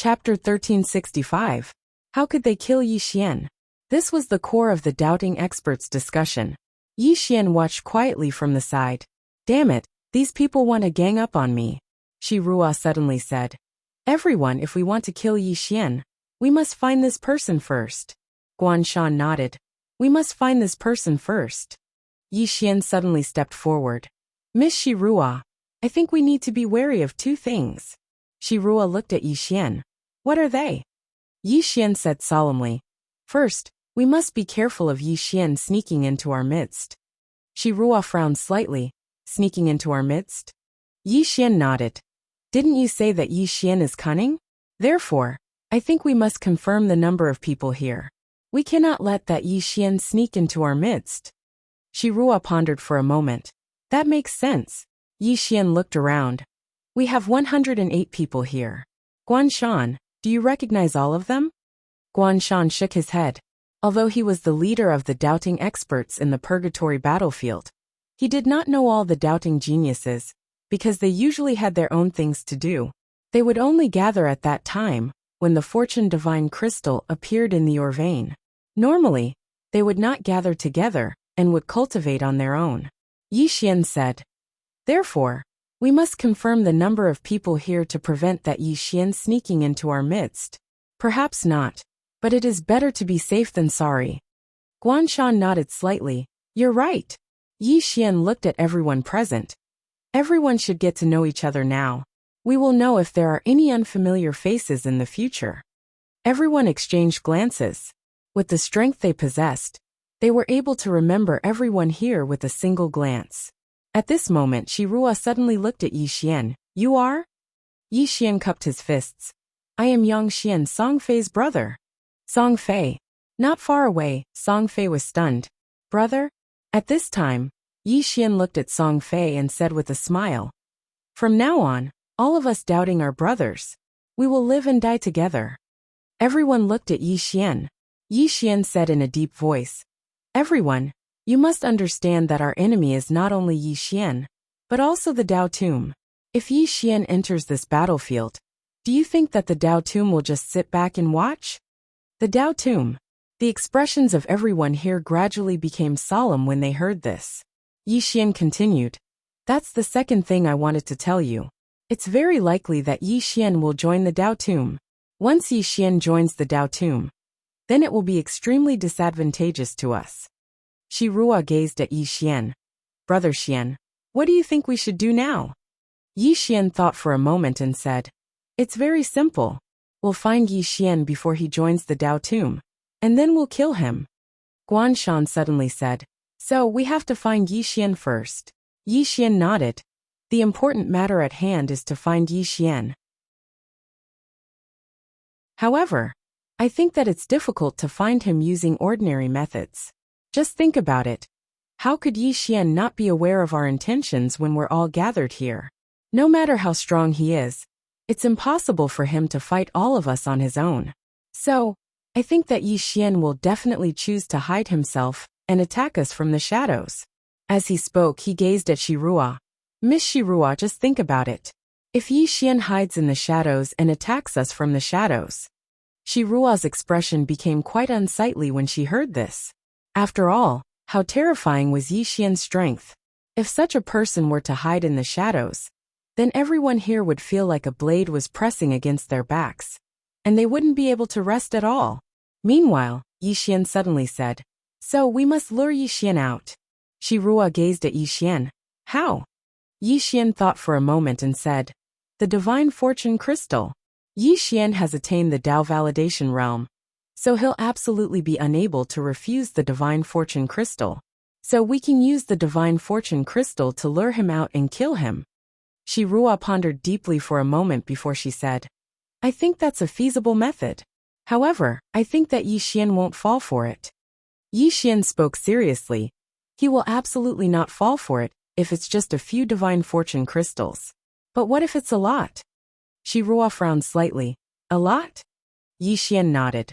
Chapter 1365. How could they kill Yi Xian? This was the core of the doubting experts' discussion. Yi Xian watched quietly from the side. Damn it, these people want to gang up on me, Shi Ruo suddenly said. Everyone, if we want to kill Yi Xian, we must find this person first. Guan Shan nodded. We must find this person first. Yi Xian suddenly stepped forward. Miss Shi Ruo, I think we need to be wary of two things. Shi Ruo looked at Yi Xian. What are they? Yi Xian said solemnly. First, we must be careful of Yi Xian sneaking into our midst. Shi Ruo frowned slightly. Sneaking into our midst? Yi Xian nodded. Didn't you say that Yi Xian is cunning? Therefore, I think we must confirm the number of people here. We cannot let that Yi Xian sneak into our midst. Shi Ruo pondered for a moment. That makes sense. Yi Xian looked around. We have 108 people here. Guan Shan, do you recognize all of them? Guan Shan shook his head. Although he was the leader of the doubting experts in the purgatory battlefield, he did not know all the doubting geniuses, because they usually had their own things to do. They would only gather at that time, when the fortune divine crystal appeared in the vein. Normally, they would not gather together, and would cultivate on their own. Yi Xian said. Therefore, we must confirm the number of people here to prevent that Yi Xian sneaking into our midst. Perhaps not, but it is better to be safe than sorry. Guan Shan nodded slightly. You're right. Yi Xian looked at everyone present. Everyone should get to know each other now. We will know if there are any unfamiliar faces in the future. Everyone exchanged glances. With the strength they possessed, they were able to remember everyone here with a single glance. At this moment, Shi Ruo suddenly looked at Yi Xian. You are? Yi Xian cupped his fists. I am Yang Xian, Song Fei's brother. Song Fei. Not far away, Song Fei was stunned. Brother? At this time, Yi Xian looked at Song Fei and said with a smile. From now on, all of us doubting are brothers. We will live and die together. Everyone looked at Yi Xian. Yi Xian said in a deep voice. Everyone, you must understand that our enemy is not only Yi Xian, but also the Dao Tomb. If Yi Xian enters this battlefield, do you think that the Dao Tomb will just sit back and watch? The Dao Tomb. The expressions of everyone here gradually became solemn when they heard this. Yi Xian continued. That's the second thing I wanted to tell you. It's very likely that Yi Xian will join the Dao Tomb. Once Yi Xian joins the Dao Tomb, then it will be extremely disadvantageous to us. Shi Ruo gazed at Yi Xian. Brother Xian, what do you think we should do now? Yi Xian thought for a moment and said. It's very simple. We'll find Yi Xian before he joins the Dao Tomb, and then we'll kill him. Guan Shan suddenly said. So we have to find Yi Xian first. Yi Xian nodded. The important matter at hand is to find Yi Xian. However, I think that it's difficult to find him using ordinary methods. Just think about it. How could Yi Xian not be aware of our intentions when we're all gathered here? No matter how strong he is, it's impossible for him to fight all of us on his own. So, I think that Yi Xian will definitely choose to hide himself and attack us from the shadows. As he spoke, he gazed at Shi Ruo. Miss Shi Ruo, just think about it. If Yi Xian hides in the shadows and attacks us from the shadows. Shi Ruo's expression became quite unsightly when she heard this. After all, how terrifying was Yi Xian's strength. If such a person were to hide in the shadows, then everyone here would feel like a blade was pressing against their backs, and they wouldn't be able to rest at all. Meanwhile, Yi Xian suddenly said, So we must lure Yi Xian out. Shi Ruo gazed at Yi Xian. How? Yi Xian thought for a moment and said, The Divine Fortune Crystal. Yi Xian has attained the Dao Validation Realm, so he'll absolutely be unable to refuse the Divine Fortune Crystal. So we can use the Divine Fortune Crystal to lure him out and kill him. Shi Ruo pondered deeply for a moment before she said, I think that's a feasible method. However, I think that Yi Xian won't fall for it. Yi Xian spoke seriously. He will absolutely not fall for it if it's just a few Divine Fortune Crystals. But what if it's a lot? Shi Ruo frowned slightly. A lot? Yi Xian nodded.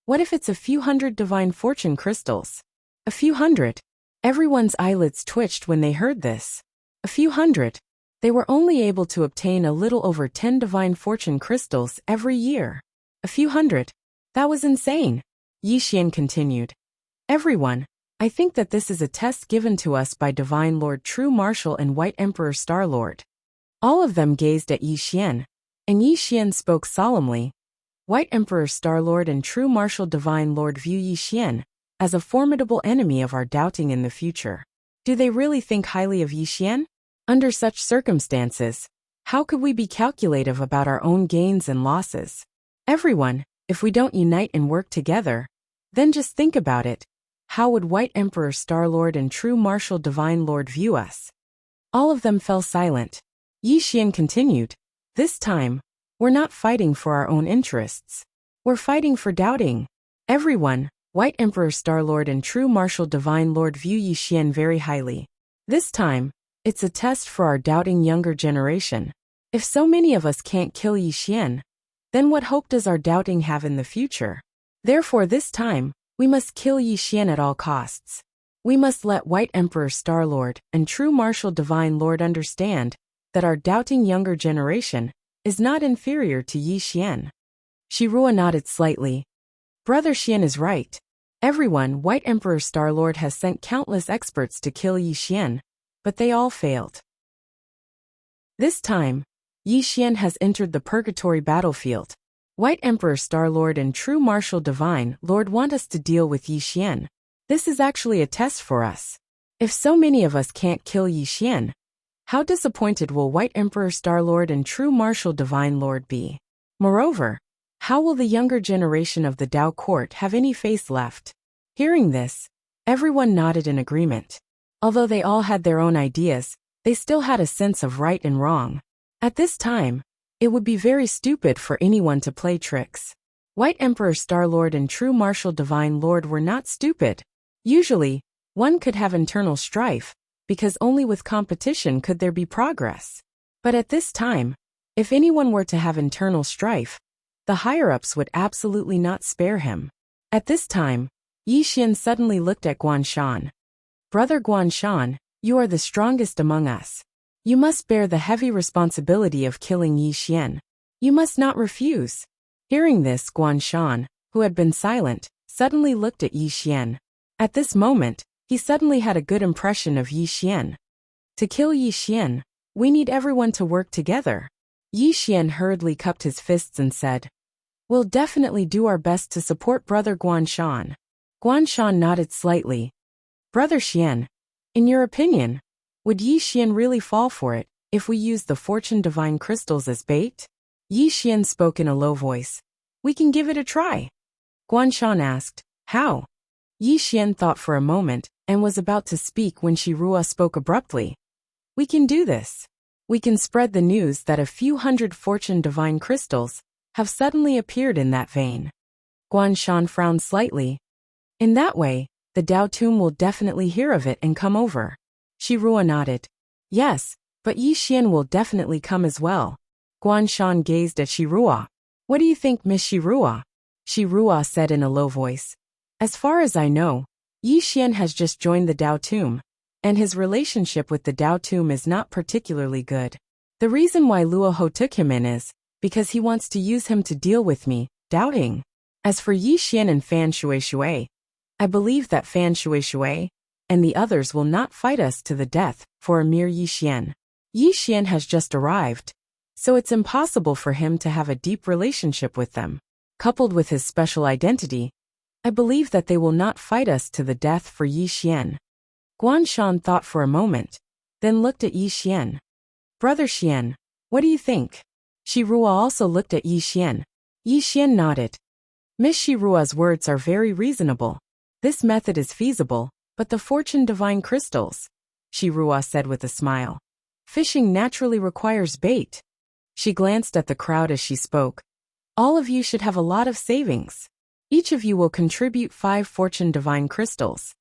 What if it's a few hundred Divine Fortune Crystals? A few hundred. Everyone's eyelids twitched when they heard this. A few hundred. They were only able to obtain a little over 10 divine fortune crystals every year. A few hundred. That was insane. Yi Xian continued. Everyone, I think that this is a test given to us by Divine Lord True Marshal and White Emperor Star-Lord. All of them gazed at Yi Xian, and Yi Xian spoke solemnly. White Emperor Star-Lord and True Marshal Divine Lord view Yi Xian as a formidable enemy of our doubting in the future. Do they really think highly of Yi Xian? Under such circumstances, how could we be calculative about our own gains and losses? Everyone, if we don't unite and work together, then just think about it. How would White Emperor Star-Lord and True Marshal Divine Lord view us? All of them fell silent. Yi Xian continued. This time, we're not fighting for our own interests. We're fighting for doubting. Everyone, White Emperor Star-Lord and True Marshal Divine Lord view Yi Xian very highly. This time, it's a test for our doubting younger generation. If so many of us can't kill Yi Xian, then what hope does our doubting have in the future? Therefore this time, we must kill Yi Xian at all costs. We must let White Emperor Star-Lord and True Marshal Divine Lord understand that our doubting younger generation is not inferior to Yi Xian. Shirua nodded slightly. Brother Xian is right. Everyone, White Emperor Star-Lord has sent countless experts to kill Yi Xian, but they all failed. This time, Yi Xian has entered the purgatory battlefield. White Emperor Star-Lord and True Marshal Divine Lord want us to deal with Yi Xian. This is actually a test for us. If so many of us can't kill Yi Xian, how disappointed will White Emperor Star-Lord and True Marshal Divine Lord be? Moreover, how will the younger generation of the Dao court have any face left? Hearing this, everyone nodded in agreement. Although they all had their own ideas, they still had a sense of right and wrong. At this time, it would be very stupid for anyone to play tricks. White Emperor Star-Lord and True Marshal Divine Lord were not stupid. Usually, one could have internal strife, because only with competition could there be progress. But at this time, if anyone were to have internal strife, the higher-ups would absolutely not spare him. At this time, Yi Xian suddenly looked at Guanshan. Brother Guanshan, you are the strongest among us. You must bear the heavy responsibility of killing Yi Xian. You must not refuse. Hearing this, Guanshan, who had been silent, suddenly looked at Yi Xian. At this moment, he suddenly had a good impression of Yi Xian. To kill Yi Xian, we need everyone to work together. Yi Xian hurriedly cupped his fists and said, We'll definitely do our best to support Brother Guanshan. Guanshan nodded slightly. Brother Xian, in your opinion, would Yi Xian really fall for it if we use the Fortune Divine Crystals as bait? Yi Xian spoke in a low voice. We can give it a try. Guanshan asked, How? Yi Xian thought for a moment and was about to speak when Shirua spoke abruptly. We can do this. We can spread the news that a few hundred Fortune Divine Crystals have suddenly appeared in that vein. Guanshan frowned slightly. In that way, the Dao Tomb will definitely hear of it and come over. Shirua nodded. Yes, but Yi Xian will definitely come as well. Guanshan gazed at Shirua. What do you think, Miss Shirua? Shirua said in a low voice. As far as I know, Yi Xian has just joined the Dao Tomb, and his relationship with the Dao Tomb is not particularly good. The reason why Luoho took him in is because he wants to use him to deal with me, doubting. As for Yi Xian and Fan Shui, I believe that Fan Shui and the others will not fight us to the death for a mere Yi Xian. Yi Xian has just arrived, so it's impossible for him to have a deep relationship with them. Coupled with his special identity, I believe that they will not fight us to the death for Yi Xian. Guanshan thought for a moment, then looked at Yi Xian. Brother Xian, what do you think? Shirua also looked at Yi Xian. Yi Xian nodded. Miss Shirua's words are very reasonable. This method is feasible, but the Fortune Divine Crystals, Shirua said with a smile. Fishing naturally requires bait. She glanced at the crowd as she spoke. All of you should have a lot of savings. Each of you will contribute 5 Fortune Divine Crystals.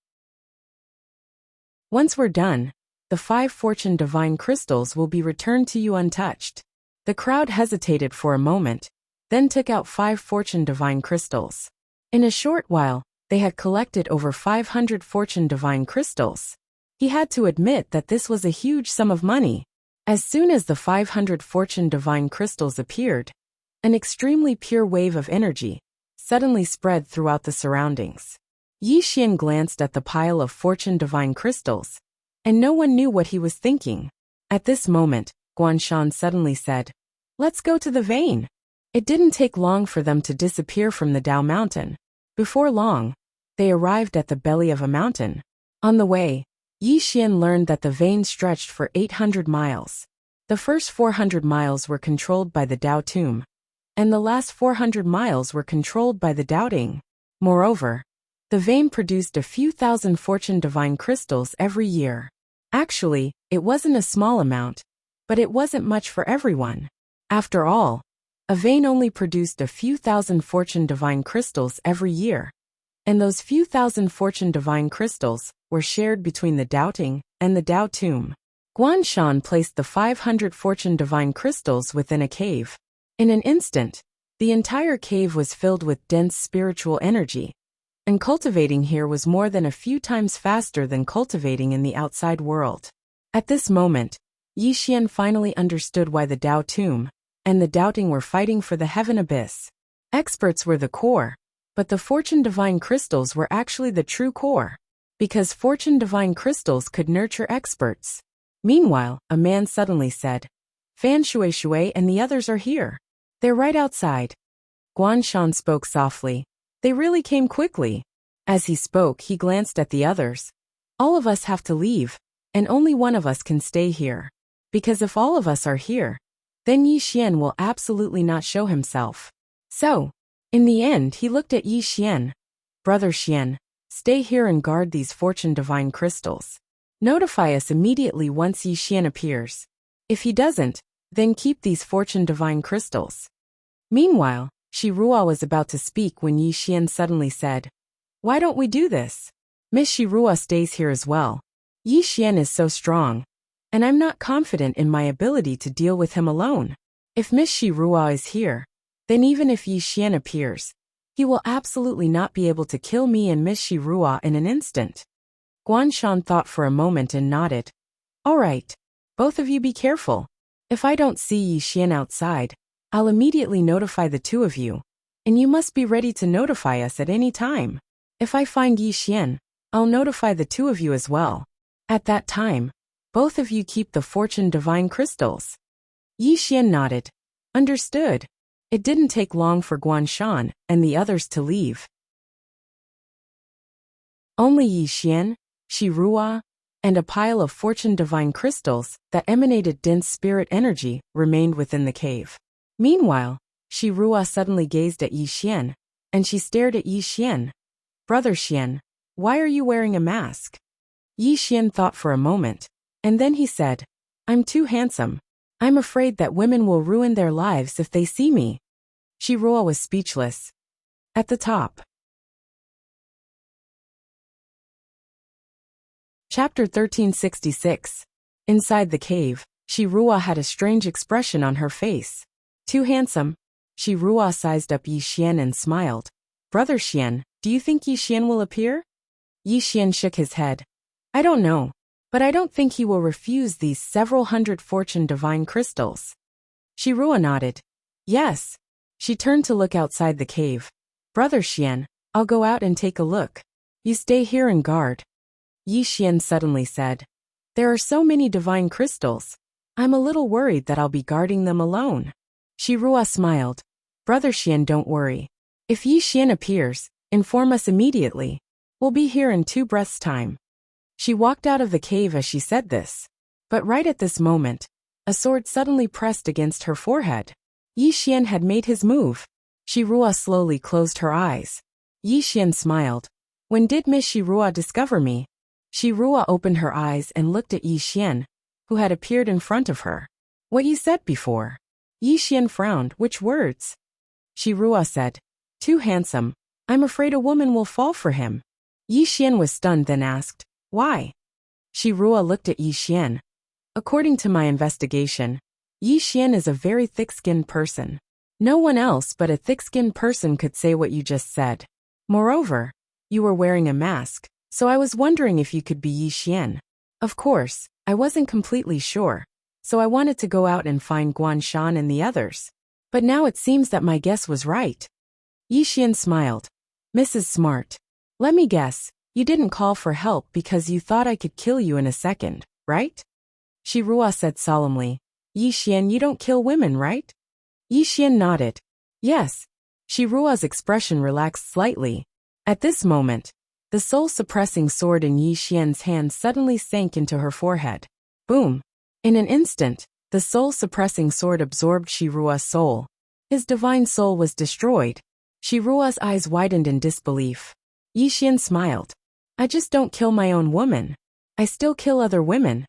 Once we're done, the 5 Fortune Divine Crystals will be returned to you untouched. The crowd hesitated for a moment, then took out 5 Fortune Divine Crystals. In a short while, they had collected over 500 Fortune Divine Crystals. He had to admit that this was a huge sum of money. As soon as the 500 fortune divine crystals appeared, an extremely pure wave of energy suddenly spread throughout the surroundings. Yi Xian glanced at the pile of fortune divine crystals, and no one knew what he was thinking. At this moment, Guanshan suddenly said, "Let's go to the vein." It didn't take long for them to disappear from the Dao mountain. Before long, they arrived at the belly of a mountain. On the way, Yi Xian learned that the vein stretched for 800 miles. The first 400 miles were controlled by the Dao tomb, and the last 400 miles were controlled by the doubting. Moreover, the vein produced a few thousand fortune divine crystals every year. Actually, it wasn't a small amount, but it wasn't much for everyone. After all, a vein only produced a few thousand fortune divine crystals every year, and those few thousand fortune divine crystals were shared between the doubting and the Dao tomb. Guanshan placed the 500 fortune divine crystals within a cave. In an instant, the entire cave was filled with dense spiritual energy, and cultivating here was more than a few times faster than cultivating in the outside world. At this moment, Yi Xian finally understood why the Dao tomb and the doubting were fighting for the heaven abyss. Experts were the core, but the fortune divine crystals were actually the true core, because fortune divine crystals could nurture experts. Meanwhile, a man suddenly said, "Fan Shui Shui and the others are here. They're right outside." Guanshan spoke softly. "They really came quickly." As he spoke, he glanced at the others. "All of us have to leave, and only one of us can stay here. Because if all of us are here, then Yi Xian will absolutely not show himself." So, in the end, he looked at Yi Xian. "Brother Xian, stay here and guard these fortune divine crystals. Notify us immediately once Yi Xian appears. If he doesn't, then keep these fortune divine crystals." Meanwhile, Shi Rua was about to speak when Yi Xian suddenly said, "Why don't we do this? Miss Shi Rua stays here as well. Yi Xian is so strong, and I'm not confident in my ability to deal with him alone. If Miss Shi Rua is here, then even if Yi Xian appears, he will absolutely not be able to kill me and Miss Shi Rua in an instant." Guanshan thought for a moment and nodded. "All right. Both of you be careful. If I don't see Yi Xian outside, I'll immediately notify the two of you, and you must be ready to notify us at any time. If I find Yi Xian, I'll notify the two of you as well. At that time, both of you keep the fortune divine crystals." Yi Xian nodded. "Understood." It didn't take long for Guanshan and the others to leave. Only Yi Xian, Shi Rua, and a pile of fortune divine crystals that emanated dense spirit energy remained within the cave. Meanwhile, Shi Rua suddenly gazed at Yi Xian, and she stared at Yi Xian. "Brother Xian, why are you wearing a mask?" Yi Xian thought for a moment, and then he said, "I'm too handsome. I'm afraid that women will ruin their lives if they see me." Shi Rua was speechless. At the top. Chapter 1366. Inside the cave, Shi Rua had a strange expression on her face. "Too handsome." Shi Rua sized up Yi Xian and smiled. "Brother Xian, do you think Yi Xian will appear?" Yi Xian shook his head. "I don't know, but I don't think he will refuse these several hundred fortune divine crystals." Shi Rua nodded. "Yes." She turned to look outside the cave. "Brother Xian, I'll go out and take a look. You stay here and guard." Yi Xian suddenly said, "There are so many divine crystals. I'm a little worried that I'll be guarding them alone." Shi Rua smiled. "Brother Xian, don't worry. If Yi Xian appears, inform us immediately. We'll be here in 2 breaths' time." She walked out of the cave as she said this. But right at this moment, a sword suddenly pressed against her forehead. Yi Xian had made his move. Shi Rua slowly closed her eyes. Yi Xian smiled. "When did Miss Shi Rua discover me?" Shi Rua opened her eyes and looked at Yi Xian, who had appeared in front of her. "What you said before." Yi Xian frowned. "Which words?" Shi Rua said, "Too handsome. I'm afraid a woman will fall for him." Yi Xian was stunned, then asked, "Why?" Shi Rua looked at Yi Xian. "According to my investigation, Yi Xian is a very thick-skinned person. No one else but a thick-skinned person could say what you just said. Moreover, you were wearing a mask, so I was wondering if you could be Yi Xian. Of course, I wasn't completely sure, so I wanted to go out and find Guanshan and the others. But now it seems that my guess was right. Yi Xian smiled. Mrs. Smart. Let me guess, you didn't call for help because you thought I could kill you in a second, right? Shi Ruo said solemnly. Yi Xian, you don't kill women, right? Yi Xian nodded. Yes. Shi Ruo's expression relaxed slightly. At this moment, the soul-suppressing sword in Yi Xian's hand suddenly sank into her forehead. Boom! In an instant, the soul-suppressing sword absorbed Shi Ruo's soul. His divine soul was destroyed. Shi Ruo's eyes widened in disbelief. Yi Xian smiled. I just don't kill my own woman. I still kill other women.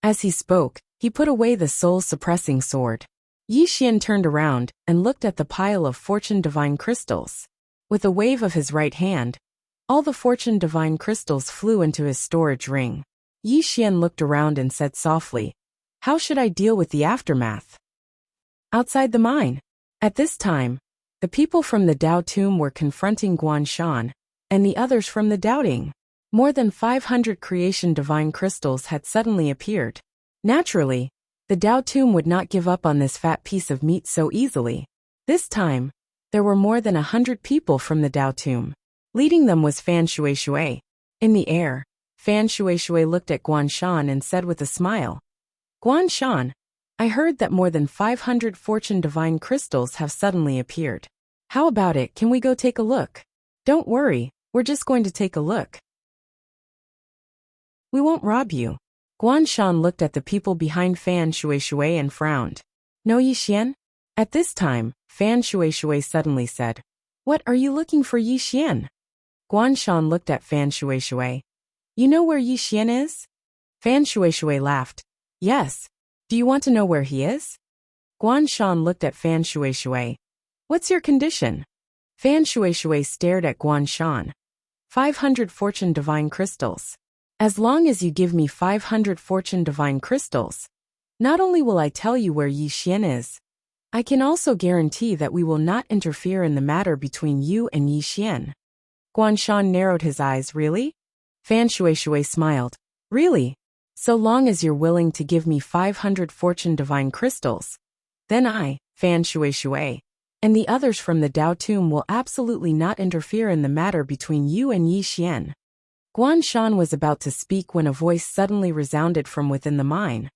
As he spoke, he put away the soul-suppressing sword. Yi Xian turned around and looked at the pile of fortune divine crystals. With a wave of his right hand, all the fortune divine crystals flew into his storage ring. Yi Xian looked around and said softly, how should I deal with the aftermath? Outside the mine. At this time, the people from the Dao tomb were confronting Guanshan, and the others from the doubting. More than 500 creation divine crystals had suddenly appeared. Naturally, the Dao tomb would not give up on this fat piece of meat so easily. This time, there were more than 100 people from the Dao tomb. Leading them was Fan Shuishui. In the air, Fan Shuishui looked at Guanshan and said with a smile, Guanshan, I heard that more than 500 fortune divine crystals have suddenly appeared. How about it, can we go take a look? Don't worry, we're just going to take a look. We won't rob you. Guanshan looked at the people behind Fan Shuishui and frowned. No, Yi Xian? At this time, Fan Shuishui suddenly said, What are you looking for, Yi Xian? Guanshan looked at Fan Shuishui. You know where Yi Xian is? Fan Shuishui laughed. Yes. Do you want to know where he is? Guanshan looked at Fan Shuishui. What's your condition? Fan Shuishui stared at Guanshan. 500 fortune divine crystals. As long as you give me 500 fortune divine crystals, not only will I tell you where Yi Xian is, I can also guarantee that we will not interfere in the matter between you and Yi Xian. Guanshan narrowed his eyes. Really? Fan Shuishui smiled. Really? So long as you're willing to give me 500 fortune divine crystals, then I, Fan Shuishui, and the others from the Dao tomb will absolutely not interfere in the matter between you and Yi Xian. Guanshan was about to speak when a voice suddenly resounded from within the mine.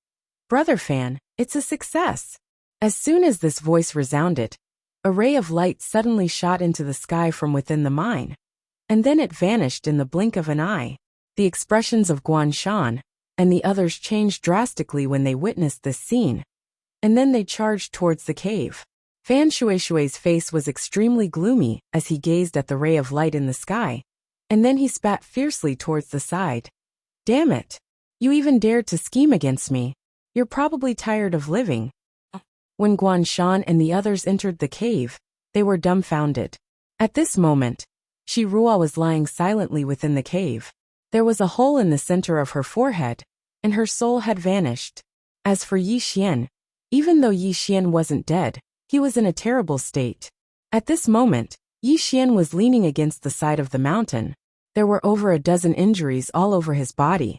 Brother Fan, it's a success. As soon as this voice resounded, a ray of light suddenly shot into the sky from within the mine, and then it vanished in the blink of an eye. The expressions of Guanshan and the others changed drastically when they witnessed this scene, and then they charged towards the cave. Fan Shuishui's face was extremely gloomy as he gazed at the ray of light in the sky, and then he spat fiercely towards the side. Damn it! You even dared to scheme against me. You're probably tired of living. When Guanshan and the others entered the cave, they were dumbfounded. At this moment, Shi Ruo was lying silently within the cave. There was a hole in the center of her forehead, and her soul had vanished. As for Yi Xian, even though Yi Xian wasn't dead, he was in a terrible state. At this moment, Yi Xian was leaning against the side of the mountain. There were over a dozen injuries all over his body,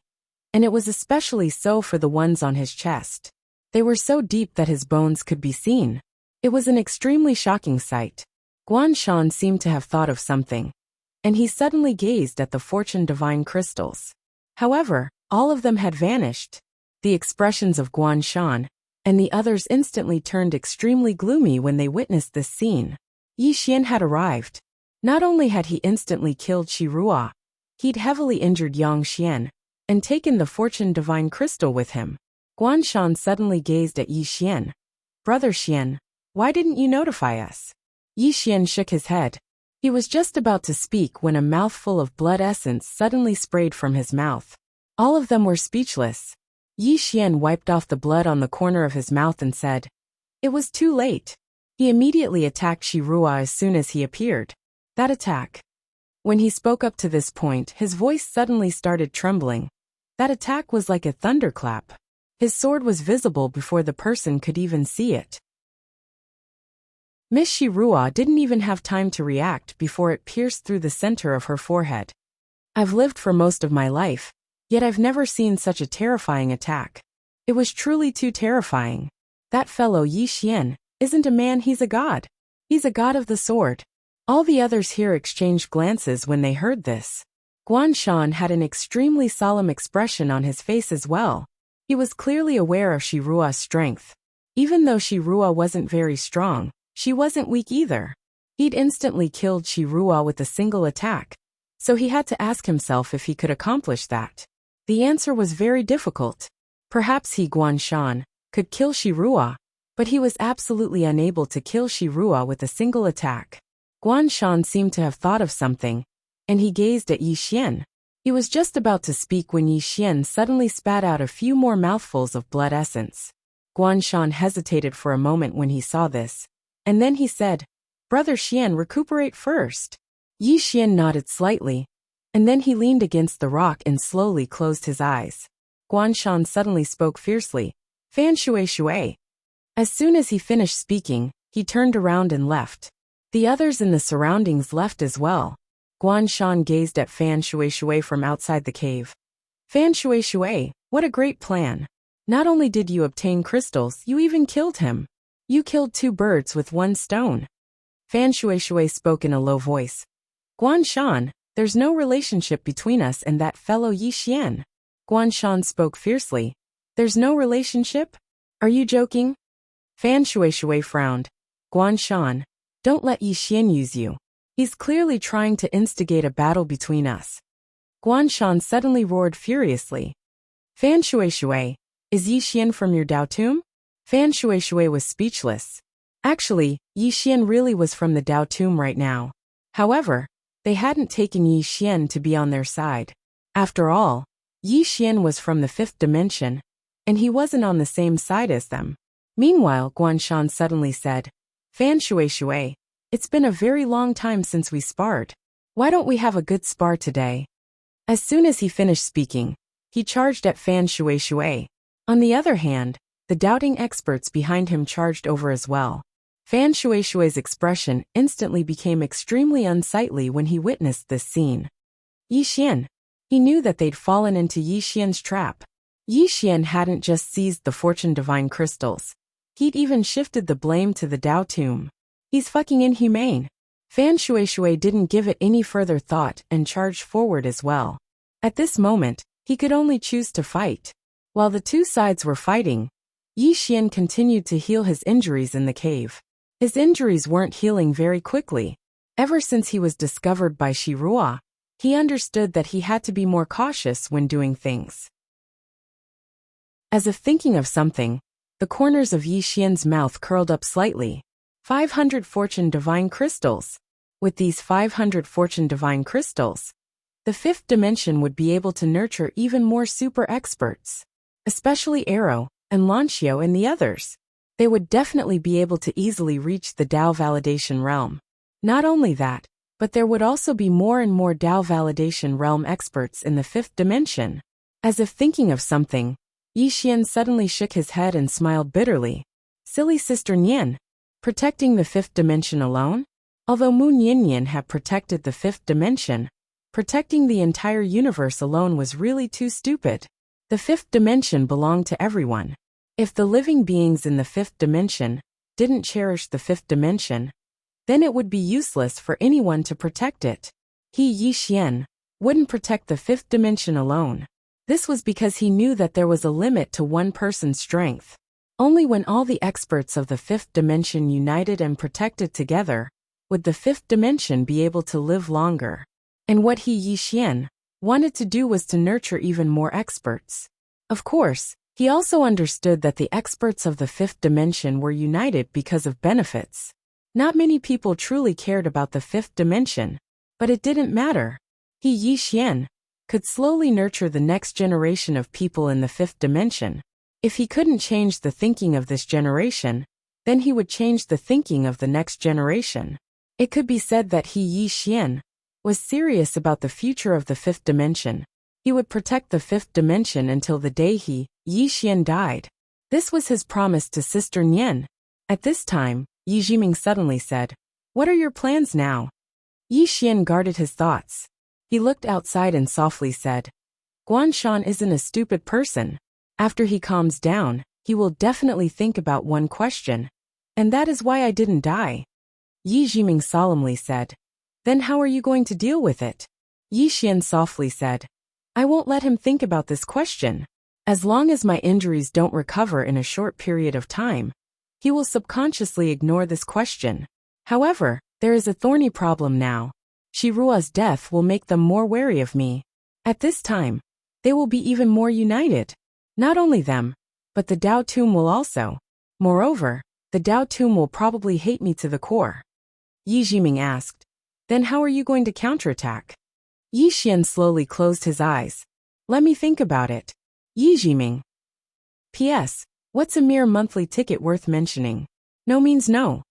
and it was especially so for the ones on his chest. They were so deep that his bones could be seen. It was an extremely shocking sight. Guanshan seemed to have thought of something, and he suddenly gazed at the fortune divine crystals. However, all of them had vanished. The expressions of Guanshan and the others instantly turned extremely gloomy when they witnessed this scene. Yi Xian had arrived. Not only had he instantly killed Shi Ruo, he'd heavily injured Yang Xian and taken the fortune divine crystal with him. Guanshan suddenly gazed at Yi Xian. Brother Xian, why didn't you notify us? Yi Xian shook his head. He was just about to speak when a mouthful of blood essence suddenly sprayed from his mouth. All of them were speechless. Yi Xian wiped off the blood on the corner of his mouth and said, It was too late. He immediately attacked Shi Ruo as soon as he appeared. That attack. When he spoke up to this point, his voice suddenly started trembling. That attack was like a thunderclap. His sword was visible before the person could even see it. Miss Shi Ruo didn't even have time to react before it pierced through the center of her forehead. I've lived for most of my life, yet I've never seen such a terrifying attack. It was truly too terrifying. That fellow Yi Xian isn't a man, he's a god. He's a god of the sword. All the others here exchanged glances when they heard this. Guan Shan had an extremely solemn expression on his face as well. He was clearly aware of Shirua's strength. Even though Shirua wasn't very strong, she wasn't weak either. He'd instantly killed Shirua with a single attack, so he had to ask himself if he could accomplish that. The answer was very difficult. Perhaps he, Guan Shan, could kill Shirua, but he was absolutely unable to kill Shirua with a single attack. Guan Shan seemed to have thought of something, and he gazed at Yi Xian. He was just about to speak when Yi Xian suddenly spat out a few more mouthfuls of blood essence. Guan Shan hesitated for a moment when he saw this, and then he said, "Brother Xian, recuperate first." Yi Xian nodded slightly, and then he leaned against the rock and slowly closed his eyes. Guan Shan suddenly spoke fiercely, "Fan Shui Shui." As soon as he finished speaking, he turned around and left. The others in the surroundings left as well. Guan Shan gazed at Fan Shui Shui from outside the cave. "Fan Shui Shui, what a great plan. Not only did you obtain crystals, you even killed him. You killed two birds with one stone." Fan Shui Shui spoke in a low voice. "Guan Shan, there's no relationship between us and that fellow Yi Xian." Guan Shan spoke fiercely. "There's no relationship? Are you joking?" Fan Shui Shui frowned. "Guan Shan, don't let Yi Xian use you. He's clearly trying to instigate a battle between us." Guan Shan suddenly roared furiously. "Fan Shui Shui, is Yi Xian from your Dao tomb?" Fan Shui Shui was speechless. Actually, Yi Xian really was from the Dao tomb right now. However, they hadn't taken Yi Xian to be on their side. After all, Yi Xian was from the fifth dimension, and he wasn't on the same side as them. Meanwhile, Guan Shan suddenly said, "Fan Shui Shui, it's been a very long time since we sparred. Why don't we have a good spar today?" As soon as he finished speaking, he charged at Fan Shui Shui. On the other hand, the doubting experts behind him charged over as well. Fan Shui Shui's expression instantly became extremely unsightly when he witnessed this scene. Yi Xian. He knew that they'd fallen into Yi Xian's trap. Yi Xian hadn't just seized the Fortune Divine crystals. He'd even shifted the blame to the Dao tomb. He's fucking inhumane. Fan Shui Shui didn't give it any further thought and charged forward as well. At this moment, he could only choose to fight. While the two sides were fighting, Yi Xian continued to heal his injuries in the cave. His injuries weren't healing very quickly. Ever since he was discovered by Shirua, he understood that he had to be more cautious when doing things. As if thinking of something, the corners of Yi Xian's mouth curled up slightly. 500 Fortune Divine Crystals. With these 500 Fortune Divine Crystals, the fifth dimension would be able to nurture even more super experts, especially Arrow and Lancio and the others. They would definitely be able to easily reach the Dao validation realm. Not only that, but there would also be more and more Dao validation realm experts in the fifth dimension. As if thinking of something, Yi Xian suddenly shook his head and smiled bitterly. Silly Sister Nian. Protecting the fifth dimension alone? Although Mu Nian had protected the fifth dimension, protecting the entire universe alone was really too stupid. The fifth dimension belonged to everyone. If the living beings in the fifth dimension didn't cherish the fifth dimension, then it would be useless for anyone to protect it. He, Yi Xian, wouldn't protect the fifth dimension alone. This was because he knew that there was a limit to one person's strength. Only when all the experts of the fifth dimension united and protected together would the fifth dimension be able to live longer. And what he, Yi Xian, wanted to do was to nurture even more experts. Of course, he also understood that the experts of the fifth dimension were united because of benefits. Not many people truly cared about the fifth dimension, but it didn't matter. He, Yi Xian, could slowly nurture the next generation of people in the fifth dimension. If he couldn't change the thinking of this generation, then he would change the thinking of the next generation. It could be said that he, Yi Xian, was serious about the future of the fifth dimension. He would protect the fifth dimension until the day he, Yi Xian, died. This was his promise to Sister Nian. At this time, Yi Jiming suddenly said, "What are your plans now?" Yi Xian guarded his thoughts. He looked outside and softly said, "Guan Shan isn't a stupid person. After he calms down, he will definitely think about one question. And that is why I didn't die. Yi Jiming solemnly said. Then how are you going to deal with it? Yi Xian softly said. I won't let him think about this question. As long as my injuries don't recover in a short period of time, he will subconsciously ignore this question. However, there is a thorny problem now. Shirua's death will make them more wary of me. At this time, they will be even more united. Not only them, but the Dao Tomb will also. Moreover, the Dao Tomb will probably hate me to the core. Yi Jiming asked. Then how are you going to counterattack? Yi Xian slowly closed his eyes. Let me think about it. Yi Jiming. P.S. What's a mere monthly ticket worth mentioning? No means no.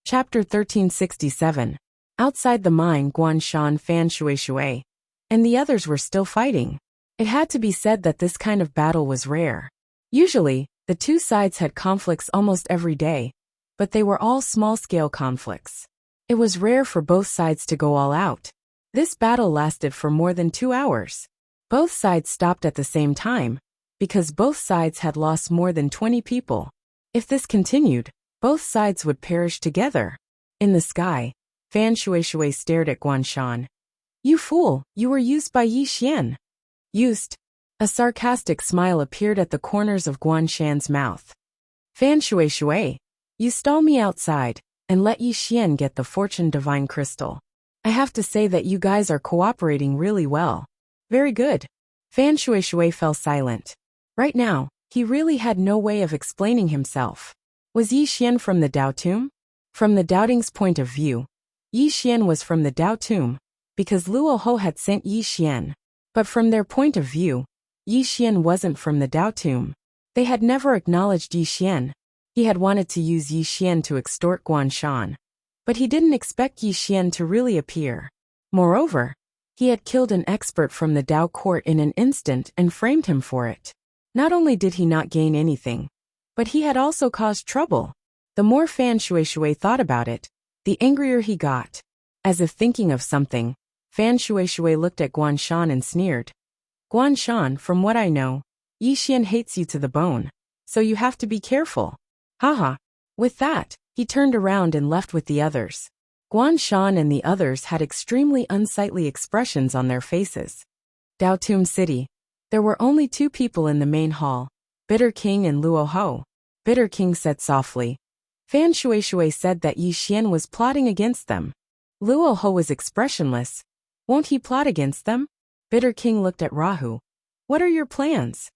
Chapter 1367. Outside the mine, Guan Shan, Fan Shui, and the others were still fighting. It had to be said that this kind of battle was rare. Usually, the two sides had conflicts almost every day, but they were all small-scale conflicts. It was rare for both sides to go all out. This battle lasted for more than 2 hours. Both sides stopped at the same time, because both sides had lost more than 20 people. If this continued, both sides would perish together. In the sky, Fan Shui stared at Guan Shan. You fool, you were used by Yi Xian. Used? A sarcastic smile appeared at the corners of Guan Shan's mouth. Fan Shui, you stall me outside, and let Yi Xian get the Fortune Divine Crystal. I have to say that you guys are cooperating really well. Very good. Fan Shui fell silent. Right now, he really had no way of explaining himself. Was Yi Xian from the Dao Tomb? From the Doubting's point of view, Yi Xian was from the Dao Tomb, because Luo Ho had sent Yi Xian. But from their point of view, Yi Xian wasn't from the Dao Tomb. They had never acknowledged Yi Xian. He had wanted to use Yi Xian to extort Guan Shan, but he didn't expect Yi Xian to really appear. Moreover, he had killed an expert from the Dao court in an instant and framed him for it. Not only did he not gain anything, but he had also caused trouble. The more Fan Shui thought about it, the angrier he got. As if thinking of something, Fan Shui looked at Guan Shan and sneered. Guan Shan, from what I know, Yi Xian hates you to the bone, so you have to be careful. Haha. With that, he turned around and left with the others. Guan Shan and the others had extremely unsightly expressions on their faces. Dao Tomb City. There were only 2 people in the main hall, Bitter King and Luo Ho. Bitter King said softly. Fan Shui said that Yi Xian was plotting against them. Luo Ho was expressionless. Won't he plot against them? Bitter King looked at Rahu. What are your plans?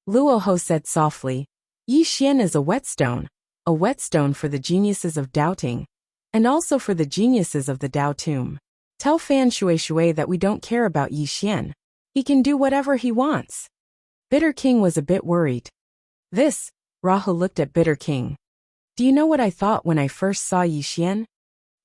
Luo Ho said softly. Yi Xian is a whetstone for the geniuses of doubting, and also for the geniuses of the Dao Tomb. Tell Fan Shui that we don't care about Yi Xian. He can do whatever he wants. Bitter King was a bit worried. This, Rahu looked at Bitter King. Do you know what I thought when I first saw Yi Xian?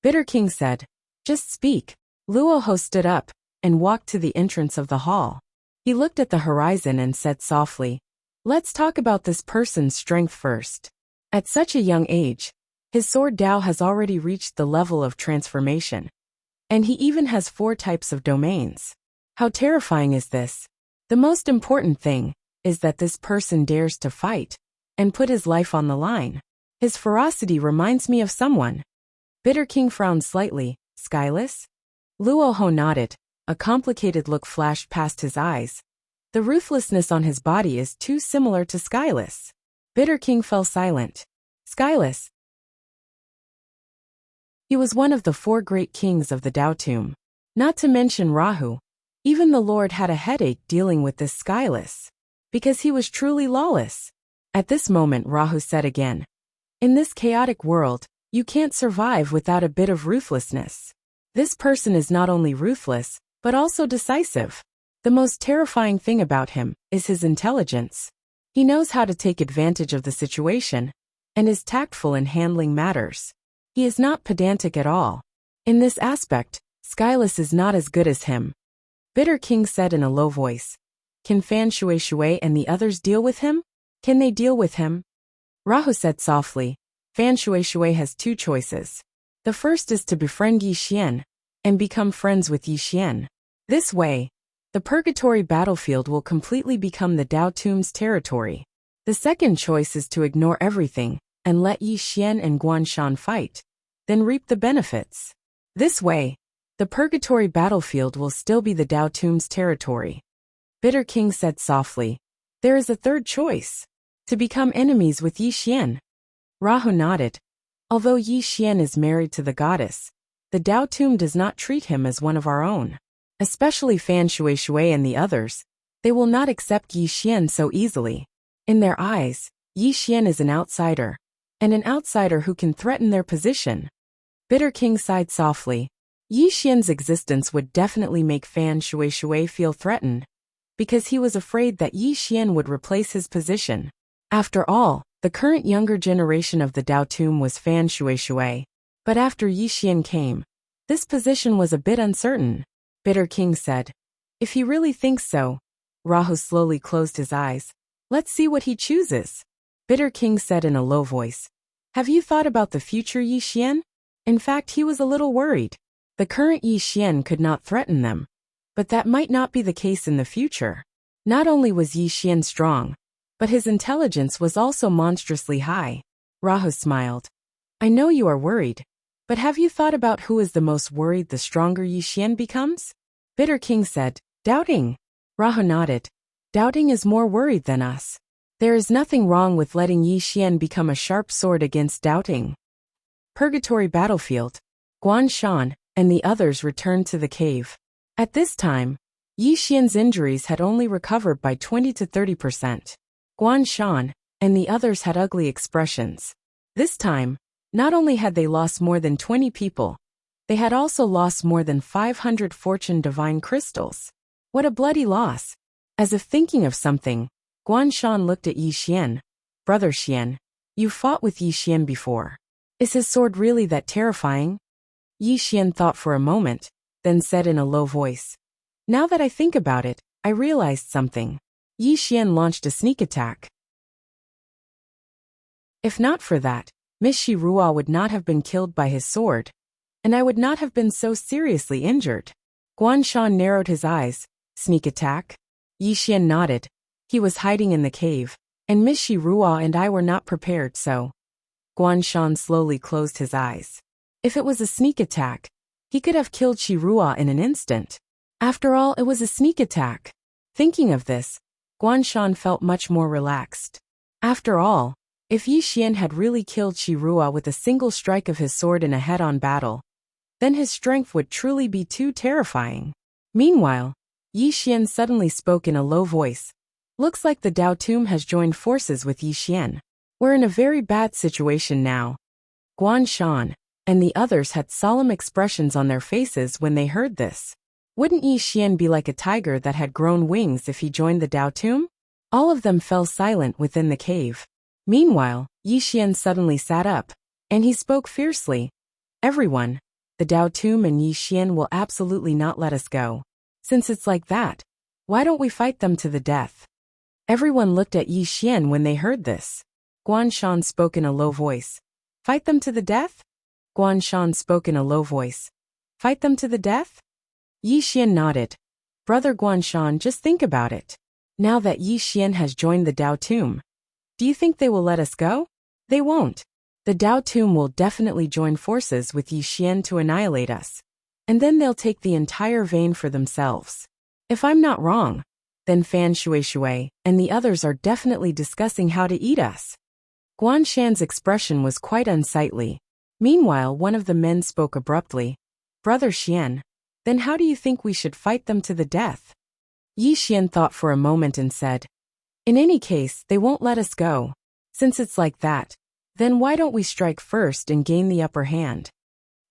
Bitter King said. Just speak. Luo Ho stood up and walked to the entrance of the hall. He looked at the horizon and said softly, let's talk about this person's strength first. At such a young age, his sword Dao has already reached the level of transformation. And he even has 4 types of domains. How terrifying is this? The most important thing is that this person dares to fight and put his life on the line. His ferocity reminds me of someone. Bitter King frowned slightly. Skyless? Luo Ho nodded. A complicated look flashed past his eyes. The ruthlessness on his body is too similar to Skyless. Bitter King fell silent. Skyless. He was one of the 4 great kings of the Dao Tomb. Not to mention Rahu. Even the Lord had a headache dealing with this Skyless, because he was truly lawless. At this moment Rahu said again. In this chaotic world, you can't survive without a bit of ruthlessness. This person is not only ruthless, but also decisive. The most terrifying thing about him is his intelligence. He knows how to take advantage of the situation, and is tactful in handling matters. He is not pedantic at all. In this aspect, Skyless is not as good as him. Bitter King said in a low voice. Can Fan Shui and the others deal with him? Can they deal with him? Rahu said softly. Fan Shui has 2 choices. The first is to befriend Yi Xian, and become friends with Yi Xian. This way, The purgatory battlefield will completely become the Dao Tomb's territory. The second choice is to ignore everything and let Yi Xian and Guan Shan fight, then reap the benefits. This way, the purgatory battlefield will still be the Dao Tomb's territory. Bitter King said softly, "There is a third choice. To become enemies with Yi Xian." Rahu nodded. Although Yi Xian is married to the goddess, the Dao Tomb does not treat him as one of our own. Especially Fan Shui and the others, they will not accept Yi Xian so easily. In their eyes, Yi Xian is an outsider, and an outsider who can threaten their position. Bitter King sighed softly. Yi Xian's existence would definitely make Fan Shui feel threatened, because he was afraid that Yi Xian would replace his position. After all, the current younger generation of the Dao Tomb was Fan Shui, but after Yi Xian came, this position was a bit uncertain. Bitter King said, "If he really thinks so." Rahu slowly closed his eyes. "Let's see what he chooses." Bitter King said in a low voice, "Have you thought about the future Yi Xian?" In fact, he was a little worried. The current Yi Xian could not threaten them, but that might not be the case in the future. Not only was Yi Xian strong, but his intelligence was also monstrously high. Rahu smiled. "I know you are worried, but have you thought about who is the most worried the stronger Yi Xian becomes?" Bitter King said, "Doubting." Rahu nodded. "Doubting is more worried than us. There is nothing wrong with letting Yi Xian become a sharp sword against doubting." Purgatory battlefield. Guan Shan and the others returned to the cave. At this time, Yi Xian's injuries had only recovered by 20 to 30%. Guan Shan and the others had ugly expressions. This time, not only had they lost more than 20 people, they had also lost more than 500 fortune divine crystals. What a bloody loss. As if thinking of something, Guan Shan looked at Yi Xian. "Brother Xian, you fought with Yi Xian before. Is his sword really that terrifying?" Yi Xian thought for a moment, then said in a low voice, "Now that I think about it, I realized something." Yi Xian launched a sneak attack. If not for that, Miss Shi Ruo would not have been killed by his sword, and I would not have been so seriously injured. Guan Shan narrowed his eyes. "Sneak attack?" Yi Xian nodded. "He was hiding in the cave, and Miss Shi Ruo and I were not prepared, so." Guan Shan slowly closed his eyes. If it was a sneak attack, he could have killed Shi Ruo in an instant. After all, it was a sneak attack. Thinking of this, Guan Shan felt much more relaxed. After all, if Yi Xian had really killed Shi Ruo with a single strike of his sword in a head-on battle, then his strength would truly be too terrifying. Meanwhile, Yi Xian suddenly spoke in a low voice. "Looks like the Dao Tomb has joined forces with Yi Xian. We're in a very bad situation now." Guan Shan and the others had solemn expressions on their faces when they heard this. Wouldn't Yi Xian be like a tiger that had grown wings if he joined the Dao Tomb? All of them fell silent within the cave. Meanwhile, Yi Xian suddenly sat up, and he spoke fiercely. "Everyone, the Dao Tomb and Yi Xian will absolutely not let us go. Since it's like that, why don't we fight them to the death?" Everyone looked at Yi Xian when they heard this. Guan Shan spoke in a low voice. "Fight them to the death?" Guan Shan spoke in a low voice. "Fight them to the death?" Yi Xian nodded. "Brother Guan Shan, just think about it. Now that Yi Xian has joined the Dao Tomb, do you think they will let us go? They won't. The Dao Tomb will definitely join forces with Yi Xian to annihilate us, and then they'll take the entire vein for themselves. If I'm not wrong, then Fan Shui and the others are definitely discussing how to eat us." Guan Shan's expression was quite unsightly. Meanwhile, one of the men spoke abruptly. "Brother Xian, then how do you think we should fight them to the death?" Yi Xian thought for a moment and said, "In any case, they won't let us go. Since it's like that, then why don't we strike first and gain the upper hand?"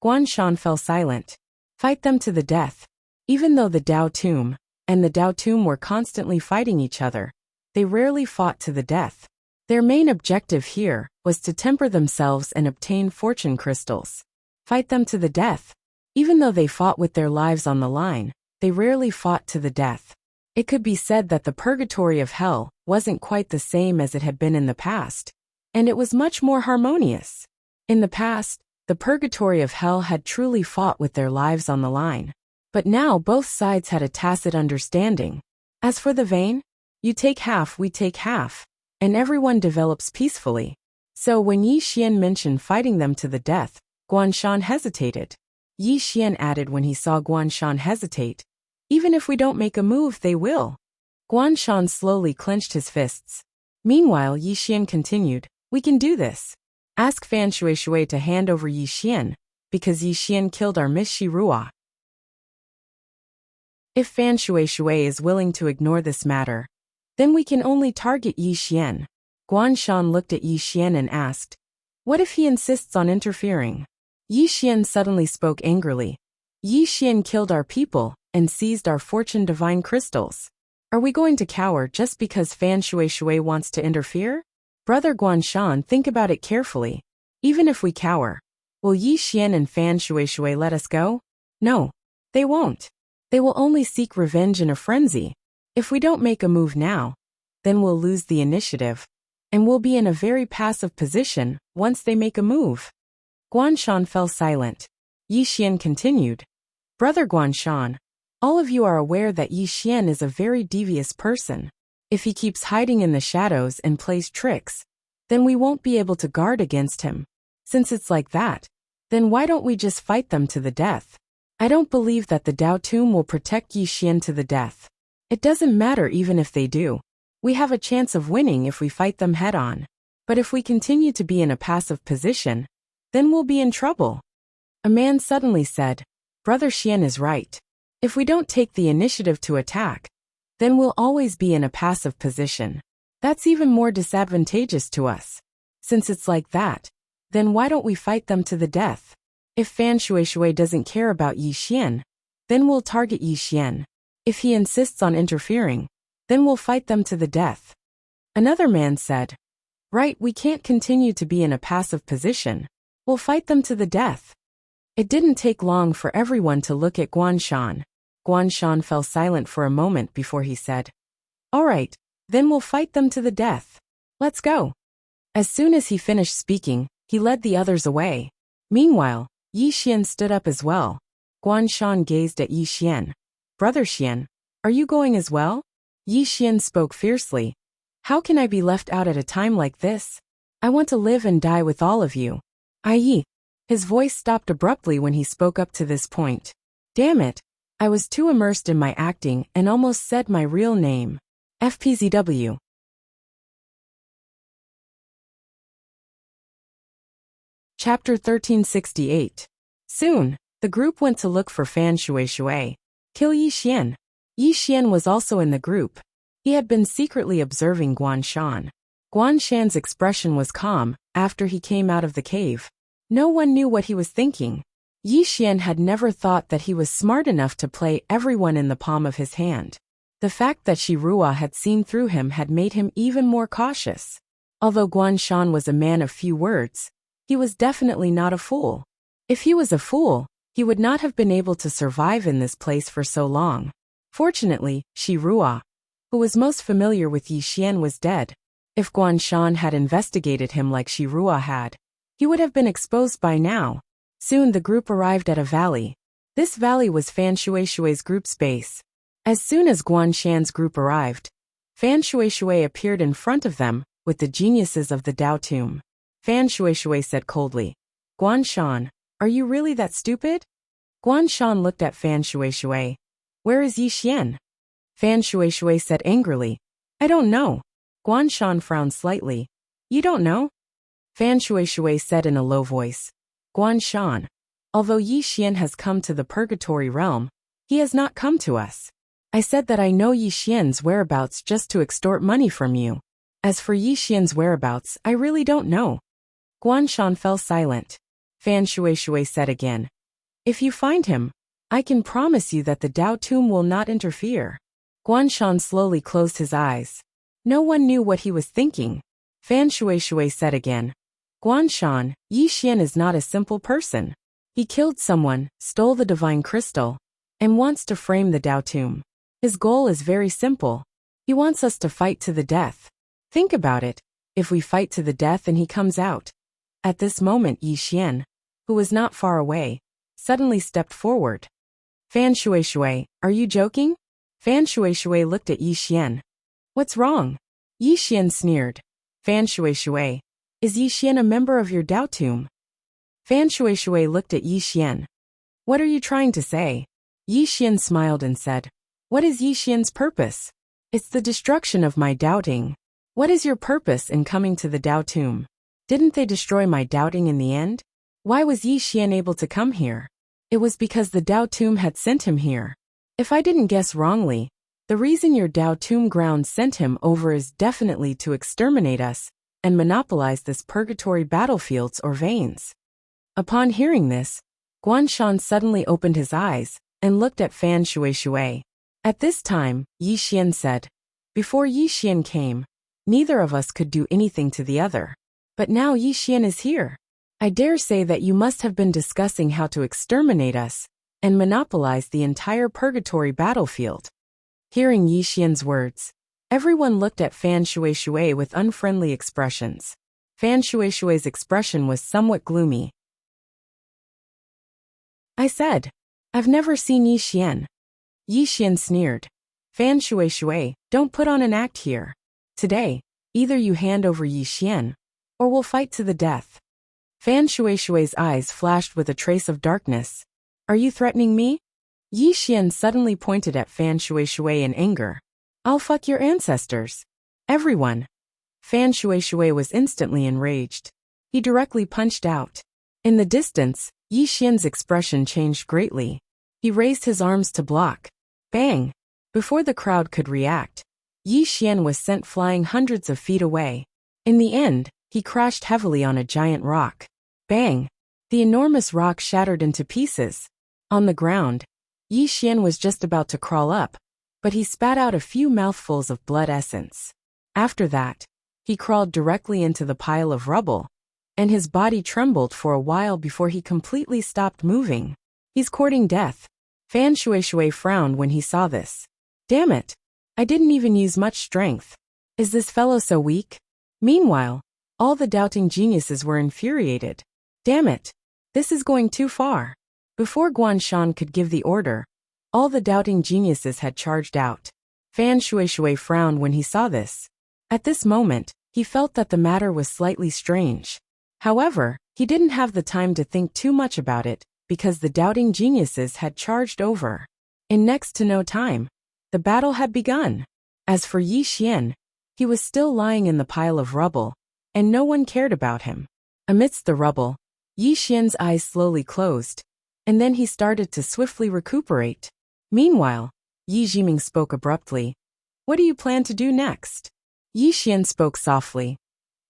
Guan Shan fell silent. Fight them to the death. Even though the Dao Tomb and the Dao Tomb were constantly fighting each other, they rarely fought to the death. Their main objective here was to temper themselves and obtain fortune crystals. Fight them to the death. Even though they fought with their lives on the line, they rarely fought to the death. It could be said that the purgatory of hell wasn't quite the same as it had been in the past, and it was much more harmonious. In the past, the purgatory of hell had truly fought with their lives on the line. But now both sides had a tacit understanding. As for the vein, you take half, we take half, and everyone develops peacefully. So when Yi Xian mentioned fighting them to the death, Guanshan hesitated. Yi Xian added when he saw Guanshan hesitate, even if we don't make a move, they will. Guanshan slowly clenched his fists. Meanwhile, Yi Xian continued, we can do this. Ask Fan Shuishui to hand over Yi Xian, because Yi Xian killed our Miss Shirua. If Fan Shuishui is willing to ignore this matter, then we can only target Yi Xian. Guanshan looked at Yi Xian and asked, what if he insists on interfering? Yi Xian suddenly spoke angrily. Yi Xian killed our people and seized our fortune divine crystals. Are we going to cower just because Fan Shuishui wants to interfere? Brother Guanshan, think about it carefully. Even if we cower, will Yi Xian and Fan Shuishui let us go? No, they won't. They will only seek revenge in a frenzy. If we don't make a move now, then we'll lose the initiative, and we'll be in a very passive position once they make a move. Guanshan fell silent. Yi Xian continued. Brother Guanshan, all of you are aware that Yi Xian is a very devious person. If he keeps hiding in the shadows and plays tricks, then we won't be able to guard against him. Since it's like that, then why don't we just fight them to the death? I don't believe that the Dao Tomb will protect Yi Xian to the death. It doesn't matter even if they do. We have a chance of winning if we fight them head-on. But if we continue to be in a passive position, then we'll be in trouble. A man suddenly said, Brother Xian is right. If we don't take the initiative to attack, then we'll always be in a passive position. That's even more disadvantageous to us. Since it's like that, then why don't we fight them to the death? If Fan Shuishui doesn't care about Yi Xian, then we'll target Yi Xian. If he insists on interfering, then we'll fight them to the death. Another man said, right, we can't continue to be in a passive position. We'll fight them to the death. It didn't take long for everyone to look at Guanshan. Guanshan fell silent for a moment before he said, all right, then we'll fight them to the death. Let's go. As soon as he finished speaking, he led the others away. Meanwhile, Yi Xian stood up as well. Guanshan gazed at Yi Xian. Brother Xian, are you going as well? Yi Xian spoke fiercely. How can I be left out at a time like this? I want to live and die with all of you. Yi. His voice stopped abruptly when he spoke up to this point. Damn it. I was too immersed in my acting and almost said my real name. FPZW. Chapter 1368. Soon, the group went to look for Fan Shuishui. Kill Yi Xian. Yi Xian was also in the group. He had been secretly observing Guanshan. Guanshan's expression was calm after he came out of the cave. No one knew what he was thinking. Yi Xian had never thought that he was smart enough to play everyone in the palm of his hand. The fact that Shirua had seen through him had made him even more cautious. Although Guanshan was a man of few words, he was definitely not a fool. If he was a fool, he would not have been able to survive in this place for so long. Fortunately, Shirua, who was most familiar with Yi Xian, was dead. If Guanshan had investigated him like Shirua had, he would have been exposed by now. Soon the group arrived at a valley. This valley was Fan Shuishui's group's base. As soon as Guanshan's group arrived, Fan Shuishui appeared in front of them with the geniuses of the Dao Tomb. Fan Shuishui said coldly, Guanshan, are you really that stupid? Guanshan looked at Fan Shuishui. Where is Yi Xian? Fan Shuishui said angrily, I don't know. Guanshan frowned slightly. You don't know? Fan Shuishui said in a low voice, Guanshan, although Yi Xian has come to the purgatory realm, he has not come to us. I said that I know Yi Xian's whereabouts just to extort money from you. As for Yi Xian's whereabouts, I really don't know. Guanshan fell silent. Fan Shuishui said again, if you find him, I can promise you that the Dao Tomb will not interfere. Guanshan slowly closed his eyes. No one knew what he was thinking. Fan Shuishui said again, Guanshan, Yi Xian is not a simple person. He killed someone, stole the divine crystal, and wants to frame the Dao Tomb. His goal is very simple. He wants us to fight to the death. Think about it. If we fight to the death and he comes out. At this moment Yi Xian, who was not far away, suddenly stepped forward. Fan Shui, are you joking? Fan Shui looked at Yi Xian. What's wrong? Yi Xian sneered. Fan Shui, is Yi Xian a member of your Dao tomb? Fan Shui looked at Yi Xian. What are you trying to say? Yi Xian smiled and said, what is Yi Xian's purpose? It's the destruction of my doubting. What is your purpose in coming to the Dao tomb? Didn't they destroy my doubting in the end? Why was Yi Xian able to come here? It was because the Dao tomb had sent him here. If I didn't guess wrongly, the reason your Dao tomb ground sent him over is definitely to exterminate us and monopolize this purgatory battlefields or veins. Upon hearing this, Guanshan suddenly opened his eyes and looked at Fan Shui. At this time, Yi Xian said, before Yi Xian came, neither of us could do anything to the other. But now Yi Xian is here. I dare say that you must have been discussing how to exterminate us and monopolize the entire purgatory battlefield. Hearing Yi Xian's words, everyone looked at Fan Shui with unfriendly expressions. Fan Shui's expression was somewhat gloomy. I said, I've never seen Yi Xian. Yi Xian sneered. Fan Shui, don't put on an act here. Today, either you hand over Yi Xian, or we'll fight to the death. Fan Shui's eyes flashed with a trace of darkness. Are you threatening me? Yi Xian suddenly pointed at Fan Shui in anger. I'll fuck your ancestors. Everyone. Fan Shui was instantly enraged. He directly punched out. In the distance, Yi Xian's expression changed greatly. He raised his arms to block. Bang! Before the crowd could react, Yi Xian was sent flying hundreds of feet away. In the end, he crashed heavily on a giant rock. Bang! The enormous rock shattered into pieces. On the ground, Yi Xian was just about to crawl up, but he spat out a few mouthfuls of blood essence. After that, he crawled directly into the pile of rubble, and his body trembled for a while before he completely stopped moving. He's courting death. Fan Shui frowned when he saw this. Damn it! I didn't even use much strength. Is this fellow so weak? Meanwhile, all the doubting geniuses were infuriated. Damn it! This is going too far. Before Guanshan could give the order, all the doubting geniuses had charged out. Fan Shui frowned when he saw this. At this moment, he felt that the matter was slightly strange. However, he didn't have the time to think too much about it, because the doubting geniuses had charged over. In next to no time, the battle had begun. As for Yi Xian, he was still lying in the pile of rubble, and no one cared about him. Amidst the rubble, Yi Xian's eyes slowly closed, and then he started to swiftly recuperate. Meanwhile, Yi Jiming spoke abruptly. What do you plan to do next? Yi Xian spoke softly.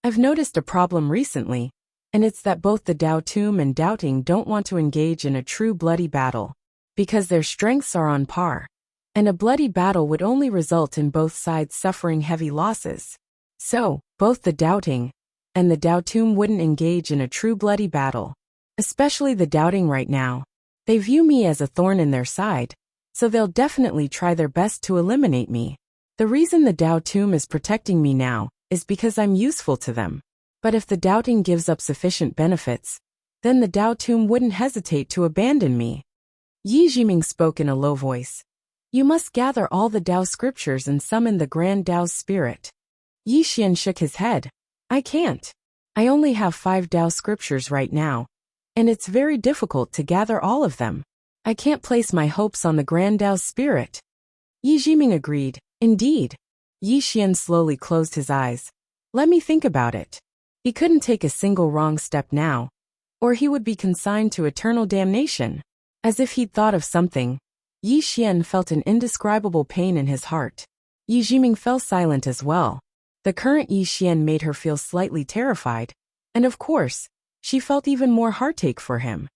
I've noticed a problem recently, and it's that both the Dao Tomb and Doubting don't want to engage in a true bloody battle, because their strengths are on par, and a bloody battle would only result in both sides suffering heavy losses. So, both the Doubting and the Dao Tomb wouldn't engage in a true bloody battle. Especially the Doubting right now. They view me as a thorn in their side, so they'll definitely try their best to eliminate me. The reason the Dao Tomb is protecting me now is because I'm useful to them. But if the Doubting gives up sufficient benefits, then the Dao Tomb wouldn't hesitate to abandon me. Yi Jiming spoke in a low voice. You must gather all the Dao scriptures and summon the Grand Dao's spirit. Yi Xian shook his head. I can't. I only have 5 Dao scriptures right now, and it's very difficult to gather all of them. I can't place my hopes on the Grand Dao's spirit. Yi Jiming agreed. Indeed. Yi Xian slowly closed his eyes. Let me think about it. He couldn't take a single wrong step now, or he would be consigned to eternal damnation. As if he'd thought of something, Yi Xian felt an indescribable pain in his heart. Yi Jiming fell silent as well. The current Yi Xian made her feel slightly terrified, and of course, she felt even more heartache for him.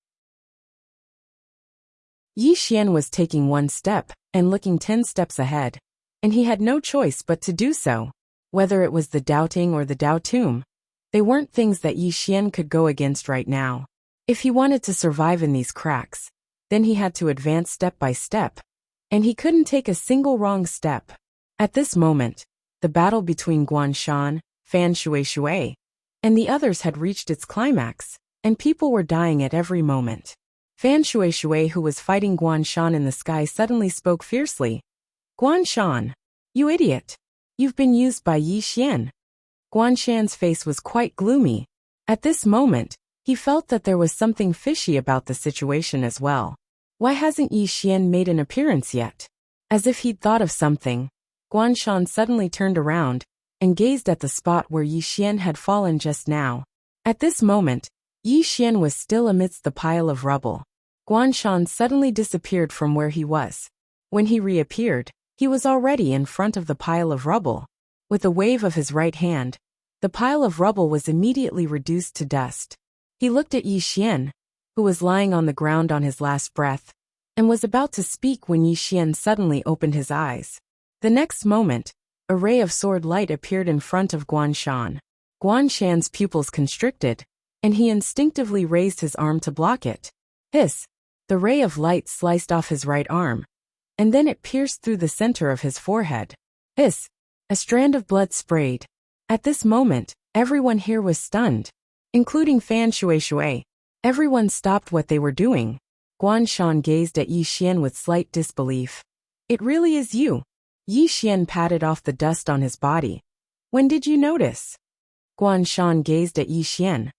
Yi Xian was taking one step and looking 10 steps ahead, and he had no choice but to do so. Whether it was the Doubting or the Dao Tomb, they weren't things that Yi Xian could go against right now. If he wanted to survive in these cracks, then he had to advance step by step, and he couldn't take a single wrong step. At this moment, the battle between Guanshan, Fan Shui, and the others had reached its climax, and people were dying at every moment. Fan Shui, who was fighting Guan Shan in the sky, suddenly spoke fiercely. Guan Shan, you idiot! You've been used by Yi Xian. Guan Shan's face was quite gloomy. At this moment, he felt that there was something fishy about the situation as well. Why hasn't Yi Xian made an appearance yet? As if he'd thought of something, Guan Shan suddenly turned around and gazed at the spot where Yi Xian had fallen just now. At this moment, Yi Xian was still amidst the pile of rubble. Guan Shan suddenly disappeared from where he was. When he reappeared, he was already in front of the pile of rubble. With a wave of his right hand, the pile of rubble was immediately reduced to dust. He looked at Yi Xian, who was lying on the ground on his last breath, and was about to speak when Yi Xian suddenly opened his eyes. The next moment, a ray of sword light appeared in front of Guan Shan. Guan Shan's pupils constricted, and he instinctively raised his arm to block it. Hiss! The ray of light sliced off his right arm, and then it pierced through the center of his forehead. Hiss! A strand of blood sprayed. At this moment, everyone here was stunned, including Fan Shui. Everyone stopped what they were doing. Guan Shan gazed at Yi Xian with slight disbelief. It really is you. Yi Xian patted off the dust on his body. When did you notice? Guan Shan gazed at Yi Xian.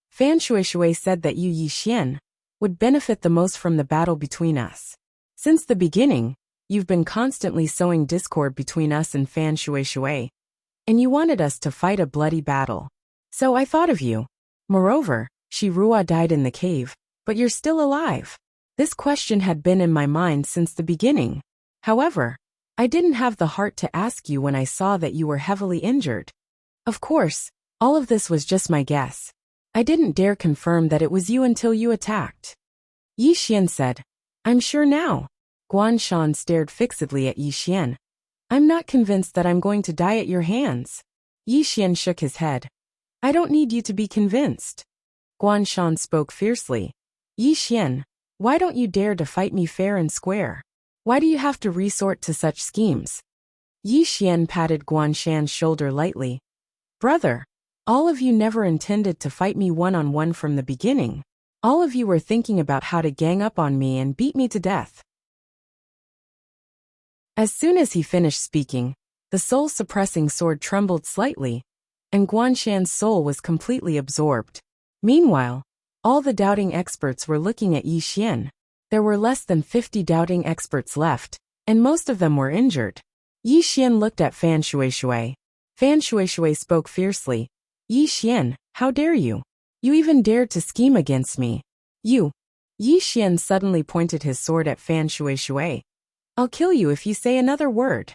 Fan Shui said that you, Yi Xian, would benefit the most from the battle between us. Since the beginning, you've been constantly sowing discord between us and Fan Shui, and you wanted us to fight a bloody battle. So I thought of you. Moreover, Shi Rua died in the cave, but you're still alive. This question had been in my mind since the beginning. However, I didn't have the heart to ask you when I saw that you were heavily injured. Of course, all of this was just my guess. I didn't dare confirm that it was you until you attacked. Yi Xian said, I'm sure now. Guan Shan stared fixedly at Yi Xian. I'm not convinced that I'm going to die at your hands. Yi Xian shook his head. I don't need you to be convinced. Guan Shan spoke fiercely. Yi Xian, why don't you dare to fight me fair and square? Why do you have to resort to such schemes? Yi Xian patted Guan Shan's shoulder lightly. Brother, all of you never intended to fight me one-on-one from the beginning. All of you were thinking about how to gang up on me and beat me to death. As soon as he finished speaking, the soul-suppressing sword trembled slightly, and Guan Shan's soul was completely absorbed. Meanwhile, all the doubting experts were looking at Yi Xian. There were less than 50 doubting experts left, and most of them were injured. Yi Xian looked at Fan Shui. Fan Shui spoke fiercely. Yi Xian, how dare you? You even dared to scheme against me. You. Yi Xian suddenly pointed his sword at Fan Shui. I'll kill you if you say another word.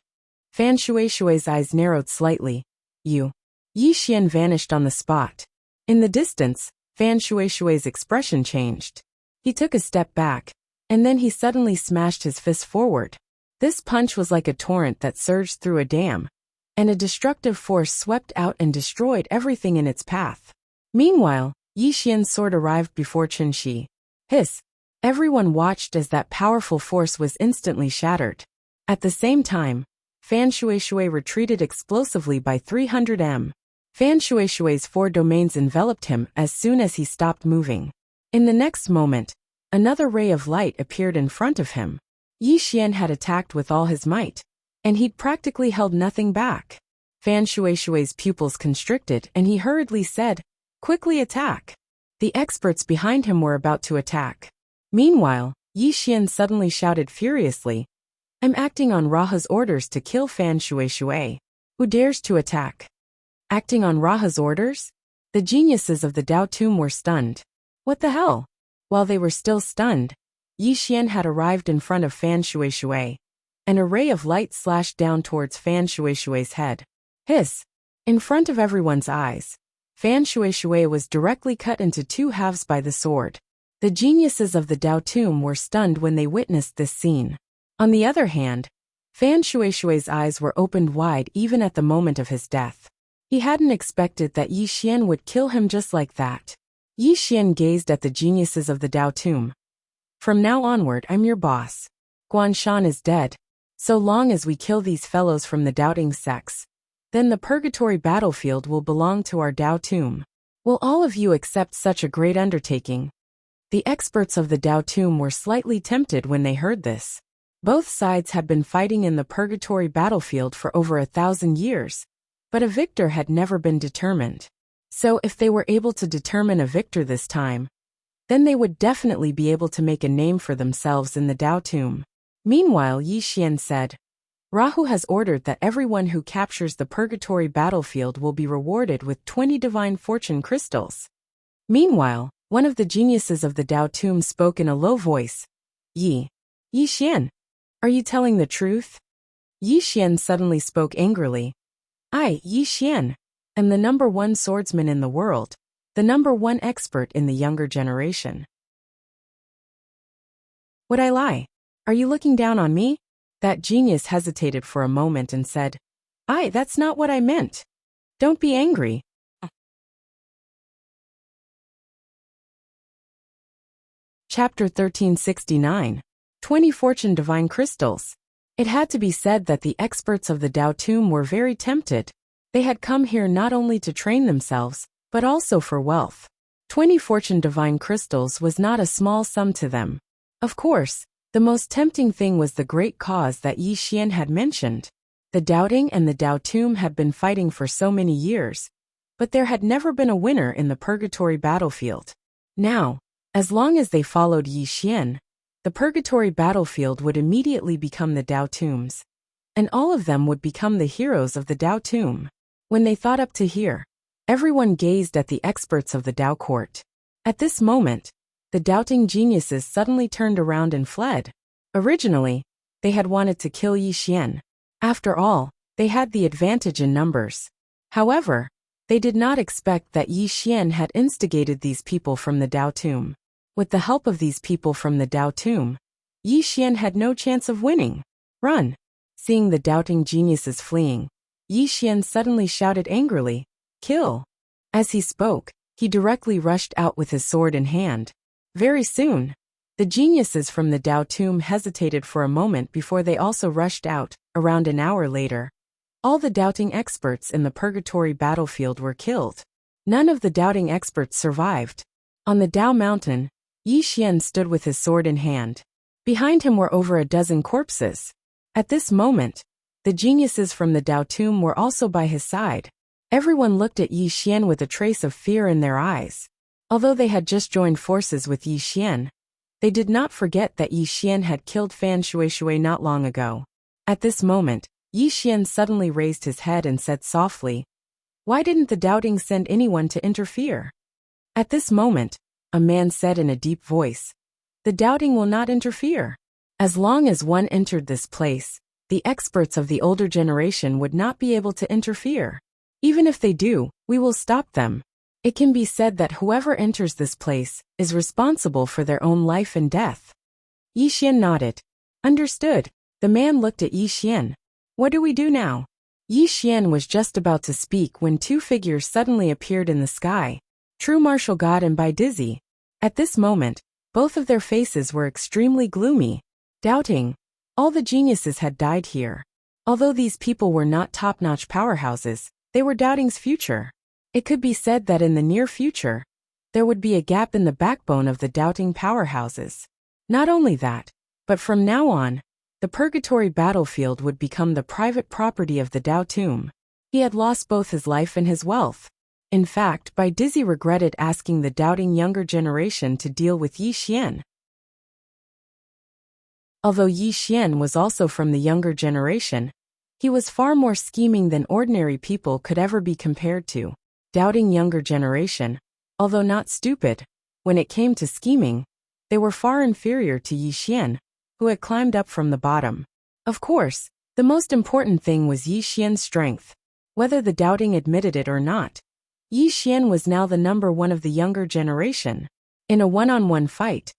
Fan Shui's eyes narrowed slightly. You. Yi Xian vanished on the spot. In the distance, Fan Shui's expression changed. He took a step back, and then he suddenly smashed his fist forward. This punch was like a torrent that surged through a dam, and a destructive force swept out and destroyed everything in its path. Meanwhile, Yi Xian's sword arrived before Chen Shi. Hiss! Everyone watched as that powerful force was instantly shattered. At the same time, Fan Shui retreated explosively by 300 m. Fan Shui's 4 domains enveloped him as soon as he stopped moving. In the next moment, another ray of light appeared in front of him. Yi Xian had attacked with all his might, and he'd practically held nothing back. Fan Shui's pupils constricted and he hurriedly said, Quickly attack. The experts behind him were about to attack. Meanwhile, Yi Xian suddenly shouted furiously, I'm acting on Raha's orders to kill Fan Shui. Who dares to attack? Acting on Raha's orders? The geniuses of the Dao Tomb were stunned. What the hell? While they were still stunned, Yi Xian had arrived in front of Fan Shui, and a ray of light slashed down towards Fan Shui's head. Hiss! In front of everyone's eyes, Fan Shui was directly cut into 2 halves by the sword. The geniuses of the Dao Tomb were stunned when they witnessed this scene. On the other hand, Fan Shui's eyes were opened wide even at the moment of his death. He hadn't expected that Yi Xian would kill him just like that. Yi Xian gazed at the geniuses of the Dao Tomb. From now onward, I'm your boss. Guan Shan is dead. So long as we kill these fellows from the doubting sects, then the purgatory battlefield will belong to our Dao Tomb. Will all of you accept such a great undertaking? The experts of the Dao Tomb were slightly tempted when they heard this. Both sides had been fighting in the purgatory battlefield for over 1,000 years, but a victor had never been determined. So if they were able to determine a victor this time, then they would definitely be able to make a name for themselves in the Dao Tomb. Meanwhile, Yi Xian said, Rahu has ordered that everyone who captures the purgatory battlefield will be rewarded with 20 divine fortune crystals. Meanwhile, one of the geniuses of the Dao Tomb spoke in a low voice. Yi Xian, are you telling the truth? Yi Xian suddenly spoke angrily. I, Yi Xian, am the #1 swordsman in the world, the #1 expert in the younger generation. Would I lie? Are you looking down on me? That genius hesitated for a moment and said, that's not what I meant. Don't be angry. Chapter 1369. 20 Fortune Divine Crystals. It had to be said that the experts of the Dao Tomb were very tempted. They had come here not only to train themselves, but also for wealth. 20 Fortune Divine Crystals was not a small sum to them. Of course, the most tempting thing was the great cause that Yi Xian had mentioned. The doubting and the Dao Tomb had been fighting for so many years, but there had never been a winner in the purgatory battlefield. Now, as long as they followed Yi Xian, the purgatory battlefield would immediately become the Dao Tombs, and all of them would become the heroes of the Dao Tomb. When they thought up to here, everyone gazed at the experts of the Dao court. At this moment, the doubting geniuses suddenly turned around and fled. Originally, they had wanted to kill Yi Xian. After all, they had the advantage in numbers. However, they did not expect that Yi Xian had instigated these people from the Dao Tomb. With the help of these people from the Dao Tomb, Yi Xian had no chance of winning. Run! Seeing the doubting geniuses fleeing, Yi Xian suddenly shouted angrily, Kill! As he spoke, he directly rushed out with his sword in hand. Very soon, the geniuses from the Dao Tomb hesitated for a moment before they also rushed out. Around an hour later, all the doubting experts in the purgatory battlefield were killed. None of the doubting experts survived. On the Dao Mountain, Yi Xian stood with his sword in hand. Behind him were over a dozen corpses. At this moment, the geniuses from the Dao Tomb were also by his side. Everyone looked at Yi Xian with a trace of fear in their eyes. Although they had just joined forces with Yi Xian, they did not forget that Yi Xian had killed Fan Shuishui not long ago. At this moment, Yi Xian suddenly raised his head and said softly, Why didn't the doubting send anyone to interfere? At this moment, a man said in a deep voice, The doubting will not interfere. As long as one entered this place, the experts of the older generation would not be able to interfere. Even if they do, we will stop them. It can be said that whoever enters this place is responsible for their own life and death. Yi Xian nodded. Understood. The man looked at Yi Xian. What do we do now? Yi Xian was just about to speak when two figures suddenly appeared in the sky. True Martial God and Bai Dizzy. At this moment, both of their faces were extremely gloomy. Doubting. All the geniuses had died here. Although these people were not top-notch powerhouses, they were doubting's future. It could be said that in the near future, there would be a gap in the backbone of the doubting powerhouses. Not only that, but from now on, the purgatory battlefield would become the private property of the Dao Tomb. He had lost both his life and his wealth. In fact, Bai Dizzy regretted asking the doubting younger generation to deal with Yi Xian. Although Yi Xian was also from the younger generation, he was far more scheming than ordinary people could ever be compared to. Doubting younger generation, although not stupid, when it came to scheming, they were far inferior to Yi Xian, who had climbed up from the bottom. Of course, the most important thing was Yi Xian's strength. Whether the doubting admitted it or not, Yi Xian was now the #1 of the younger generation. In a one-on-one fight,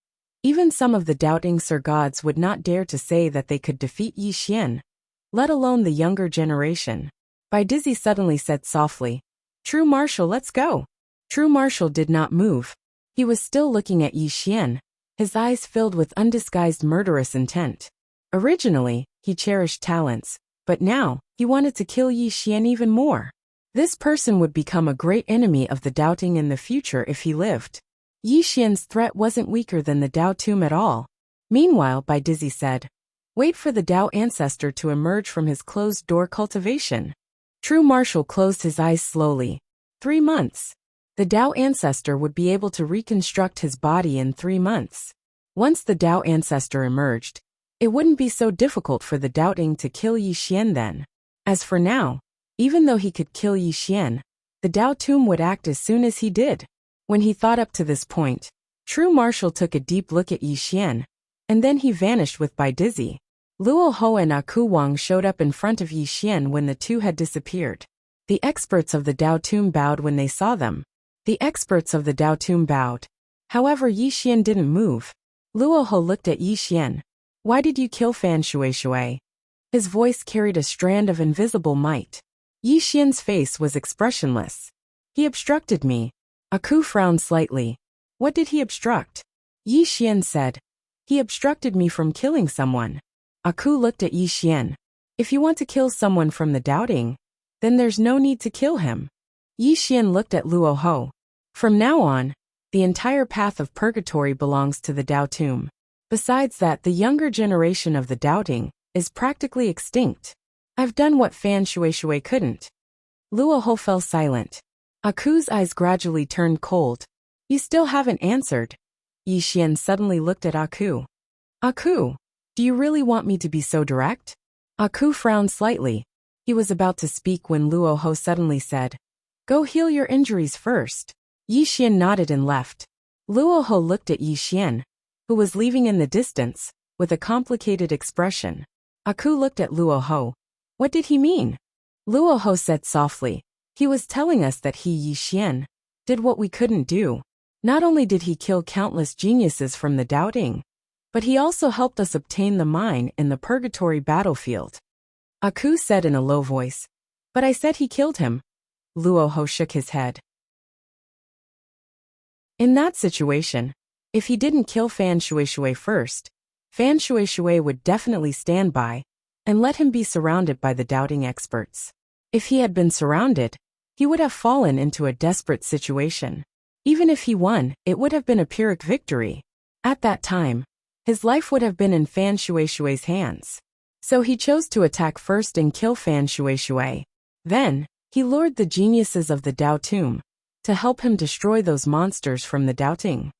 even some of the doubting Sir Gods would not dare to say that they could defeat Yi Xian, let alone the younger generation. Bai Dizzy suddenly said softly, True Martial, let's go. True Martial did not move. He was still looking at Yi Xian, his eyes filled with undisguised murderous intent. Originally, he cherished talents, but now, he wanted to kill Yi Xian even more. This person would become a great enemy of the doubting in the future if he lived. Yi Xian's threat wasn't weaker than the Dao tomb at all. Meanwhile, Bai Dizzy said, "Wait for the Dao ancestor to emerge from his closed-door cultivation." True Marshal closed his eyes slowly. 3 months. The Dao ancestor would be able to reconstruct his body in 3 months. Once the Dao ancestor emerged, it wouldn't be so difficult for the doubting to kill Yi Xian then. As for now, even though he could kill Yi Xian, the Dao tomb would act as soon as he did. When he thought up to this point, True Marshal took a deep look at Yi Xian, and then he vanished with Bai Dizzy. Luo Ho and Aku Wang showed up in front of Yi Xian when the two had disappeared. The experts of the Dao tomb bowed when they saw them. The experts of the Dao tomb bowed. However, Yi Xian didn't move. Luo Ho looked at Yi Xian. "Why did you kill Fan Shui? His voice carried a strand of invisible might. Yi Xian's face was expressionless. "He obstructed me." Aku frowned slightly. "What did he obstruct?" Yi Xian said, "He obstructed me from killing someone." Aku looked at Yi Xian. "If you want to kill someone from the doubting, then there's no need to kill him." Yi Xian looked at Luo Ho. "From now on, the entire path of purgatory belongs to the Dao tomb. Besides that, the younger generation of the doubting is practically extinct. I've done what Fan Shui couldn't." Luo Ho fell silent. Aku's eyes gradually turned cold. "You still haven't answered." Yi Xian suddenly looked at Aku. "Aku, do you really want me to be so direct?" Aku frowned slightly. He was about to speak when Luo Ho suddenly said, "Go heal your injuries first." Yi Xian nodded and left. Luo Ho looked at Yi Xian, who was leaving in the distance, with a complicated expression. Aku looked at Luo Ho. What did he mean? Luo Ho said softly, "He was telling us that he, Yi Xian, did what we couldn't do. Not only did he kill countless geniuses from the doubting, but he also helped us obtain the mine in the purgatory battlefield." Aku said in a low voice, "But I said he killed him." Luo Ho shook his head. In that situation, if he didn't kill Fan Shui first, Fan Shui would definitely stand by and let him be surrounded by the doubting experts. If he had been surrounded, he would have fallen into a desperate situation. Even if he won, it would have been a Pyrrhic victory. At that time, his life would have been in Fan Shui's hands. So he chose to attack first and kill Fan Shui. Then, he lured the geniuses of the Dao tomb to help him destroy those monsters from the doubting.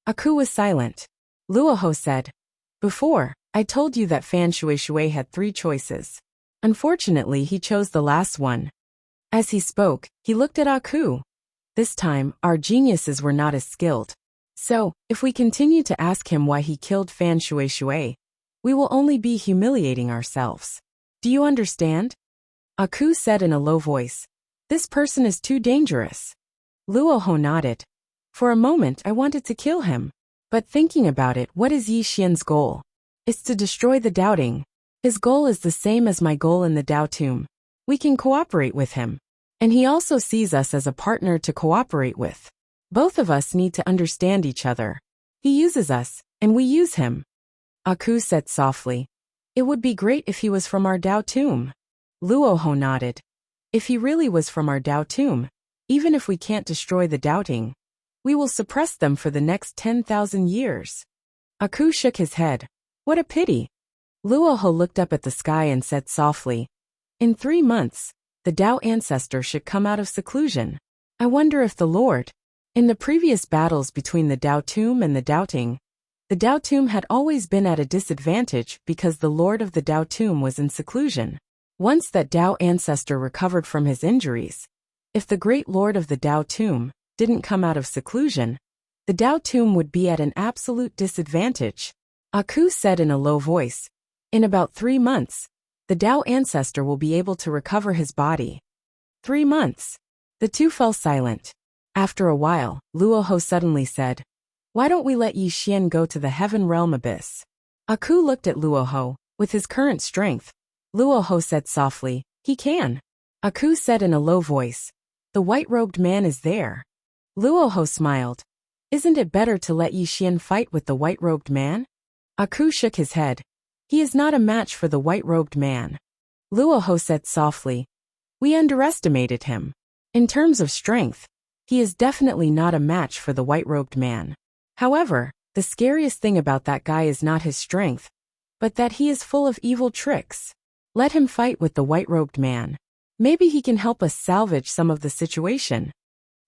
Aku was silent. Luo Ho said, "Before, I told you that Fan Shui had 3 choices. Unfortunately, he chose the last one." As he spoke, he looked at Aku. "This time, our geniuses were not as skilled. So, if we continue to ask him why he killed Fan Shui, we will only be humiliating ourselves. Do you understand?" Aku said in a low voice, "This person is too dangerous." Luo Ho nodded. "For a moment, I wanted to kill him. But thinking about it, what is Yi Xian's goal? It's to destroy the doubting. His goal is the same as my goal in the Dao tomb. We can cooperate with him. And he also sees us as a partner to cooperate with. Both of us need to understand each other. He uses us, and we use him." Aku said softly, "It would be great if he was from our Dao tomb." Luo Ho nodded. "If he really was from our Dao tomb, even if we can't destroy the doubting, we will suppress them for the next 10,000 years." Aku shook his head. "What a pity." Luo Ho looked up at the sky and said softly, "In 3 months, the Dao ancestor should come out of seclusion. I wonder if the Lord..." In the previous battles between the Dao tomb and the doubting, the Dao tomb had always been at a disadvantage because the Lord of the Dao tomb was in seclusion. Once that Dao ancestor recovered from his injuries, if the great Lord of the Dao tomb didn't come out of seclusion, the Dao tomb would be at an absolute disadvantage. Aku said in a low voice, "In about 3 months, the Dao ancestor will be able to recover his body." 3 months. The two fell silent. After a while, Luo Ho suddenly said, "Why don't we let Yi Xian go to the heaven realm abyss?" Aku looked at Luo Ho. With his current strength, Luo Ho said softly, "He can." Aku said in a low voice, "The white-robed man is there." Luo Ho smiled. "Isn't it better to let Yi Xian fight with the white-robed man?" Aku shook his head. "He is not a match for the white-robed man." Luo Ho said softly, "We underestimated him. In terms of strength, He is definitely not a match for the white-robed man. However, the scariest thing about that guy is not his strength, but that he is full of evil tricks. Let him fight with the white-robed man. Maybe he can help us salvage some of the situation.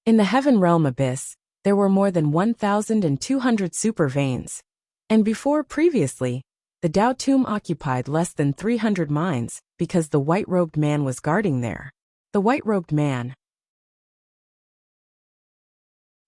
In the heaven realm abyss, there were more than 1,200 super veins. And previously, the Dao tomb occupied less than 300 mines because the white-robed man was guarding there. The white-robed man.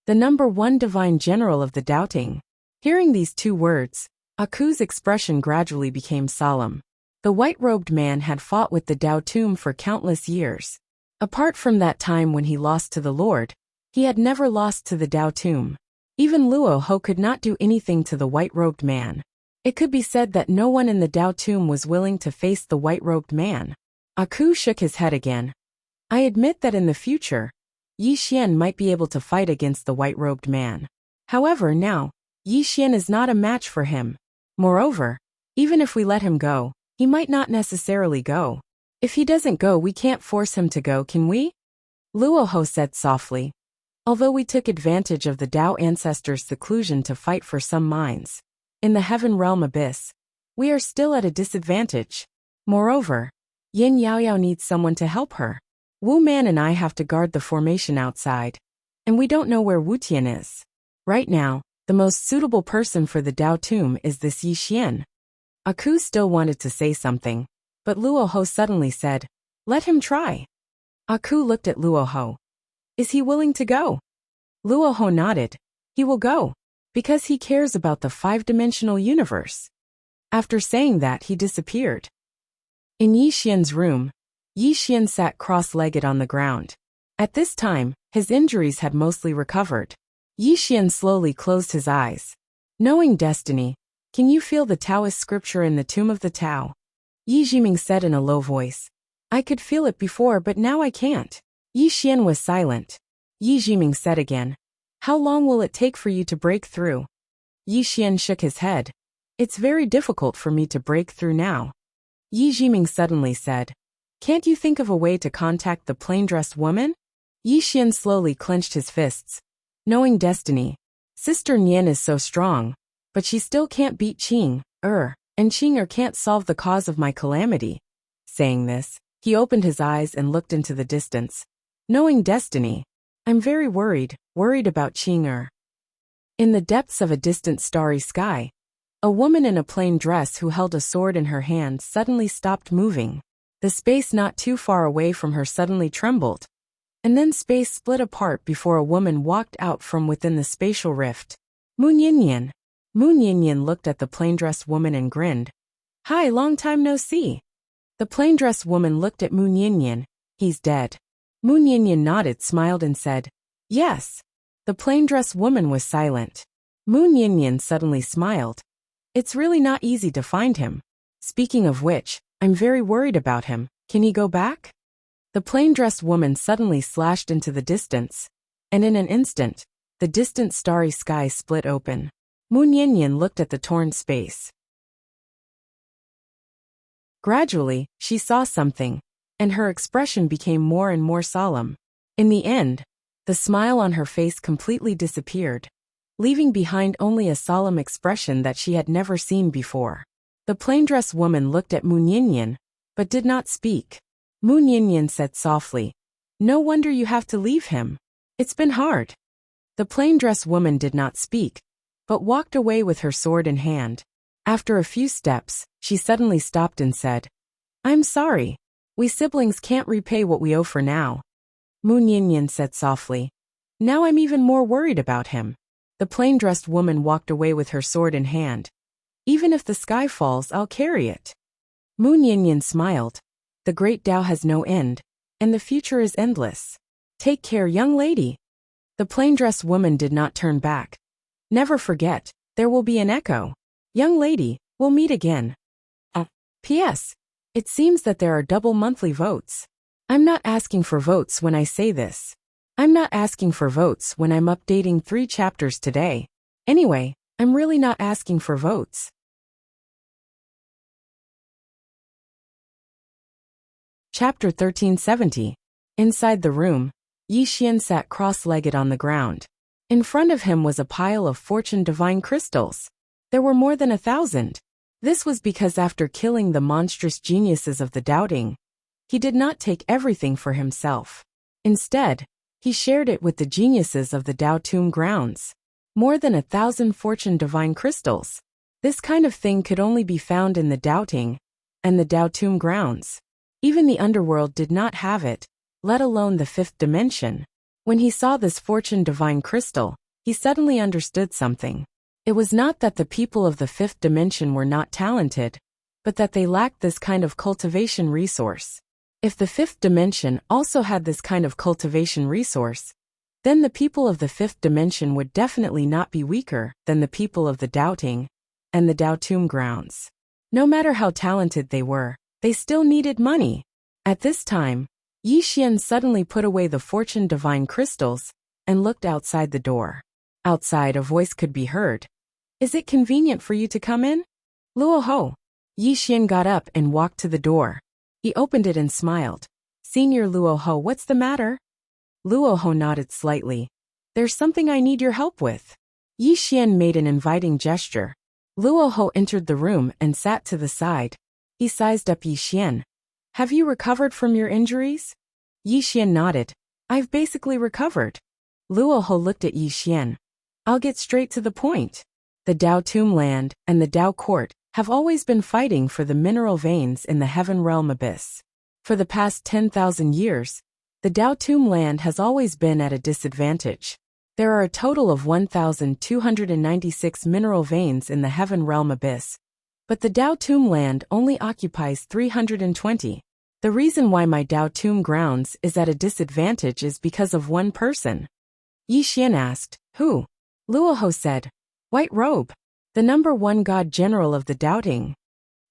The number one divine general of the doubting. Hearing these two words, Aku's expression gradually became solemn. The white-robed man had fought with the Dao tomb for countless years. Apart from that time when he lost to the Lord, he had never lost to the Dao tomb. Even Luo Ho could not do anything to the white-robed man. It could be said that no one in the Dao tomb was willing to face the white-robed man. Aku shook his head again. I admit that in the future, Yi Xian might be able to fight against the white-robed man. However, now, Yi Xian is not a match for him. Moreover, even if we let him go, he might not necessarily go. If he doesn't go, we can't force him to go, can we? Luo Ho said softly. Although we took advantage of the Dao ancestors' seclusion to fight for some mines in the heaven realm abyss, we are still at a disadvantage. Moreover, Yin Yaoyao needs someone to help her. Wu Man and I have to guard the formation outside, and we don't know where Wu Tian is. Right now, the most suitable person for the Dao tomb is this Yi Xian. Aku still wanted to say something, but Luo Ho suddenly said, let him try. Aku looked at Luo Ho. Is he willing to go? Luo Ho nodded. He will go, because he cares about the five-dimensional universe. After saying that, he disappeared. In Yi Xian's room, Yi Xian sat cross-legged on the ground. At this time, his injuries had mostly recovered. Yi Xian slowly closed his eyes. Knowing destiny, can you feel the Taoist scripture in the Tomb of the Tao? Yi Jiming said in a low voice. I could feel it before, but now I can't. Yi Xian was silent. Yi Jiming said again. How long will it take for you to break through? Yi Xian shook his head. It's very difficult for me to break through now. Yi Jiming suddenly said. Can't you think of a way to contact the plain-dressed woman? Yi Xian slowly clenched his fists. Knowing destiny, Sister Nian is so strong, but she still can't beat Qing, and Qing can't solve the cause of my calamity. Saying this, he opened his eyes and looked into the distance. Knowing destiny, I'm very worried about Qing. In the depths of a distant starry sky, a woman in a plain dress who held a sword in her hand suddenly stopped moving. The space not too far away from her suddenly trembled. And then space split apart before a woman walked out from within the spatial rift. Mu Ninian. Mu Ninian looked at the plain-dressed woman and grinned. Hi, long time no see. The plain-dressed woman looked at Mu Ninian. He's dead. Mu Ninian nodded, smiled and said, yes. The plain-dressed woman was silent. Mu Ninian suddenly smiled. It's really not easy to find him. Speaking of which, I'm very worried about him. Can he go back? The plain-dressed woman suddenly slashed into the distance, and in an instant, the distant starry sky split open. Mu Ninian looked at the torn space. Gradually, she saw something, and her expression became more and more solemn. In the end, the smile on her face completely disappeared, leaving behind only a solemn expression that she had never seen before. The plain-dressed woman looked at Mu Ninian, but did not speak. Mu Ninian said softly, no wonder you have to leave him. It's been hard. The plain-dressed woman did not speak, but walked away with her sword in hand. After a few steps, she suddenly stopped and said, I'm sorry. We siblings can't repay what we owe for now. Mu Ninian said softly, now I'm even more worried about him. The plain-dressed woman walked away with her sword in hand. Even if the sky falls, I'll carry it. Mu Ninian smiled. The great Tao has no end, and the future is endless. Take care, young lady. The plain-dressed woman did not turn back. Never forget, there will be an echo. Young lady, we'll meet again. P.S. It seems that there are double monthly votes. I'm not asking for votes when I say this. I'm not asking for votes when I'm updating 3 chapters today. Anyway, I'm really not asking for votes. Chapter 1370. Inside the room, Yi Xian sat cross-legged on the ground. In front of him was a pile of fortune divine crystals. There were more than 1,000. This was because after killing the monstrous geniuses of the doubting, he did not take everything for himself. Instead, he shared it with the geniuses of the Dao Tomb grounds. More than 1,000 fortune divine crystals. This kind of thing could only be found in the doubting and the Dao Tomb grounds. Even the underworld did not have it, let alone the fifth dimension. When he saw this fortune divine crystal, he suddenly understood something. It was not that the people of the fifth dimension were not talented, but that they lacked this kind of cultivation resource. If the fifth dimension also had this kind of cultivation resource, then the people of the fifth dimension would definitely not be weaker than the people of the doubting and the Dao Tomb grounds. No matter how talented they were, they still needed money. At this time, Yi Xian suddenly put away the fortune divine crystals and looked outside the door. Outside, a voice could be heard. Is it convenient for you to come in? Luo Ho. Yi Xian got up and walked to the door. He opened it and smiled. Senior Luo Ho, what's the matter? Luo Ho nodded slightly. There's something I need your help with. Yi Xian made an inviting gesture. Luo Ho entered the room and sat to the side. He sized up Yi Xian. Have you recovered from your injuries? Yi Xian nodded. I've basically recovered. Luo Ho looked at Yi Xian. I'll get straight to the point. The Dao Tomb land and the Dao court have always been fighting for the mineral veins in the heaven realm abyss. For the past 10,000 years, the Dao Tomb land has always been at a disadvantage. There are a total of 1,296 mineral veins in the heaven realm abyss, but the Dao Tomb land only occupies 320. The reason why my Dao Tomb grounds is at a disadvantage is because of one person. Yi Xian asked, Who? Luo Ho said, White Robe, the #1 god general of the doubting.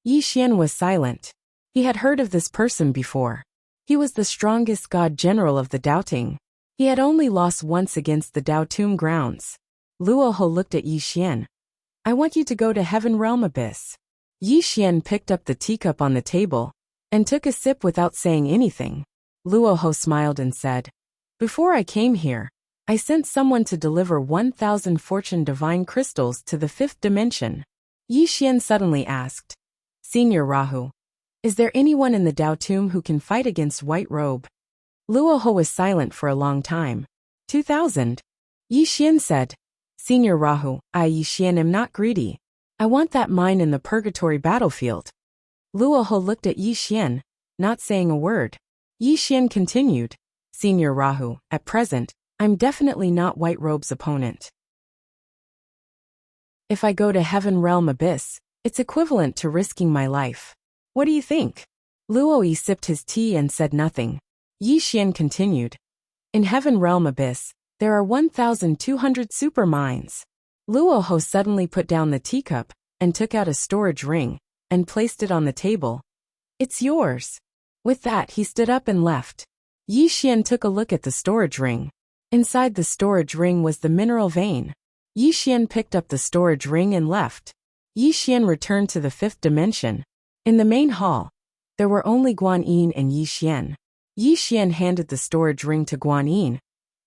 Yi Xian was silent. He had heard of this person before. He was the strongest god general of the doubting. He had only lost once against the Dao Tomb grounds. Luo Ho looked at Yi Xian. I want you to go to heaven realm abyss. Yi Xian picked up the teacup on the table and took a sip without saying anything. Luo Ho smiled and said, Before I came here, I sent someone to deliver 1,000 fortune divine crystals to the fifth dimension. Yi Xian suddenly asked, Senior Rahu, is there anyone in the Dao Tomb who can fight against White Robe? Luo Ho was silent for a long time. 2,000. Yi Xian said, Senior Rahu, I Yi Xian am not greedy. I want that mine in the purgatory battlefield. Luo Ho looked at Yi Xian, not saying a word. Yi Xian continued, Senior Rahu, at present, I'm definitely not White Robe's opponent. If I go to heaven realm abyss, it's equivalent to risking my life. What do you think? Luo Yi sipped his tea and said nothing. Yi Xian continued. In heaven realm abyss, there are 1,200 super mines. Luo Ho suddenly put down the teacup and took out a storage ring and placed it on the table. It's yours. With that, he stood up and left. Yi Xian took a look at the storage ring. Inside the storage ring was the mineral vein. Yi Xian picked up the storage ring and left. Yi Xian returned to the fifth dimension. In the main hall, there were only Guan Yin and Yi Xian. Yi Xian handed the storage ring to Guan Yin.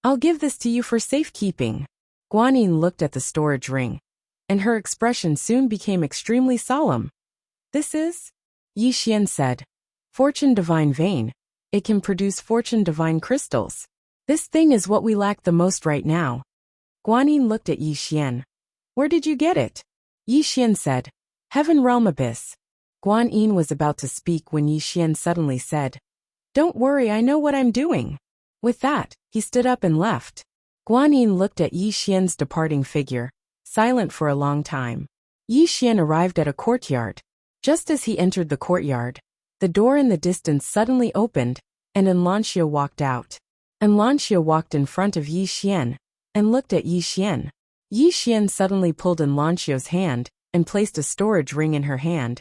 I'll give this to you for safekeeping. Guan Yin looked at the storage ring, and her expression soon became extremely solemn. This is? Yi Xian said. Fortune divine vein. It can produce fortune divine crystals. This thing is what we lack the most right now. Guan Yin looked at Yi Xian. Where did you get it? Yi Xian said. Heaven realm abyss. Guan Yin was about to speak when Yi Xian suddenly said, Don't worry, I know what I'm doing. With that, he stood up and left. Guan Yin looked at Yi Xian's departing figure, silent for a long time. Yi Xian arrived at a courtyard. Just as he entered the courtyard, the door in the distance suddenly opened, and Enlanxia walked out. Enlanxia walked in front of Yi Xian and looked at Yi Xian. Yi Xian suddenly pulled Enlanxia's hand and placed a storage ring in her hand.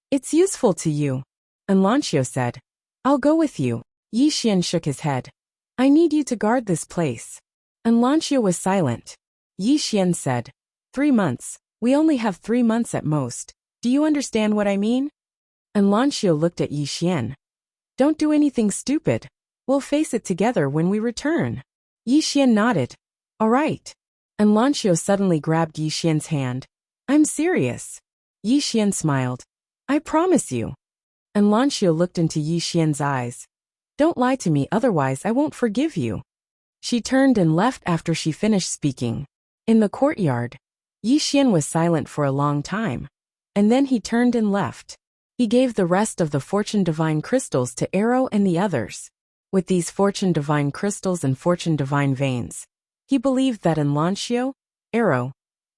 It's useful to you, Enlanxia said. I'll go with you. Yi Xian shook his head. I need you to guard this place. Enlanxia was silent. Yi Xian said, 3 months. We only have 3 months at most. Do you understand what I mean? Enlanxia looked at Yi Xian. Don't do anything stupid. We'll face it together when we return. Yi Xian nodded. All right. And Lancio suddenly grabbed Yi Xian's hand. I'm serious. Yi Xian smiled. I promise you. And Lancio looked into Yi Xian's eyes. Don't lie to me, otherwise I won't forgive you. She turned and left after she finished speaking. In the courtyard, Yi Xian was silent for a long time. And then he turned and left. He gave the rest of the Fortune Divine crystals to Arrow and the others. With these Fortune Divine crystals and Fortune Divine veins, he believed that in Lancio, Arrow,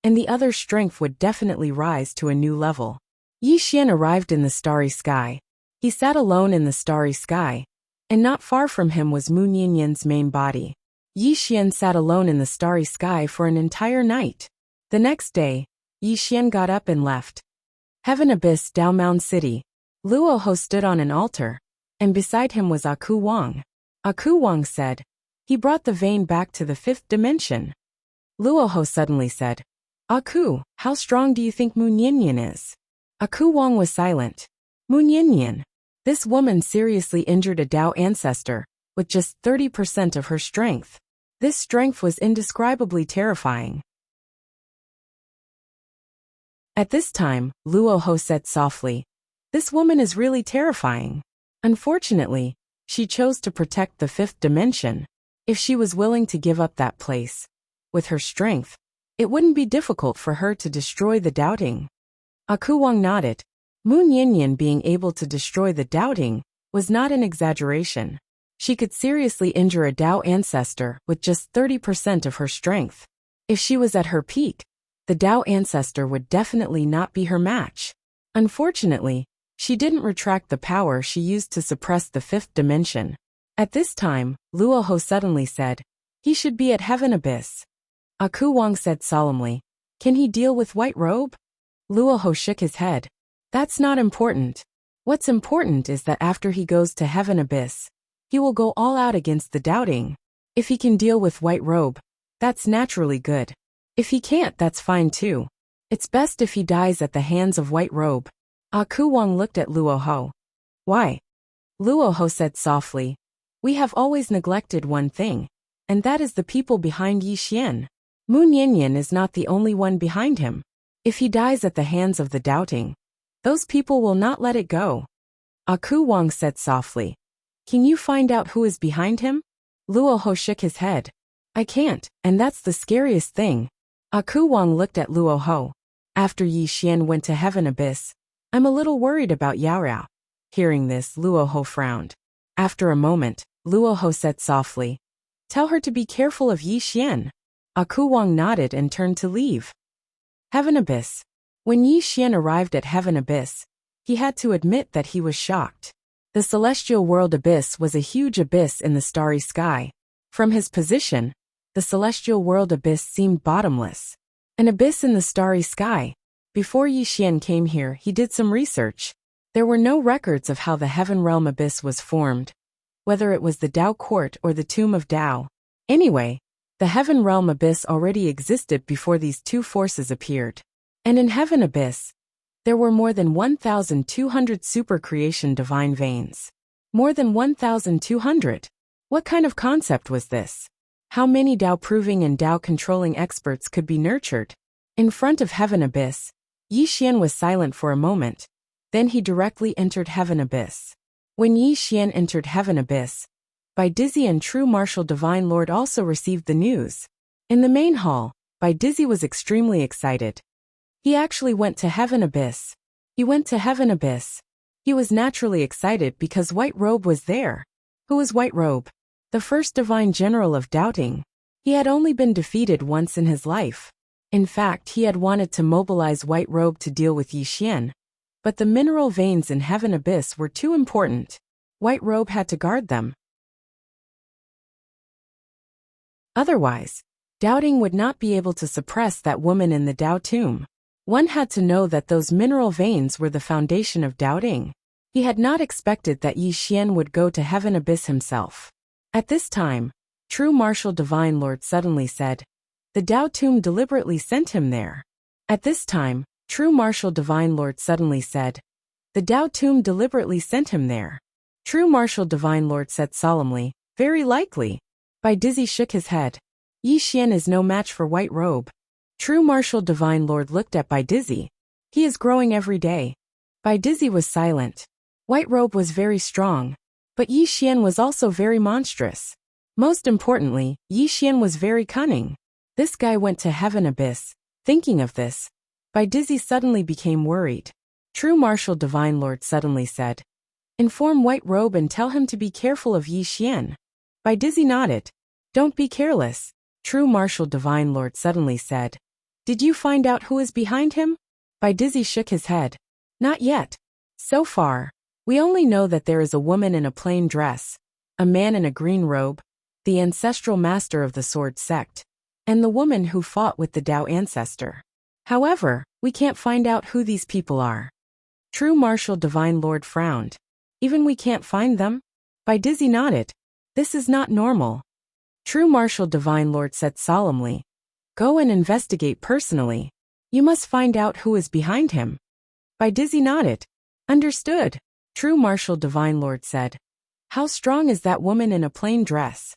and the other strength would definitely rise to a new level. Yi Xian arrived in the starry sky. He sat alone in the starry sky, and not far from him was Moon Yinyan's main body. Yi Xian sat alone in the starry sky for an entire night. The next day, Yi Xian got up and left. Heaven Abyss, Dao Mound City. Luo Ho stood on an altar, and beside him was Aku Wang. Aku Wang said, he brought the vein back to the 5th dimension. Luo Ho suddenly said, Aku, how strong do you think Moon Yinyan is? Aku Wang was silent. Moon Yinyan. This woman seriously injured a Dao ancestor, with just 30% of her strength. This strength was indescribably terrifying. At this time, Luo Ho said softly, this woman is really terrifying. Unfortunately, she chose to protect the 5th dimension. If she was willing to give up that place, with her strength, it wouldn't be difficult for her to destroy the doubting. Aku Wang nodded. Moon Yinyan being able to destroy the doubting was not an exaggeration. She could seriously injure a Dao ancestor with just 30% of her strength. If she was at her peak, the Dao ancestor would definitely not be her match. Unfortunately, she didn't retract the power she used to suppress the 5th dimension. At this time, Luo Ho suddenly said, he should be at Heaven Abyss. Aku Wang said solemnly, can he deal with White Robe? Luo Ho shook his head. That's not important. What's important is that after he goes to Heaven Abyss, he will go all out against the doubting. If he can deal with White Robe, that's naturally good. If he can't, that's fine too. It's best if he dies at the hands of White Robe. Aku Wang looked at Luo Ho. Why? Luo Ho said softly, we have always neglected one thing, and that is the people behind Yi Xian. Moon Yinyan is not the only one behind him. If he dies at the hands of the doubting, those people will not let it go. Aku Wang said softly, can you find out who is behind him? Luo Ho shook his head. I can't, and that's the scariest thing. Aku Wang looked at Luo Ho. After Yi Xian went to Heaven Abyss, I'm a little worried about Yao Rao. Hearing this, Luo Ho frowned. After a moment, Luo Ho said softly, tell her to be careful of Yi Xian. Aku Wang nodded and turned to leave. Heaven Abyss. When Yi Xian arrived at Heaven Abyss, he had to admit that he was shocked. The celestial world abyss was a huge abyss in the starry sky. From his position, the celestial world abyss seemed bottomless. An abyss in the starry sky. Before Yi Xian came here, he did some research. There were no records of how the Heaven Realm Abyss was formed, whether it was the Dao Court or the Tomb of Dao. Anyway, the Heaven Realm Abyss already existed before these two forces appeared. And in Heaven Abyss, there were more than 1,200 super creation divine veins. More than 1,200. What kind of concept was this? How many Dao-proving and Dao-controlling experts could be nurtured? In front of Heaven Abyss, Yi Xian was silent for a moment. Then he directly entered Heaven Abyss. When Yi Xian entered Heaven Abyss, Bai Dizzy and True Martial Divine Lord also received the news. In the main hall, Bai Dizzy was extremely excited. He actually went to Heaven Abyss. He went to Heaven Abyss. He was naturally excited because White Robe was there. Who was White Robe? The first divine general of doubting. He had only been defeated once in his life. In fact, he had wanted to mobilize White Robe to deal with Yi Xian. But the mineral veins in Heaven Abyss were too important. White Robe had to guard them. Otherwise, doubting would not be able to suppress that woman in the Dao tomb. One had to know that those mineral veins were the foundation of doubting. He had not expected that Yi Xian would go to Heaven Abyss himself. At this time, True Martial Divine Lord suddenly said, the Dao tomb deliberately sent him there. At this time, True Martial Divine Lord suddenly said, the Dao tomb deliberately sent him there. True Martial Divine Lord said solemnly, Very likely. Bai Dizzy shook his head. Yi Xian is no match for White Robe. True Martial Divine Lord looked at Bai Dizzy. He is growing every day. Bai Dizzy was silent. White Robe was very strong. But Yi Xian was also very monstrous. Most importantly, Yi Xian was very cunning. This guy went to heaven abyss. Thinking of this, Bai Dizzy suddenly became worried. True Martial Divine Lord suddenly said, "Inform White Robe and tell him to be careful of Yi Xian." Bai Dizzy nodded. "Don't be careless." True Martial Divine Lord suddenly said, "Did you find out who is behind him?" Bai Dizzy shook his head. "Not yet. So far, we only know that there is a woman in a plain dress, a man in a green robe, the ancestral master of the sword sect, and the woman who fought with the Dao ancestor. However, we can't find out who these people are." True Martial Divine Lord frowned. "Even we can't find them?" Bai Dizzy nodded. "This is not normal." True Martial Divine Lord said solemnly, "Go and investigate personally. You must find out who is behind him." Bai Dizzy nodded. "Understood." True Martial Divine Lord said, "How strong is that woman in a plain dress?"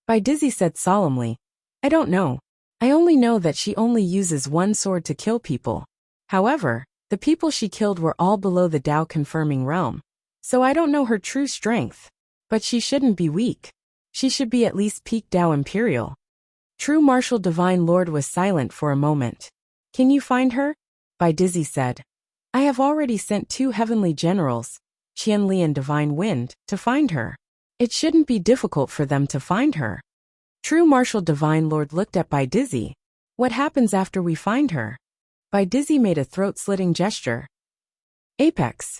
Bai Dizzy said solemnly, "I don't know. I only know that she only uses one sword to kill people. However, the people she killed were all below the Dao confirming realm, so I don't know her true strength. But she shouldn't be weak. She should be at least peak Dao Imperial." True Martial Divine Lord was silent for a moment. "Can you find her?" Bai Dizzy said. "I have already sent 2 heavenly generals, Qianli and Divine Wind, to find her. It shouldn't be difficult for them to find her." True Martial Divine Lord looked at Bai Dizzy. "What happens after we find her?" Bai Dizzy made a throat-slitting gesture. Apex.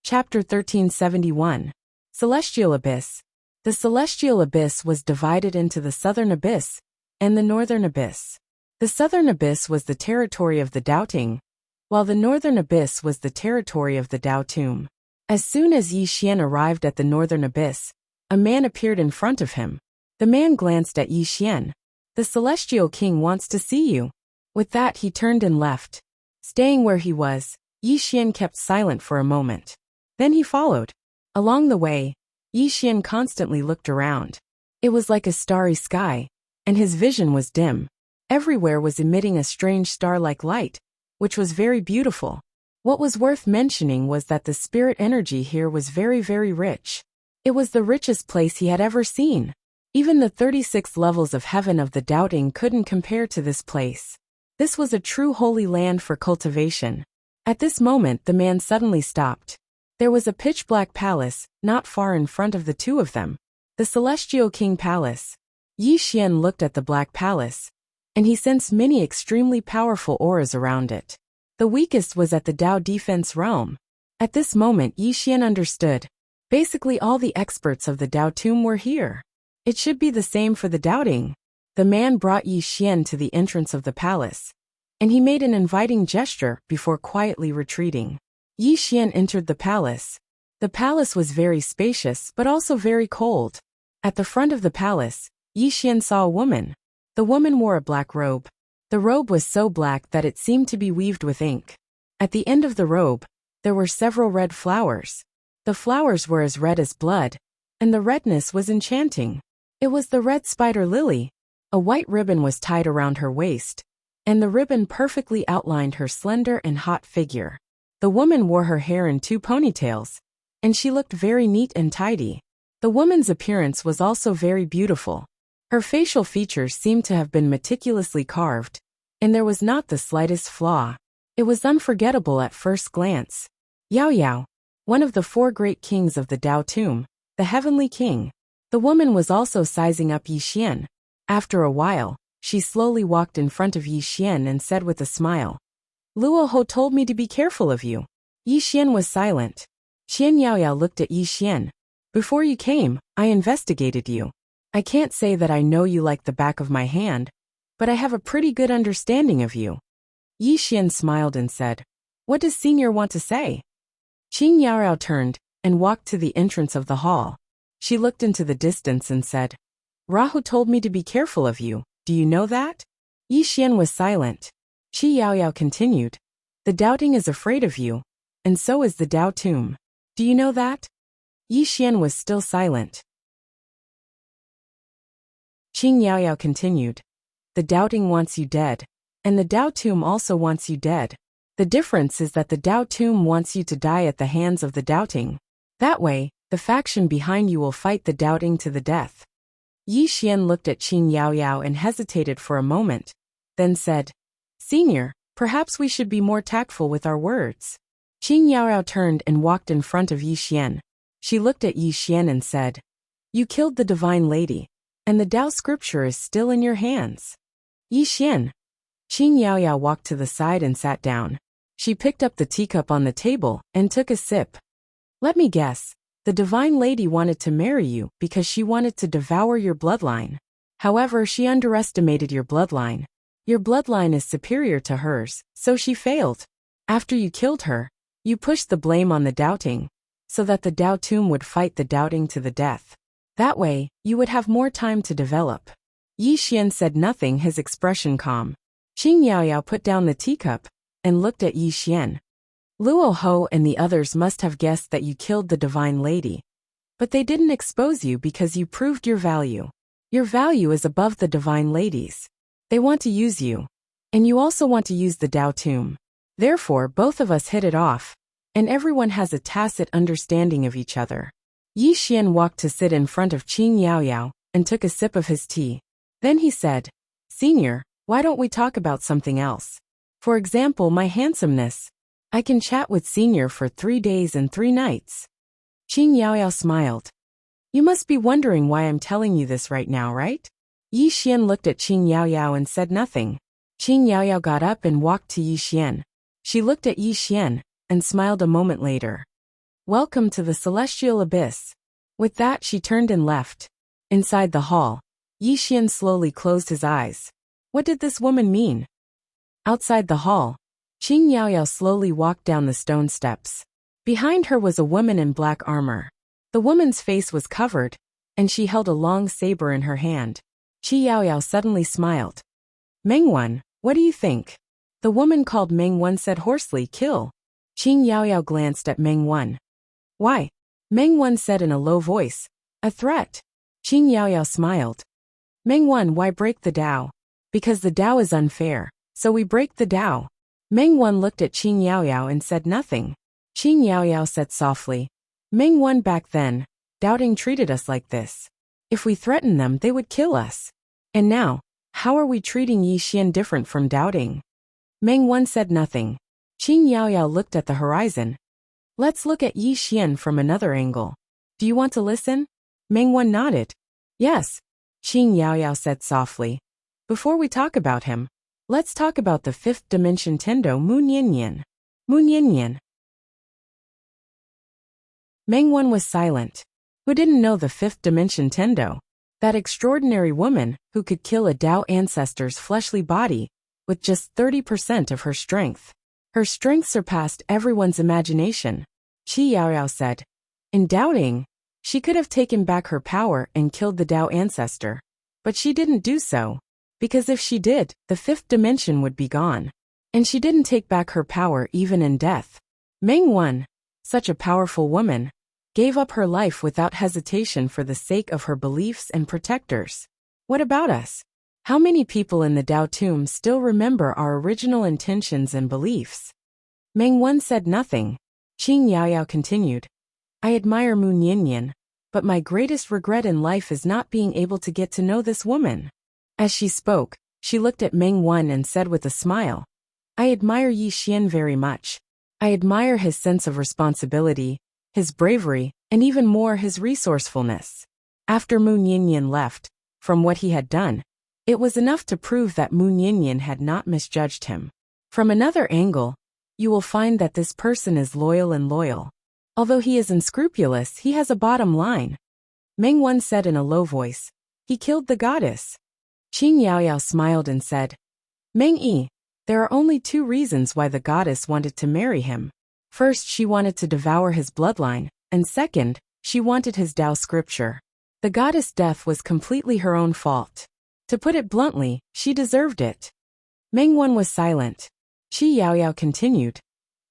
Chapter 1371. Celestial Abyss. The Celestial Abyss was divided into the Southern Abyss and the Northern Abyss. The Southern Abyss was the territory of the Doubting, while the Northern Abyss was the territory of the Dao Tomb. As soon as Yi Xian arrived at the Northern Abyss, a man appeared in front of him. The man glanced at Yi Xian. "The Celestial King wants to see you." With that he turned and left. Staying where he was, Yi Xian kept silent for a moment. Then he followed. Along the way, Yi Xian constantly looked around. It was like a starry sky, and his vision was dim. Everywhere was emitting a strange star-like light, which was very beautiful. What was worth mentioning was that the spirit energy here was very, very rich. It was the richest place he had ever seen. Even the 36 levels of heaven of the Doubting couldn't compare to this place. This was a true holy land for cultivation. At this moment the man suddenly stopped. There was a pitch-black palace, not far in front of the 2 of them. The Celestial King Palace. Yi Xian looked at the black palace, and he sensed many extremely powerful auras around it. The weakest was at the Dao Defense realm. At this moment Yi Xian understood. Basically all the experts of the Dao Tomb were here. It should be the same for the Doubting. The man brought Yi Xian to the entrance of the palace, and he made an inviting gesture before quietly retreating. Yi Xian entered the palace. The palace was very spacious but also very cold. At the front of the palace, Yi Xian saw a woman. The woman wore a black robe. The robe was so black that it seemed to be weaved with ink. At the end of the robe, there were several red flowers. The flowers were as red as blood, and the redness was enchanting. It was the red spider lily. A white ribbon was tied around her waist, and the ribbon perfectly outlined her slender and hot figure. The woman wore her hair in 2 ponytails, and she looked very neat and tidy. The woman's appearance was also very beautiful. Her facial features seemed to have been meticulously carved, and there was not the slightest flaw. It was unforgettable at first glance. Yao Yao, one of the 4 great kings of the Dao Tomb, the Heavenly King. The woman was also sizing up Yi Xian. After a while, she slowly walked in front of Yi Xian and said with a smile, "Luo Ho told me to be careful of you." Yi Xian was silent. Qian Yao Yao looked at Yi Xian. "Before you came, I investigated you. I can't say that I know you like the back of my hand, but I have a pretty good understanding of you." Yi Xian smiled and said, "What does Senior want to say?" Qing Yao Yao turned and walked to the entrance of the hall. She looked into the distance and said, "Rahu told me to be careful of you. Do you know that?" Yi Xian was silent. Qi Yao Yao continued, "The Doubting is afraid of you. and so is the Dao tomb. Do you know that? Yi Xian was still silent. Qing Yaoyao continued. The doubting wants you dead, and the Dao tomb also wants you dead. The difference is that the Dao tomb wants you to die at the hands of the doubting. That way, the faction behind you will fight the doubting to the death. Yi Xian looked at Qing Yaoyao and hesitated for a moment, then said, Senior, perhaps we should be more tactful with our words. Qing Yaoyao turned and walked in front of Yi Xian. She looked at Yi Xian and said, You killed the divine lady, and the Dao scripture is still in your hands. Yi Xian. Qing Yaoyao walked to the side and sat down. She picked up the teacup on the table and took a sip. Let me guess, the divine lady wanted to marry you because she wanted to devour your bloodline. However, she underestimated your bloodline. Your bloodline is superior to hers, so she failed. After you killed her, you pushed the blame on the doubting, so that the Dao tomb would fight the doubting to the death. That way, you would have more time to develop. Yi Xian said nothing, his expression calm. Qing Yaoyao put down the teacup and looked at Yi Xian. Luo Ho and the others must have guessed that you killed the divine lady. But they didn't expose you because you proved your value. Your value is above the divine lady's. They want to use you. And you also want to use the Dao tomb. Therefore, both of us hit it off, and everyone has a tacit understanding of each other. Yi Xian walked to sit in front of Qing Yaoyao and took a sip of his tea. Then he said, Senior, why don't we talk about something else? For example, my handsomeness. I can chat with Senior for 3 days and 3 nights. Qing Yaoyao smiled. You must be wondering why I'm telling you this right now, right? Yi Xian looked at Qing Yaoyao and said nothing. Qing Yaoyao got up and walked to Yi Xian. She looked at Yi Xian and smiled a moment later. Welcome to the celestial abyss. With that, she turned and left. Inside the hall, Yi Xian slowly closed his eyes. What did this woman mean? Outside the hall, Qing Yaoyao slowly walked down the stone steps. Behind her was a woman in black armor. The woman's face was covered, and she held a long saber in her hand. Qi Yaoyao suddenly smiled. Mengwan, what do you think? The woman called Mengwan said hoarsely, kill. Qing Yaoyao glanced at Mengwan. Why? Mengwan said in a low voice. A threat. Qing Yaoyao smiled. Mengwan, why break the Dao? Because the Dao is unfair, so we break the Dao. Mengwan looked at Qing Yaoyao and said nothing. Qing Yaoyao said softly. Mengwan, back then, doubting treated us like this. If we threatened them, they would kill us. And now, how are we treating Yi Xian different from doubting? Mengwan said nothing. Qing Yaoyao looked at the horizon. Let's look at Yi Xian from another angle. Do you want to listen? Mengwan nodded. Yes. Qing Yaoyao said softly. Before we talk about him, let's talk about the 5th dimension Tendo Mu Niannian. Mu Niannian. Mengwan was silent. Who didn't know the 5th dimension Tendo? That extraordinary woman who could kill a Dao ancestor's fleshly body with just 30% of her strength. Her strength surpassed everyone's imagination. Qi Yaoyao said. In doubting, she could have taken back her power and killed the Dao ancestor. But she didn't do so. Because if she did, the 5th dimension would be gone. And she didn't take back her power even in death. Mengwan, such a powerful woman, gave up her life without hesitation for the sake of her beliefs and protectors. What about us? How many people in the Dao tomb still remember our original intentions and beliefs? Mengwan said nothing. Qing Yaoyao continued. I admire Mu Niannian, but my greatest regret in life is not being able to get to know this woman. As she spoke, she looked at Mengwan and said with a smile. I admire Yi Xian very much. I admire his sense of responsibility, his bravery, and even more his resourcefulness. After Mu Niannian left, from what he had done, it was enough to prove that Mu Niannian had not misjudged him. From another angle, you will find that this person is loyal. Although he is unscrupulous, he has a bottom line. Mengwan said in a low voice. He killed the goddess. Qing Yaoyao smiled and said, Meng Yi, there are only 2 reasons why the goddess wanted to marry him. First, she wanted to devour his bloodline, and second, she wanted his Dao scripture. The goddess' death was completely her own fault. To put it bluntly, she deserved it. Mengwan was silent. Qi Yaoyao continued.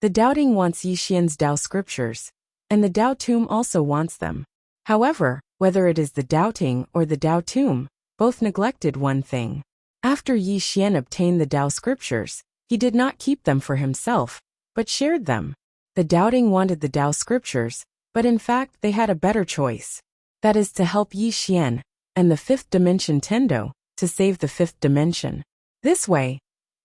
The doubting wants Yixian's Tao scriptures, and the Tao tomb also wants them. However, whether it is the doubting or the Tao tomb, both neglected one thing. After Yixian obtained the Tao scriptures, he did not keep them for himself, but shared them. The doubting wanted the Tao scriptures, but in fact they had a better choice. That is to help Yixian, and the fifth dimension Tendo, to save the fifth dimension. This way,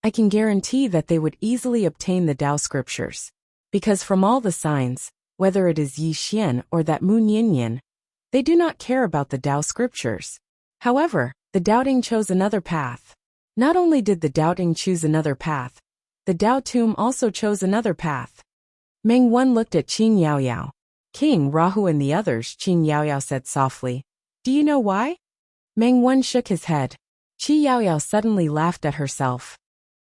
I can guarantee that they would easily obtain the Tao scriptures. Because from all the signs, whether it is Yixian or that Mu Nianyan, they do not care about the Tao scriptures. However, the doubting chose another path. Not only did the doubting choose another path, the Tao tomb also chose another path. Meng Wan looked at Qin Yaoyao. King Rahu and the others, Qin Yaoyao said softly. Do you know why? Meng Wan shook his head. Qi Yaoyao suddenly laughed at herself.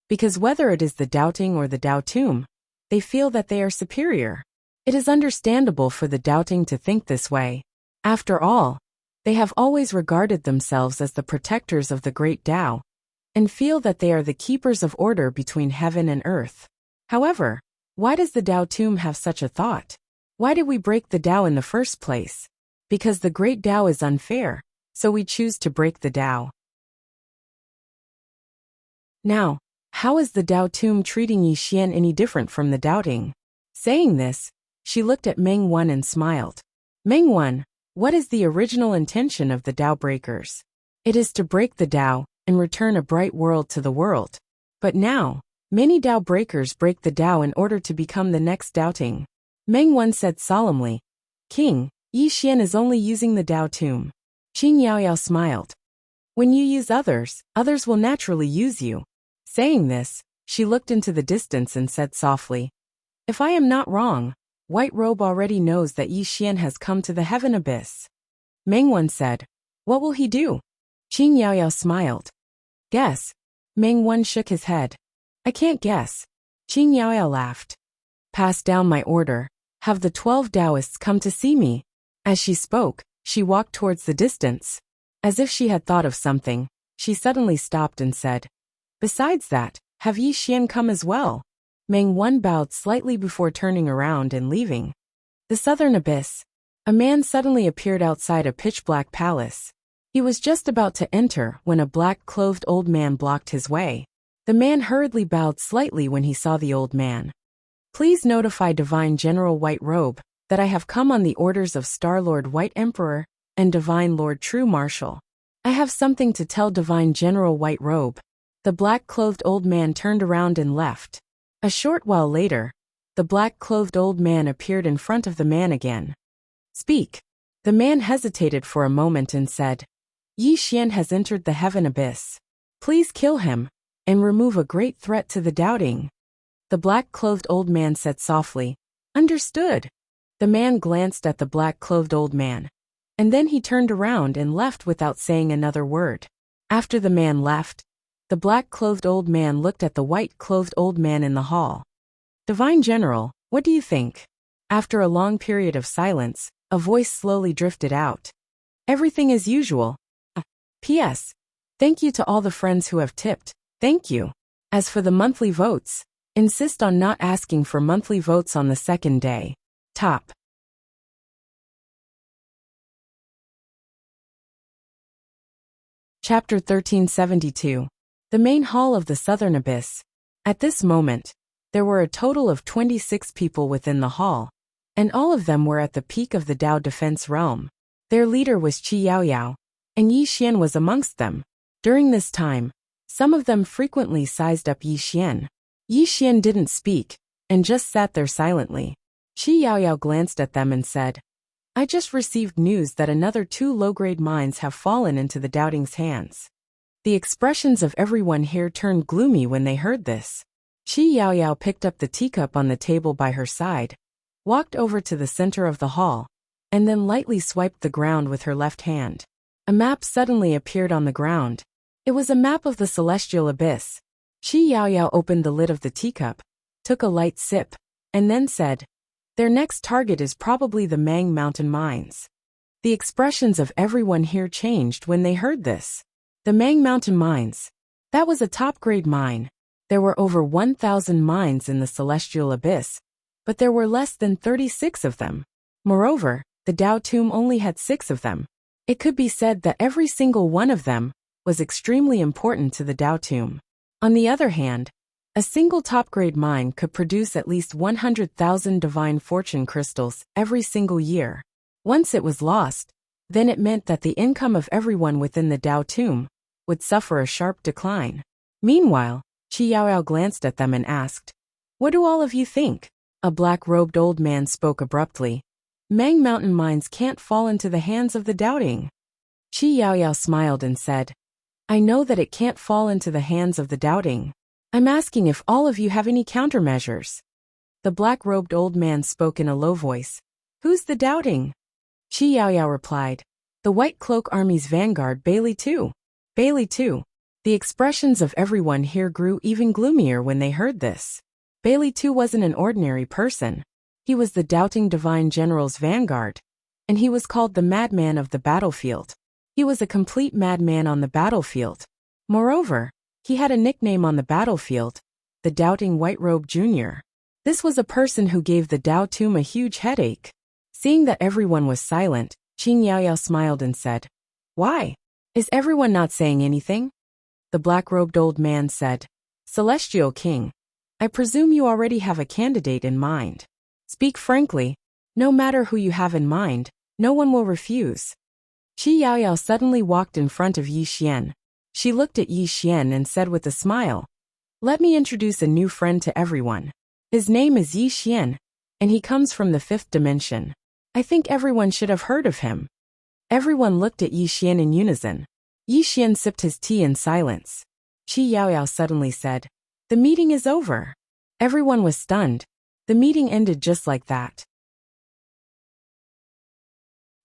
Because whether it is the doubting or the Tao tomb, they feel that they are superior. It is understandable for the doubting to think this way. After all, they have always regarded themselves as the protectors of the great Tao, and feel that they are the keepers of order between heaven and earth. However, why does the Tao tomb have such a thought? Why did we break the Tao in the first place? Because the great Tao is unfair, so we choose to break the Tao. Now, how is the Tao tomb treating Yixian any different from the doubting? Saying this, she looked at Meng Wan and smiled. Meng Wan, what is the original intention of the Tao breakers? It is to break the Tao and return a bright world to the world. But now, many Tao breakers break the Tao in order to become the next doubting. Meng Wan said solemnly, King, Yixian is only using the Tao tomb. Qin Yaoyao smiled. When you use others, others will naturally use you. Saying this, she looked into the distance and said softly, If I am not wrong, White Robe already knows that Yixian has come to the heaven abyss. Meng Wan said, What will he do? Qin Yaoyao smiled. Guess. Meng Wan shook his head. I can't guess. Qin Yaoyao laughed. Pass down my order. Have the 12 Taoists come to see me. As she spoke, she walked towards the distance. As if she had thought of something, she suddenly stopped and said, Besides that, have Yixian come as well? Meng Wan bowed slightly before turning around and leaving. The southern abyss. A man suddenly appeared outside a pitch-black palace. He was just about to enter when a black-clothed old man blocked his way. The man hurriedly bowed slightly when he saw the old man. Please notify Divine General White Robe that I have come on the orders of Star-Lord White Emperor and Divine Lord True Marshal. I have something to tell Divine General White Robe. The black-clothed old man turned around and left. A short while later, the black-clothed old man appeared in front of the man again. Speak. The man hesitated for a moment and said, Yixian has entered the heaven abyss. Please kill him, and remove a great threat to the doubting. The black-clothed old man said softly, Understood. The man glanced at the black-clothed old man, and then he turned around and left without saying another word. After the man left, the black-clothed old man looked at the white-clothed old man in the hall. Divine General, what do you think? After a long period of silence, a voice slowly drifted out. Everything as usual. P.S. Thank you to all the friends who have tipped. Thank you. As for the monthly votes, insist on not asking for monthly votes on the second day. Top. Chapter 1372. The main hall of the Southern Abyss. At this moment, there were a total of 26 people within the hall, and all of them were at the peak of the Tao defense realm. Their leader was Qi Yaoyao, and Yixian was amongst them. During this time, some of them frequently sized up Yixian. Yixian didn't speak, and just sat there silently. Qi Yaoyao glanced at them and said, I just received news that another 2 low-grade mines have fallen into the doubting's hands. The expressions of everyone here turned gloomy when they heard this. Qi Yaoyao picked up the teacup on the table by her side, walked over to the center of the hall, and then lightly swiped the ground with her left hand. A map suddenly appeared on the ground. It was a map of the celestial abyss. Qi Yaoyao opened the lid of the teacup, took a light sip, and then said, Their next target is probably the Mang Mountain mines. The expressions of everyone here changed when they heard this. The Mang Mountain mines. That was a top-grade mine. There were over 1,000 mines in the celestial abyss, but there were less than 36 of them. Moreover, the Tao tomb only had 6 of them. It could be said that every single one of them was extremely important to the Tao tomb. On the other hand, a single top-grade mine could produce at least 100,000 divine fortune crystals every single year. Once it was lost, then it meant that the income of everyone within the Tao tomb would suffer a sharp decline. Meanwhile, Qi Yaoyao glanced at them and asked, "What do all of you think?" A black-robed old man spoke abruptly. "Mang mountain mines can't fall into the hands of the doubting." Qi Yaoyao smiled and said, "I know that it can't fall into the hands of the doubting. I'm asking if all of you have any countermeasures." The black-robed old man spoke in a low voice. "Who's the doubting?" Qi Yaoyao replied, "The White Cloak Army's vanguard, Bailey too." Bailey too. The expressions of everyone here grew even gloomier when they heard this. Bailey too wasn't an ordinary person. He was the doubting divine general's vanguard, and he was called the madman of the battlefield. He was a complete madman on the battlefield. Moreover, he had a nickname on the battlefield, the Doubting White Robe Jr. This was a person who gave the Tao tomb a huge headache. Seeing that everyone was silent, Qing Yaoyao smiled and said, "Why? Is everyone not saying anything?" The black-robed old man said, "Celestial King, I presume you already have a candidate in mind. Speak frankly. No matter who you have in mind, no one will refuse." Qi Yaoyao suddenly walked in front of Yi Xian. She looked at Yi Xian and said with a smile, "Let me introduce a new friend to everyone. His name is Yi Xian, and he comes from the 5th dimension. I think everyone should have heard of him." Everyone looked at Yi Xian in unison. Yi Xian sipped his tea in silence. Qi Yaoyao suddenly said, "The meeting is over." Everyone was stunned. The meeting ended just like that.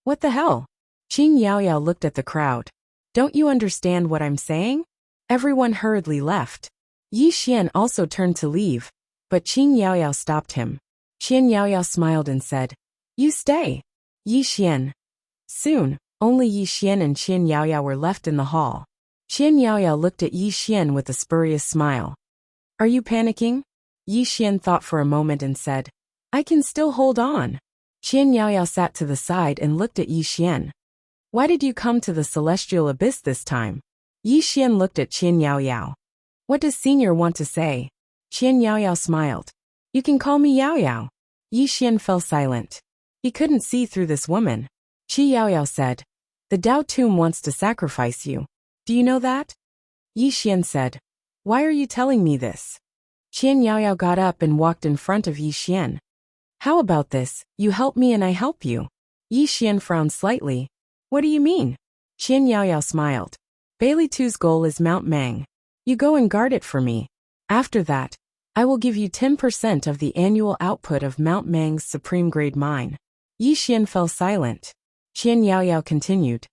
"What the hell?" Qing Yaoyao looked at the crowd. "Don't you understand what I'm saying?" Everyone hurriedly left. Yi Xian also turned to leave, but Qing Yaoyao stopped him. Qin Yaoyao smiled and said, "You stay." Yi Xian. Soon, only Yi Xian and Qin Yaoyao were left in the hall. Qin Yaoyao looked at Yi Xian with a spurious smile. "Are you panicking?" Yi Xian thought for a moment and said, "I can still hold on." Qin Yaoyao sat to the side and looked at Yi Xian. "Why did you come to the celestial abyss this time?" Yi Xian looked at Qin Yaoyao. "What does Senior want to say?" Qin Yaoyao smiled. "You can call me Yaoyao." Yi Xian fell silent. He couldn't see through this woman. Qi Yaoyao said, "The Tao tomb wants to sacrifice you. Do you know that?" Yi Xian said, "Why are you telling me this?" Qin Yaoyao got up and walked in front of Yi Xian. "How about this? You help me and I help you." Yi Xian frowned slightly. "What do you mean?" Qin Yaoyao smiled. "Bailey Tu's goal is Mount Mang. You go and guard it for me. After that, I will give you 10% of the annual output of Mount Mang's supreme grade mine." Yi Xian fell silent. Qin Yaoyao continued.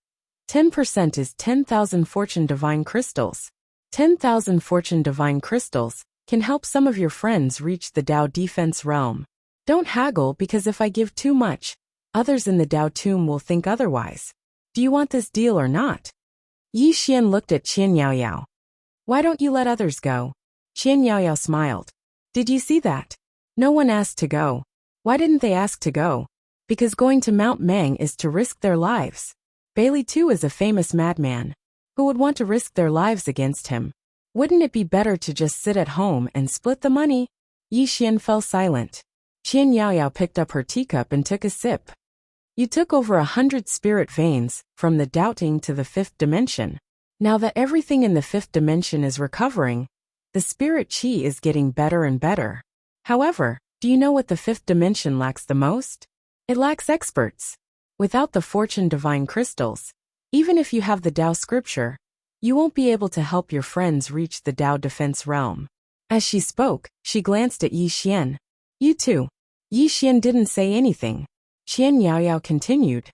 10% is 10,000 fortune divine crystals. 10,000 fortune divine crystals can help some of your friends reach the Tao defense realm. Don't haggle, because if I give too much, others in the Tao tomb will think otherwise. Do you want this deal or not? Yi Xian looked at Qin Yaoyao. "Why don't you let others go?" Qin Yaoyao smiled. "Did you see that? No one asked to go. Why didn't they ask to go? Because going to Mount Mang is to risk their lives. Bailey too is a famous madman. Who would want to risk their lives against him? Wouldn't it be better to just sit at home and split the money?" Yi Xian fell silent. Qin Yaoyao picked up her teacup and took a sip. "You took over 100 spirit veins, from the doubting to the 5th dimension. Now that everything in the 5th dimension is recovering, the spirit chi is getting better and better. However, do you know what the 5th dimension lacks the most? It lacks experts. Without the fortune divine crystals, even if you have the Tao scripture, you won't be able to help your friends reach the Tao defense realm." As she spoke, she glanced at Yi Xian. "You too." Yi Xian didn't say anything. Qin Yaoyao continued.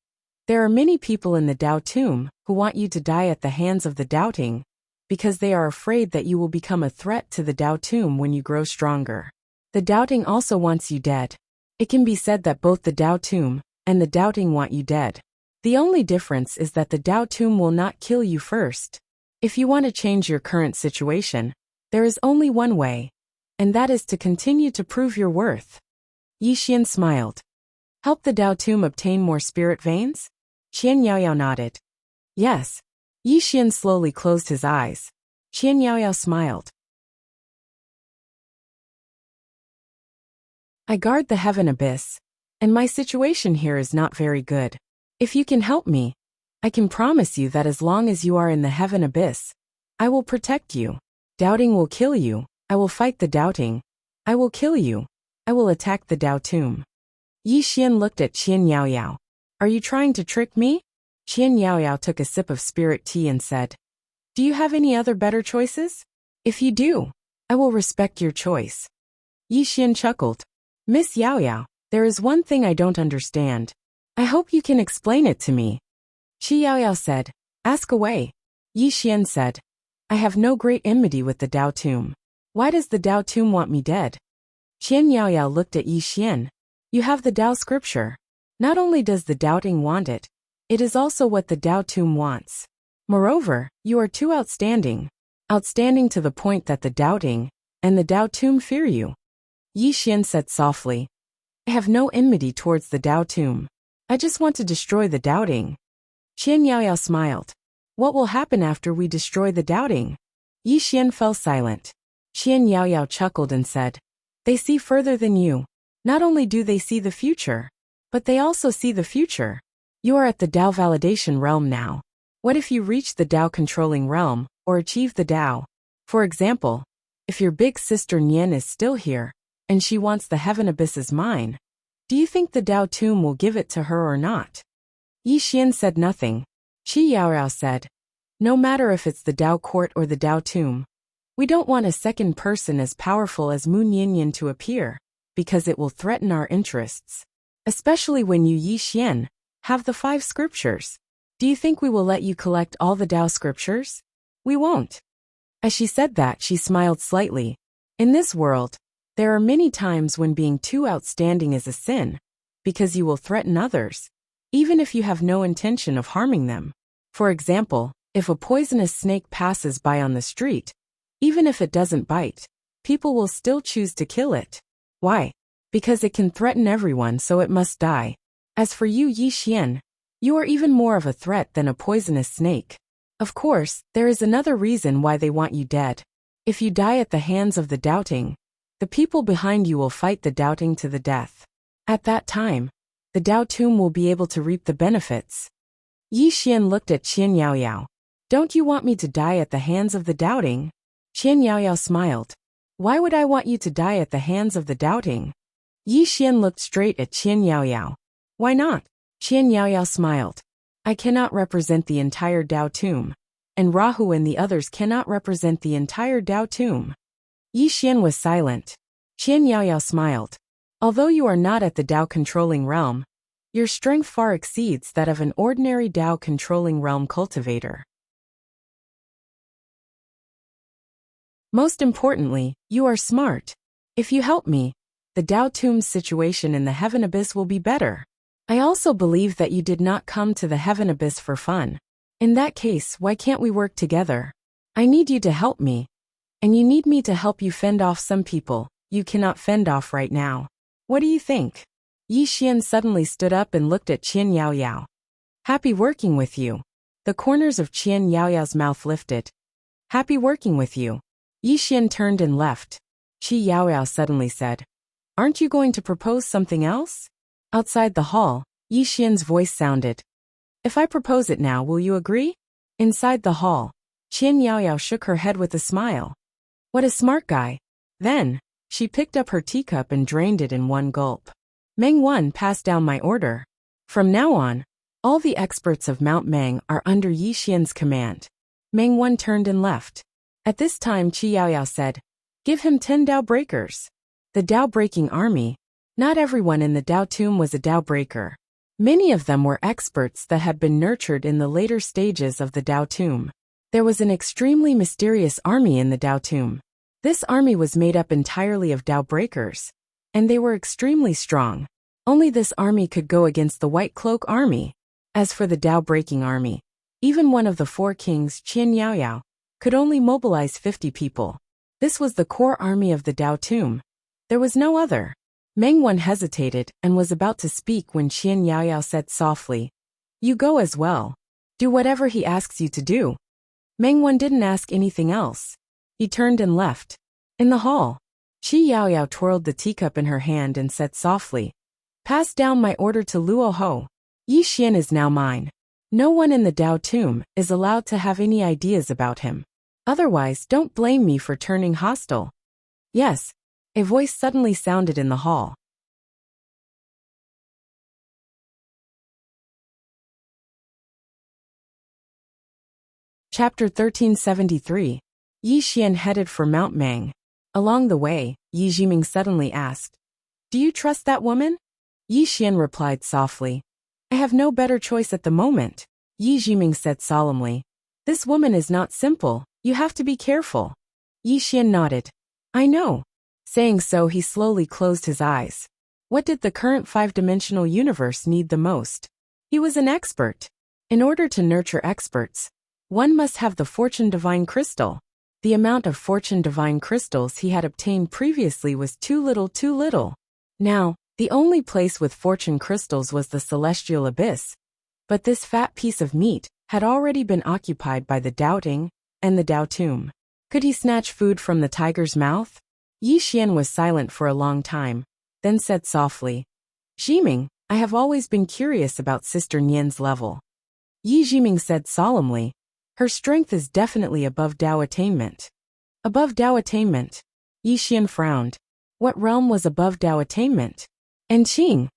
"There are many people in the Tao tomb who want you to die at the hands of the doubting, because they are afraid that you will become a threat to the Tao tomb when you grow stronger. The doubting also wants you dead. It can be said that both the Tao tomb and the doubting want you dead. The only difference is that the Tao tomb will not kill you first. If you want to change your current situation, There is only one way, and that is to continue to prove your worth. Yi Xian smiled. Help the Dao Tomb obtain more spirit veins? Qian Yaoyao nodded. Yes. Yi Xian slowly closed his eyes. Qian Yaoyao smiled. I guard the heaven abyss, and my situation here is not very good. If you can help me, I can promise you that as long as you are in the heaven abyss, I will protect you. Doubting will kill you. I will fight the doubting. I will kill you. I will attack the Dao Tomb. Yi Xian looked at Qian Yaoyao. Are you trying to trick me? Qian Yaoyao took a sip of spirit tea and said, Do you have any other better choices? If you do, I will respect your choice. Yi Xian chuckled. Miss Yaoyao, there is one thing I don't understand. I hope you can explain it to me. Qi Yaoyao said, Ask away. Yi Xian said, I have no great enmity with the Dao Tomb. Why does the Dao Tomb want me dead? Qian Yaoyao looked at Yi Xian. You have the Dao scripture. Not only does the doubting want it, it is also what the Dao Tomb wants. Moreover, you are too outstanding. Outstanding to the point that the doubting and the Dao Tomb fear you. Yi Xian said softly, I have no enmity towards the Dao Tomb. I just want to destroy the doubting. Qian Yaoyao smiled. What will happen after we destroy the doubting? Yi Xian fell silent. Qian Yaoyao chuckled and said, They see further than you. Not only do they see the future, but they also see the future. You are at the Dao validation realm now. What if you reach the Dao controlling realm, or achieve the Dao? For example, if your big sister Nian is still here, and she wants the heaven abyss as mine, do you think the Dao Tomb will give it to her or not? Yi Xian said nothing. Qi Yaoyao said, No matter if it's the Dao court or the Dao Tomb, we don't want a second person as powerful as Mu Nianyan to appear, because it will threaten our interests. Especially when you, Yi Xian, have the 5 scriptures. Do you think we will let you collect all the Dao scriptures? We won't. As she said that, she smiled slightly. In this world, there are many times when being too outstanding is a sin, because you will threaten others, even if you have no intention of harming them. For example, if a poisonous snake passes by on the street, even if it doesn't bite, people will still choose to kill it. Why? Because it can threaten everyone, so it must die. As for you, Yi Xian, you are even more of a threat than a poisonous snake. Of course, there is another reason why they want you dead. If you die at the hands of the doubting, the people behind you will fight the doubting to the death. At that time, the Dao Tomb will be able to reap the benefits. Yi Xian looked at Qian Yaoyao. Don't you want me to die at the hands of the doubting? Qian Yaoyao smiled. Why would I want you to die at the hands of the doubting? Yi Xian looked straight at Qian Yaoyao. Why not? Qian Yaoyao smiled. I cannot represent the entire Dao Tomb, and Rahu and the others cannot represent the entire Dao Tomb. Yi Xian was silent. Qian Yaoyao smiled. Although you are not at the Dao controlling realm, your strength far exceeds that of an ordinary Dao controlling realm cultivator. Most importantly, you are smart. If you help me, the Dao Tomb's situation in the heaven abyss will be better. I also believe that you did not come to the heaven abyss for fun. In that case, why can't we work together? I need you to help me. And you need me to help you fend off some people you cannot fend off right now. What do you think? Yi Xian suddenly stood up and looked at Qian Yaoyao. Happy working with you. The corners of Qian Yaoyao's mouth lifted. Happy working with you. Yi Xian turned and left. Qi Yaoyao suddenly said, Aren't you going to propose something else? Outside the hall, Yi Xian's voice sounded. If I propose it now, will you agree? Inside the hall, Qian Yaoyao shook her head with a smile. What a smart guy. Then, she picked up her teacup and drained it in one gulp. Meng Wan passed down my order. From now on, all the experts of Mount Meng are under Yi Xian's command. Meng Wan turned and left. At this time Qi Yaoyao said, Give him 10 Dao breakers. The Dao breaking army. Not everyone in the Dao Tomb was a Dao breaker. Many of them were experts that had been nurtured in the later stages of the Dao Tomb. There was an extremely mysterious army in the Dao Tomb. This army was made up entirely of Dao breakers, and they were extremely strong. Only this army could go against the White Cloak army. As for the Dao breaking army, even one of the 4 kings, Qian Yaoyao, could only mobilize 50 people. This was the core army of the Dao Tomb. There was no other. Meng Wan hesitated and was about to speak when Qian Yaoyao said softly, "You go as well. Do whatever he asks you to do." Meng Wan didn't ask anything else. He turned and left. In the hall, Qi Yaoyao twirled the teacup in her hand and said softly, "Pass down my order to Luo Ho. Yi Xian is now mine. No one in the Dao Tomb is allowed to have any ideas about him. Otherwise, don't blame me for turning hostile." "Yes," a voice suddenly sounded in the hall. Chapter 1373. Yi Xian headed for Mount Mang. Along the way, Yi Jiming suddenly asked, "Do you trust that woman?" Yi Xian replied softly, "I have no better choice at the moment." Yi Jiming said solemnly, "This woman is not simple, you have to be careful." Yi Xian nodded. "I know." Saying so, he slowly closed his eyes. What did the current five-dimensional universe need the most? He was an expert. In order to nurture experts, one must have the Fortune Divine Crystal. The amount of Fortune Divine Crystals he had obtained previously was too little. Now, the only place with Fortune Crystals was the Celestial Abyss. But this fat piece of meat had already been occupied by the Doubting and the Dao Tomb. Could he snatch food from the tiger's mouth? Yi Xian was silent for a long time, then said softly, "Jiming, I have always been curious about Sister Nian's level." Yi Jiming said solemnly, "Her strength is definitely above Dao attainment." Above Dao attainment? Yi Xian frowned. What realm was above Dao attainment? And Qing,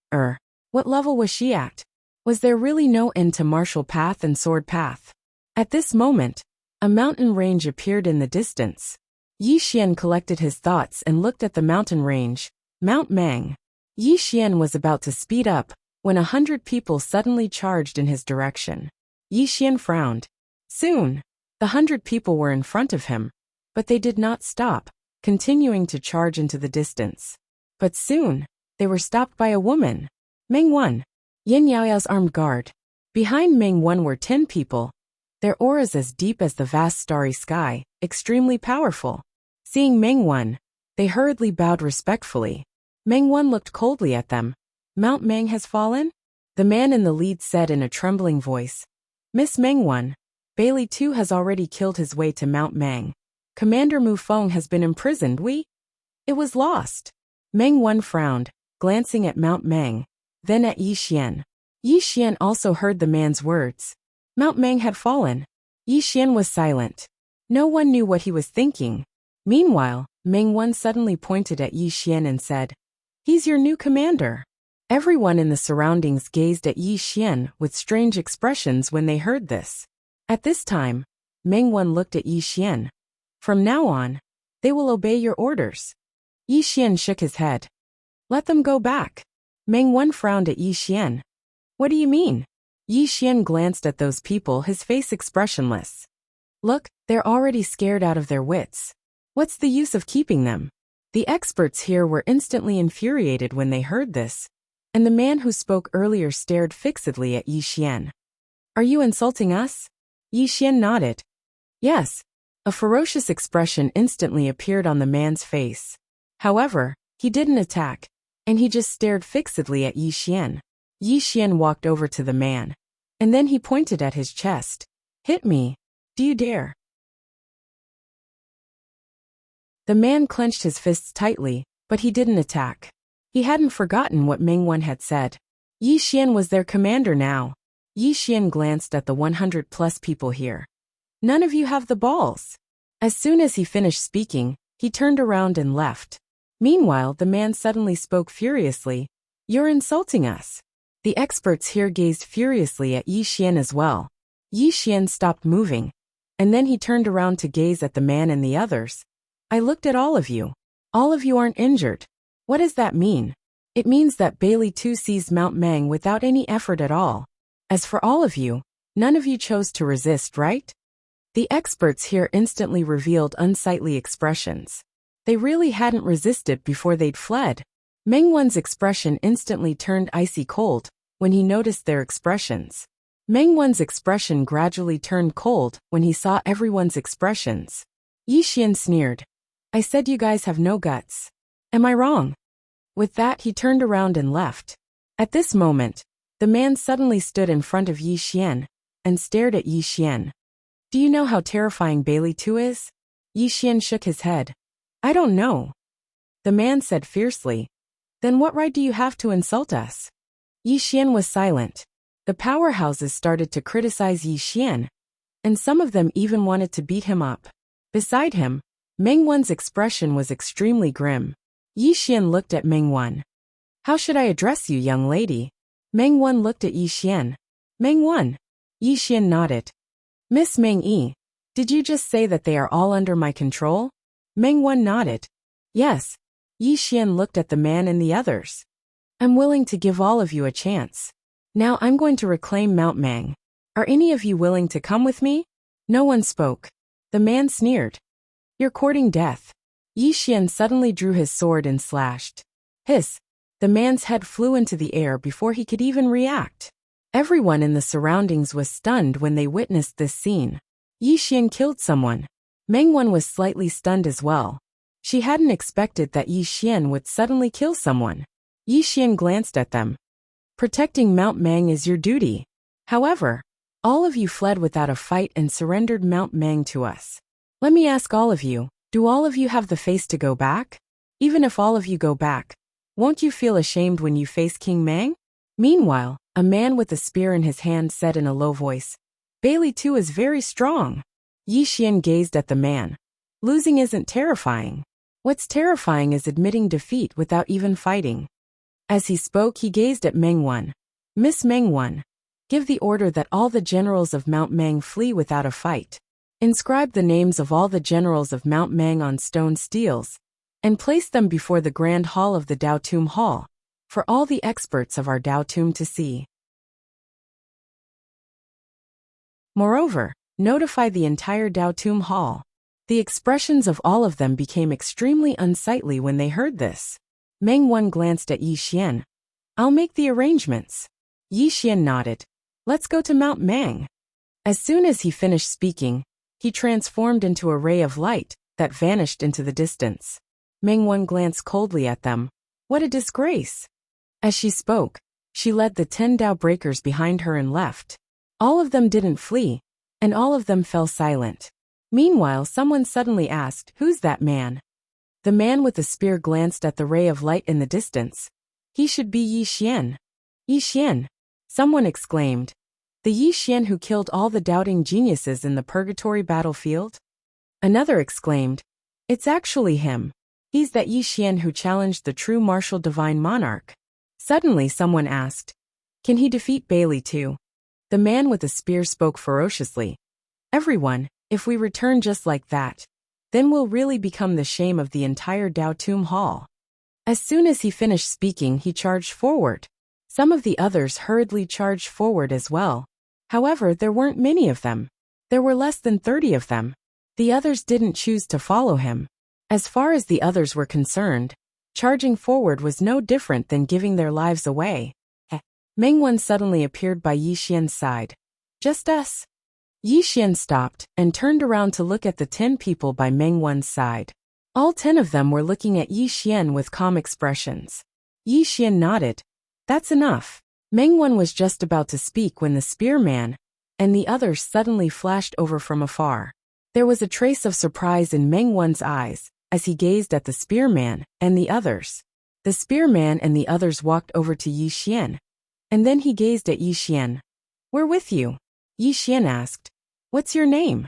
what level was she at? Was there really no end to martial path and sword path? At this moment, a mountain range appeared in the distance. Yi Xian collected his thoughts and looked at the mountain range, Mount Mang. Yi Xian was about to speed up when 100 people suddenly charged in his direction. Yi Xian frowned. Soon, the 100 people were in front of him, but they did not stop, continuing to charge into the distance. But soon, they were stopped by a woman. Meng Wan, Yin Yaoyao's armed guard. Behind Meng Wan were 10 people, their auras as deep as the vast starry sky, extremely powerful. Seeing Meng Wan, they hurriedly bowed respectfully. Meng Wan looked coldly at them. "Mount Mang has fallen?" The man in the lead said in a trembling voice. "Miss Meng Wan, Bailey too has already killed his way to Mount Mang. Commander Mu Feng has been imprisoned. It was lost." Meng Wan frowned, glancing at Mount Mang, then at Yi Xian. Yi Xian also heard the man's words. Mount Mang had fallen. Yi Xian was silent. No one knew what he was thinking. Meanwhile, Meng Wan suddenly pointed at Yi Xian and said, "He's your new commander." Everyone in the surroundings gazed at Yi Xian with strange expressions when they heard this. At this time, Meng Wan looked at Yi Xian. "From now on, they will obey your orders." Yi Xian shook his head. "Let them go back." Meng Wan frowned at Yi Xian. "What do you mean?" Yi Xian glanced at those people, his face expressionless. "Look, they're already scared out of their wits. What's the use of keeping them?" The experts here were instantly infuriated when they heard this, and the man who spoke earlier stared fixedly at Yi Xian. "Are you insulting us?" Yi Xian nodded. "Yes." A ferocious expression instantly appeared on the man's face. However, he didn't attack, and he just stared fixedly at Yi Xian. Yi Xian walked over to the man, and then he pointed at his chest. "Hit me. Do you dare?" The man clenched his fists tightly, but he didn't attack. He hadn't forgotten what Meng Wan had said. Yi Xian was their commander now. Yi Xian glanced at the 100+ people here. "None of you have the balls." As soon as he finished speaking, he turned around and left. Meanwhile, the man suddenly spoke furiously. "You're insulting us." The experts here gazed furiously at Yi Xian as well. Yi Xian stopped moving, and then he turned around to gaze at the man and the others. "I looked at all of you. All of you aren't injured. What does that mean?" "It means that Bailey too seized Mount Mang without any effort at all. As for all of you, none of you chose to resist, right?" The experts here instantly revealed unsightly expressions. They really hadn't resisted before they'd fled. Meng Wan's expression instantly turned icy cold when he noticed their expressions. Meng Wan's expression gradually turned cold when he saw everyone's expressions. Yi Xian sneered. I said you guys have no guts. Am I wrong? With that, he turned around and left. At this moment, the man suddenly stood in front of Yi Xian and stared at Yi Xian. Do you know how terrifying Bailey 2 is? Yi Xian shook his head. I don't know. The man said fiercely. Then what right do you have to insult us? Yi Xian was silent. The powerhouses started to criticize Yi Xian, and some of them even wanted to beat him up. Beside him, Meng Wan's expression was extremely grim. Yi Xian looked at Meng Wan. How should I address you, young lady? Meng Wan looked at Yi Xian. Meng Wan. Yi Xian nodded. Miss Meng Yi, did you just say that they are all under my control? Meng Wan nodded. Yes. Yi Xian looked at the man and the others. I'm willing to give all of you a chance. Now I'm going to reclaim Mount Mang. Are any of you willing to come with me? No one spoke. The man sneered. You're courting death. Yi Xian suddenly drew his sword and slashed. Hiss. The man's head flew into the air before he could even react. Everyone in the surroundings was stunned when they witnessed this scene. Yi Xian killed someone. Meng Wan was slightly stunned as well. She hadn't expected that Yi Xian would suddenly kill someone. Yi Xian glanced at them. Protecting Mount Mang is your duty. However, all of you fled without a fight and surrendered Mount Mang to us. Let me ask all of you, do all of you have the face to go back? Even if all of you go back, won't you feel ashamed when you face King Mang? Meanwhile, a man with a spear in his hand said in a low voice, Bailey 2 is very strong. Yi Xian gazed at the man. Losing isn't terrifying. What's terrifying is admitting defeat without even fighting. As he spoke, he gazed at Meng Wan. Miss Meng Wan, give the order that all the generals of Mount Mang flee without a fight. Inscribe the names of all the generals of Mount Mang on stone steels, and place them before the Grand Hall of the Dao Tomb Hall, for all the experts of our Dao Tomb to see. Moreover, notify the entire Dao Tomb Hall. The expressions of all of them became extremely unsightly when they heard this. Meng Wan glanced at Yi Xian. I'll make the arrangements. Yi Xian nodded. Let's go to Mount Mang. As soon as he finished speaking, he transformed into a ray of light that vanished into the distance. Meng Wan glanced coldly at them. What a disgrace! As she spoke, she led the 10 Dao breakers behind her and left. All of them didn't flee, and all of them fell silent. Meanwhile, someone suddenly asked, Who's that man? The man with the spear glanced at the ray of light in the distance. He should be Yi Xian. Yi Xian! Someone exclaimed. The Yi Xian who killed all the doubting geniuses in the purgatory battlefield? Another exclaimed. It's actually him. He's that Yi Xian who challenged the true martial divine monarch. Suddenly someone asked. Can he defeat Bailey 2? The man with the spear spoke ferociously. Everyone, if we return just like that, then we'll really become the shame of the entire Dao Tomb Hall. As soon as he finished speaking, he charged forward. Some of the others hurriedly charged forward as well. However, there weren't many of them. There were less than 30 of them. The others didn't choose to follow him. As far as the others were concerned, charging forward was no different than giving their lives away. Meng Wan suddenly appeared by Yi Xian's side. Just us? Yi Xian stopped and turned around to look at the 10 people by Meng Wan's side. All 10 of them were looking at Yi Xian with calm expressions. Yi Xian nodded. That's enough. Meng Wan was just about to speak when the spearman and the others suddenly flashed over from afar. There was a trace of surprise in Meng Wan's eyes as he gazed at the spearman and the others. The spearman and the others walked over to Yi Xian, and then he gazed at Yi Xian. We're with you. Yi Xian asked. What's your name?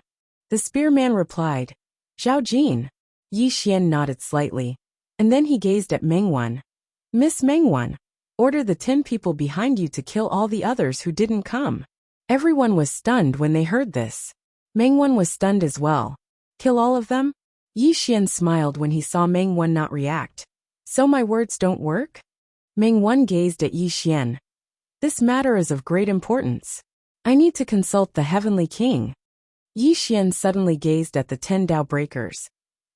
The spearman replied. Zhao Jin. Yi Xian nodded slightly, and then he gazed at Meng Wan. Miss Meng Wan, order the 10 people behind you to kill all the others who didn't come. Everyone was stunned when they heard this. Meng Wan was stunned as well. Kill all of them? Yi Xian smiled when he saw Meng Wan not react. So my words don't work? Meng Wan gazed at Yi Xian. This matter is of great importance. I need to consult the Heavenly King. Yi Xian suddenly gazed at the 10 Dao breakers.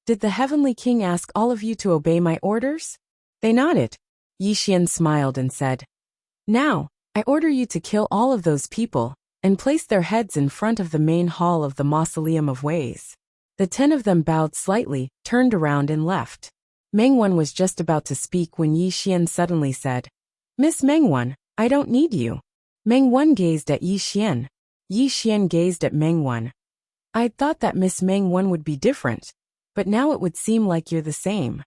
Did the Heavenly King ask all of you to obey my orders? They nodded. Yi Xian smiled and said, Now, I order you to kill all of those people and place their heads in front of the main hall of the Mausoleum of Ways. The 10 of them bowed slightly, turned around and left. Mengwan was just about to speak when Yi Xian suddenly said, "Miss Mengwan, I don't need you." Mengwan gazed at Yi Xian. Yi Xian gazed at Mengwan. "I'd thought that Miss Mengwan would be different, but now it would seem like you're the same."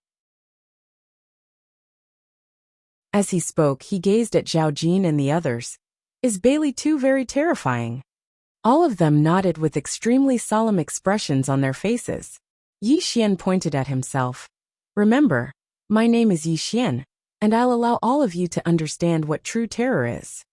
As he spoke, he gazed at Zhao Jin and the others. "Is Bailey too very terrifying?" All of them nodded with extremely solemn expressions on their faces. Yi Xian pointed at himself. "Remember, my name is Yi Xian, and I'll allow all of you to understand what true terror is."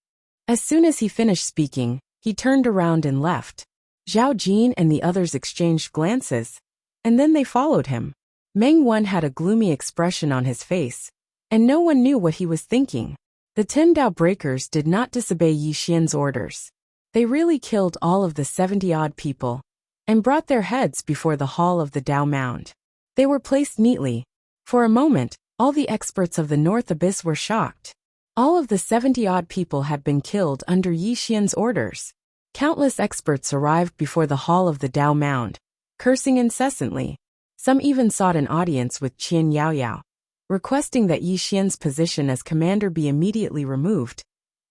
As soon as he finished speaking, he turned around and left. Zhao Jin and the others exchanged glances, and then they followed him. Mengwan had a gloomy expression on his face, and no one knew what he was thinking. The 10 Dao breakers did not disobey Yi Xian's orders. They really killed all of the 70-odd people, and brought their heads before the hall of the Dao Mound. They were placed neatly. For a moment, all the experts of the North Abyss were shocked. All of the 70-odd people had been killed under Yi Xian's orders. Countless experts arrived before the hall of the Dao Mound, cursing incessantly. Some even sought an audience with Qian Yaoyao, requesting that Yi Xian's position as commander be immediately removed,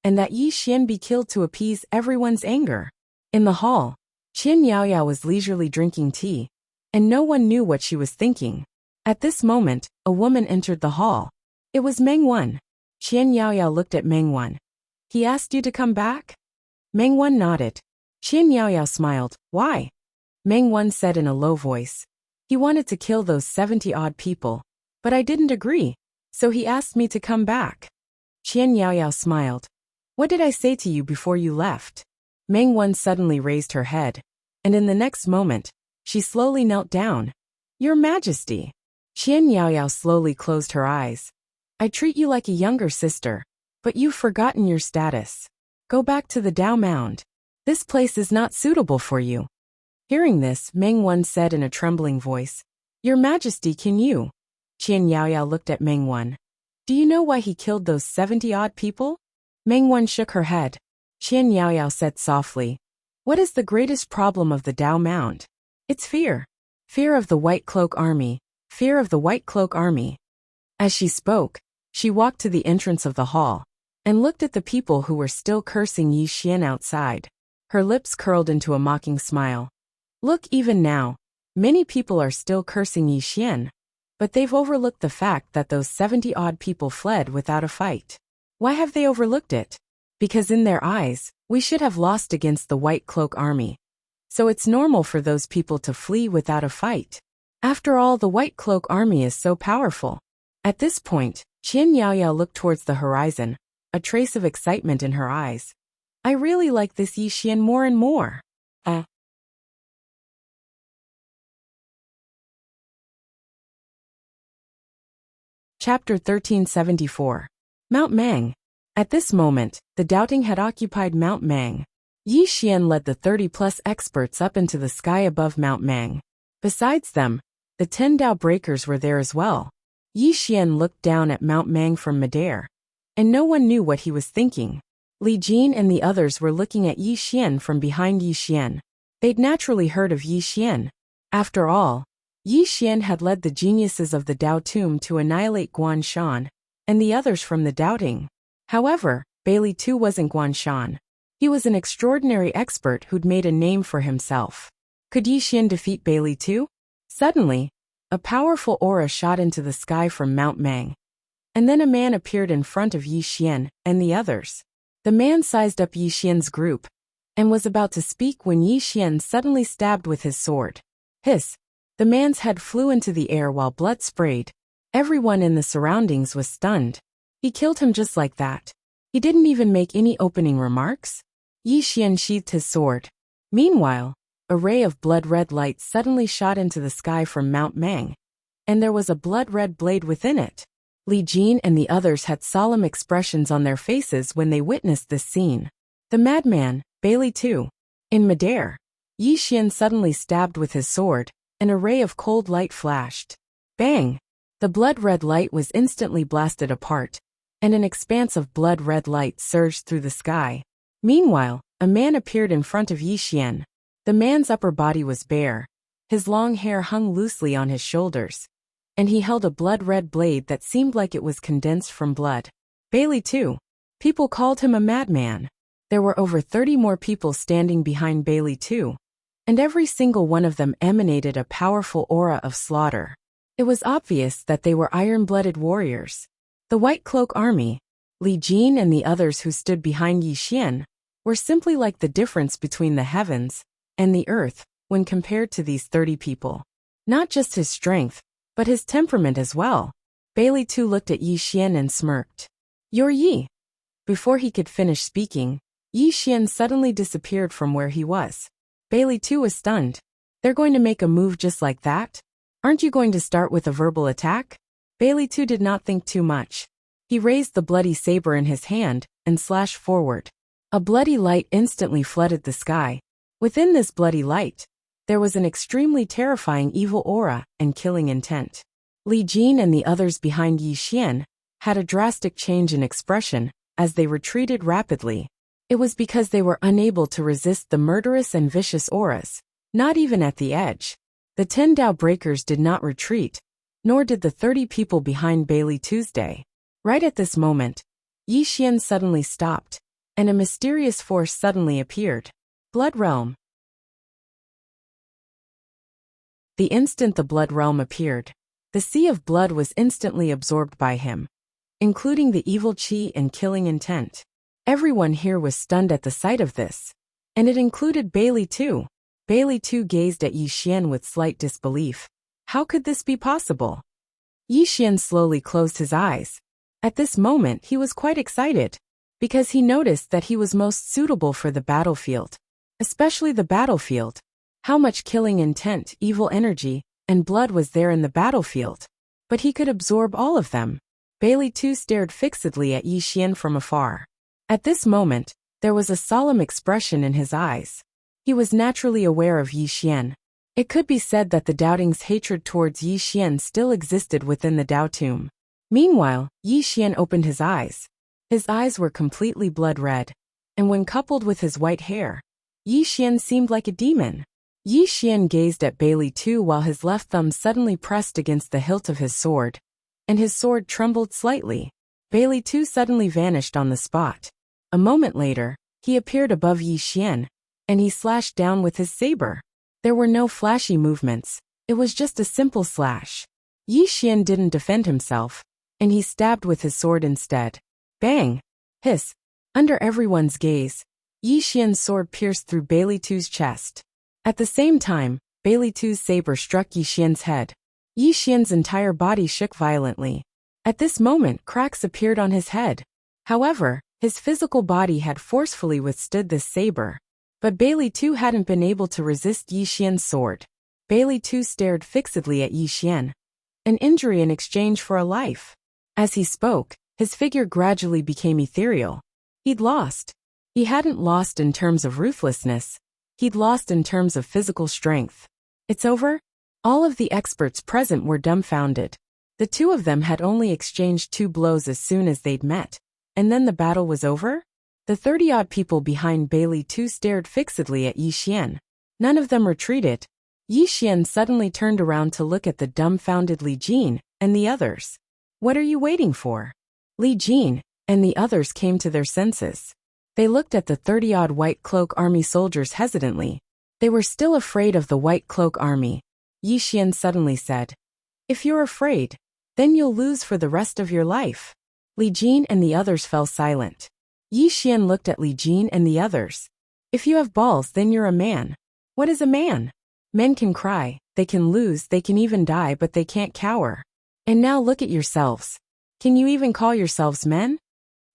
and that Yi Xian be killed to appease everyone's anger. In the hall, Qian Yaoyao was leisurely drinking tea, and no one knew what she was thinking. At this moment, a woman entered the hall. It was Mengwan. Qian Yaoyao looked at Mengwan. "He asked you to come back?" Mengwan nodded. Qian Yaoyao smiled. "Why?" Mengwan said in a low voice. "He wanted to kill those 70-odd people, but I didn't agree, so he asked me to come back." Qian Yaoyao smiled. "What did I say to you before you left?" Mengwan suddenly raised her head, and in the next moment, she slowly knelt down. "Your Majesty." Qian Yaoyao slowly closed her eyes. "I treat you like a younger sister, but you've forgotten your status. Go back to the Dao Mound. This place is not suitable for you." Hearing this, Mengwan said in a trembling voice, "Your Majesty, can you?" Qian Yaoyao looked at Mengwan. "Do you know why he killed those 70-odd people?" Mengwan shook her head. Qian Yaoyao said softly, "What is the greatest problem of the Dao Mound? It's fear. Fear of the White Cloak Army. Fear of the White Cloak Army." As she spoke, she walked to the entrance of the hall, and looked at the people who were still cursing Yi Xian outside. Her lips curled into a mocking smile. "Look, even now, many people are still cursing Yi Xian, but they've overlooked the fact that those 70-odd people fled without a fight. Why have they overlooked it? Because in their eyes, we should have lost against the White Cloak Army. So it's normal for those people to flee without a fight. After all, the White Cloak Army is so powerful." At this point, Qian Yaoyao looked towards the horizon, a trace of excitement in her eyes. "I really like this Yi Xian more and more." Chapter 1374. Mount Mang. At this moment, the doubting had occupied Mount Mang. Yi Xian led the 30-plus experts up into the sky above Mount Mang. Besides them, the 10 Dao breakers were there as well. Yi Xian looked down at Mount Mang from midair, and no one knew what he was thinking. Li Jin and the others were looking at Yi Xian from behind Yi Xian. They'd naturally heard of Yi Xian. After all, Yi Xian had led the geniuses of the Dao Tomb to annihilate Guan Shan, and the others from the doubting. However, Bailey too wasn't Guan Shan. He was an extraordinary expert who'd made a name for himself. Could Yi Xian defeat Bailey too? Suddenly, a powerful aura shot into the sky from Mount Mang. And then a man appeared in front of Yi Xian and the others. The man sized up Yi Xian's group, and was about to speak when Yi Xian suddenly stabbed with his sword. Hiss! The man's head flew into the air while blood sprayed. Everyone in the surroundings was stunned. He killed him just like that. He didn't even make any opening remarks. Yi Xian sheathed his sword. Meanwhile, a ray of blood-red light suddenly shot into the sky from Mount Mang, and there was a blood-red blade within it. Li Jin and the others had solemn expressions on their faces when they witnessed this scene. The madman, Bailey too. In midair, Yi Xian suddenly stabbed with his sword, and a ray of cold light flashed. Bang! The blood-red light was instantly blasted apart, and an expanse of blood-red light surged through the sky. Meanwhile, a man appeared in front of Yi Xian. The man's upper body was bare. His long hair hung loosely on his shoulders, and he held a blood-red blade that seemed like it was condensed from blood. Bailey too. People called him a madman. There were over 30 more people standing behind Bailey too, and every single one of them emanated a powerful aura of slaughter. It was obvious that they were iron-blooded warriors. The White Cloak Army, Li Jin and the others who stood behind Yi Xian, were simply like the difference between the heavens and the earth when compared to these 30 people. Not just his strength, but his temperament as well. Bailey too looked at Yi Xian and smirked. "You're Yi." Before he could finish speaking, Yi Xian suddenly disappeared from where he was. Bailey too was stunned. "They're going to make a move just like that? Aren't you going to start with a verbal attack?" Bailey too did not think too much. He raised the bloody saber in his hand and slashed forward. A bloody light instantly flooded the sky. Within this bloody light, there was an extremely terrifying evil aura and killing intent. Li Jin and the others behind Yi Xian had a drastic change in expression as they retreated rapidly. It was because they were unable to resist the murderous and vicious auras, not even at the edge. The 10 Dao Breakers did not retreat, nor did the 30 people behind Bailey Tuesday. Right at this moment, Yi Xian suddenly stopped, and a mysterious force suddenly appeared. Blood Realm. The instant the Blood Realm appeared, the sea of blood was instantly absorbed by him, including the evil chi and killing intent. Everyone here was stunned at the sight of this, and it included Bailey too. Bailey too gazed at Yi Xian with slight disbelief. How could this be possible? Yi Xian slowly closed his eyes. At this moment he was quite excited, because he noticed that he was most suitable for the battlefield. Especially the battlefield. How much killing intent, evil energy, and blood was there in the battlefield? But he could absorb all of them. Bailey too stared fixedly at Yi Xian from afar. At this moment, there was a solemn expression in his eyes. He was naturally aware of Yi Xian. It could be said that the doubting's hatred towards Yi Xian still existed within the Dao tomb. Meanwhile, Yi Xian opened his eyes. His eyes were completely blood red, and when coupled with his white hair, Yi Xian seemed like a demon. Yi Xian gazed at Bailey too while his left thumb suddenly pressed against the hilt of his sword, and his sword trembled slightly. Bailey too suddenly vanished on the spot. A moment later, he appeared above Yi Xian, and he slashed down with his saber. There were no flashy movements, it was just a simple slash. Yi Xian didn't defend himself, and he stabbed with his sword instead. Bang! Hiss! Under everyone's gaze, Yi Xian's sword pierced through Bailey too's chest. At the same time, Bailey too's saber struck Yi Xian's head. Yi Xian's entire body shook violently. At this moment, cracks appeared on his head. However, his physical body had forcefully withstood this saber. But Bailey too hadn't been able to resist Yi Xian's sword. Bailey too stared fixedly at Yi Xian. An injury in exchange for a life. As he spoke, his figure gradually became ethereal. He'd lost. He hadn't lost in terms of ruthlessness. He'd lost in terms of physical strength. It's over? All of the experts present were dumbfounded. The two of them had only exchanged 2 blows as soon as they'd met. And then the battle was over? The 30-odd people behind Bailey too stared fixedly at Yi Xian. None of them retreated. Yi Xian suddenly turned around to look at the dumbfounded Li Jin and the others. What are you waiting for? Li Jin and the others came to their senses. They looked at the 30-odd White Cloak Army soldiers hesitantly. They were still afraid of the White Cloak Army. Yi Xian suddenly said, "If you're afraid, then you'll lose for the rest of your life." Li Jin and the others fell silent. Yi Xian looked at Li Jin and the others. "If you have balls, then you're a man." "What is a man?" "Men can cry, they can lose, they can even die, but they can't cower. And now look at yourselves. Can you even call yourselves men?"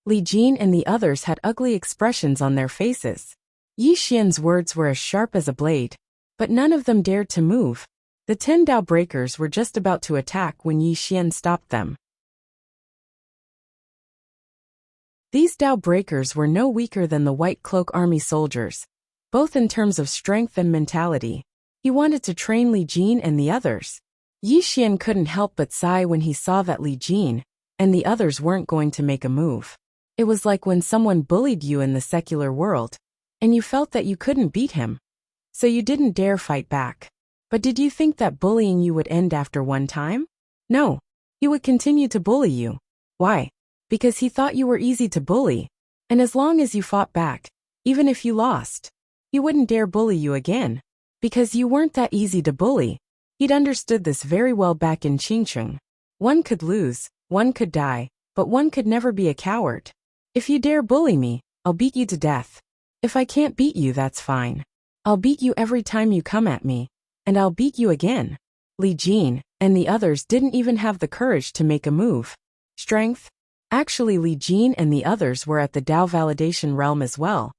Li Jin and the others had ugly expressions on their faces. Yi Xian's words were as sharp as a blade, but none of them dared to move. The 10 Dao Breakers were just about to attack when Yi Xian stopped them. These Dao Breakers were no weaker than the White Cloak Army soldiers, both in terms of strength and mentality. He wanted to train Li Jin and the others. Yi Xian couldn't help but sigh when he saw that Li Jin and the others weren't going to make a move. It was like when someone bullied you in the secular world, and you felt that you couldn't beat him, so you didn't dare fight back. But did you think that bullying you would end after one time? No. He would continue to bully you. Why? Because he thought you were easy to bully. And as long as you fought back, even if you lost, he wouldn't dare bully you again. Because you weren't that easy to bully. He'd understood this very well back in Qingcheng. One could lose, one could die, but one could never be a coward. If you dare bully me, I'll beat you to death. If I can't beat you, that's fine. I'll beat you every time you come at me. And I'll beat you again. Li Jin and the others didn't even have the courage to make a move. Strength? Actually, Li Jin and the others were at the Dao validation realm as well.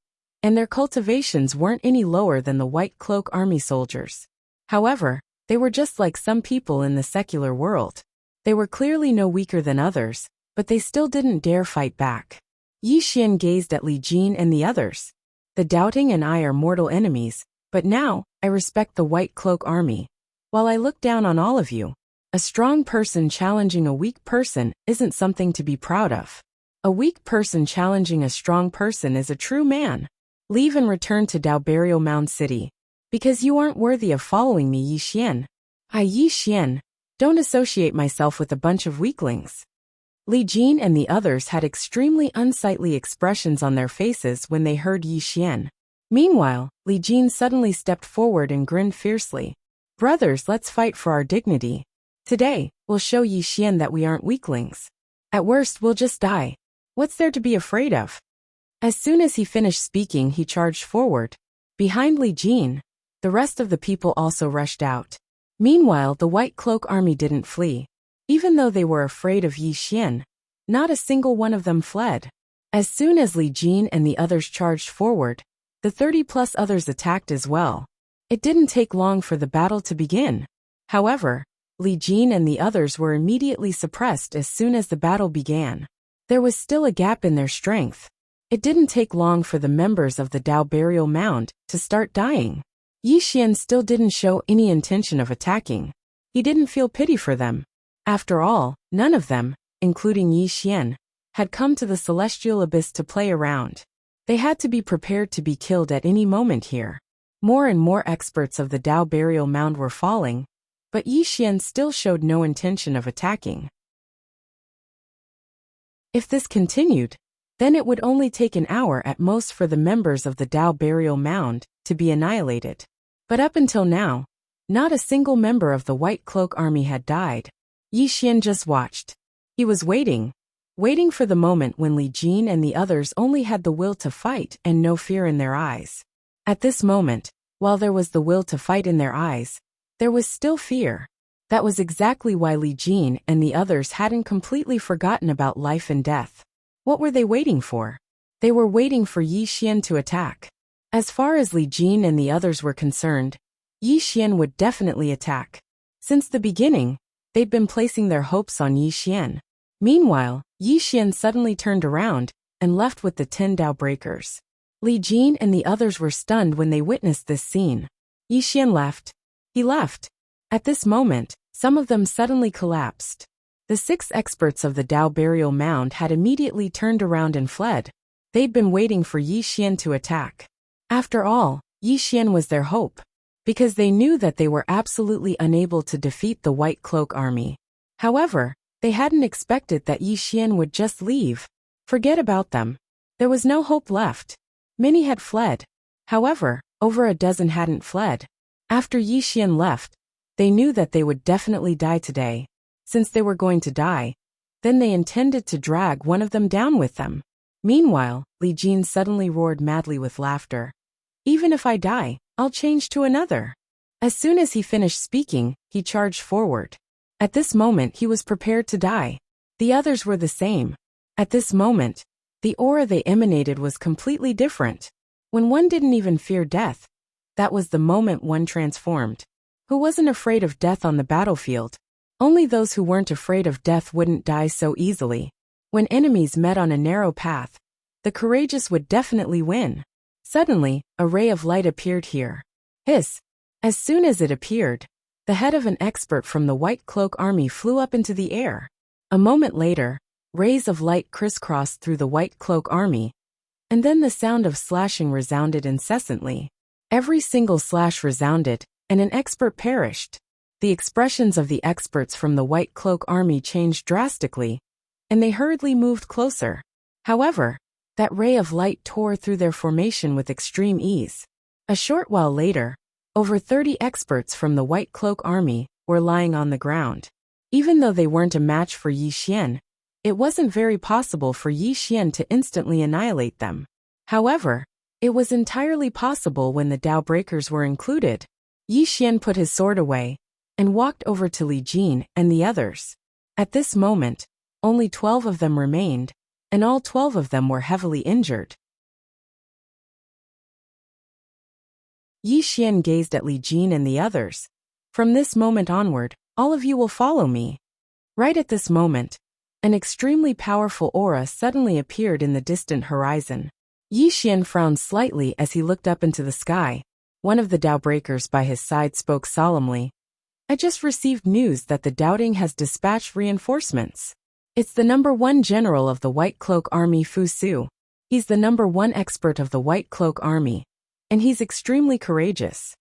And their cultivations weren't any lower than the White Cloak Army soldiers. However, they were just like some people in the secular world. They were clearly no weaker than others, but they still didn't dare fight back. Yi Xian gazed at Li Jin and the others. The doubting and I are mortal enemies, but now, I respect the White Cloak Army. While I look down on all of you, a strong person challenging a weak person isn't something to be proud of. A weak person challenging a strong person is a true man. Leave and return to Dao Burial Mound City. Because you aren't worthy of following me, Yi Xian. I, Yi Xian, don't associate myself with a bunch of weaklings. Li Jin and the others had extremely unsightly expressions on their faces when they heard Yi Xian. Meanwhile, Li Jin suddenly stepped forward and grinned fiercely. Brothers, let's fight for our dignity. Today, we'll show Yi Xian that we aren't weaklings. At worst, we'll just die. What's there to be afraid of? As soon as he finished speaking, he charged forward. Behind Li Jin, the rest of the people also rushed out. Meanwhile, the White Cloak Army didn't flee. Even though they were afraid of Yi Xian, not a single one of them fled. As soon as Li Jin and the others charged forward, the 30+ others attacked as well. It didn't take long for the battle to begin. However, Li Jin and the others were immediately suppressed as soon as the battle began. There was still a gap in their strength. It didn't take long for the members of the Dao Burial Mound to start dying. Yi Xian still didn't show any intention of attacking. He didn't feel pity for them. After all, none of them, including Yi Xian, had come to the celestial abyss to play around. They had to be prepared to be killed at any moment here. More and more experts of the Dao Burial Mound were falling, but Yi Xian still showed no intention of attacking. If this continued, then it would only take an hour at most for the members of the Dao Burial Mound to be annihilated. But up until now, not a single member of the White Cloak Army had died. Yi Xian just watched. He was waiting for the moment when Li Jin and the others only had the will to fight and no fear in their eyes. At this moment, while there was the will to fight in their eyes, there was still fear. That was exactly why Li Jin and the others hadn't completely forgotten about life and death. What were they waiting for? They were waiting for Yi Xian to attack. As far as Li Jin and the others were concerned, Yi Xian would definitely attack. Since the beginning, they'd been placing their hopes on Yi Xian. Meanwhile, Yi Xian suddenly turned around and left with the 10 Dao breakers. Li Jin and the others were stunned when they witnessed this scene. Yi Xian left. He left. At this moment, some of them suddenly collapsed. The 6 experts of the Dao Burial Mound had immediately turned around and fled. They'd been waiting for Yi Xian to attack. After all, Yi Xian was their hope. Because they knew that they were absolutely unable to defeat the White Cloak Army. However, they hadn't expected that Yi Xian would just leave. Forget about them. There was no hope left. Many had fled. However, over a dozen hadn't fled. After Yi Xian left, they knew that they would definitely die today. Since they were going to die, then they intended to drag one of them down with them. Meanwhile, Li Jin suddenly roared madly with laughter. Even if I die, I'll change to another. As soon as he finished speaking, he charged forward. At this moment he was prepared to die. The others were the same. At this moment, the aura they emanated was completely different. When one didn't even fear death, that was the moment one transformed. Who wasn't afraid of death on the battlefield? Only those who weren't afraid of death wouldn't die so easily. When enemies met on a narrow path, the courageous would definitely win. Suddenly, a ray of light appeared here. Hiss! As soon as it appeared, the head of an expert from the White Cloak Army flew up into the air. A moment later, rays of light crisscrossed through the White Cloak Army, and then the sound of slashing resounded incessantly. Every single slash resounded, and an expert perished. The expressions of the experts from the White Cloak Army changed drastically, and they hurriedly moved closer. However, that ray of light tore through their formation with extreme ease. A short while later, over 30 experts from the White Cloak Army were lying on the ground. Even though they weren't a match for Yi Xian, it wasn't very possible for Yi Xian to instantly annihilate them. However, it was entirely possible when the Tao Breakers were included. Yi Xian put his sword away and walked over to Li Jin and the others. At this moment, only 12 of them remained, and all 12 of them were heavily injured. Yi Xian gazed at Li Jin and the others. From this moment onward, all of you will follow me. Right at this moment, an extremely powerful aura suddenly appeared in the distant horizon. Yi Xian frowned slightly as he looked up into the sky. One of the Tao Breakers by his side spoke solemnly. I just received news that the Doubting has dispatched reinforcements. It's the #1 general of the White Cloak Army, Fu Su. He's the #1 expert of the White Cloak Army, and he's extremely courageous.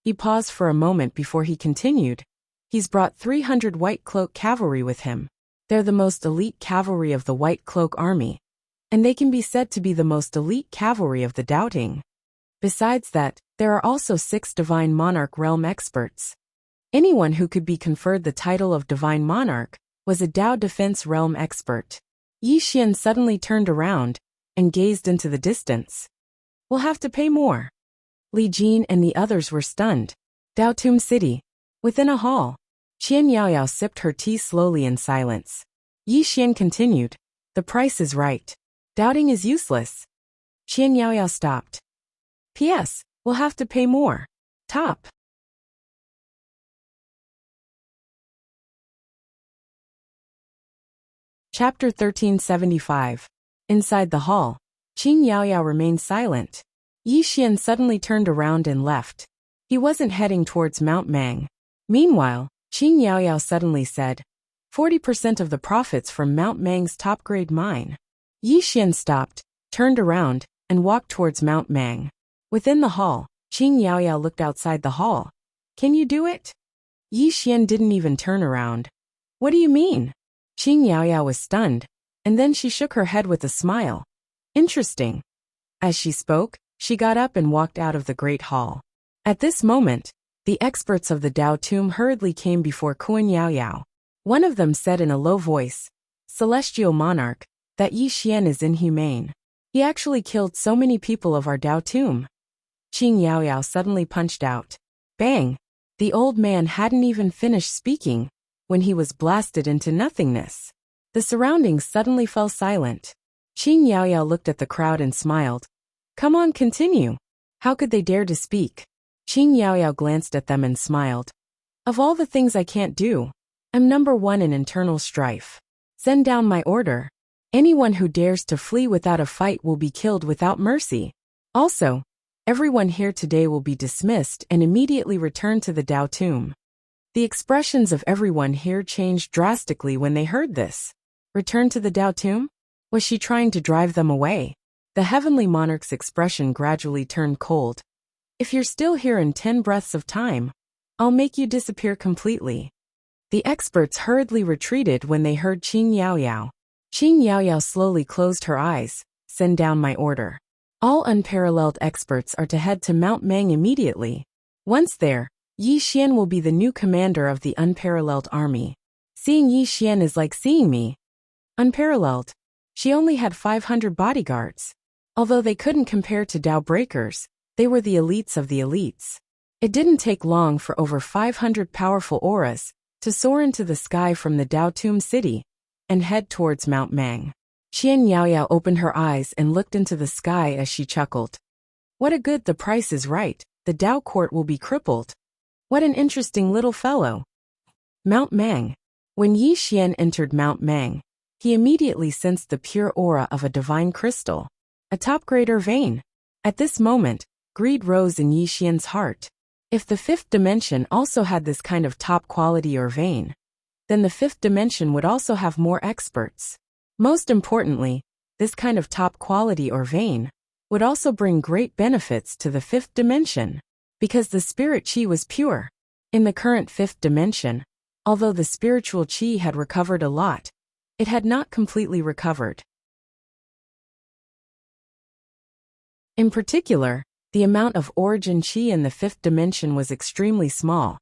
He paused for a moment before he continued. He's brought 300 White Cloak cavalry with him. They're the most elite cavalry of the White Cloak Army, and they can be said to be the most elite cavalry of the Doubting. Besides that, there are also 6 Divine Monarch realm experts. Anyone who could be conferred the title of Divine Monarch was a Tao Defense realm expert. Yi Xian suddenly turned around and gazed into the distance. We'll have to pay more. Li Jin and the others were stunned. Tao Tomb City. Within a hall, Qian Yaoyao sipped her tea slowly in silence. Yi Xian continued. The price is right. Doubting is useless. Qian Yaoyao stopped. P.S. We'll have to pay more. Top. Chapter 1375. Inside the hall, Qin Yaoyao remained silent. Yi Xian suddenly turned around and left. He wasn't heading towards Mount Mang. Meanwhile, Qin Yaoyao suddenly said, 40% of the profits from Mount Mang's top-grade mine. Yi Xian stopped, turned around, and walked towards Mount Mang. Within the hall, Qin Yaoyao looked outside the hall. Can you do it? Yi Xian didn't even turn around. What do you mean? Qin Yaoyao was stunned, and then she shook her head with a smile. Interesting. As she spoke, she got up and walked out of the great hall. At this moment, the experts of the Tao Tomb hurriedly came before Qin Yaoyao. One of them said in a low voice, Celestial Monarch, that Yi Xian is inhumane. He actually killed so many people of our Tao Tomb. Qin Yaoyao suddenly punched out. Bang! The old man hadn't even finished speaking when he was blasted into nothingness. The surroundings suddenly fell silent. Qin Yaoyao looked at the crowd and smiled. Come on, continue. How could they dare to speak? Qin Yaoyao glanced at them and smiled. Of all the things I can't do, I'm #1 in internal strife. Send down my order. Anyone who dares to flee without a fight will be killed without mercy. Also, everyone here today will be dismissed and immediately returned to the Tao Tomb. The expressions of everyone here changed drastically when they heard this. Return to the Tao Tomb? Was she trying to drive them away? The Heavenly Monarch's expression gradually turned cold. If you're still here in 10 breaths of time, I'll make you disappear completely. The experts hurriedly retreated when they heard Qin Yaoyao. Qin Yaoyao slowly closed her eyes. Send down my order. All unparalleled experts are to head to Mount Mang immediately. Once there, Yi Xian will be the new commander of the unparalleled army. Seeing Yi Xian is like seeing me. Unparalleled. She only had 500 bodyguards. Although they couldn't compare to Tao Breakers, they were the elites of the elites. It didn't take long for over 500 powerful auras to soar into the sky from the Tao Tomb City and head towards Mount Mang. Qian Yaoyao opened her eyes and looked into the sky as she chuckled. What a good, the price is right. The Tao court will be crippled. What an interesting little fellow. Mount Mang. When Yi Xian entered Mount Mang, he immediately sensed the pure aura of a divine crystal, a top-grade vein. At this moment, greed rose in Yi Xian's heart. If the 5th dimension also had this kind of top quality or vein, then the 5th dimension would also have more experts. Most importantly, this kind of top quality or vein would also bring great benefits to the 5th dimension. because the spirit chi was pure. In the current fifth dimension, although the spiritual chi had recovered a lot, it had not completely recovered. In particular, the amount of origin chi in the fifth dimension was extremely small,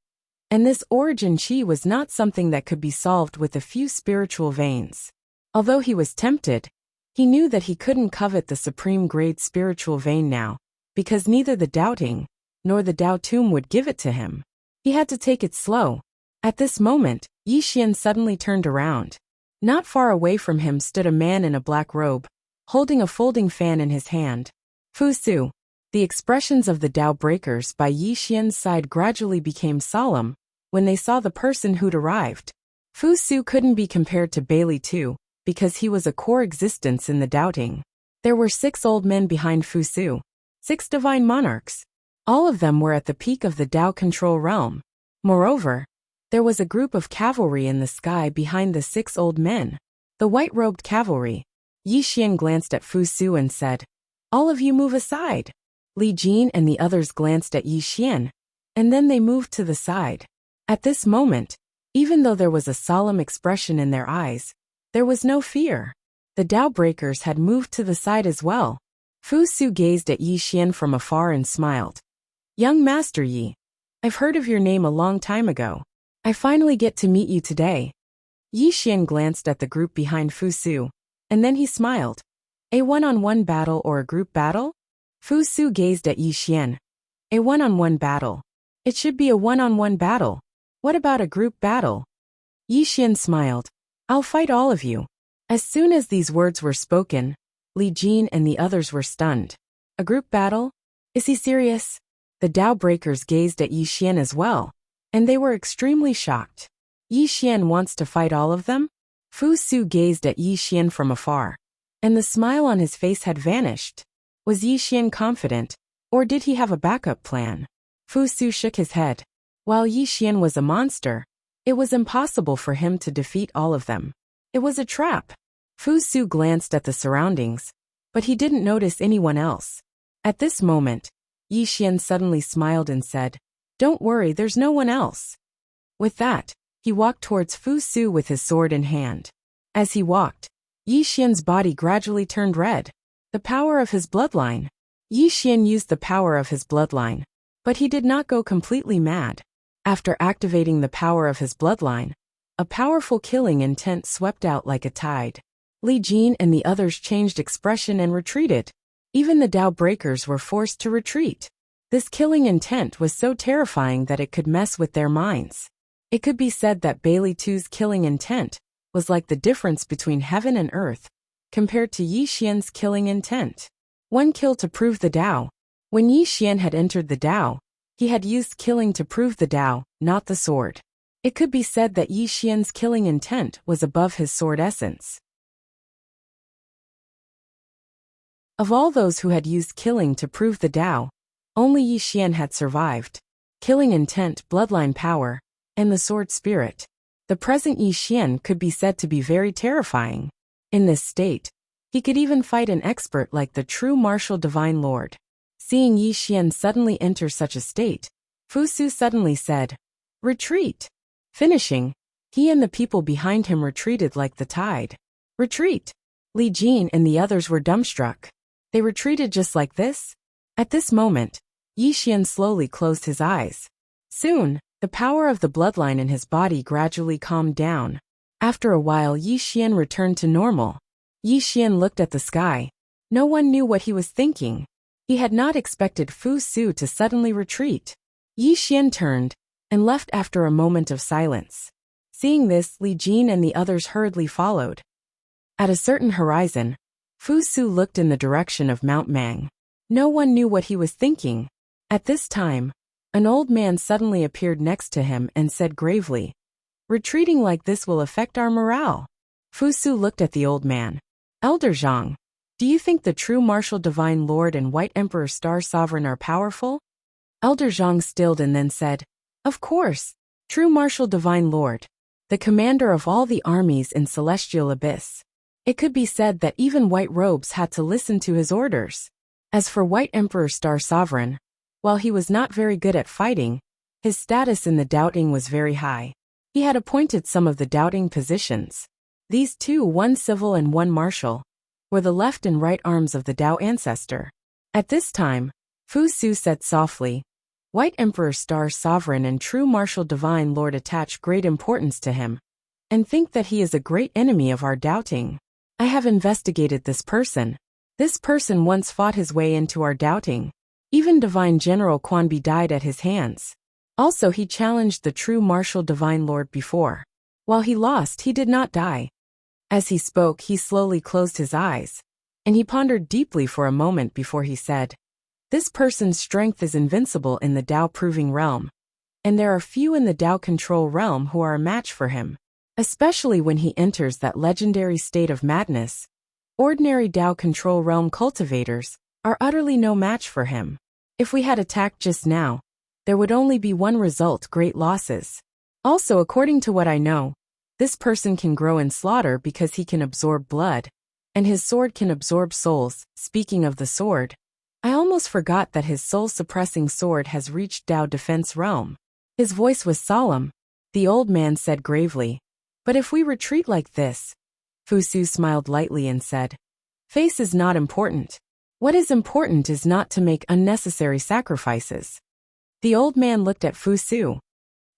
and this origin chi was not something that could be solved with a few spiritual veins. Although he was tempted, he knew that he couldn't covet the supreme grade spiritual vein now, because neither the doubting nor the Dao tomb would give it to him. He had to take it slow. At this moment, Yi Xian suddenly turned around. Not far away from him stood a man in a black robe, holding a folding fan in his hand. Fu Su. The expressions of the Dao breakers by Yi Xian's side gradually became solemn when they saw the person who'd arrived. Fu Su couldn't be compared to Bailey too, because he was a core existence in the doubting. There were 6 old men behind Fu Su, 6 divine monarchs. All of them were at the peak of the Dao control realm. Moreover, there was a group of cavalry in the sky behind the 6 old men. The white-robed cavalry. Yi Xian glanced at Fu Su and said, "All of you move aside." Li Jin and the others glanced at Yi Xian, and then they moved to the side. At this moment, even though there was a solemn expression in their eyes, there was no fear. The Dao breakers had moved to the side as well. Fu Su gazed at Yi Xian from afar and smiled. "Young Master Yi, I've heard of your name a long time ago. I finally get to meet you today." Yi Xian glanced at the group behind Fu Su, and then he smiled. "A one-on-one battle or a group battle?" Fu Su gazed at Yi Xian. "A one-on-one battle. It should be a one-on-one battle. What about a group battle?" Yi Xian smiled. "I'll fight all of you." As soon as these words were spoken, Li Jin and the others were stunned. A group battle? Is he serious? The Dao breakers gazed at Yi Xian as well, and they were extremely shocked. Yi Xian wants to fight all of them? Fu Su gazed at Yi Xian from afar, and the smile on his face had vanished. Was Yi Xian confident, or did he have a backup plan? Fu Su shook his head. While Yi Xian was a monster, it was impossible for him to defeat all of them. It was a trap. Fu Su glanced at the surroundings, but he didn't notice anyone else. At this moment, Yi Xian suddenly smiled and said, "Don't worry, there's no one else." With that, he walked towards Fu Su with his sword in hand. As he walked, Yi Xian's body gradually turned red. The power of his bloodline. Yi Xian used the power of his bloodline, but he did not go completely mad. After activating the power of his bloodline, a powerful killing intent swept out like a tide. Li Jin and the others changed expression and retreated. Even the Dao breakers were forced to retreat. This killing intent was so terrifying that it could mess with their minds. It could be said that Bailey Tu's killing intent was like the difference between heaven and earth, compared to Yi Xian's killing intent. One kill to prove the Dao. When Yi Xian had entered the Dao, he had used killing to prove the Dao, not the sword. It could be said that Yi Xian's killing intent was above his sword essence. Of all those who had used killing to prove the Dao, only Yi Xian had survived. Killing intent, bloodline power, and the sword spirit. The present Yi Xian could be said to be very terrifying. In this state, he could even fight an expert like the true martial divine lord. Seeing Yi Xian suddenly enter such a state, Fu Su suddenly said, "Retreat." Finishing, he and the people behind him retreated like the tide. Retreat! Li Jin and the others were dumbstruck. They retreated just like this? At this moment, Yi Xian slowly closed his eyes. Soon, the power of the bloodline in his body gradually calmed down. After a while, Yi Xian returned to normal. Yi Xian looked at the sky. No one knew what he was thinking. He had not expected Fu Su to suddenly retreat. Yi Xian turned and left after a moment of silence. Seeing this, Li Jin and the others hurriedly followed. At a certain horizon, Fu Su looked in the direction of Mount Mang. No one knew what he was thinking. At this time, an old man suddenly appeared next to him and said gravely, "Retreating like this will affect our morale." Fu Su looked at the old man. "Elder Zhang, do you think the true martial divine lord and White Emperor Star Sovereign are powerful?" Elder Zhang stilled and then said, "Of course, true martial divine lord, the commander of all the armies in Celestial Abyss. It could be said that even white robes had to listen to his orders. As for White Emperor Star Sovereign, While he was not very good at fighting, his status in the doubting was very high. He had appointed some of the doubting positions. These two, one civil and one martial, were the left and right arms of the Tao ancestor. At this time, Fu Su said softly, White Emperor, Star Sovereign and True Martial Divine Lord attach great importance to him, and think that he is a great enemy of our doubting. I have investigated this person. This person once fought his way into our doubting. Even Divine General Quanbi died at his hands. Also, he challenged the True Martial Divine Lord before. While he lost, he did not die. As he spoke, he slowly closed his eyes, and he pondered deeply for a moment before he said, This person's strength is invincible in the Tao-proving realm, and there are few in the Tao control realm who are a match for him. Especially when he enters that legendary state of madness, ordinary Tao control realm cultivators are utterly no match for him. If we had attacked just now, there would only be one result: great losses. Also, according to what I know, this person can grow in slaughter because he can absorb blood, and his sword can absorb souls. Speaking of the sword, I almost forgot that his soul-suppressing sword has reached Tao defense realm. His voice was solemn. The old man said gravely, But if we retreat like this, Fu Su smiled lightly and said, Face is not important. What is important is not to make unnecessary sacrifices. The old man looked at Fu Su.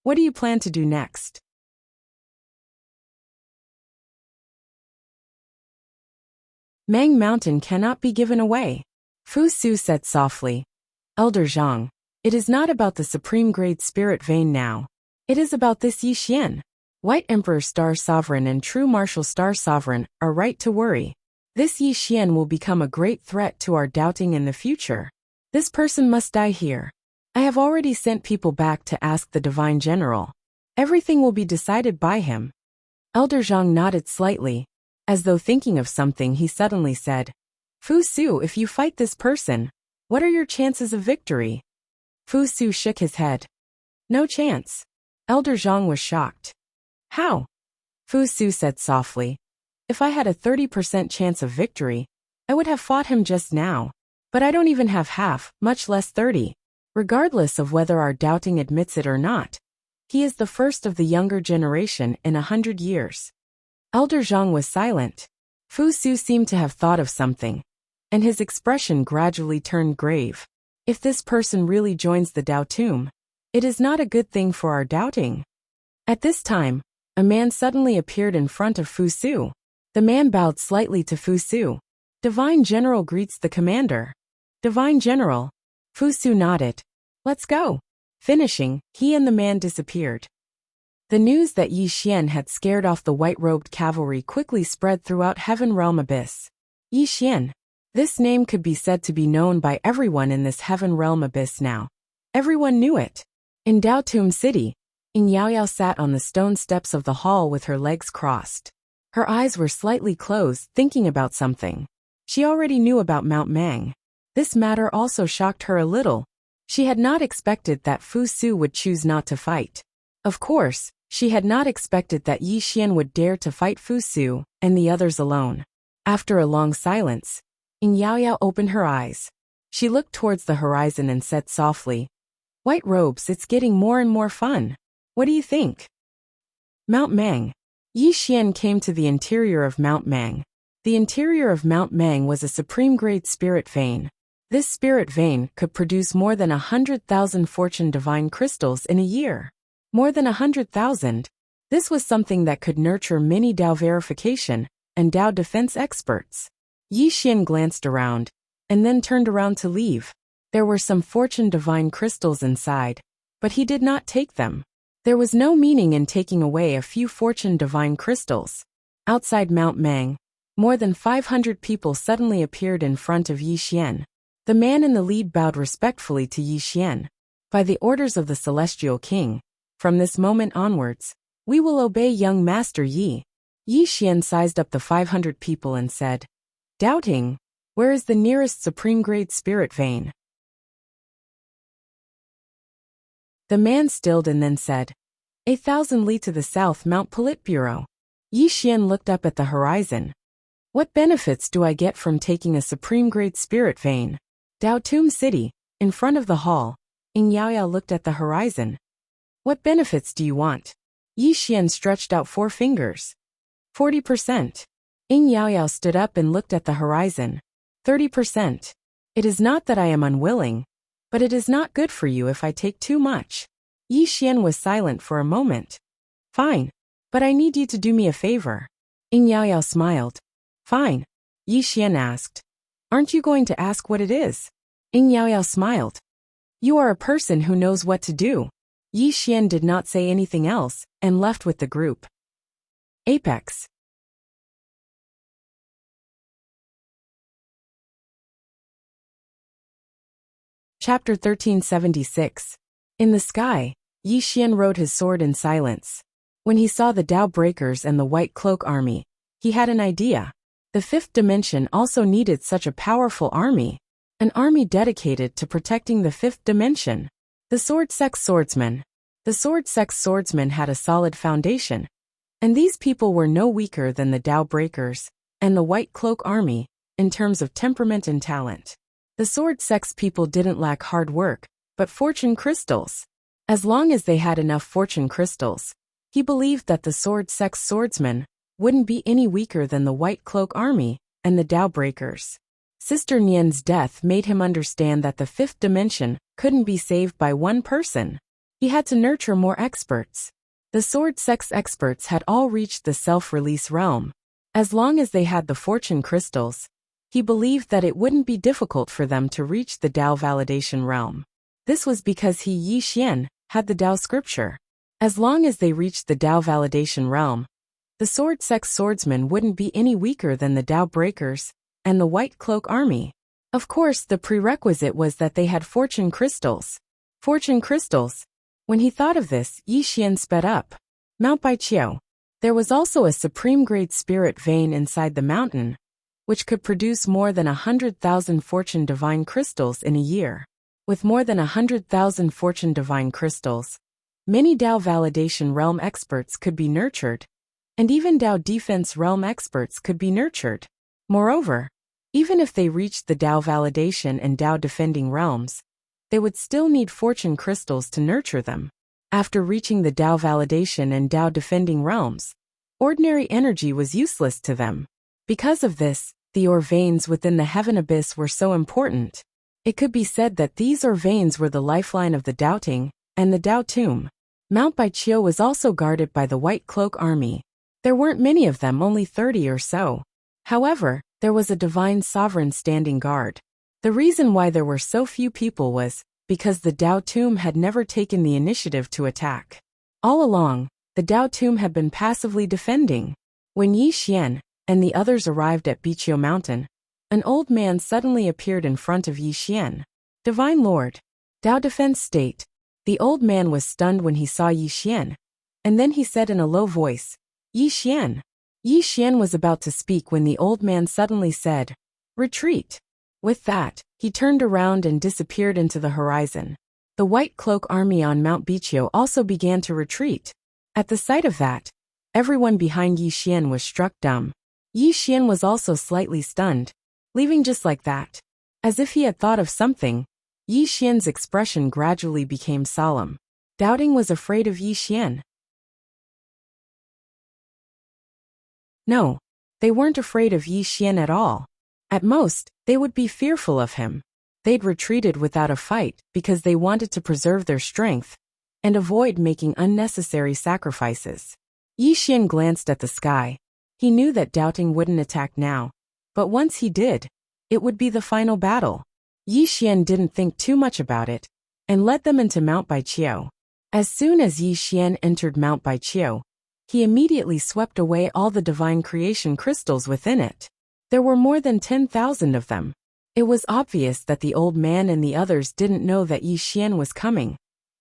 What do you plan to do next? Mang Mountain cannot be given away. Fu Su said softly, Elder Zhang, it is not about the supreme grade spirit vein now. It is about this Yi Xian. White Emperor Star Sovereign and True Martial Star Sovereign are right to worry. This Yi Xian will become a great threat to our doubting in the future. This person must die here. I have already sent people back to ask the Divine General. Everything will be decided by him. Elder Zhang nodded slightly. As though thinking of something, he suddenly said, Fu Su, if you fight this person, what are your chances of victory? Fu Su shook his head. No chance. Elder Zhang was shocked. How? Fu Su said softly. If I had a 30% chance of victory, I would have fought him just now. But I don't even have half, much less 30. Regardless of whether our doubting admits it or not, he is the first of the younger generation in 100 years. Elder Zhang was silent. Fu Su seemed to have thought of something, and his expression gradually turned grave. If this person really joins the Tao tomb, it is not a good thing for our doubting. At this time, a man suddenly appeared in front of Fu Su. The man bowed slightly to Fu Su. Divine General greets the commander. Divine General. Fu Su nodded. Let's go. Finishing, he and the man disappeared. The news that Yi Xian had scared off the white-robed cavalry quickly spread throughout Heaven Realm Abyss. Yi Xian. This name could be said to be known by everyone in this Heaven Realm Abyss now. Everyone knew it. In Tao Tomb City, Yin Yaoyao sat on the stone steps of the hall with her legs crossed. Her eyes were slightly closed, thinking about something. She already knew about Mount Mang. This matter also shocked her a little. She had not expected that Fu Su would choose not to fight. Of course, she had not expected that Yi Xian would dare to fight Fu Su and the others alone. After a long silence, Yin Yaoyao opened her eyes. She looked towards the horizon and said softly, White robes, it's getting more and more fun. What do you think? Mount Mang. Yi Xian came to the interior of Mount Mang. The interior of Mount Mang was a supreme-grade spirit vein. This spirit vein could produce more than 100,000 fortune divine crystals in a year. More than 100,000. This was something that could nurture many Tao verification and Tao defense experts. Yi Xian glanced around, and then turned around to leave. There were some fortune divine crystals inside, but he did not take them. There was no meaning in taking away a few fortune divine crystals. Outside Mount Mang, more than 500 people suddenly appeared in front of Yi Xian. The man in the lead bowed respectfully to Yi Xian. By the orders of the Celestial King, from this moment onwards, we will obey young Master Yi. Yi Xian sized up the 500 people and said, Doubting, where is the nearest supreme-grade spirit vein? The man stilled and then said, 1,000 li to the south Mount Politburo. Yi Xian looked up at the horizon. What benefits do I get from taking a supreme-grade spirit vein? Tao Tomb City. In front of the hall, Ing Yaoyao looked at the horizon. What benefits do you want? Yi Xian stretched out 4 fingers. 40%. Ing Yaoyao stood up and looked at the horizon. 30%. It is not that I am unwilling, but it is not good for you if I take too much. Yi Xian was silent for a moment. Fine. But I need you to do me a favor. Ing Yaoyao smiled. Fine. Yi Xian asked. Aren't you going to ask what it is? Ing Yaoyao smiled. You are a person who knows what to do. Yi Xian did not say anything else and left with the group. Apex. Chapter 1376. In the sky, Yi Xian rode his sword in silence. When he saw the Dao Breakers and the White Cloak army, he had an idea. The 5th dimension also needed such a powerful army. An army dedicated to protecting the 5th dimension. The Sword-Sex Swordsman. The Sword-Sex Swordsman had a solid foundation. And these people were no weaker than the Dao Breakers and the White Cloak army in terms of temperament and talent. The Sword-Sex people didn't lack hard work, but fortune crystals. As long as they had enough fortune crystals, he believed that the Sword-Sex Swordsman wouldn't be any weaker than the White Cloak army and the Dao Breakers. Sister Nian's death made him understand that the 5th dimension couldn't be saved by one person. He had to nurture more experts. The Sword-Sex experts had all reached the self-release realm. As long as they had the fortune crystals, he believed that it wouldn't be difficult for them to reach the Dao validation realm. This was because he, Yi Xian, had the Dao scripture. As long as they reached the Dao validation realm, the Sword-Sex Swordsman wouldn't be any weaker than the Dao Breakers and the White Cloak army. Of course, the prerequisite was that they had fortune crystals. Fortune crystals. When he thought of this, Yi Xian sped up. Mount Baiqiu. There was also a supreme-grade spirit vein inside the mountain, which could produce more than 100,000 fortune divine crystals in a year. With more than 100,000 fortune divine crystals, many Dao validation realm experts could be nurtured, and even Dao defense realm experts could be nurtured. Moreover, even if they reached the Dao validation and Dao defending realms, they would still need fortune crystals to nurture them. After reaching the Dao validation and Dao defending realms, ordinary energy was useless to them. Because of this, the ore veins within the heaven abyss were so important. It could be said that these ore veins were the lifeline of the doubting and the Dao tomb. Mount Baiqiu was also guarded by the White Cloak army. There weren't many of them, only 30 or so. However, there was a divine sovereign standing guard. The reason why there were so few people was because the Dao tomb had never taken the initiative to attack. All along, the Dao tomb had been passively defending. When Yi Xian and the others arrived at Baiqiu Mountain, an old man suddenly appeared in front of Yi Xian. Divine Lord. Dao Defense State. The old man was stunned when he saw Yi Xian, and then he said in a low voice, Yi Xian. Yi Xian was about to speak when the old man suddenly said, Retreat. With that, he turned around and disappeared into the horizon. The White Cloak army on Mount Baiqiu also began to retreat. At the sight of that, everyone behind Yi Xian was struck dumb. Yi Xian was also slightly stunned, leaving just like that. As if he had thought of something, Yi Xian's expression gradually became solemn. Doubting was afraid of Yi Xian. No, they weren't afraid of Yi Xian at all. At most, they would be fearful of him. They'd retreated without a fight because they wanted to preserve their strength and avoid making unnecessary sacrifices. Yi Xian glanced at the sky. He knew that doubting wouldn't attack now, but once he did, it would be the final battle. Yi Xian didn't think too much about it and led them into Mount Baiqiu. As soon as Yi Xian entered Mount Baiqiu, he immediately swept away all the divine creation crystals within it. There were more than 10,000 of them. It was obvious that the old man and the others didn't know that Yi Xian was coming,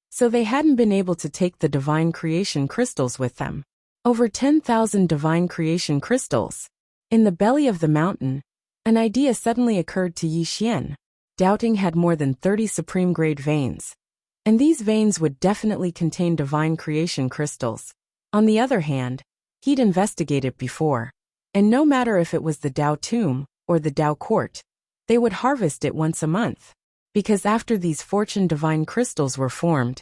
so they hadn't been able to take the divine creation crystals with them. Over 10,000 divine creation crystals. In the belly of the mountain, an idea suddenly occurred to Yi Xian. Doubting had more than 30 supreme-grade veins, and these veins would definitely contain divine creation crystals. On the other hand, he'd investigated before, and no matter if it was the Dao tomb or the Dao court, they would harvest it once a month. because after these fortune divine crystals were formed,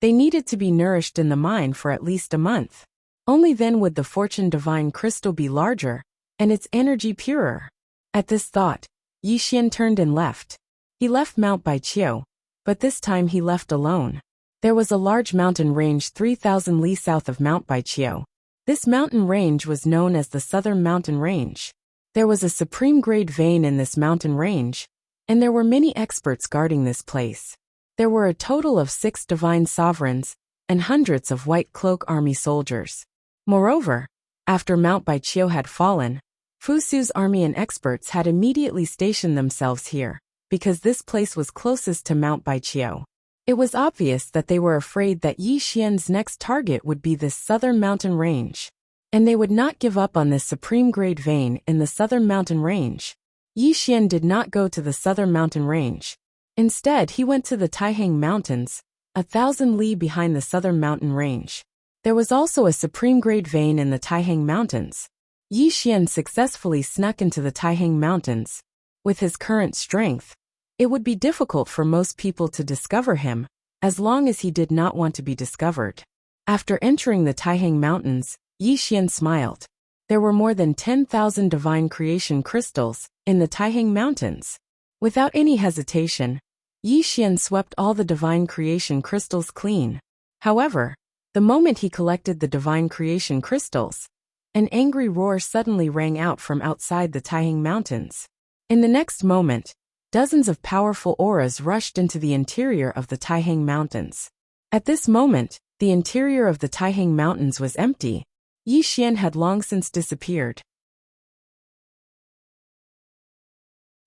they needed to be nourished in the mine for at least a month. Only then would the fortune divine crystal be larger, and its energy purer. At this thought, Yi Xian turned and left. He left Mount Baiqiu, but this time he left alone. There was a large mountain range 3,000 li south of Mount Baiqiu. This mountain range was known as the Southern Mountain Range. There was a supreme grade vein in this mountain range, and there were many experts guarding this place. There were a total of 6 divine sovereigns, and hundreds of white cloak army soldiers. Moreover, after Mount Baiqiu had fallen, Fu Su's army and experts had immediately stationed themselves here, because this place was closest to Mount Baiqiu. It was obvious that they were afraid that Yi Xian's next target would be this southern mountain range, and they would not give up on this supreme grade vein in the southern mountain range. Yi Xian did not go to the southern mountain range. Instead, he went to the Taihang Mountains, 1,000 li behind the southern mountain range. There was also a supreme grade vein in the Taihang Mountains. Yi Xian successfully snuck into the Taihang Mountains. With his current strength, it would be difficult for most people to discover him, as long as he did not want to be discovered. After entering the Taihang Mountains, Yi Xian smiled. There were more than 10,000 divine creation crystals in the Taihang Mountains. Without any hesitation, Yi Xian swept all the divine creation crystals clean. However, the moment he collected the divine creation crystals, an angry roar suddenly rang out from outside the Taihang Mountains. In the next moment, dozens of powerful auras rushed into the interior of the Taihang Mountains. At this moment, the interior of the Taihang Mountains was empty. Yi Xian had long since disappeared.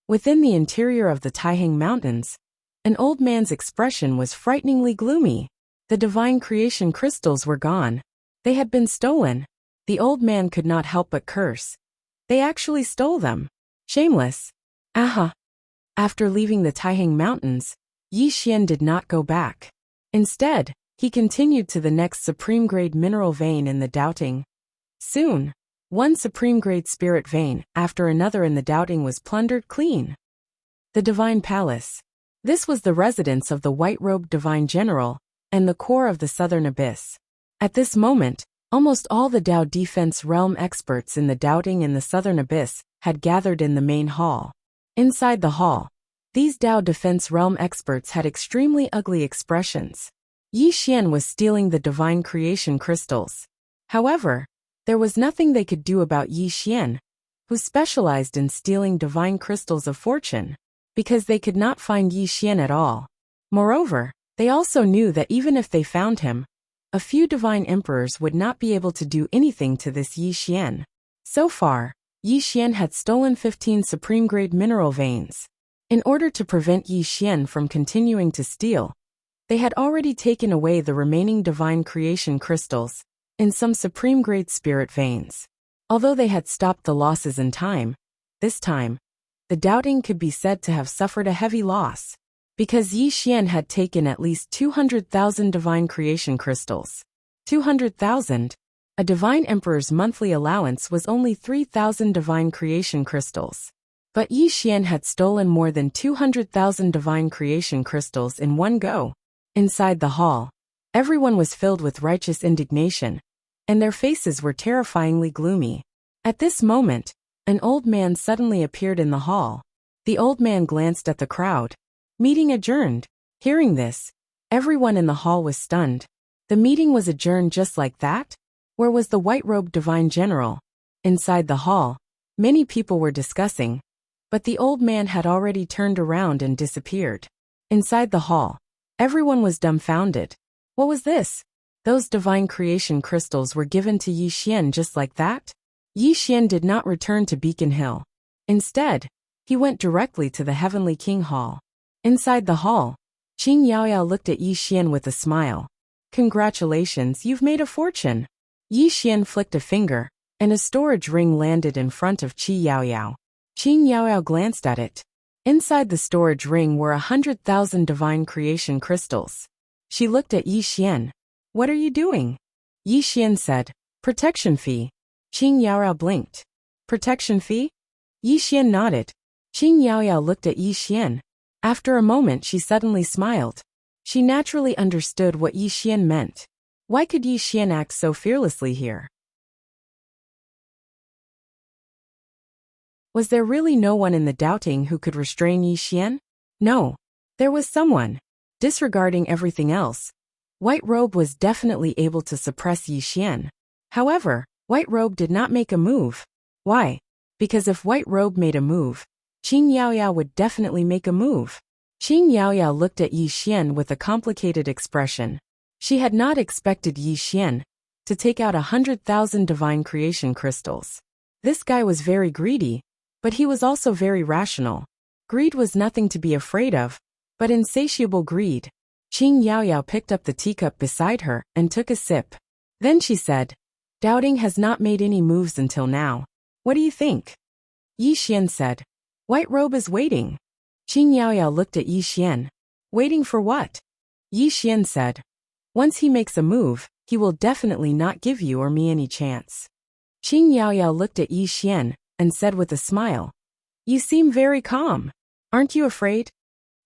Within the interior of the Taihang Mountains, an old man's expression was frighteningly gloomy. The divine creation crystals were gone. They had been stolen. The old man could not help but curse. They actually stole them. Shameless. Aha. After leaving the Taihang Mountains, Yi Xian did not go back. Instead, he continued to the next supreme grade mineral vein in the Doubting. Soon, one supreme grade spirit vein after another in the Doubting was plundered clean. The Divine Palace. This was the residence of the white-robed divine general and the core of the southern abyss. At this moment, almost all the Dao defense realm experts in the Doubting and the southern abyss had gathered in the main hall. Inside the hall, these Dao defense realm experts had extremely ugly expressions. Yi Xian was stealing the divine creation crystals. However, there was nothing they could do about Yi Xian, who specialized in stealing divine crystals of fortune, because they could not find Yi Xian at all. Moreover, they also knew that even if they found him, a few divine emperors would not be able to do anything to this Yi Xian. So far, Yi Xian had stolen 15 supreme grade mineral veins. In order to prevent Yi Xian from continuing to steal, they had already taken away the remaining divine creation crystals in some supreme grade spirit veins. Although they had stopped the losses in time, this time, the Doubting could be said to have suffered a heavy loss, because Yi Xian had taken at least 200,000 divine creation crystals. 200,000? A divine emperor's monthly allowance was only 3,000 divine creation crystals. But Yi Xian had stolen more than 200,000 divine creation crystals in one go. Inside the hall, everyone was filled with righteous indignation, and their faces were terrifyingly gloomy. At this moment, an old man suddenly appeared in the hall. The old man glanced at the crowd. Meeting adjourned. Hearing this, everyone in the hall was stunned. The meeting was adjourned just like that? Where was the white-robed divine general? Inside the hall, many people were discussing, but the old man had already turned around and disappeared. Inside the hall, everyone was dumbfounded. What was this? Those divine creation crystals were given to Yi Xian just like that? Yi Xian did not return to Beacon Hill. Instead, he went directly to the Heavenly King Hall. Inside the hall, Qing Yaoyao looked at Yi Xian with a smile. Congratulations, you've made a fortune. Yi Xian flicked a finger, and a storage ring landed in front of Qi Yaoyao. Qing Yaoyao glanced at it. Inside the storage ring were 100,000 divine creation crystals. She looked at Yi Xian. What are you doing? Yi Xian said, protection fee. Qing Yaoyao blinked. Protection fee? Yi Xian nodded. Qing Yaoyao looked at Yi Xian. After a moment she suddenly smiled. She naturally understood what Yi Xian meant. Why could Yi Xian act so fearlessly here? Was there really no one in the doubting who could restrain Yi Xian? No. There was someone. Disregarding everything else, White Robe was definitely able to suppress Yi Xian. However, White Robe did not make a move. Why? Because if White Robe made a move, Qin Yaoyao would definitely make a move. Qin Yaoyao looked at Yi Xian with a complicated expression. She had not expected Yi Xian to take out 100,000 divine creation crystals. This guy was very greedy, but he was also very rational. Greed was nothing to be afraid of, but insatiable greed. Qin Yaoyao picked up the teacup beside her and took a sip. Then she said, "Doubting has not made any moves until now. What do you think?" Yi Xian said, "White Robe is waiting." Qin Yaoyao looked at Yi Xian. "Waiting for what?" Yi Xian said, "Once he makes a move, he will definitely not give you or me any chance." Qin Yaoyao looked at Yi Xian and said with a smile, "You seem very calm. Aren't you afraid?"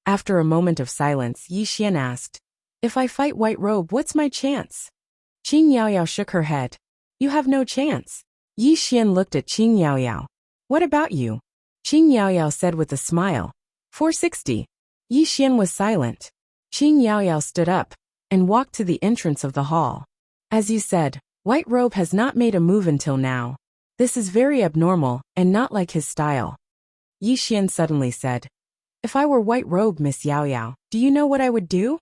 After a moment of silence, Yi Xian asked, "If I fight White Robe, what's my chance?" Qin Yaoyao shook her head. "You have no chance." Yi Xian looked at Qin Yaoyao. "What about you?" Qin Yaoyao said with a smile, 460. Yi Xian was silent. Qin Yaoyao stood up and walked to the entrance of the hall. "As you said, White Robe has not made a move until now. This is very abnormal and not like his style." Yi Xian suddenly said, "If I were White Robe, Miss Yaoyao, do you know what I would do?"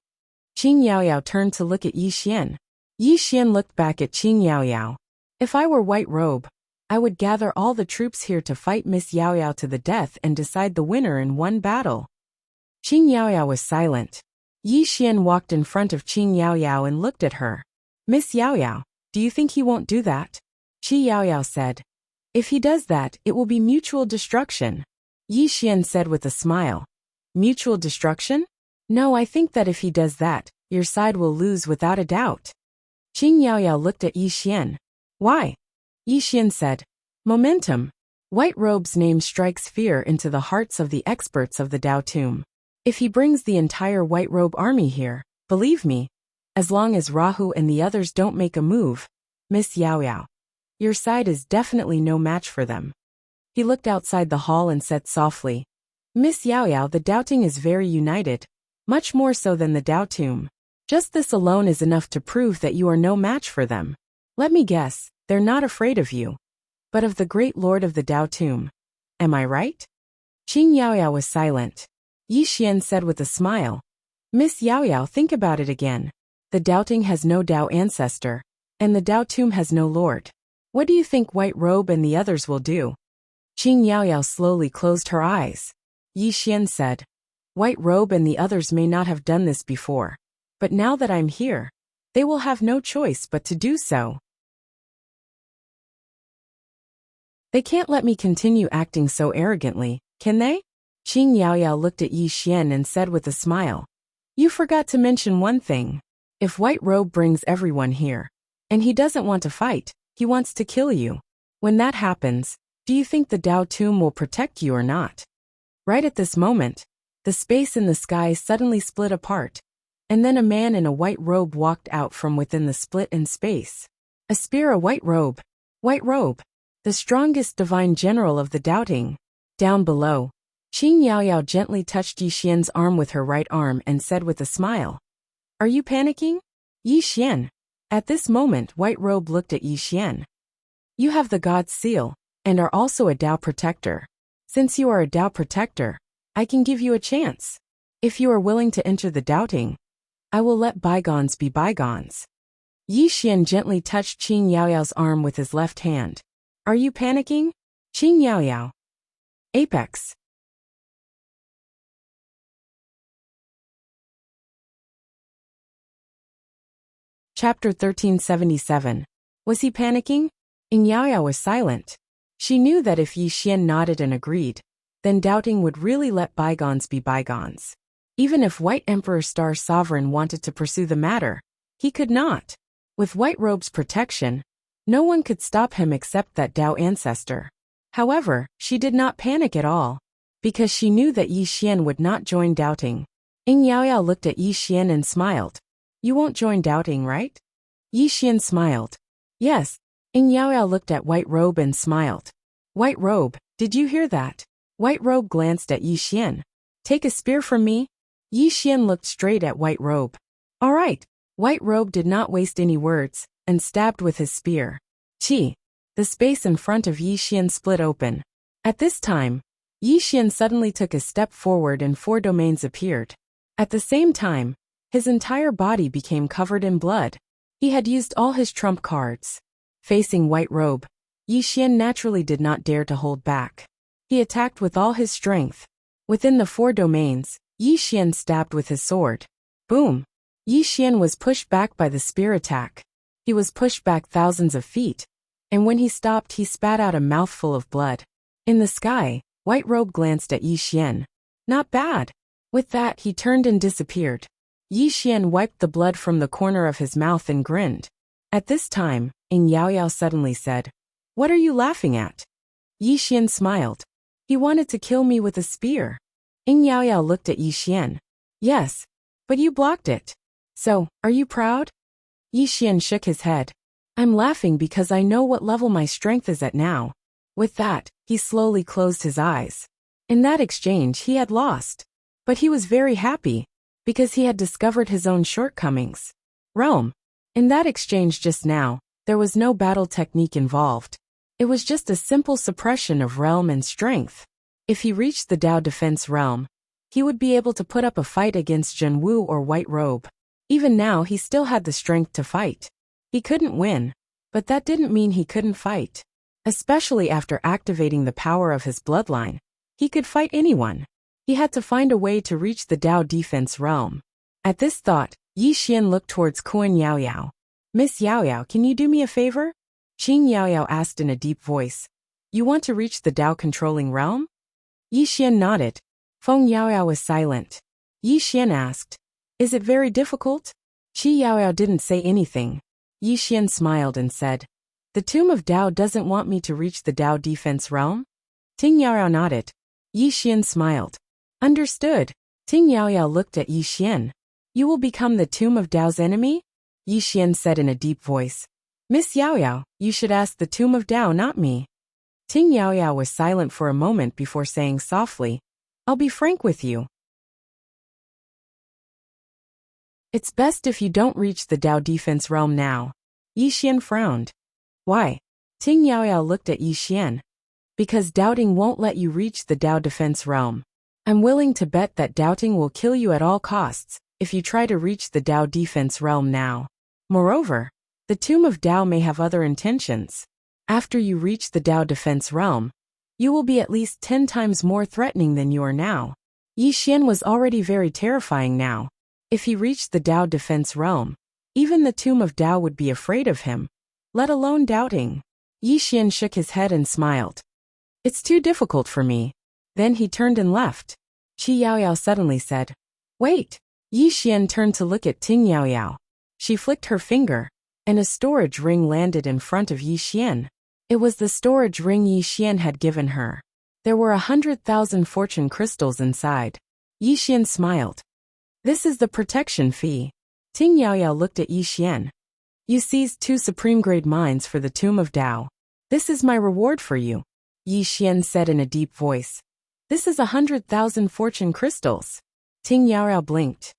Qin Yaoyao turned to look at Yi Xian. Yi Xian looked back at Qin Yaoyao. "If I were White Robe, I would gather all the troops here to fight Miss Yaoyao to the death and decide the winner in one battle." Qin Yaoyao was silent. Yi Xian walked in front of Qin Yaoyao and looked at her. "Miss Yaoyao, do you think he won't do that?" Qin Yaoyao said, "If he does that, it will be mutual destruction." Yi Xian said with a smile, "Mutual destruction? No, I think that if he does that, your side will lose without a doubt." Qin Yaoyao looked at Yi Xian. "Why?" Yi Xian said, "Momentum. White Robe's name strikes fear into the hearts of the experts of the Dao Tomb. If he brings the entire White Robe army here, believe me, as long as Rahu and the others don't make a move, Miss Yaoyao, your side is definitely no match for them." He looked outside the hall and said softly, "Miss Yaoyao, the doubting is very united, much more so than the Dao Tomb. Just this alone is enough to prove that you are no match for them. Let me guess, they're not afraid of you, but of the great lord of the Dao Tomb. Am I right?" Qin Yaoyao was silent. Yi Xian said with a smile, "Miss Yaoyao, think about it again. The doubting has no Dao ancestor, and the Dao Tomb has no lord. What do you think White Robe and the others will do?" Qin Yaoyao slowly closed her eyes. Yi Xian said, "White Robe and the others may not have done this before, but now that I'm here, they will have no choice but to do so. They can't let me continue acting so arrogantly, can they?" Qin Yaoyao looked at Yi Xian and said with a smile, "You forgot to mention one thing. If White Robe brings everyone here, and he doesn't want to fight, he wants to kill you. When that happens, do you think the Dao Tomb will protect you or not?" Right at this moment, the space in the sky suddenly split apart, and then a man in a white robe walked out from within the split in space. A spear, a white robe. White Robe, the strongest divine general of the doubting. Down below, Qin Yaoyao gently touched Yi Xian's arm with her right arm and said with a smile, "Are you panicking?" Yi Xian. At this moment, White Robe looked at Yi Xian. "You have the God's seal, and are also a Dao protector. Since you are a Dao protector, I can give you a chance. If you are willing to enter the doubting, I will let bygones be bygones." Yi Xian gently touched Qin Yaoyao's arm with his left hand. "Are you panicking?" Qin Yaoyao. Apex. Chapter 1377. Was he panicking? Yin Yaoyao was silent. She knew that if Yi Xian nodded and agreed, then doubting would really let bygones be bygones. Even if White Emperor Star Sovereign wanted to pursue the matter, he could not. With White Robe's protection, no one could stop him except that Dao ancestor. However, she did not panic at all. because she knew that Yi Xian would not join doubting. Ying Yaoyao looked at Yi Xian and smiled. You won't join doubting, right? Yi Xian smiled. Yes. Ying Yaoyao looked at White Robe and smiled. White Robe, did you hear that? White Robe glanced at Yi Xian. Take a spear from me? Yi Xian looked straight at White Robe. All right. White Robe did not waste any words, and stabbed with his spear. Chi. The space in front of Yi Xian split open. At this time, Yi Xian suddenly took a step forward and 4 domains appeared. At the same time, his entire body became covered in blood. He had used all his trump cards. Facing White Robe, Yi Xian naturally did not dare to hold back. He attacked with all his strength. Within the 4 domains, Yi Xian stabbed with his sword. Boom! Yi Xian was pushed back by the spear attack. He was pushed back thousands of feet, and when he stopped he spat out a mouthful of blood. In the sky, White Robe glanced at Yi Xian. Not bad. With that he turned and disappeared. Yi Xian wiped the blood from the corner of his mouth and grinned. At this time, Ying Yaoyao suddenly said, What are you laughing at? Yi Xian smiled. He wanted to kill me with a spear. Ying Yaoyao looked at Yi Xian. Yes, but you blocked it. So, are you proud? Yi Xian shook his head. I'm laughing because I know what level my strength is at now. With that, he slowly closed his eyes. In that exchange he had lost. But he was very happy, because he had discovered his own shortcomings. Realm. In that exchange just now, there was no battle technique involved. It was just a simple suppression of realm and strength. If he reached the Dao Defense realm, he would be able to put up a fight against Zhenwu or White Robe. Even now he still had the strength to fight. He couldn't win, but that didn't mean he couldn't fight. Especially after activating the power of his bloodline, he could fight anyone. He had to find a way to reach the Dao Defense realm. At this thought, Yi Xian looked towards Kuan Yaoyao. Miss Yaoyao, can you do me a favor? Qing Yaoyao asked in a deep voice. You want to reach the Dao controlling realm? Yi Xian nodded. Feng Yaoyao was silent. Yi Xian asked, Is it very difficult? Qi Yaoyao didn't say anything. Yi Xian smiled and said, The Tomb of Dao doesn't want me to reach the Dao Defense realm? Ting Yaoyao nodded. Yi Xian smiled. Understood. Ting Yaoyao looked at Yi Xian. You will become the Tomb of Dao's enemy? Yi Xian said in a deep voice. Miss Yaoyao, you should ask the Tomb of Dao, not me. Ting Yaoyao was silent for a moment before saying softly, I'll be frank with you. It's best if you don't reach the Dao Defense realm now. Yi Xian frowned. Why? Ting Yaoyao looked at Yi Xian. Because doubting won't let you reach the Dao Defense realm. I'm willing to bet that doubting will kill you at all costs if you try to reach the Dao Defense realm now. Moreover, the Tomb of Dao may have other intentions. After you reach the Dao Defense realm, you will be at least 10 times more threatening than you are now. Yi Xian was already very terrifying now. If he reached the Dao Defense realm, even the Tomb of Dao would be afraid of him, let alone doubting. Yi Xian shook his head and smiled. It's too difficult for me. Then he turned and left. Qi Yaoyao suddenly said, Wait. Yi Xian turned to look at Ting Yaoyao. She flicked her finger, and a storage ring landed in front of Yi Xian. It was the storage ring Yi Xian had given her. There were 100,000 fortune crystals inside. Yi Xian smiled. This is the protection fee. Ting Yaoyao looked at Yi Xian. You seized 2 supreme-grade mines for the Tomb of Dao. This is my reward for you. Yi Xian said in a deep voice. This is 100,000 fortune crystals. Ting Yaoyao blinked.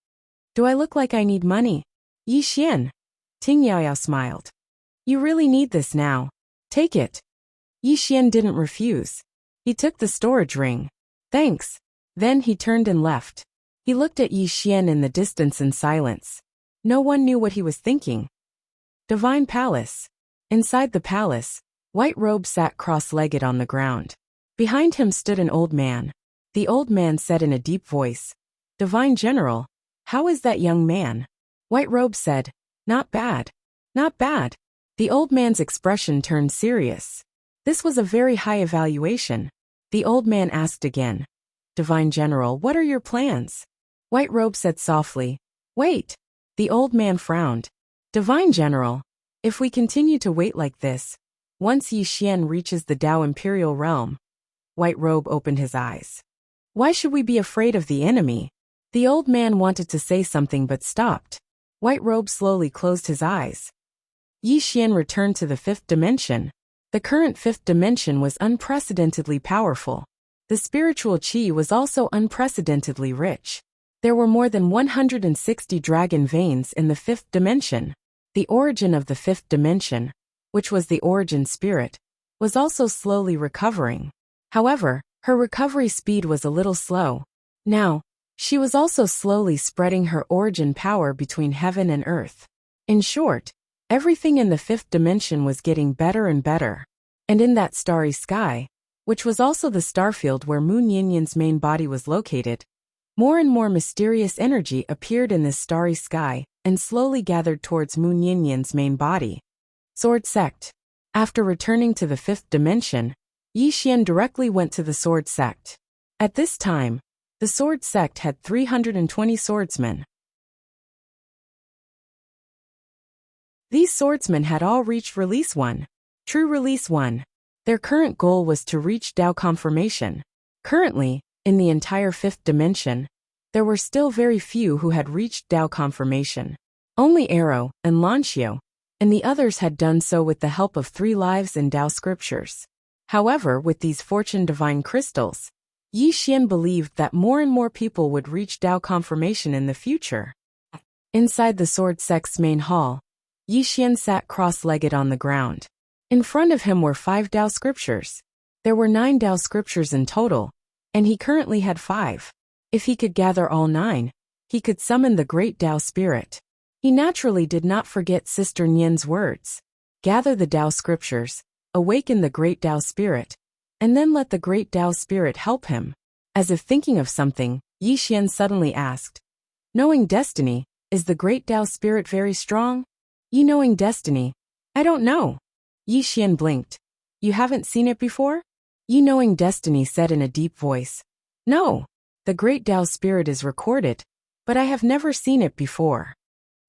Do I look like I need money? Yi Xian. Ting Yaoyao smiled. You really need this now. Take it. Yi Xian didn't refuse. He took the storage ring. Thanks. Then he turned and left. He looked at Yi Xian in the distance in silence. No one knew what he was thinking. Divine Palace. Inside the palace, White Robe sat cross-legged on the ground. Behind him stood an old man. The old man said in a deep voice, Divine General, how is that young man? White Robe said, Not bad. Not bad. The old man's expression turned serious. This was a very high evaluation. The old man asked again, Divine General, what are your plans? White Robe said softly, Wait. The old man frowned. Divine General, if we continue to wait like this, once Yi Xian reaches the Dao Imperial realm. White Robe opened his eyes. Why should we be afraid of the enemy? The old man wanted to say something but stopped. White Robe slowly closed his eyes. Yi Xian returned to the fifth dimension. The current fifth dimension was unprecedentedly powerful. The spiritual qi was also unprecedentedly rich. There were more than 160 dragon veins in the fifth dimension. The origin of the fifth dimension, which was the origin spirit, was also slowly recovering. However, her recovery speed was a little slow. Now, she was also slowly spreading her origin power between heaven and earth. In short, everything in the fifth dimension was getting better and better. And in that starry sky, which was also the starfield where Moon Yinyan's main body was located, more and more mysterious energy appeared in this starry sky and slowly gathered towards Moon Yinyan's main body. Sword Sect. After returning to the fifth dimension, Yi Xian directly went to the Sword Sect. At this time, the Sword Sect had 320 swordsmen. These swordsmen had all reached Release 1. True Release 1. Their current goal was to reach Dao confirmation. Currently, in the entire fifth dimension, there were still very few who had reached Dao confirmation. Only Arrow and Lanxiu, and the others had done so with the help of 3 lives in Dao scriptures. However, with these fortune divine crystals, Yi Xian believed that more and more people would reach Dao confirmation in the future. Inside the Sword Sect's main hall, Yi Xian sat cross-legged on the ground. In front of him were 5 Dao scriptures. There were 9 Dao scriptures in total, and he currently had 5. If he could gather all 9, he could summon the great Dao spirit. He naturally did not forget Sister Nian's words. Gather the Dao scriptures, awaken the great Dao spirit, and then let the great Dao spirit help him. As if thinking of something, Yi Xian suddenly asked, "Knowing destiny, is the great Dao spirit very strong?" "You knowing destiny? I don't know." Yi Xian blinked. "You haven't seen it before?" Yi knowing destiny said in a deep voice. "No. The great Dao spirit is recorded, but I have never seen it before."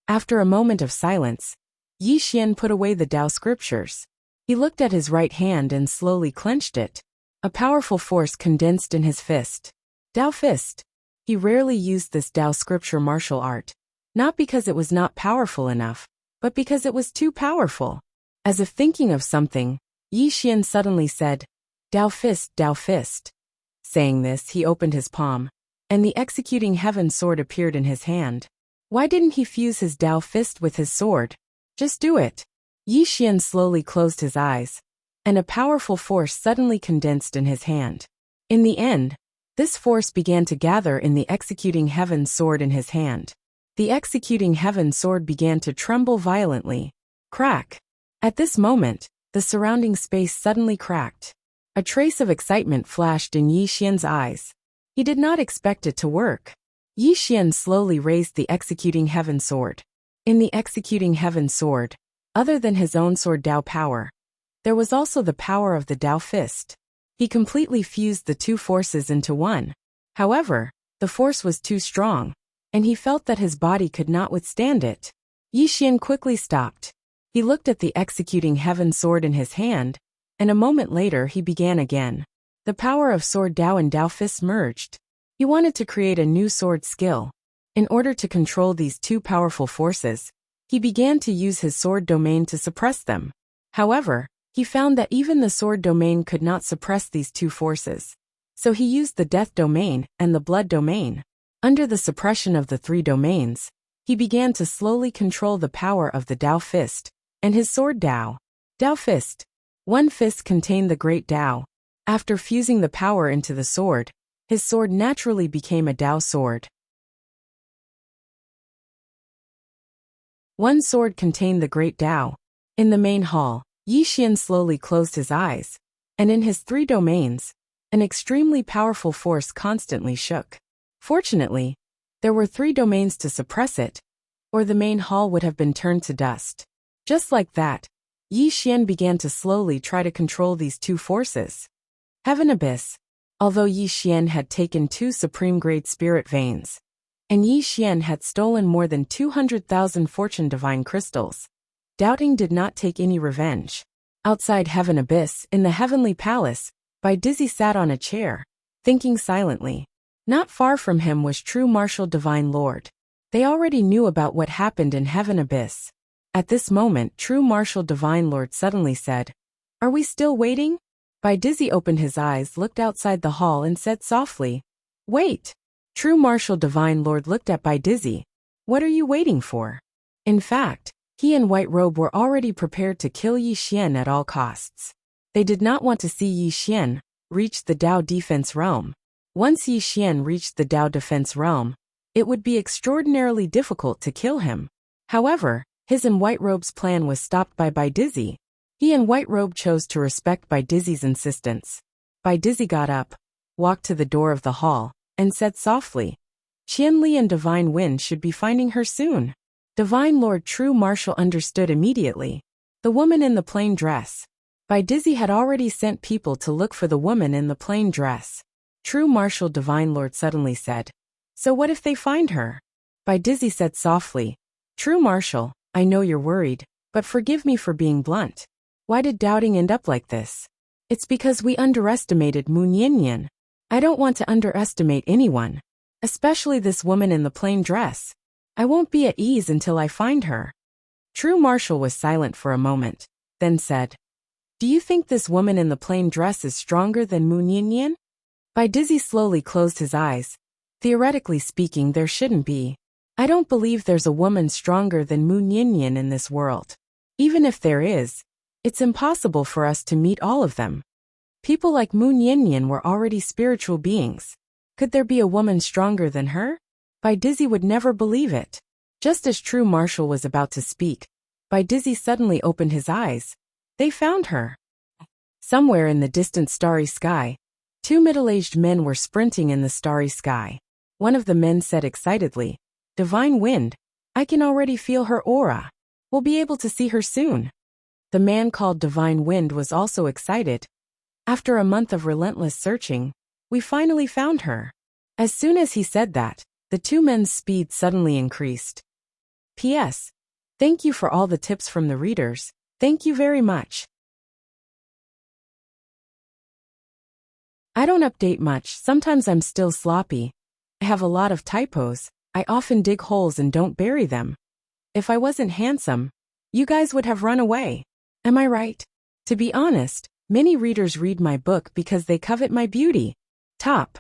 After a moment of silence, Yi Xian put away the Dao scriptures. He looked at his right hand and slowly clenched it. A powerful force condensed in his fist. Dao fist. He rarely used this Dao scripture martial art, not because it was not powerful enough, but because it was too powerful. As if thinking of something, Yi Xian suddenly said, "Dao fist, Dao fist." Saying this, he opened his palm, and the executing heaven sword appeared in his hand. Why didn't he fuse his Dao fist with his sword? Just do it. Yi Xian slowly closed his eyes, and a powerful force suddenly condensed in his hand. In the end, this force began to gather in the executing heaven sword in his hand. The executing heaven sword began to tremble violently. Crack. At this moment, the surrounding space suddenly cracked. A trace of excitement flashed in Yi Xian's eyes. He did not expect it to work. Yi Xian slowly raised the executing heaven sword. In the executing heaven sword, other than his own sword Dao power, there was also the power of the Dao fist. He completely fused the 2 forces into one. However, the force was too strong, and he felt that his body could not withstand it. Yi Xian quickly stopped. He looked at the executing heaven sword in his hand, and a moment later he began again. The power of sword Dao and Dao fist merged. He wanted to create a new sword skill. In order to control these 2 powerful forces, he began to use his sword domain to suppress them. However, he found that even the sword domain could not suppress these 2 forces. So he used the death domain and the blood domain. Under the suppression of the 3 domains, he began to slowly control the power of the Dao fist and his sword Dao. Dao fist. One fist contained the great Dao. After fusing the power into the sword, his sword naturally became a Dao sword. One sword contained the great Dao. In the main hall, Yi Xian slowly closed his eyes, and in his 3 domains, an extremely powerful force constantly shook. Fortunately, there were 3 domains to suppress it, or the main hall would have been turned to dust. Just like that, Yi Xian began to slowly try to control these 2 forces. Heaven Abyss. Although Yi Xian had taken 2 supreme-grade spirit veins, and Yi Xian had stolen more than 200,000 fortune divine crystals, Doubting did not take any revenge. Outside Heaven Abyss, in the Heavenly Palace, Bai Dizzy sat on a chair, thinking silently. Not far from him was True Martial Divine Lord. They already knew about what happened in Heaven Abyss. At this moment, True Martial Divine Lord suddenly said, "Are we still waiting?" By Dizzy opened his eyes, looked outside the hall and said softly, "Wait." True Martial Divine Lord looked at By Dizzy. "What are you waiting for?" In fact, he and White Robe were already prepared to kill Yi Xian at all costs. They did not want to see Yi Xian reach the Dao Defense Realm. Once Yi Xian reached the Dao Defense Realm, it would be extraordinarily difficult to kill him. However, his and White Robe's plan was stopped by Dizzy. He and White Robe chose to respect By Dizzy's insistence. By Dizzy got up, walked to the door of the hall, and said softly, "Qianli and Divine Wind should be finding her soon." Divine Lord True Martial understood immediately. The woman in the plain dress. By Dizzy had already sent people to look for the woman in the plain dress. True Martial Divine Lord suddenly said, "So what if they find her?" By Dizzy said softly, "True Martial, I know you're worried, but forgive me for being blunt. Why did doubting end up like this? It's because we underestimated Moon Yin. I don't want to underestimate anyone, especially this woman in the plain dress. I won't be at ease until I find her." True Martial was silent for a moment, then said, "Do you think this woman in the plain dress is stronger than Moon Yin?" By Dizzy slowly closed his eyes. "Theoretically speaking, there shouldn't be. I don't believe there's a woman stronger than Moon Yin in this world. Even if there is, it's impossible for us to meet all of them. People like Moon Yin were already spiritual beings. Could there be a woman stronger than her?" By Dizzy would never believe it. Just as True Martial was about to speak, By Dizzy suddenly opened his eyes. They found her. Somewhere in the distant starry sky, two middle-aged men were sprinting in the starry sky. One of the men said excitedly, "Divine Wind, I can already feel her aura. We'll be able to see her soon." The man called Divine Wind was also excited. "After a month of relentless searching, we finally found her." As soon as he said that, the two men's speed suddenly increased. P.S. Thank you for all the tips from the readers. Thank you very much. I don't update much, sometimes I'm still sloppy. I have a lot of typos, I often dig holes and don't bury them. If I wasn't handsome, you guys would have run away. Am I right? To be honest, many readers read my book because they covet my beauty. Top.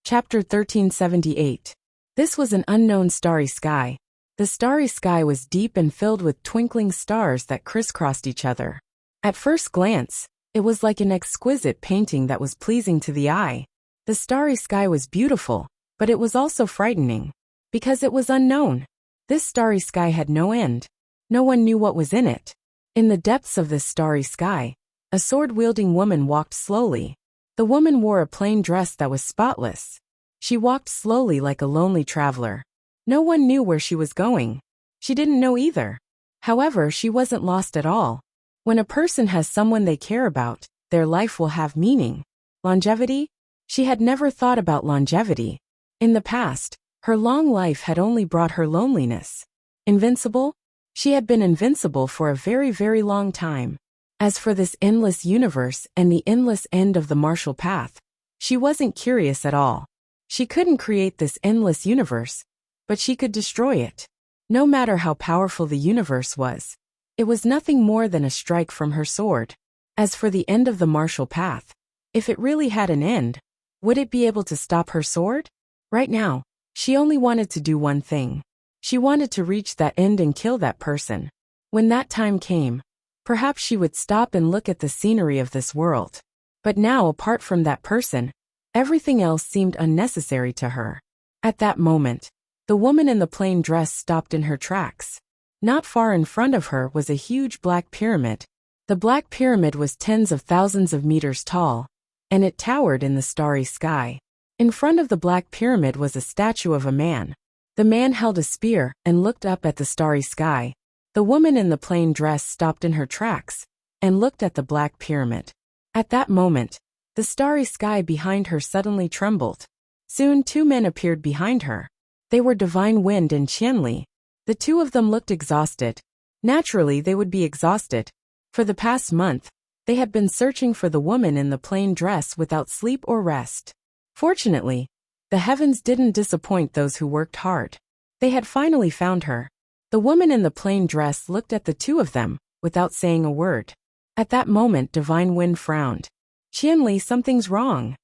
Chapter 1378. This was an unknown starry sky. The starry sky was deep and filled with twinkling stars that crisscrossed each other. At first glance, it was like an exquisite painting that was pleasing to the eye. The starry sky was beautiful, but it was also frightening, because it was unknown. This starry sky had no end. No one knew what was in it. In the depths of this starry sky, a sword-wielding woman walked slowly. The woman wore a plain dress that was spotless. She walked slowly like a lonely traveler. No one knew where she was going. She didn't know either. However, she wasn't lost at all. When a person has someone they care about, their life will have meaning. Longevity? She had never thought about longevity. In the past, her long life had only brought her loneliness. Invincible? She had been invincible for a very, very long time. As for this endless universe and the endless end of the martial path, she wasn't curious at all. She couldn't create this endless universe, but she could destroy it. No matter how powerful the universe was, it was nothing more than a strike from her sword. As for the end of the martial path, if it really had an end, would it be able to stop her sword? Right now, she only wanted to do one thing. She wanted to reach that end and kill that person. When that time came, perhaps she would stop and look at the scenery of this world. But now, apart from that person, everything else seemed unnecessary to her. At that moment, the woman in the plain dress stopped in her tracks. Not far in front of her was a huge black pyramid. The black pyramid was tens of thousands of meters tall, and it towered in the starry sky. In front of the black pyramid was a statue of a man. The man held a spear and looked up at the starry sky. The woman in the plain dress stopped in her tracks and looked at the black pyramid. At that moment, the starry sky behind her suddenly trembled. Soon two men appeared behind her. They were Divine Wind and Qianli. The two of them looked exhausted. Naturally, they would be exhausted. For the past month, they had been searching for the woman in the plain dress without sleep or rest. Fortunately, the heavens didn't disappoint those who worked hard. They had finally found her. The woman in the plain dress looked at the two of them, without saying a word. At that moment, Divine Wind frowned. Qianli, something's wrong.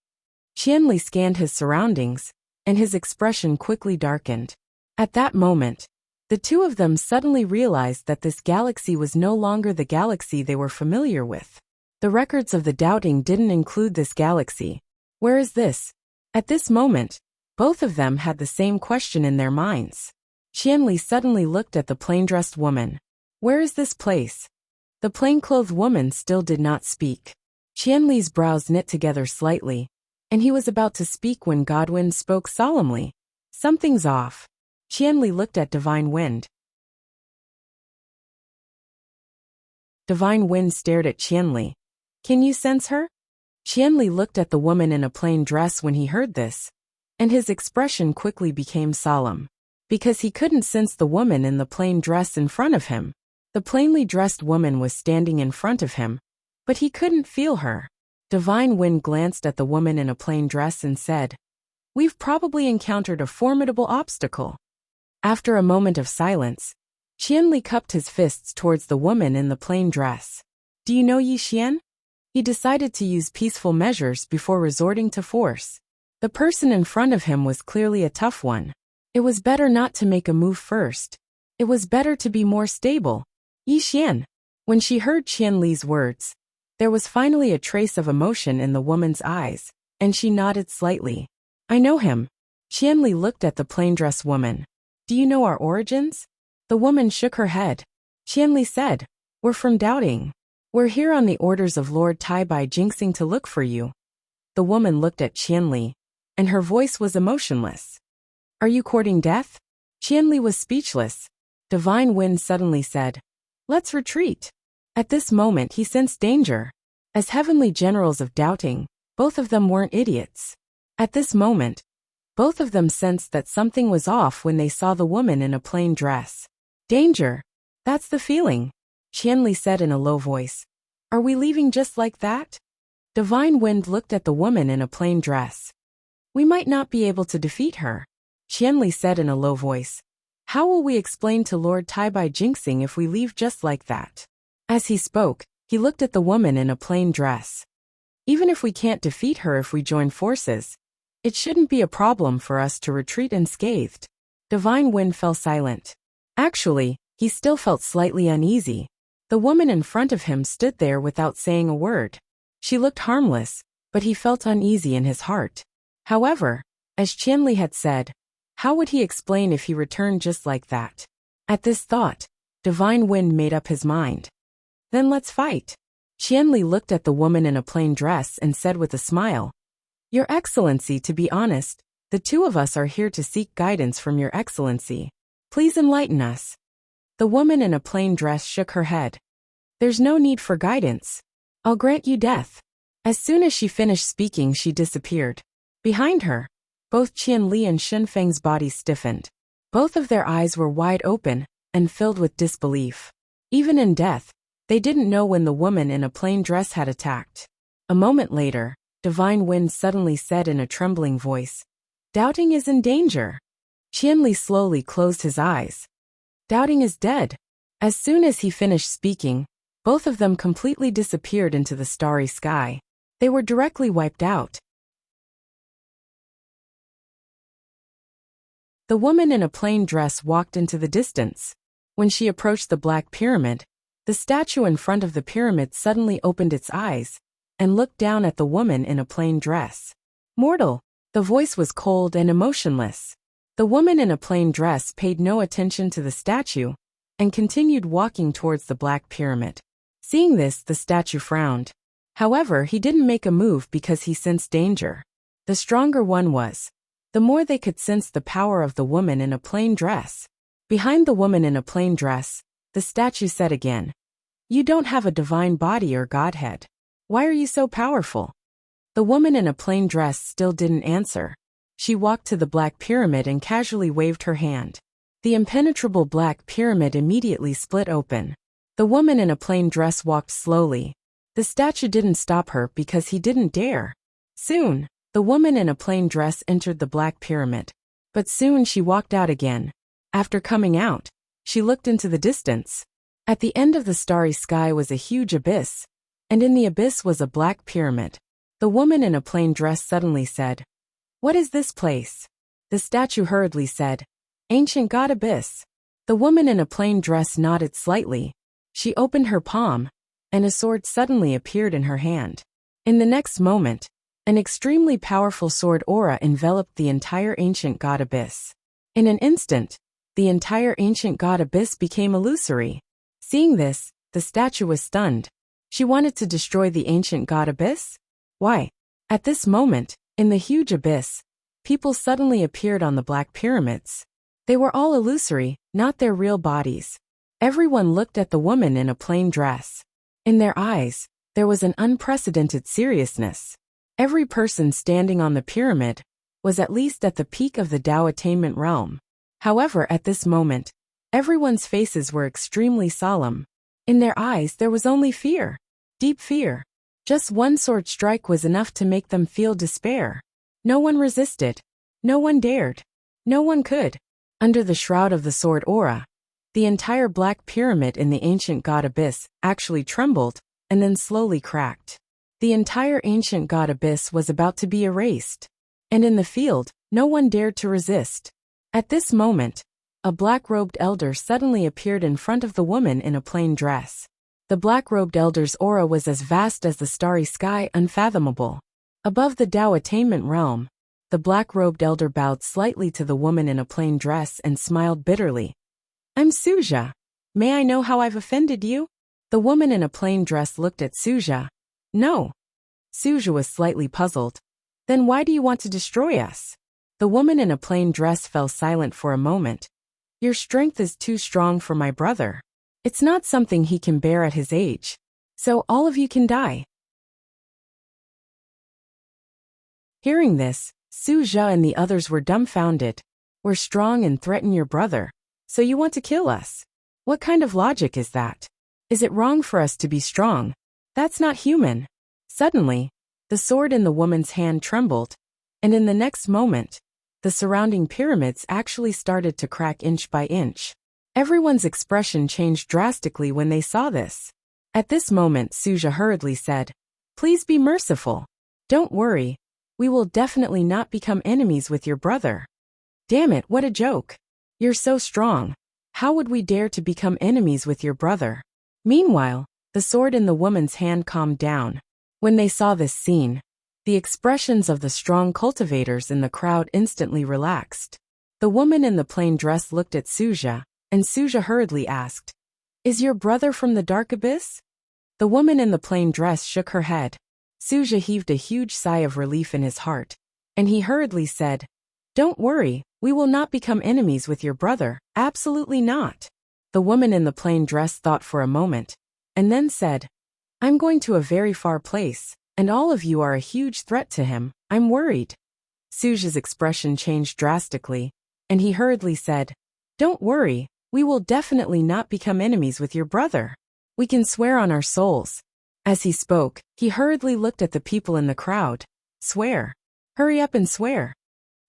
Qianli scanned his surroundings, and his expression quickly darkened. At that moment, the two of them suddenly realized that this galaxy was no longer the galaxy they were familiar with. The records of the doubting didn't include this galaxy. Where is this? At this moment, both of them had the same question in their minds. Qianli suddenly looked at the plain-dressed woman. Where is this place? The plain-clothed woman still did not speak. Qianli's brows knit together slightly, and he was about to speak when Godwin spoke solemnly. Something's off. Qianli looked at Divine Wind. Divine Wind stared at Qianli. Can you sense her? Qianli looked at the woman in a plain dress when he heard this, and his expression quickly became solemn. Because he couldn't sense the woman in the plain dress in front of him. The plainly dressed woman was standing in front of him, but he couldn't feel her. Divine Wind glanced at the woman in a plain dress and said, We've probably encountered a formidable obstacle. After a moment of silence, Qianli cupped his fists towards the woman in the plain dress. Do you know Yi Xian? He decided to use peaceful measures before resorting to force. The person in front of him was clearly a tough one. It was better not to make a move first. It was better to be more stable. Yi Xian. When she heard Qianli's words, there was finally a trace of emotion in the woman's eyes, and she nodded slightly. I know him. Qianli looked at the plain-dressed woman. Do you know our origins? The woman shook her head. Qianli said, We're from Doubting. We're here on the orders of Lord Taibai Jinxing to look for you. The woman looked at Qianli, and her voice was emotionless. Are you courting death? Qianli was speechless. Divine Wind suddenly said, Let's retreat. At this moment he sensed danger. As heavenly generals of Doubting, both of them weren't idiots. At this moment, both of them sensed that something was off when they saw the woman in a plain dress. Danger. That's the feeling. Qianli said in a low voice. Are we leaving just like that? Divine Wind looked at the woman in a plain dress. We might not be able to defeat her. Qianli said in a low voice. How will we explain to Lord Taibai Jinxing if we leave just like that? As he spoke, he looked at the woman in a plain dress. Even if we can't defeat her if we join forces, it shouldn't be a problem for us to retreat unscathed. Divine Wind fell silent. Actually, he still felt slightly uneasy. The woman in front of him stood there without saying a word. She looked harmless, but he felt uneasy in his heart. However, as Qianli had said, how would he explain if he returned just like that? At this thought, Divine Wind made up his mind. Then let's fight. Qianli looked at the woman in a plain dress and said with a smile, Your Excellency, to be honest, the two of us are here to seek guidance from Your Excellency. Please enlighten us. The woman in a plain dress shook her head. There's no need for guidance. I'll grant you death. As soon as she finished speaking, she disappeared. Behind her, both Qianli and Shenfeng's bodies stiffened. Both of their eyes were wide open and filled with disbelief. Even in death, they didn't know when the woman in a plain dress had attacked. A moment later, Divine Wind suddenly said in a trembling voice, Doubting is in danger. Qianli slowly closed his eyes. Doubting is dead. As soon as he finished speaking, both of them completely disappeared into the starry sky. They were directly wiped out. The woman in a plain dress walked into the distance. When she approached the Black Pyramid, the statue in front of the pyramid suddenly opened its eyes and looked down at the woman in a plain dress. Mortal. The voice was cold and emotionless. The woman in a plain dress paid no attention to the statue and continued walking towards the Black Pyramid. Seeing this, the statue frowned. However, he didn't make a move because he sensed danger. The stronger one was. The more they could sense the power of the woman in a plain dress. Behind the woman in a plain dress, the statue said again, You don't have a divine body or godhead. Why are you so powerful? The woman in a plain dress still didn't answer. She walked to the Black Pyramid and casually waved her hand. The impenetrable black pyramid immediately split open. The woman in a plain dress walked slowly. The statue didn't stop her because he didn't dare. Soon, the woman in a plain dress entered the black pyramid. But soon she walked out again. After coming out, she looked into the distance. At the end of the starry sky was a huge abyss, and in the abyss was a black pyramid. The woman in a plain dress suddenly said, "What is this place?" The statue hurriedly said, "Ancient God Abyss." The woman in a plain dress nodded slightly. She opened her palm, and a sword suddenly appeared in her hand. In the next moment, an extremely powerful sword aura enveloped the entire Ancient God Abyss. In an instant, the entire Ancient God Abyss became illusory. Seeing this, the statue was stunned. She wanted to destroy the Ancient God Abyss? Why? At this moment, in the huge abyss, people suddenly appeared on the black pyramids. They were all illusory, not their real bodies. Everyone looked at the woman in a plain dress. In their eyes, there was an unprecedented seriousness. Every person standing on the pyramid was at least at the peak of the Tao attainment realm. However, at this moment, everyone's faces were extremely solemn. In their eyes there was only fear. Deep fear. Just one sword strike was enough to make them feel despair. No one resisted. No one dared. No one could. Under the shroud of the sword aura, the entire black pyramid in the Ancient God Abyss actually trembled, and then slowly cracked. The entire Ancient God Abyss was about to be erased. And in the field, no one dared to resist. At this moment, a black-robed elder suddenly appeared in front of the woman in a plain dress. The black-robed elder's aura was as vast as the starry sky, unfathomable. Above the Tao attainment realm, the black-robed elder bowed slightly to the woman in a plain dress and smiled bitterly. "I'm Suja. May I know how I've offended you?" The woman in a plain dress looked at Suja. "No." Suja was slightly puzzled. "Then why do you want to destroy us?" The woman in a plain dress fell silent for a moment. "Your strength is too strong for my brother. It's not something he can bear at his age. So all of you can die." Hearing this, Suja and the others were dumbfounded. "We're strong and threaten your brother. So you want to kill us? What kind of logic is that? Is it wrong for us to be strong? That's not human." Suddenly, the sword in the woman's hand trembled, and in the next moment, the surrounding pyramids actually started to crack inch by inch. Everyone's expression changed drastically when they saw this. At this moment, Suja hurriedly said, "Please be merciful. Don't worry. We will definitely not become enemies with your brother." "Damn it, what a joke. You're so strong. How would we dare to become enemies with your brother?" Meanwhile, the sword in the woman's hand calmed down. When they saw this scene, the expressions of the strong cultivators in the crowd instantly relaxed. The woman in the plain dress looked at Suja, and Suja hurriedly asked, "Is your brother from the dark abyss?" The woman in the plain dress shook her head. Suja heaved a huge sigh of relief in his heart, and he hurriedly said, "Don't worry, we will not become enemies with your brother, absolutely not." The woman in the plain dress thought for a moment, and then said, "I'm going to a very far place, and all of you are a huge threat to him. I'm worried." Suja's expression changed drastically, and he hurriedly said, "Don't worry, we will definitely not become enemies with your brother. We can swear on our souls." As he spoke, he hurriedly looked at the people in the crowd. "Swear. Hurry up and swear."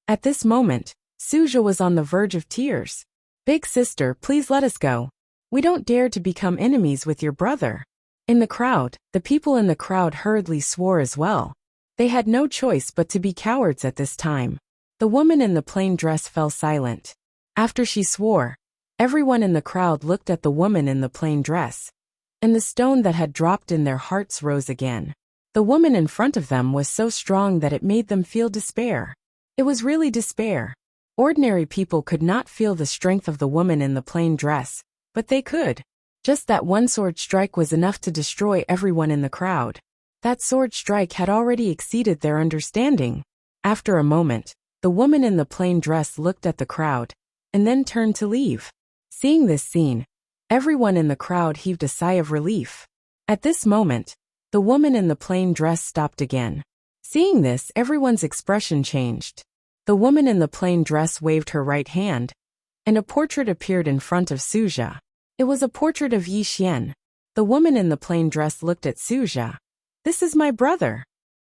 At this moment, Suja was on the verge of tears. "Big sister, please let us go. We don't dare to become enemies with your brother." In the crowd, the people in the crowd hurriedly swore as well. They had no choice but to be cowards at this time. The woman in the plain dress fell silent. After she swore, everyone in the crowd looked at the woman in the plain dress, and the stone that had dropped in their hearts rose again. The woman in front of them was so strong that it made them feel despair. It was really despair. Ordinary people could not feel the strength of the woman in the plain dress, but they could. Just that one sword strike was enough to destroy everyone in the crowd. That sword strike had already exceeded their understanding. After a moment, the woman in the plain dress looked at the crowd, and then turned to leave. Seeing this scene, everyone in the crowd heaved a sigh of relief. At this moment, the woman in the plain dress stopped again. Seeing this, everyone's expression changed. The woman in the plain dress waved her right hand, and a portrait appeared in front of Suja. It was a portrait of Yi Xian. The woman in the plain dress looked at Suja. "This is my brother."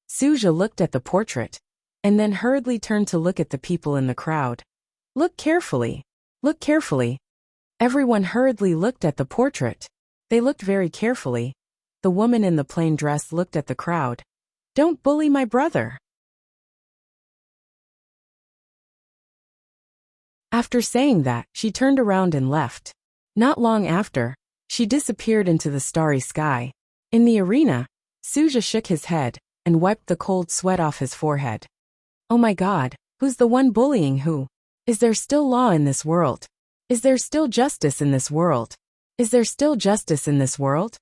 Suja looked at the portrait, and then hurriedly turned to look at the people in the crowd. "Look carefully. Look carefully." Everyone hurriedly looked at the portrait. They looked very carefully. The woman in the plain dress looked at the crowd. "Don't bully my brother." After saying that, she turned around and left. Not long after, she disappeared into the starry sky. In the arena, Suja shook his head and wiped the cold sweat off his forehead. "Oh my God, who's the one bullying who? Is there still law in this world? Is there still justice in this world? Is there still justice in this world?"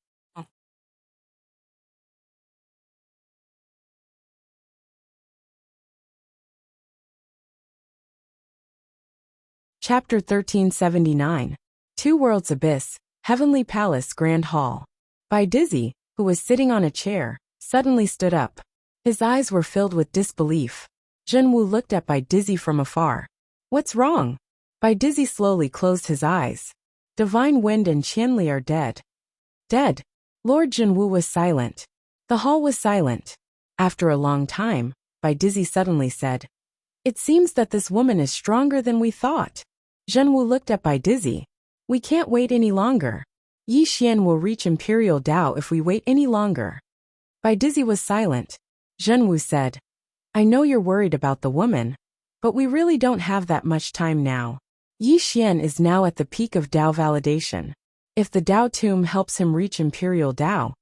Chapter 1379. Two Worlds Abyss, Heavenly Palace Grand Hall. By Dizzy, who was sitting on a chair, suddenly stood up. His eyes were filled with disbelief. Zhenwu looked at Bai Dizzy from afar. "What's wrong?" Bai Dizzy slowly closed his eyes. "Divine Wind and Qianli are dead." "Dead?" Lord Zhenwu was silent. The hall was silent. After a long time, Bai Dizzy suddenly said, "It seems that this woman is stronger than we thought." Zhenwu looked at Bai Dizzy. "We can't wait any longer. Yi Xian will reach Imperial Dao if we wait any longer." Bai Dizzy was silent. Zhenwu said, "I know you're worried about the woman, but we really don't have that much time now. Yi Xian is now at the peak of Dao validation. If the Dao tomb helps him reach Imperial Dao,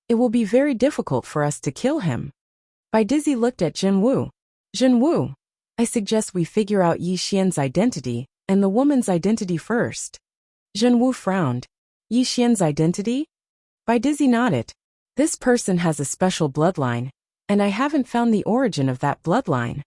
it will be very difficult for us to kill him." Bai Dizzy looked at Zhenwu. "Zhenwu, I suggest we figure out Yi Xian's identity and the woman's identity first." Zhenwu frowned. "Yi Xian's identity?" Bai Dizzy nodded. "This person has a special bloodline, and I haven't found the origin of that bloodline."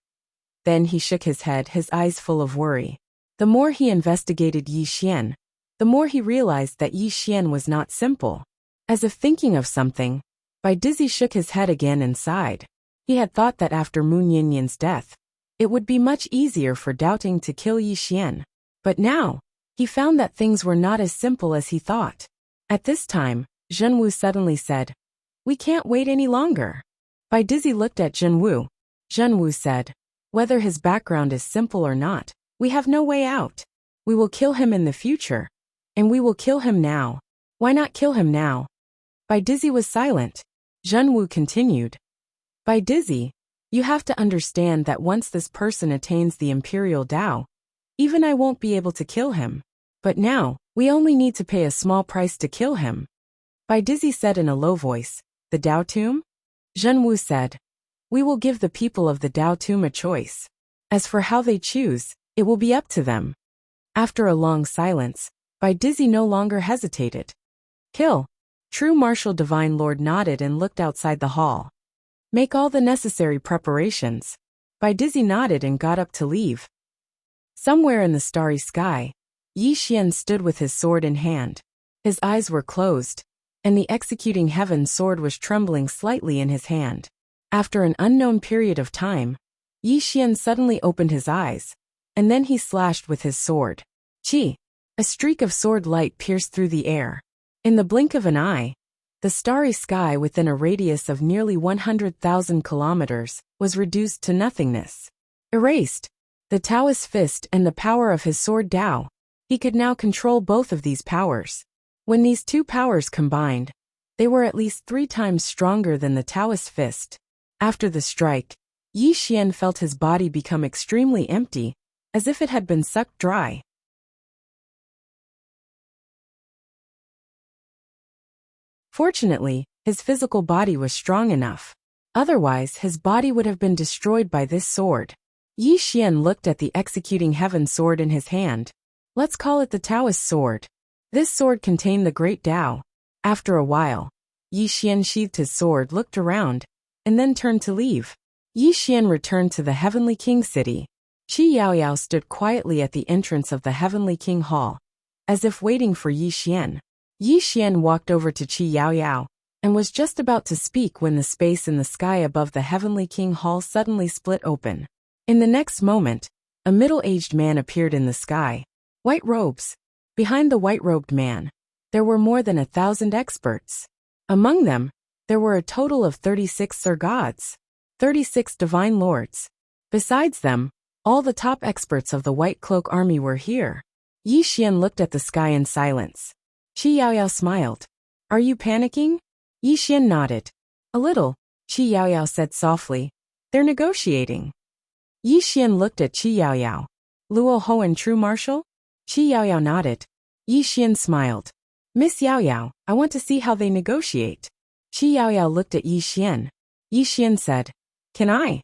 Then he shook his head, his eyes full of worry. The more he investigated Yi Xian, the more he realized that Yi Xian was not simple. As if thinking of something, Bai Dizzy shook his head again and sighed. He had thought that after Moon Yinyan's death, it would be much easier for Doubting to kill Yi Xian. But now, he found that things were not as simple as he thought. At this time, Zhenwu suddenly said, "We can't wait any longer." Bai Dizzy looked at Zhenwu. Zhenwu said, "Whether his background is simple or not, we have no way out. We will kill him in the future, and we will kill him now. Why not kill him now?" Bai Dizzy was silent. Zhenwu continued, "Bai Dizzy, you have to understand that once this person attains the Imperial Dao, even I won't be able to kill him. But now, we only need to pay a small price to kill him." Bai Dizzy said in a low voice, "The Dao Tomb?" Zhenwu said, "We will give the people of the Dao Tomb a choice. As for how they choose, it will be up to them." After a long silence, Bai Dizzy no longer hesitated. "Kill." True Martial Divine Lord nodded and looked outside the hall. "Make all the necessary preparations." Bai Dizzy nodded and got up to leave. Somewhere in the starry sky, Yi Xian stood with his sword in hand. His eyes were closed, and the executing heaven sword was trembling slightly in his hand. After an unknown period of time, Yi Xian suddenly opened his eyes, and then he slashed with his sword. Chi! A streak of sword light pierced through the air. In the blink of an eye, the starry sky within a radius of nearly 100,000 kilometers was reduced to nothingness. Erased. The Taoist fist and the power of his sword Dao. He could now control both of these powers. When these two powers combined, they were at least 3 times stronger than the Taoist fist. After the strike, Yi Xian felt his body become extremely empty, as if it had been sucked dry. Fortunately, his physical body was strong enough. Otherwise, his body would have been destroyed by this sword. Yi Xian looked at the executing heaven sword in his hand. Let's call it the Taoist sword. This sword contained the great Dao. After a while, Yi Xian sheathed his sword, looked around, and then turned to leave. Yi Xian returned to the Heavenly King city. Qi Yaoyao stood quietly at the entrance of the Heavenly King Hall, as if waiting for Yi Xian. Yi Xian walked over to Qi Yaoyao, and was just about to speak when the space in the sky above the Heavenly King Hall suddenly split open. In the next moment, a middle-aged man appeared in the sky. White robes. Behind the white-robed man, there were more than 1,000 experts. Among them, there were a total of 36 Sir Gods, 36 Divine Lords. Besides them, all the top experts of the White Cloak Army were here. Yi Xian looked at the sky in silence. Qi Yaoyao smiled. Are you panicking? Yi Xian nodded. A little, Qi Yaoyao said softly. They're negotiating. Yi Xian looked at Qi Yaoyao. Luo Ho and True Marshal? Qi Yaoyao nodded. Yi Xian smiled. Miss Yaoyao, I want to see how they negotiate. Qi Yaoyao looked at Yi Xian. Yi Xian said, Can I?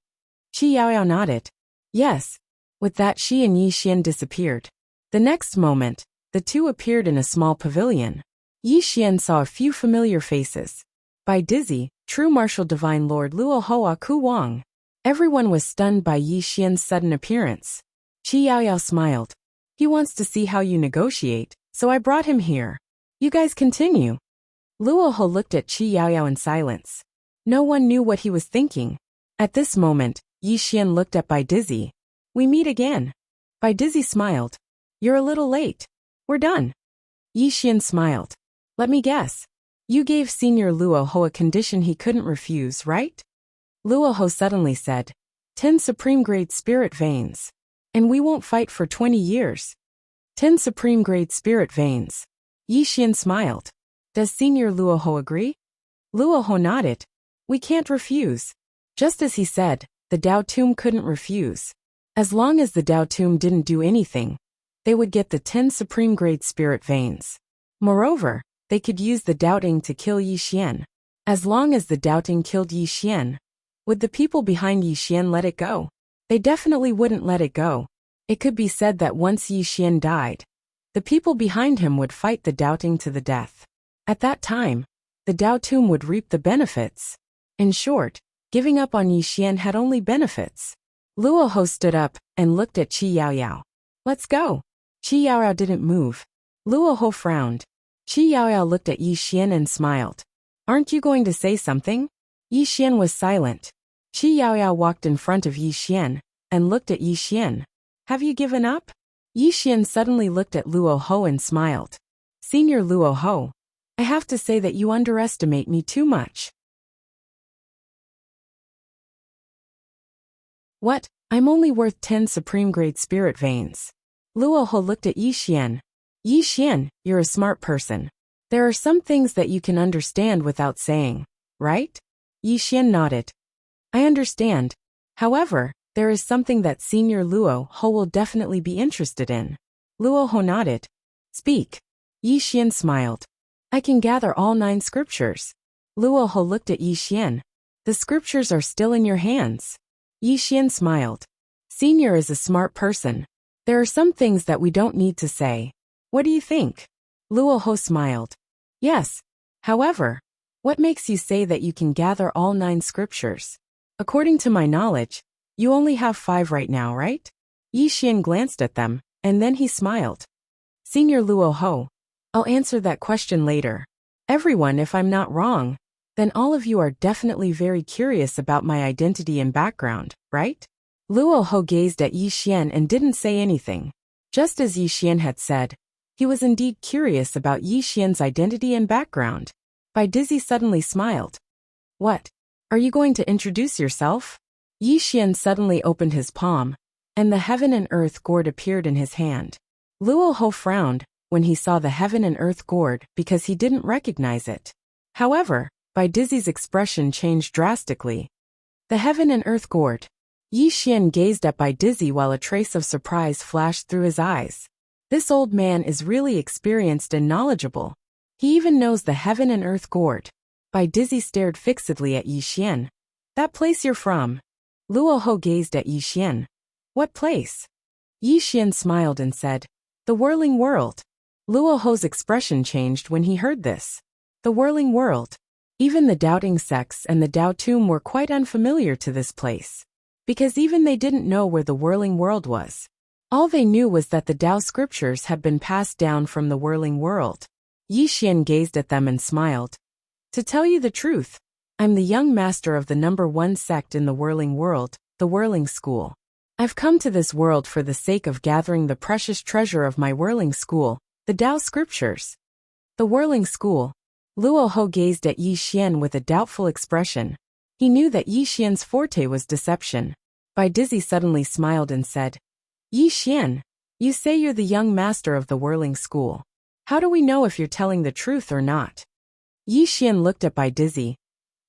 Qi Yaoyao nodded. Yes. With that, she and Yi Xian disappeared. The next moment, the two appeared in a small pavilion. Yi Xian saw a few familiar faces. Bai Dizzy, True Marshal Divine Lord Luo Hoa Ku Wang. Everyone was stunned by Yi Xian's sudden appearance. Qi Yaoyao smiled. He wants to see how you negotiate, so I brought him here. You guys continue. Luo Ho looked at Qi Yaoyao in silence. No one knew what he was thinking. At this moment, Yi Xian looked at Bai Dizzy. We meet again. Bai Dizzy smiled. You're a little late. We're done. Yi Xian smiled. Let me guess. You gave Senior Luo Ho a condition he couldn't refuse, right? Luo Ho suddenly said, 10 Supreme Grade Spirit Veins. And we won't fight for 20 years. 10 Supreme Grade Spirit Veins. Yi Xian smiled. Does Senior Luo Ho agree? Luo Ho nodded. We can't refuse. Just as he said, the Dao Tomb couldn't refuse. As long as the Dao Tomb didn't do anything, they would get the 10 Supreme Grade Spirit Veins. Moreover, they could use the doubting to kill Yi Xian. As long as the doubting killed Yi Xian, would the people behind Yi Xian let it go? They definitely wouldn't let it go. It could be said that once Yi Xian died, the people behind him would fight the doubting to the death. At that time, the Dao Tomb would reap the benefits. In short, giving up on Yi Xian had only benefits. Luo Ho stood up and looked at Qi Yaoyao. Let's go. Qi Yaoyao didn't move. Luo Ho frowned. Qi Yaoyao looked at Yi Xian and smiled. Aren't you going to say something? Yi Xian was silent. Qi Yaoyao walked in front of Yi Xian and looked at Yi Xian. Have you given up? Yi Xian suddenly looked at Luo Ho and smiled. Senior Luo Ho, I have to say that you underestimate me too much. What? I'm only worth 10 Supreme Grade Spirit Veins. Luo Ho looked at Yi Xian. Yi Xian, you're a smart person. There are some things that you can understand without saying, right? Yi Xian nodded. I understand. However, there is something that Senior Luo Ho will definitely be interested in. Luo Ho nodded. Speak. Yi Xian smiled. I can gather all 9 scriptures. Luo Ho looked at Yi Xian. The scriptures are still in your hands. Yi Xian smiled. Senior is a smart person. There are some things that we don't need to say. What do you think? Luo Ho smiled. Yes. However, what makes you say that you can gather all 9 scriptures? According to my knowledge, you only have 5 right now, right? Yi Xian glanced at them, and then he smiled. Senior Luo Ho, I'll answer that question later. Everyone, if I'm not wrong, then all of you are definitely very curious about my identity and background, right? Luo Ho gazed at Yi Xian and didn't say anything. Just as Yi Xian had said, he was indeed curious about Yi Xian's identity and background. Bai Dizzy suddenly smiled. What? Are you going to introduce yourself? Yi Xian suddenly opened his palm, and the heaven and earth gourd appeared in his hand. Luo Ho frowned when he saw the heaven and earth gourd because he didn't recognize it. However, Bai Dizzy's expression changed drastically. The heaven and earth gourd. Yi Xian gazed at Bai Dizzy while a trace of surprise flashed through his eyes. This old man is really experienced and knowledgeable. He even knows the heaven and earth gourd. Bai Dizzy stared fixedly at Yi Xian. That place you're from? Luo Ho gazed at Yi Xian. What place? Yi Xian smiled and said, The Whirling World. Luo Ho's expression changed when he heard this. The Whirling World. Even the doubting sects and the Dao Tomb were quite unfamiliar to this place, because even they didn't know where the Whirling World was. All they knew was that the Dao scriptures had been passed down from the Whirling World. Yi Xian gazed at them and smiled. To tell you the truth, I'm the young master of the #1 sect in the Whirling World, the Whirling School. I've come to this world for the sake of gathering the precious treasure of my whirling school, the Tao scriptures. The whirling school. Luo Ho gazed at Yi Xian with a doubtful expression. He knew that Yi Xian's forte was deception. Bai Dizzy suddenly smiled and said, Yi Xian, you say you're the young master of the whirling school. How do we know if you're telling the truth or not? Yi Xian looked at Bai Dizzy.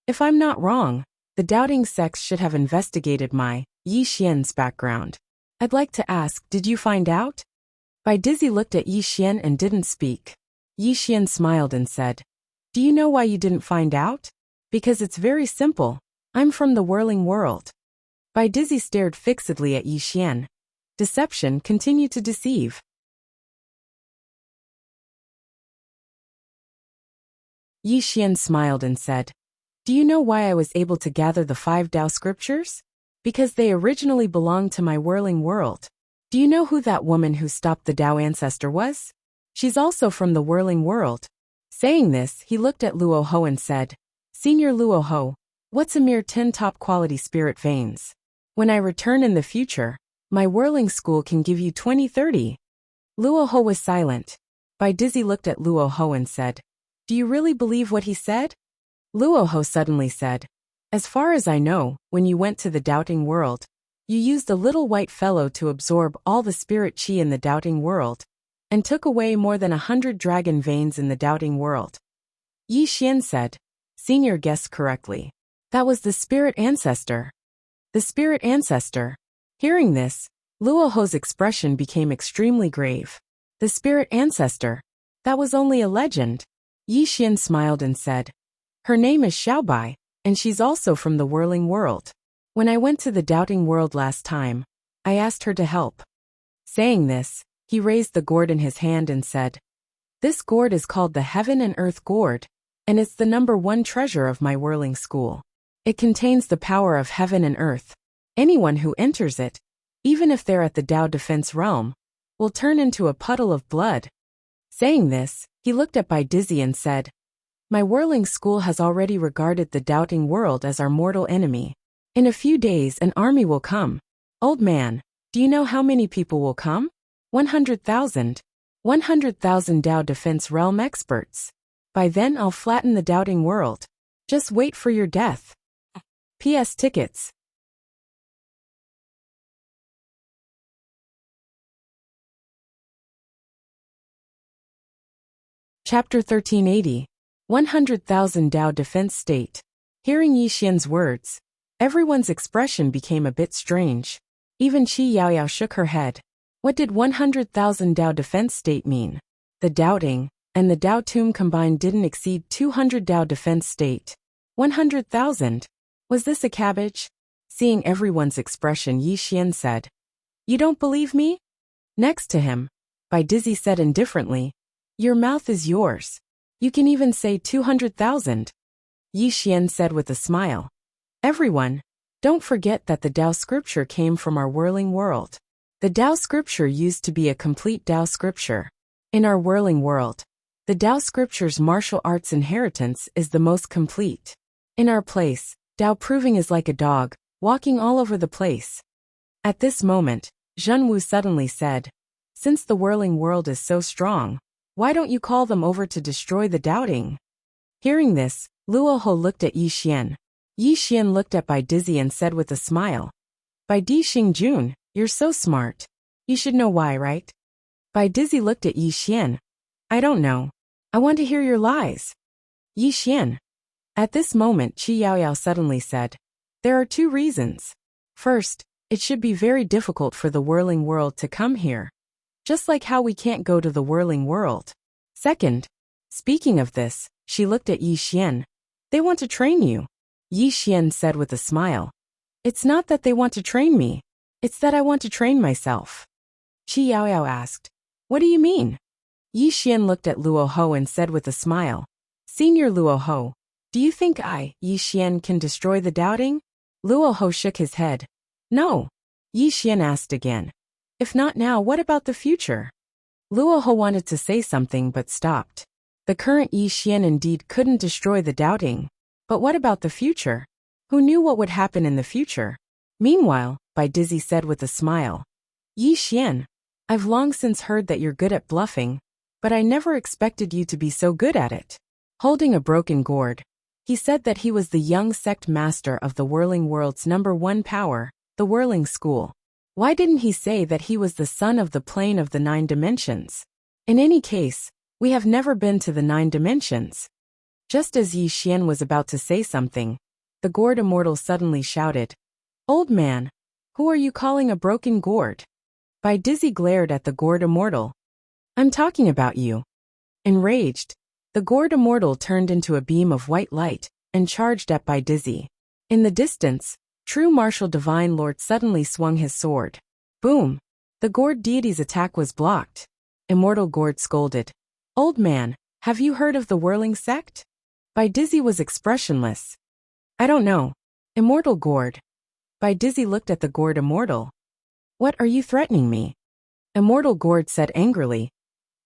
If I'm not wrong, the doubting sects should have investigated my, Yi Xian's background. I'd like to ask, did you find out? Bai Dizzy looked at Yi Xian and didn't speak. Yi Xian smiled and said, Do you know why you didn't find out? Because it's very simple. I'm from the whirling world. Bai Dizzy stared fixedly at Yi Xian. Deception continued to deceive. Yi Xian smiled and said, Do you know why I was able to gather the 5 Tao scriptures? Because they originally belonged to my whirling world. Do you know who that woman who stopped the Tao ancestor was? She's also from the whirling world. Saying this, he looked at Luo Ho and said, Senior Luo Ho, what's a mere 10 top-quality spirit veins? When I return in the future, my whirling school can give you 20-30. Luo Ho was silent. Bai Dizzy looked at Luo Ho and said, Do you really believe what he said? Luo Ho suddenly said, As far as I know, when you went to the doubting world, you used a little white fellow to absorb all the spirit chi in the doubting world, and took away more than 100 dragon veins in the doubting world. Yi Xian said, Senior guessed correctly. That was the spirit ancestor. The spirit ancestor. Hearing this, Luo Ho's expression became extremely grave. The spirit ancestor. That was only a legend. Yi Xian smiled and said, Her name is Xiaobai, and she's also from the whirling world. When I went to the doubting world last time, I asked her to help. Saying this, he raised the gourd in his hand and said, This gourd is called the Heaven and Earth Gourd, and it's the #1 treasure of my whirling school. It contains the power of heaven and earth. Anyone who enters it, even if they're at the Tao defense realm, will turn into a puddle of blood. Saying this, he looked at Bai Dizzy and said, My whirling school has already regarded the doubting world as our mortal enemy. In a few days an army will come. Old man, do you know how many people will come? 100,000. 100,000 Tao defense realm experts. By then I'll flatten the doubting world. Just wait for your death. PS tickets. Chapter 1380. 100,000 Tao defense state. Hearing Yi Xian's words, everyone's expression became a bit strange. Even Qi Yaoyao shook her head. What did 100,000 Tao defense state mean? The doubting and the Tao tomb combined didn't exceed 200 Tao defense state. 100,000? Was this a cabbage? Seeing everyone's expression, Yi Xian said, You don't believe me? Next to him, Bai Dizzy said indifferently, Your mouth is yours. You can even say 200,000. Yi Xian said with a smile, Everyone, don't forget that the Tao scripture came from our whirling world. The Tao scripture used to be a complete Tao scripture. In our whirling world, the Tao scripture's martial arts inheritance is the most complete. In our place, Tao proving is like a dog, walking all over the place. At this moment, Zhen Wu suddenly said, Since the whirling world is so strong, why don't you call them over to destroy the doubting? Hearing this, Luo Ho looked at Yi Xian. Yi Xian looked at Bai Dizzy and said with a smile, Bai Di Xingjun, you're so smart. You should know why, right? Bai Dizzy looked at Yi Xian. I don't know. I want to hear your lies. Yi Xian. At this moment, Qi Yaoyao suddenly said, There are 2 reasons. First, it should be very difficult for the whirling world to come here. Just like how we can't go to the whirling world. Second, speaking of this, she looked at Yi Xian. They want to train you. Yi Xian said with a smile. It's not that they want to train me. It's that I want to train myself. Qi Yaoyao asked, What do you mean? Yi Xian looked at Luo Ho and said with a smile, Senior Luo Ho, do you think I, Yi Xian, can destroy the doubting? Luo Ho shook his head. No. Yi Xian asked again. If not now, what about the future? Luo Ho wanted to say something but stopped. The current Yi Xian indeed couldn't destroy the doubting. But what about the future? Who knew what would happen in the future? Meanwhile, Bai Dizzy said with a smile. Yi Xian, I've long since heard that you're good at bluffing, but I never expected you to be so good at it. Holding a broken gourd, he said that he was the young sect master of the Whirling World's #1 power, the Whirling School. Why didn't he say that he was the son of the plane of the 9 dimensions? In any case, we have never been to the 9 dimensions. Just as Yi Xian was about to say something, the gourd immortal suddenly shouted, Old man, who are you calling a broken gourd? Bai Dizzy glared at the gourd immortal. I'm talking about you. Enraged, the gourd immortal turned into a beam of white light and charged at Bai Dizzy. In the distance, True Martial Divine Lord suddenly swung his sword. Boom! The gourd deity's attack was blocked. Immortal Gourd scolded. Old man, have you heard of the Whirling Sect? Bai Dizzy was expressionless. I don't know. Immortal Gourd. Bai Dizzy looked at the gourd immortal. What are you threatening me? Immortal Gourd said angrily.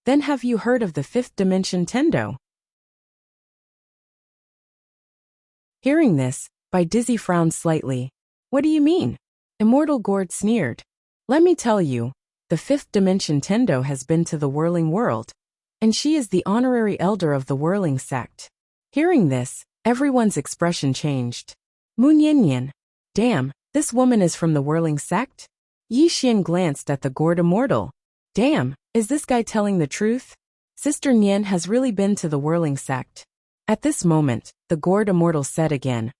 Then have you heard of the 5th dimension Tendo? Hearing this, Bai Dizzy frowned slightly. What do you mean? Immortal Gourd sneered. Let me tell you, the 5th dimension Tendo has been to the Whirling World, and she is the honorary elder of the Whirling Sect. Hearing this, everyone's expression changed. Mu Nian. Damn, this woman is from the Whirling Sect? Yi Xian glanced at the gourd immortal. Damn, is this guy telling the truth? Sister Nian has really been to the Whirling Sect. At this moment, the gourd immortal said again.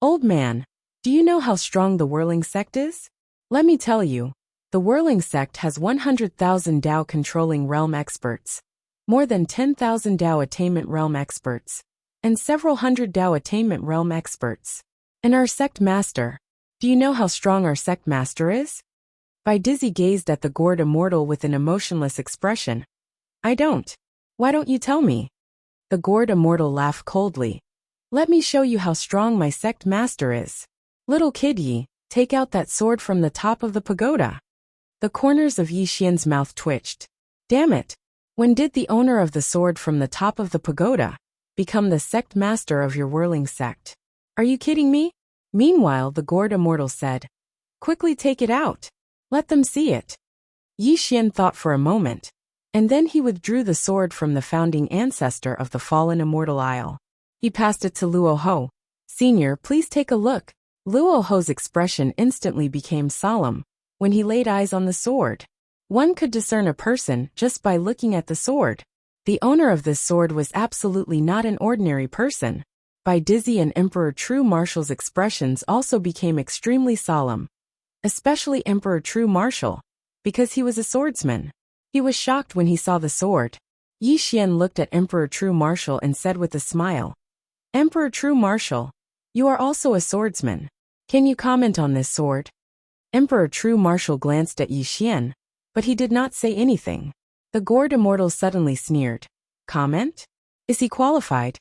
Old man, do you know how strong the Whirling Sect is? Let me tell you, the Whirling Sect has 100,000 Dao controlling realm experts, more than 10,000 Dao attainment realm experts, and several hundred Dao attainment realm experts. And our sect master, do you know how strong our sect master is? Bai Dizzy gazed at the gourd immortal with an emotionless expression. I don't. Why don't you tell me? The gourd immortal laughed coldly. Let me show you how strong my sect master is. Little kid Yi, take out that sword from the top of the pagoda. The corners of Yi Xian's mouth twitched. Damn it! When did the owner of the sword from the top of the pagoda become the sect master of your Whirling Sect? Are you kidding me? Meanwhile, the gourd immortal said, Quickly take it out. Let them see it. Yi Xian thought for a moment, and then he withdrew the sword from the founding ancestor of the fallen immortal isle. He passed it to Luo Ho. Senior, please take a look. Luo Ho's expression instantly became solemn when he laid eyes on the sword. One could discern a person just by looking at the sword. The owner of this sword was absolutely not an ordinary person. Bai Dizzy and Emperor True Martial's expressions also became extremely solemn. Especially Emperor True Martial, because he was a swordsman. He was shocked when he saw the sword. Yi Xian looked at Emperor True Martial and said with a smile, Emperor True Martial, you are also a swordsman. Can you comment on this sword? Emperor True Martial glanced at Yi Xian, but he did not say anything. The gourd immortal suddenly sneered. Comment? Is he qualified?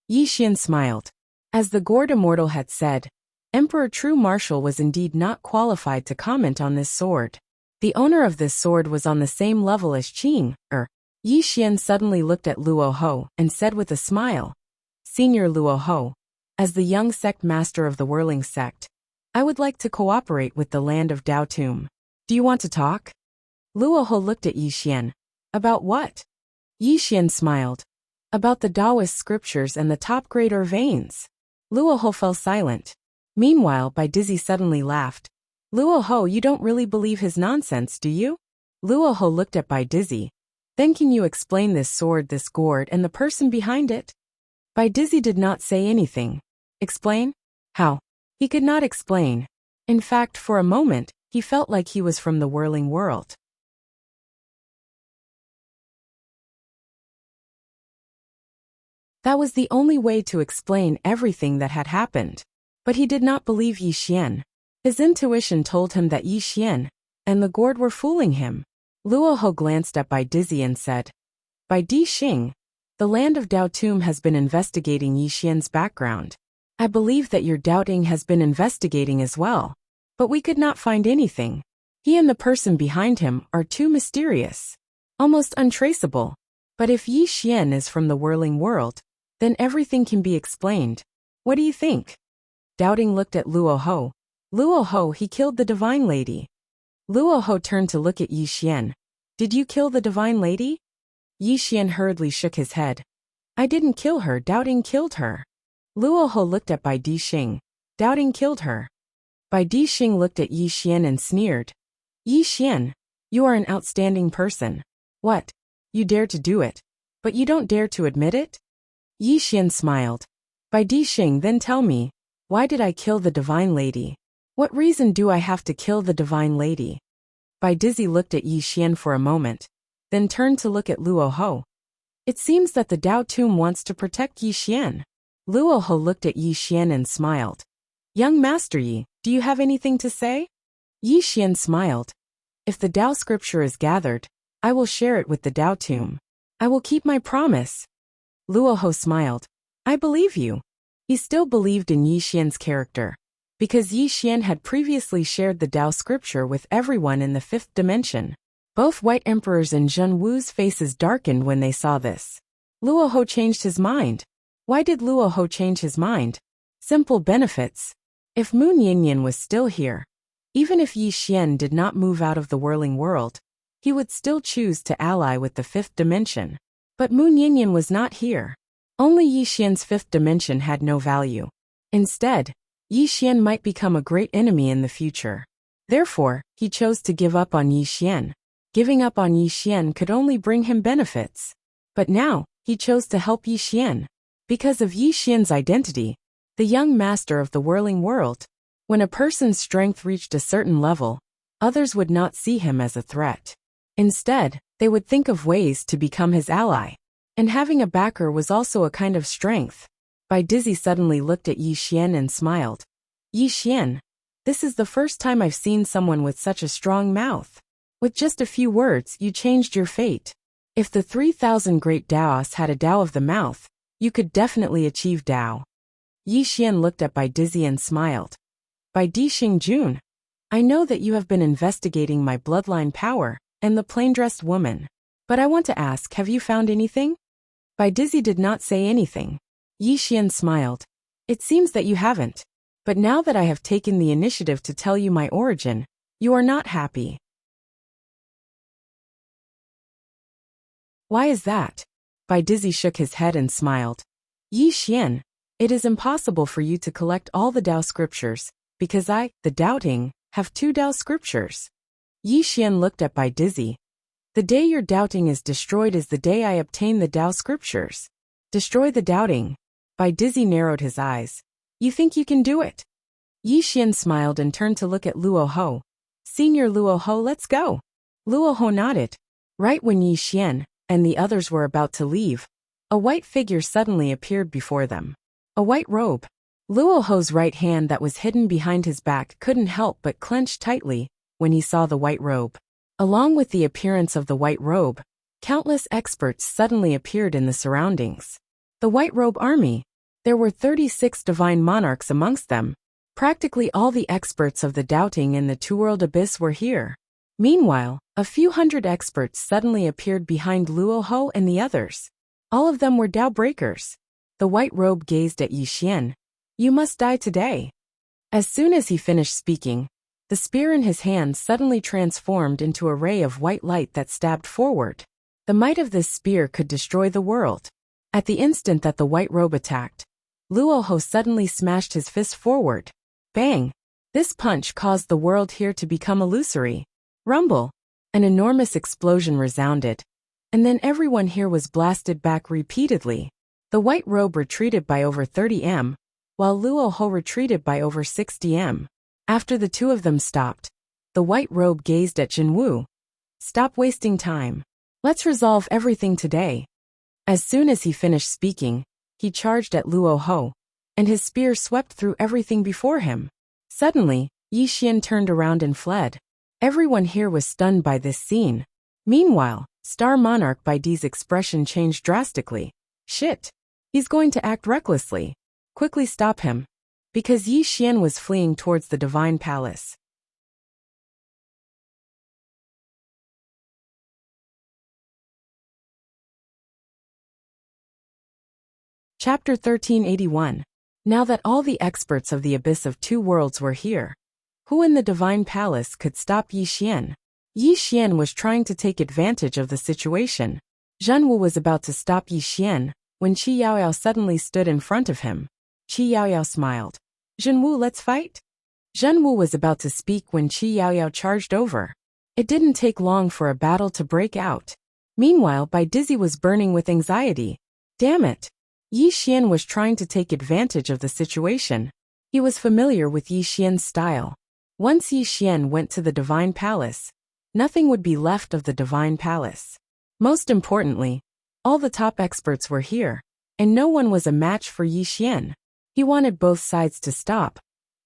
Yi Xian smiled. As the gourd immortal had said, Emperor True Martial was indeed not qualified to comment on this sword. The owner of this sword was on the same level as Qing. Yi Xian suddenly looked at Luo Ho and said with a smile, Senior Luo Ho, as the young sect master of the Whirling Sect, I would like to cooperate with the land of Dao Tomb. Do you want to talk? Luo Ho looked at Yi Xian. About what? Yi Xian smiled. About the Taoist scriptures and the top-grade veins. Luo Ho fell silent. Meanwhile, Bai Dizzy suddenly laughed. Luo Ho, you don't really believe his nonsense, do you? Luo Ho looked at Bai Dizzy. Then can you explain this sword, this gourd, and the person behind it? Bai Dizzy did not say anything. Explain? How? He could not explain. In fact, for a moment, he felt like he was from the Whirling World. That was the only way to explain everything that had happened. But he did not believe Yi Xian. His intuition told him that Yi Xian and the gourd were fooling him. Luo Ho glanced at Bai Dizzy and said, Bai Di Xing, the land of Dao Tomb has been investigating Yi Xian's background. I believe that your doubting has been investigating as well. But we could not find anything. He and the person behind him are too mysterious. Almost untraceable. But if Yi Xian is from the Whirling World, then everything can be explained. What do you think? Doubting looked at Luo Ho. Luo Ho, he killed the divine lady. Luo Ho turned to look at Yi Xian. Did you kill the divine lady? Yi Xian hurriedly shook his head. I didn't kill her, doubting killed her. Luo Ho looked at Bai Dixing. Doubting killed her. Bai Dixing looked at Yi Xian and sneered. Yi Xian, you are an outstanding person. What? You dare to do it, but you don't dare to admit it? Yi Xian smiled. Bai Dixing, then tell me, why did I kill the divine lady? What reason do I have to kill the divine lady? Bai Dizzy looked at Yi Xian for a moment, then turned to look at Luo Ho. It seems that the Dao Tomb wants to protect Yi Xian. Luo Ho looked at Yi Xian and smiled. Young Master Yi, do you have anything to say? Yi Xian smiled. If the Dao scripture is gathered, I will share it with the Dao Tomb. I will keep my promise. Luo Ho smiled. I believe you. He still believed in Yi Xian's character, because Yi Xian had previously shared the Dao scripture with everyone in the fifth dimension. Both White Emperors and Zhen Wu's faces darkened when they saw this. Luo Ho changed his mind. Why did Luo Ho change his mind? Simple benefits. If Moon Yinyan was still here, even if Yi Xian did not move out of the whirling world, he would still choose to ally with the fifth dimension. But Moon Yinyan was not here. Only Yi Xian's fifth dimension had no value. Instead, Yi Xian might become a great enemy in the future. Therefore, he chose to give up on Yi Xian. Giving up on Yi Xian could only bring him benefits. But now, he chose to help Yi Xian. Because of Yi Xian's identity, the young master of the whirling world. When a person's strength reached a certain level, others would not see him as a threat. Instead, they would think of ways to become his ally. And having a backer was also a kind of strength. Bai Dizzy suddenly looked at Yi Xian and smiled. Yi Xian, this is the first time I've seen someone with such a strong mouth. With just a few words, you changed your fate. If the 3,000 great Daos had a Dao of the mouth, you could definitely achieve Dao. Yi Xian looked at Bai Dizzy and smiled. Bai Dixing Jun, I know that you have been investigating my bloodline power and the plain-dressed woman. But I want to ask, have you found anything? Bai Dizzy did not say anything. Yi Xian smiled. It seems that you haven't. But now that I have taken the initiative to tell you my origin, you are not happy. Why is that? Bai Dizzy shook his head and smiled. Yi Xian, it is impossible for you to collect all the Dao scriptures, because I, the doubting, have 2 Dao scriptures. Yi Xian looked at Bai Dizzy. The day your doubting is destroyed is the day I obtain the Dao scriptures. Destroy the doubting. Bai Dizzy narrowed his eyes. You think you can do it? Yi Xian smiled and turned to look at Luo Ho. Senior Luo Ho, let's go. Luo Ho nodded. Right when Yi Xian and the others were about to leave, a white figure suddenly appeared before them. A white robe. Luo Ho's right hand that was hidden behind his back couldn't help but clench tightly when he saw the white robe. Along with the appearance of the white robe, countless experts suddenly appeared in the surroundings. The White Robe Army. There were 36 divine monarchs amongst them. Practically all the experts of the doubting in the two-world abyss were here. Meanwhile, a few hundred experts suddenly appeared behind Luo Ho and the others. All of them were Dao breakers. The white robe gazed at Yi Xian. You must die today. As soon as he finished speaking, the spear in his hand suddenly transformed into a ray of white light that stabbed forward. The might of this spear could destroy the world. At the instant that the white robe attacked, Luo Ho suddenly smashed his fist forward. Bang! This punch caused the world here to become illusory. Rumble! An enormous explosion resounded. And then everyone here was blasted back repeatedly. The white robe retreated by over 30 m, while Luo Ho retreated by over 60 m. After the two of them stopped, the white robe gazed at Jinwu. Stop wasting time. Let's resolve everything today. As soon as he finished speaking, he charged at Luo Ho, and his spear swept through everything before him. Suddenly, Yi Xian turned around and fled. Everyone here was stunned by this scene. Meanwhile, Star Monarch Bai Di's expression changed drastically. Shit! He's going to act recklessly. Quickly stop him. Because Yi Xian was fleeing towards the Divine Palace. Chapter 1381. Now that all the experts of the Abyss of Two Worlds were here, Who in the divine palace could stop Yi Xian? Yi Xian was trying to take advantage of the situation. Zhenwu was about to stop Yi Xian when Qi Yaoyao suddenly stood in front of him. Qi Yaoyao smiled. Zhenwu, let's fight? Zhenwu was about to speak when Qi Yaoyao charged over. It didn't take long for a battle to break out. Meanwhile, Bai Dizzy was burning with anxiety. Damn it! Yi Xian was trying to take advantage of the situation. He was familiar with Yi Xian's style. Once Yi Xian went to the divine palace, nothing would be left of the divine palace. Most importantly, all the top experts were here, and no one was a match for Yi Xian. He wanted both sides to stop,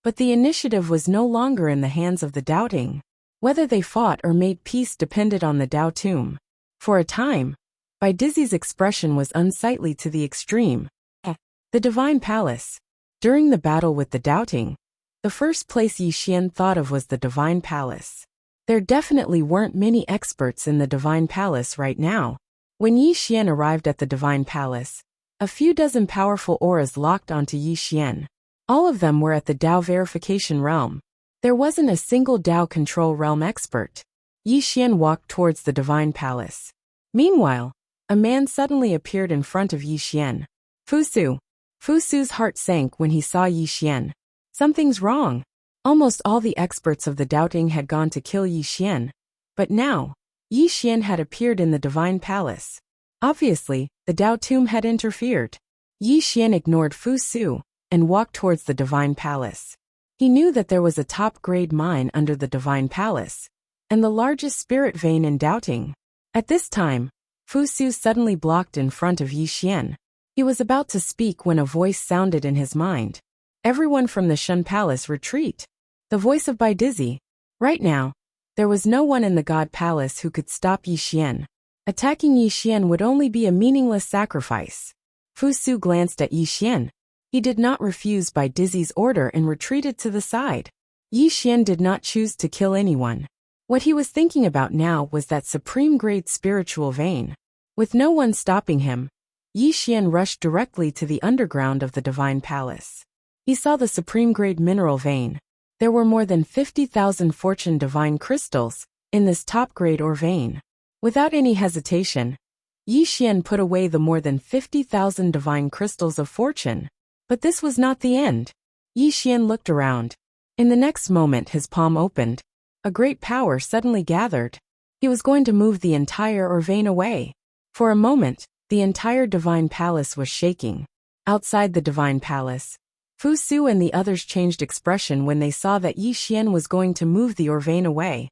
but the initiative was no longer in the hands of the doubting. Whether they fought or made peace depended on the Dao Tomb. For a time, Bai Dizzy's expression was unsightly to the extreme. The divine palace. During the battle with the doubting, the first place Yi Xian thought of was the divine palace. There definitely weren't many experts in the divine palace right now. When Yi Xian arrived at the divine palace, a few dozen powerful auras locked onto Yi Xian. All of them were at the Dao verification realm. There wasn't a single Dao control realm expert. Yi Xian walked towards the divine palace. Meanwhile, a man suddenly appeared in front of Yi Xian. Fusu. Fusu's heart sank when he saw Yi Xian. Something's wrong. Almost all the experts of the doubting had gone to kill Yi Xian. But now, Yi Xian had appeared in the divine palace. Obviously, the Dao Tomb had interfered. Yi Xian ignored Fusu and walked towards the divine palace. He knew that there was a top-grade mine under the divine palace, and the largest spirit vein in doubting. At this time, Fusu suddenly blocked in front of Yi Xian. He was about to speak when a voice sounded in his mind. Everyone from the Shun Palace retreat. The voice of Bai Dizzy. Right now, there was no one in the God Palace who could stop Yi Xian. Attacking Yi Xian would only be a meaningless sacrifice. Fusu glanced at Yi Xian. He did not refuse Bai Dizzy's order and retreated to the side. Yi Xian did not choose to kill anyone. What he was thinking about now was that supreme-grade spiritual vein. With no one stopping him, Yi Xian rushed directly to the underground of the divine palace. He saw the supreme-grade mineral vein. There were more than 50,000 fortune divine crystals in this top-grade ore vein. Without any hesitation, Yi Xian put away the more than 50,000 divine crystals of fortune. But this was not the end. Yi Xian looked around. In the next moment his palm opened. A great power suddenly gathered. He was going to move the entire ore vein away. For a moment, the entire divine palace was shaking. Outside the divine palace, Fusu and the others changed expression when they saw that Yi Xian was going to move the ore vein away.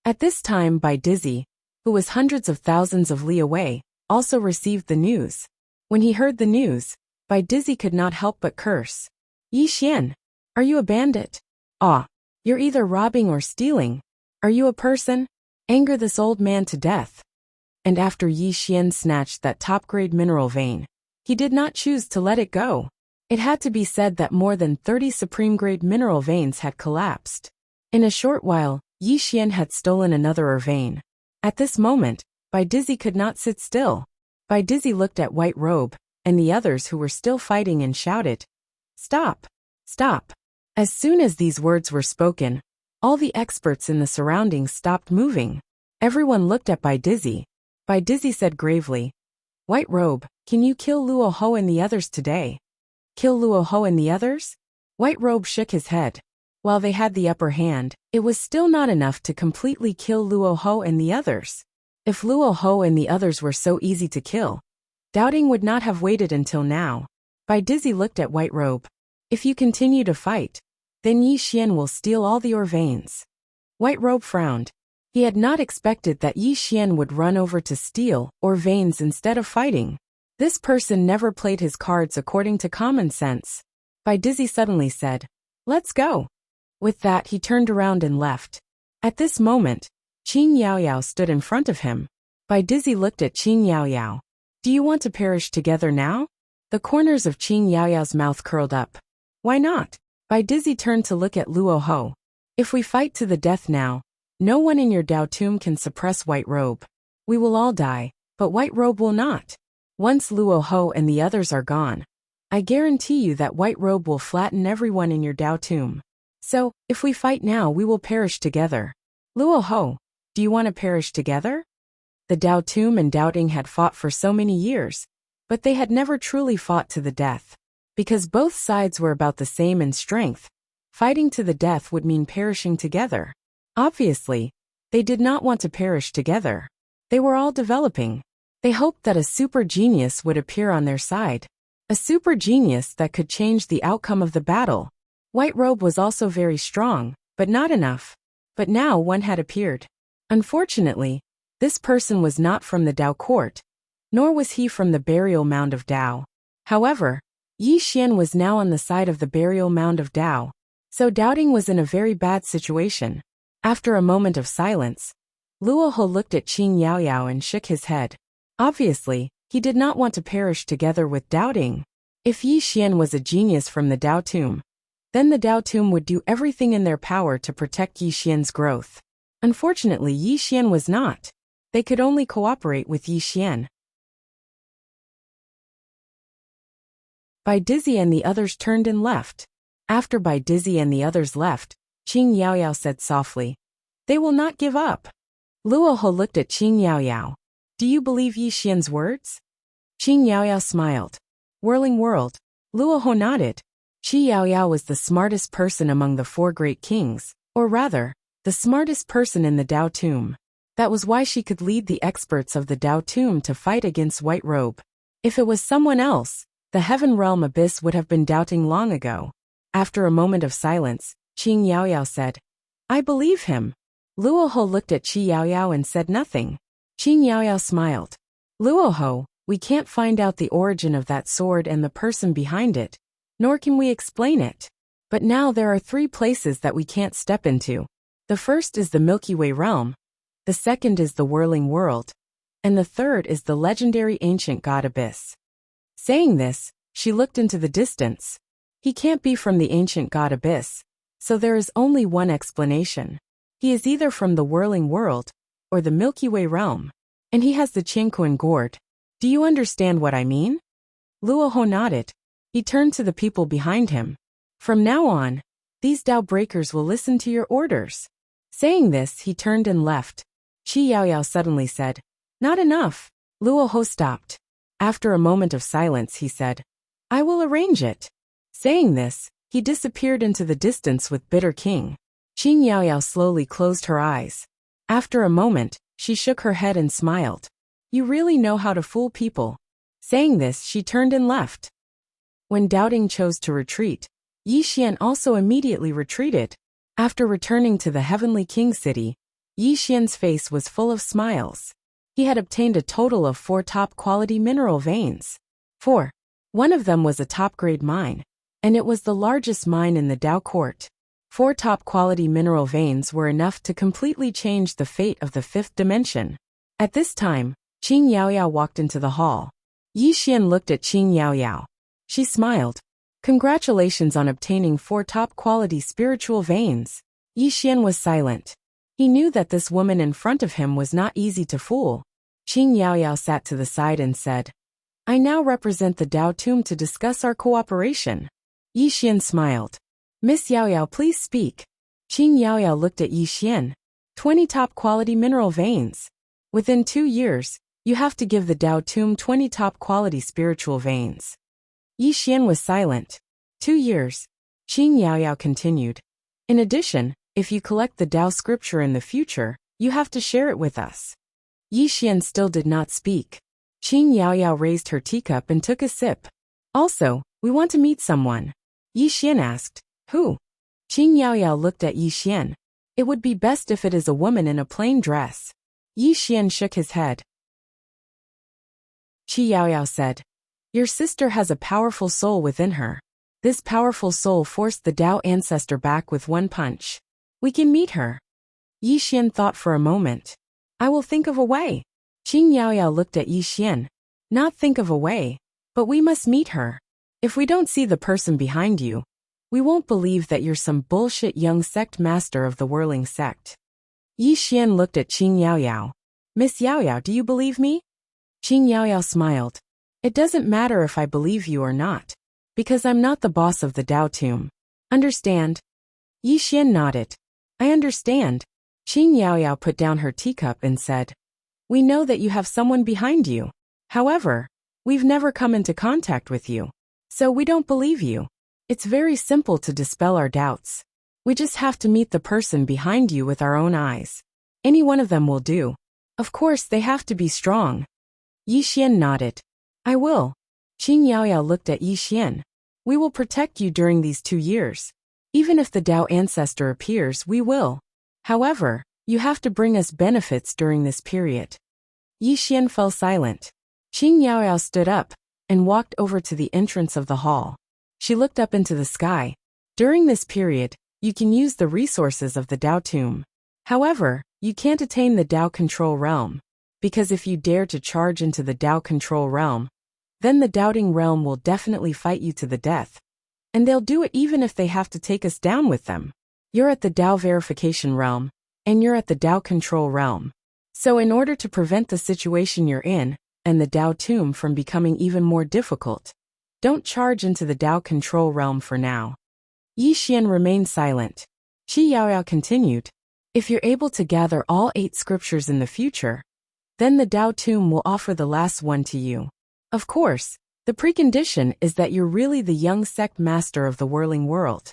At this time, Bai Dizzy, who was hundreds of thousands of li away, also received the news. When he heard the news, Bai Dizzy could not help but curse. Yi Xian, are you a bandit? Ah, you're either robbing or stealing. Are you a person? Anger this old man to death. And after Yi Xian snatched that top-grade mineral vein, he did not choose to let it go. It had to be said that more than 30 supreme-grade mineral veins had collapsed. In a short while, Yi Xian had stolen another ore vein. At this moment, Bai Dizzy could not sit still. Bai Dizzy looked at White Robe and the others who were still fighting and shouted, "Stop! Stop!" As soon as these words were spoken, all the experts in the surroundings stopped moving. Everyone looked at Bai Dizzy. Bai Dizzy said gravely, "White Robe, can you kill Luo Ho and the others today?" Kill Luo Ho and the others? White Robe shook his head. While they had the upper hand, it was still not enough to completely kill Luo Ho and the others. If Luo Ho and the others were so easy to kill, doubting would not have waited until now. Bai Dizzy looked at White Robe. If you continue to fight, then Yi Xian will steal all the ore veins. White Robe frowned. He had not expected that Yi Xian would run over to steal ore veins instead of fighting. This person never played his cards according to common sense. Bai Dizzy suddenly said, "Let's go." With that he turned around and left. At this moment, Qing Yaoyao stood in front of him. Bai Dizzy looked at Qing Yaoyao. "Do you want to perish together now?" The corners of Qing Yaoyao's mouth curled up. "Why not?" Bai Dizzy turned to look at Luo Ho. "If we fight to the death now, no one in your Dao Tomb can suppress White Robe. We will all die, but White Robe will not. Once Luo Ho and the others are gone, I guarantee you that white robe will flatten everyone in your Dao tomb. So, if we fight now we will perish together. Luo Ho, do you want to perish together? The Dao tomb and Doubting had fought for so many years, but they had never truly fought to the death. Because both sides were about the same in strength, fighting to the death would mean perishing together. Obviously, they did not want to perish together. They were all developing. They hoped that a super genius would appear on their side. A super genius that could change the outcome of the battle. White Robe was also very strong, but not enough. But now one had appeared. Unfortunately, this person was not from the Dao court, nor was he from the burial mound of Dao. However, Yi Xian was now on the side of the burial mound of Dao, so Doubting was in a very bad situation. After a moment of silence, Luo Ho looked at Qing Yaoyao and shook his head. Obviously, he did not want to perish together with Doubting. If Yi Xian was a genius from the Dao tomb, then the Dao tomb would do everything in their power to protect Yi Xian's growth. Unfortunately, Yi Xian was not. They could only cooperate with Yi Xian. Bai Dizzy and the others turned and left. After Bai Dizzy and the others left, Qing Yaoyao said softly, "They will not give up." Luo Ho looked at Qing Yaoyao. "Do you believe Yi Xian's words?" Qing Yaoyao smiled. Whirling world. Luo Ho nodded. Qi Yaoyao was the smartest person among the four great kings, or rather, the smartest person in the Dao tomb. That was why she could lead the experts of the Dao tomb to fight against White Robe. If it was someone else, the Heaven Realm Abyss would have been doubting long ago. After a moment of silence, Qing Yaoyao said, "I believe him." Luo Ho looked at Qi Yaoyao and said nothing. Qing Yaoyao smiled. "Luo Ho, we can't find out the origin of that sword and the person behind it, nor can we explain it. But now there are 3 places that we can't step into. The first is the Milky Way realm, the second is the Whirling World, and the third is the legendary ancient god Abyss." Saying this, she looked into the distance. He can't be from the ancient god Abyss, so there is only one explanation. He is either from the Whirling World, or the Milky Way realm, and he has the Qingquan gourd. Do you understand what I mean? Luo Ho nodded. He turned to the people behind him. "From now on, these Dao breakers will listen to your orders." Saying this, he turned and left. Qi Yaoyao suddenly said, "Not enough." Luo Ho stopped. After a moment of silence, he said, "I will arrange it." Saying this, he disappeared into the distance with Bitter King. Qing Yaoyao slowly closed her eyes. After a moment, she shook her head and smiled. "You really know how to fool people." Saying this, she turned and left. When Doubting chose to retreat, Yi Xian also immediately retreated. After returning to the Heavenly King City, Yi Xian's face was full of smiles. He had obtained a total of 4 top-quality mineral veins. 4. One of them was a top-grade mine, and it was the largest mine in the Dao court. 4 top-quality mineral veins were enough to completely change the fate of the 5th dimension. At this time, Qing Yaoyao walked into the hall. Yi Xian looked at Qing Yaoyao. She smiled. "Congratulations on obtaining 4 top-quality spiritual veins." Yi Xian was silent. He knew that this woman in front of him was not easy to fool. Qing Yaoyao sat to the side and said, "I now represent the Dao tomb to discuss our cooperation." Yi Xian smiled. "Miss Yaoyao, please speak." Qing Yaoyao looked at Yi Xian. 20 top-quality mineral veins. Within 2 years, you have to give the Dao tomb 20 top-quality spiritual veins. Yi Xian was silent. 2 years. Qing Yaoyao continued. "In addition, if you collect the Dao scripture in the future, you have to share it with us." Yi Xian still did not speak. Qing Yaoyao raised her teacup and took a sip. "Also, we want to meet someone." Yi Xian asked, "Who?" Qing Yaoyao looked at Yi Xian. "It would be best if it is a woman in a plain dress." Yi Xian shook his head. Qi Yaoyao said, "Your sister has a powerful soul within her. This powerful soul forced the Dao ancestor back with one punch. We can meet her." Yi Xian thought for a moment. "I will think of a way." Qing Yaoyao looked at Yi Xian. "Not think of a way, but we must meet her. If we don't see the person behind you, we won't believe that you're some bullshit young sect master of the whirling sect." Yi Xian looked at Qing Yaoyao. "Miss Yaoyao, do you believe me?" Qing Yaoyao smiled. "It doesn't matter if I believe you or not. Because I'm not the boss of the Dao tomb. Understand? Yi Xian nodded. I understand. Qin Yaoyao put down her teacup and said, We know that you have someone behind you. However, we've never come into contact with you. So we don't believe you. It's very simple to dispel our doubts. We just have to meet the person behind you with our own eyes. Any one of them will do. Of course, they have to be strong. Yi Xian nodded. I will. Qin Yaoyao looked at Yi Xian. We will protect you during these 2 years. Even if the Dao ancestor appears, we will. However, you have to bring us benefits during this period. Yi Xian fell silent. Qin Yaoyao stood up and walked over to the entrance of the hall. She looked up into the sky. During this period, you can use the resources of the Dao tomb. However, you can't attain the Dao control realm. Because if you dare to charge into the Dao control realm, then the doubting realm will definitely fight you to the death. And they'll do it even if they have to take us down with them. You're at the Dao verification realm, and you're at the Dao control realm. So in order to prevent the situation you're in, and the Dao tomb from becoming even more difficult, don't charge into the Dao control realm for now. Yi Xian remained silent. Qi Yaoyao continued. If you're able to gather all 8 scriptures in the future, then the Dao tomb will offer the last one to you. Of course, the precondition is that you're really the young sect master of the whirling world.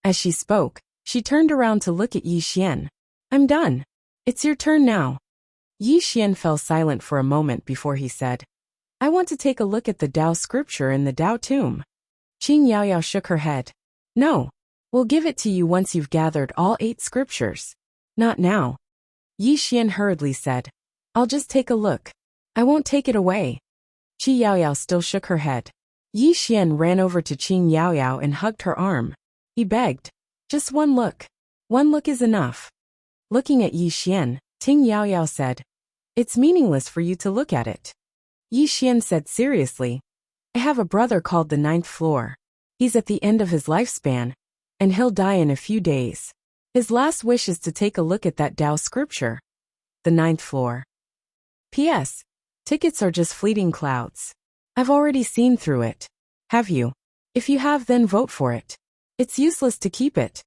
As she spoke, she turned around to look at Yi Xian. I'm done. It's your turn now. Yi Xian fell silent for a moment before he said, I want to take a look at the Dao scripture in the Dao tomb. Qin Yaoyao shook her head. No. We'll give it to you once you've gathered all 8 scriptures. Not now. Yi Xian hurriedly said, I'll just take a look. I won't take it away. Qi Yaoyao still shook her head. Yi Xian ran over to Qin Yaoyao and hugged her arm. He begged. Just one look. One look is enough. Looking at Yi Xian, Qin Yaoyao said, It's meaningless for you to look at it. Yi Xian said seriously, I have a brother called the 9th floor. He's at the end of his lifespan, and he'll die in a few days. His last wish is to take a look at that Dao scripture. The 9th floor. P.S. Tickets are just fleeting clouds. I've already seen through it. Have you? If you have, then vote for it. It's useless to keep it.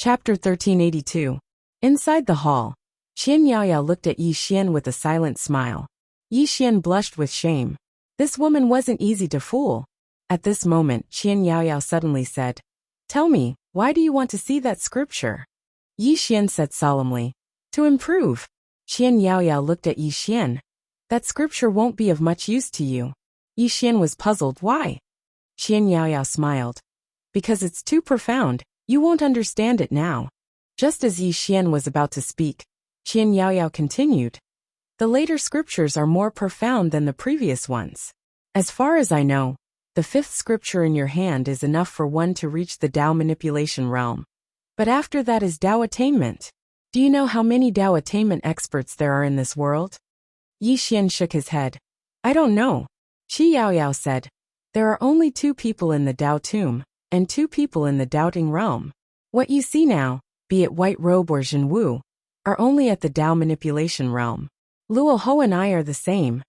Chapter 1382. Inside the hall, Qin Yaoyao looked at Yi Xian with a silent smile. Yi Xian blushed with shame. This woman wasn't easy to fool. At this moment, Qin Yaoyao suddenly said, Tell me, why do you want to see that scripture? Yi Xian said solemnly, To improve. Qin Yaoyao looked at Yi Xian. That scripture won't be of much use to you. Yi Xian was puzzled. Why? Qin Yaoyao smiled. Because it's too profound. You won't understand it now. Just as Yi Xian was about to speak, Qin Yaoyao continued. The later scriptures are more profound than the previous ones. As far as I know, the 5th scripture in your hand is enough for one to reach the Dao manipulation realm. But after that is Dao attainment. Do you know how many Dao attainment experts there are in this world? Yi Xian shook his head. I don't know. Qi Yaoyao said, There are only 2 people in the Dao tomb, and 2 people in the doubting realm. What you see now, be it White Robe or Jin Wu, are only at the Dao manipulation realm. Luo Ho and I are the same.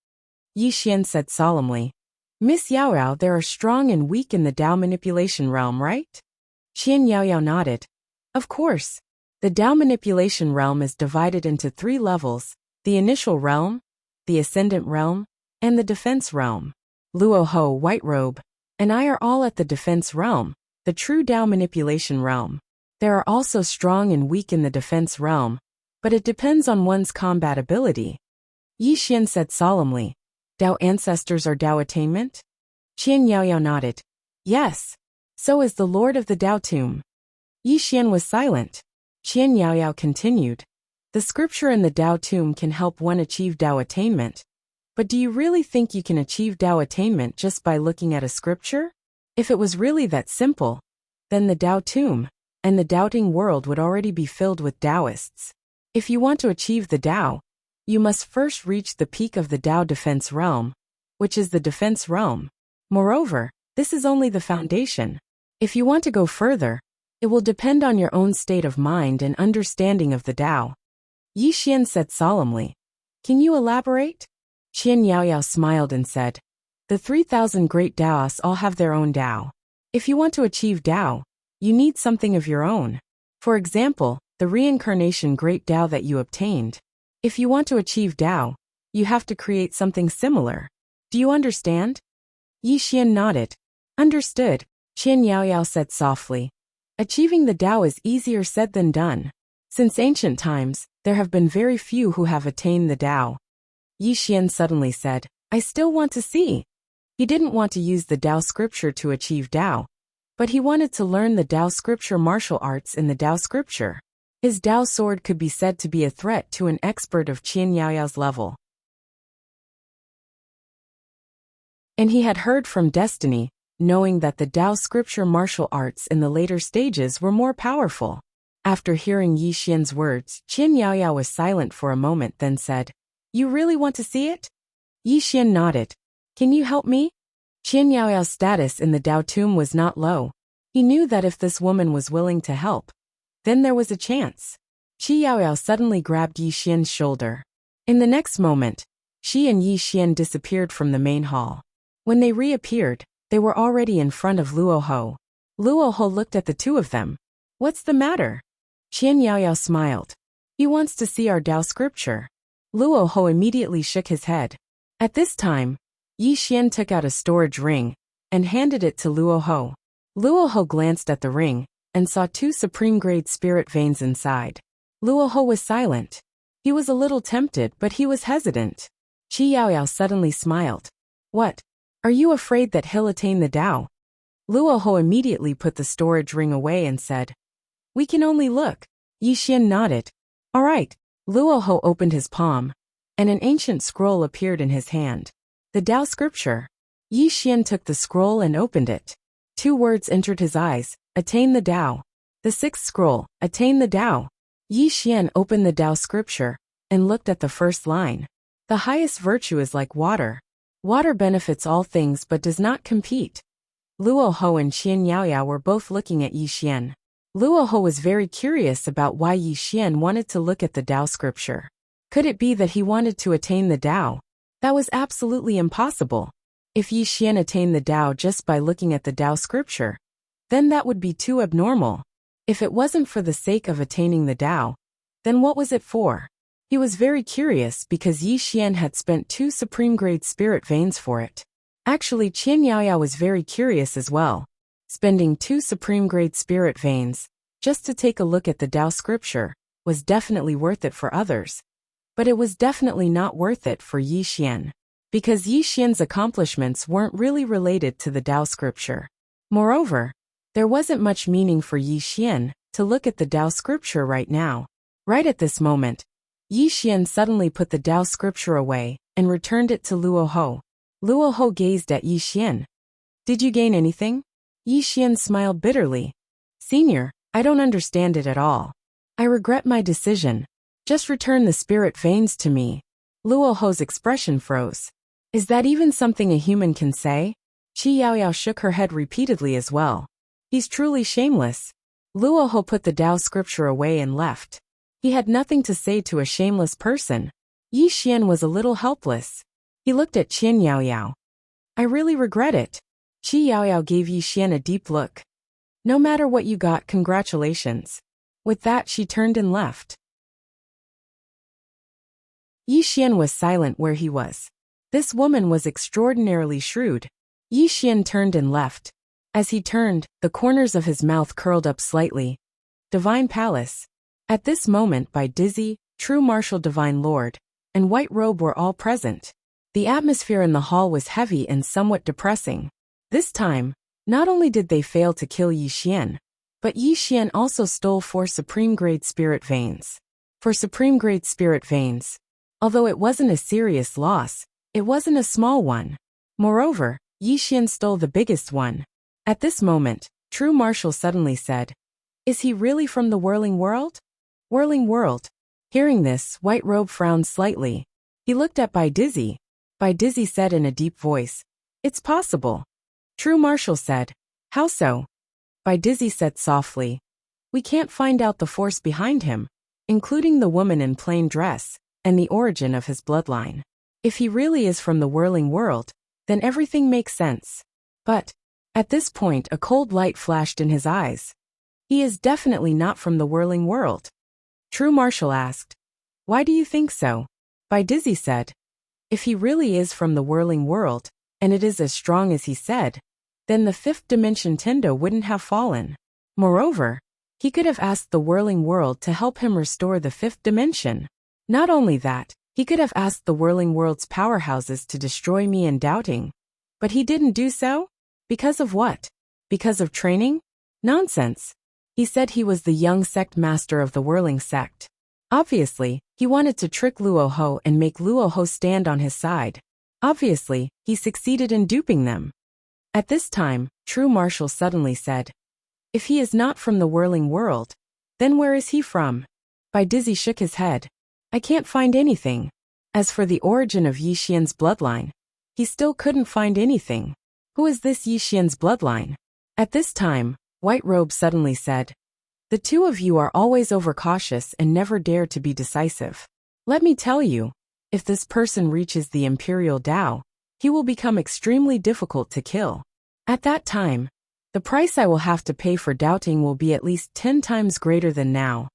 Yi Xian said solemnly. Miss Yaoyao, there are strong and weak in the Dao manipulation realm, right? Qin Yaoyao nodded. Of course. The Dao manipulation realm is divided into 3 levels, the initial realm, the ascendant realm, and the defense realm. Luo Ho, White Robe, and I are all at the defense realm, the true Dao manipulation realm. There are also strong and weak in the defense realm, but it depends on one's combat ability. Yi Xian said solemnly, Dao ancestors are Dao attainment? Qin Yaoyao nodded. Yes. So is the Lord of the Dao tomb. Yi Xian was silent. Qin Yaoyao continued. The scripture in the Dao tomb can help one achieve Dao attainment. But do you really think you can achieve Dao attainment just by looking at a scripture? If it was really that simple, then the Dao tomb and the doubting world would already be filled with Taoists. If you want to achieve the Dao, you must first reach the peak of the Dao defense realm, which is the defense realm. Moreover, this is only the foundation. If you want to go further, it will depend on your own state of mind and understanding of the Dao. Yi Xian said solemnly. Can you elaborate? Qian Yaoyao smiled and said, the 3,000 great Daos all have their own Dao. If you want to achieve Dao, you need something of your own. For example, the reincarnation great Dao that you obtained. If you want to achieve Dao, you have to create something similar. Do you understand? Yi Xian nodded. Understood, Qian Yaoyao said softly. Achieving the Dao is easier said than done. Since ancient times, there have been very few who have attained the Dao. Yi Xian suddenly said, I still want to see. He didn't want to use the Dao scripture to achieve Dao, but he wanted to learn the Dao scripture martial arts in the Dao scripture. His Dao sword could be said to be a threat to an expert of Qian Yaoyao's level. And he had heard from Destiny, knowing that the Dao scripture martial arts in the later stages were more powerful. After hearing Yi Xian's words, Qian Yaoyao was silent for a moment then said, You really want to see it? Yi Xian nodded. Can you help me? Qian Yaoyao's status in the Dao tomb was not low. He knew that if this woman was willing to help, then there was a chance. Qi Yaoyao suddenly grabbed Yi Xian's shoulder. In the next moment, Xi and Yi Xian disappeared from the main hall. When they reappeared, they were already in front of Luo Ho. Luo Ho looked at the two of them. What's the matter? Qian Yaoyao smiled. He wants to see our Dao scripture. Luo Ho immediately shook his head. At this time, Yi Xian took out a storage ring and handed it to Luo Ho. Luo Ho glanced at the ring and saw 2 supreme-grade spirit veins inside. Luo Ho was silent. He was a little tempted, but he was hesitant. Qi Yaoyao suddenly smiled. What? Are you afraid that he'll attain the Dao? Luo Ho immediately put the storage ring away and said, We can only look. Yi Xian nodded. All right. Luo Ho opened his palm, and an ancient scroll appeared in his hand. The Dao scripture. Yi Xian took the scroll and opened it. 2 words entered his eyes, attain the Dao. The 6th scroll, attain the Dao. Yi Xian opened the Dao scripture and looked at the first line. The highest virtue is like water. Water benefits all things but does not compete. Luo Ho and Qian Yaoyao were both looking at Yi Xian. Luo Ho was very curious about why Yi Xian wanted to look at the Dao scripture. Could it be that he wanted to attain the Dao? That was absolutely impossible. If Yi Xian attained the Dao just by looking at the Dao scripture, then that would be too abnormal. If it wasn't for the sake of attaining the Dao, then what was it for? He was very curious because Yi Xian had spent 2 supreme-grade spirit veins for it. Actually, Qian Yaoyao was very curious as well. Spending 2 supreme-grade spirit veins, just to take a look at the Dao scripture, was definitely worth it for others. But it was definitely not worth it for Yi Xian, because Yi Xian's accomplishments weren't really related to the Dao scripture. Moreover, there wasn't much meaning for Yi Xian to look at the Dao scripture right now. Right at this moment, Yi Xian suddenly put the Dao scripture away and returned it to Luo Ho. Luo Ho gazed at Yi Xian. Did you gain anything? Yi Xian smiled bitterly. Senior, I don't understand it at all. I regret my decision. Just return the spirit veins to me. Luo Ho's expression froze. Is that even something a human can say? Qi Yaoyao shook her head repeatedly as well. He's truly shameless. Luo Ho put the Dao scripture away and left. He had nothing to say to a shameless person. Yi Xian was a little helpless. He looked at Qian Yaoyao. I really regret it. Qi Yaoyao gave Yi Xian a deep look. No matter what you got, congratulations. With that, she turned and left. Yi Xian was silent where he was. This woman was extraordinarily shrewd. Yi Xian turned and left. As he turned, the corners of his mouth curled up slightly. Divine Palace. At this moment, Bai Dizzy, True Martial Divine Lord, and White Robe were all present. The atmosphere in the hall was heavy and somewhat depressing. This time, not only did they fail to kill Yi Xian, but Yi Xian also stole 4 supreme-grade spirit veins. For supreme-grade spirit veins, although it wasn't a serious loss, it wasn't a small one. Moreover, Yi Xian stole the biggest one. At this moment, True Martial suddenly said, Is he really from the Whirling World? Whirling World. Hearing this, White Robe frowned slightly. He looked at Bai Dizzy. Bai Dizzy said in a deep voice, It's possible. True Martial said, How so? Bai Dizzy said softly, We can't find out the force behind him. including the woman in plain dress, and the origin of his bloodline. If he really is from the whirling world, then everything makes sense. But, at this point a cold light flashed in his eyes. He is definitely not from the whirling world. True Marshall asked. Why do you think so? Bai Dizzy said. If he really is from the whirling world, and it is as strong as he said, then the fifth dimension Tendo wouldn't have fallen. Moreover, he could have asked the whirling world to help him restore the fifth dimension. Not only that, he could have asked the whirling world's powerhouses to destroy me and doubting. But he didn't do so? Because of what? Because of training? Nonsense. He said he was the young sect master of the whirling sect. Obviously, he wanted to trick Luoho and make Luoho stand on his side. Obviously, he succeeded in duping them. At this time, True Marshall suddenly said, if he is not from the whirling world, then where is he from? Bai Dizzy shook his head. I can't find anything. As for the origin of Yi Xian's bloodline, he still couldn't find anything. Who is this Yi Xian's bloodline? At this time, White Robe suddenly said, the two of you are always overcautious and never dare to be decisive. Let me tell you, if this person reaches the Imperial Tao, he will become extremely difficult to kill. At that time, the price I will have to pay for doubting will be at least 10 times greater than now.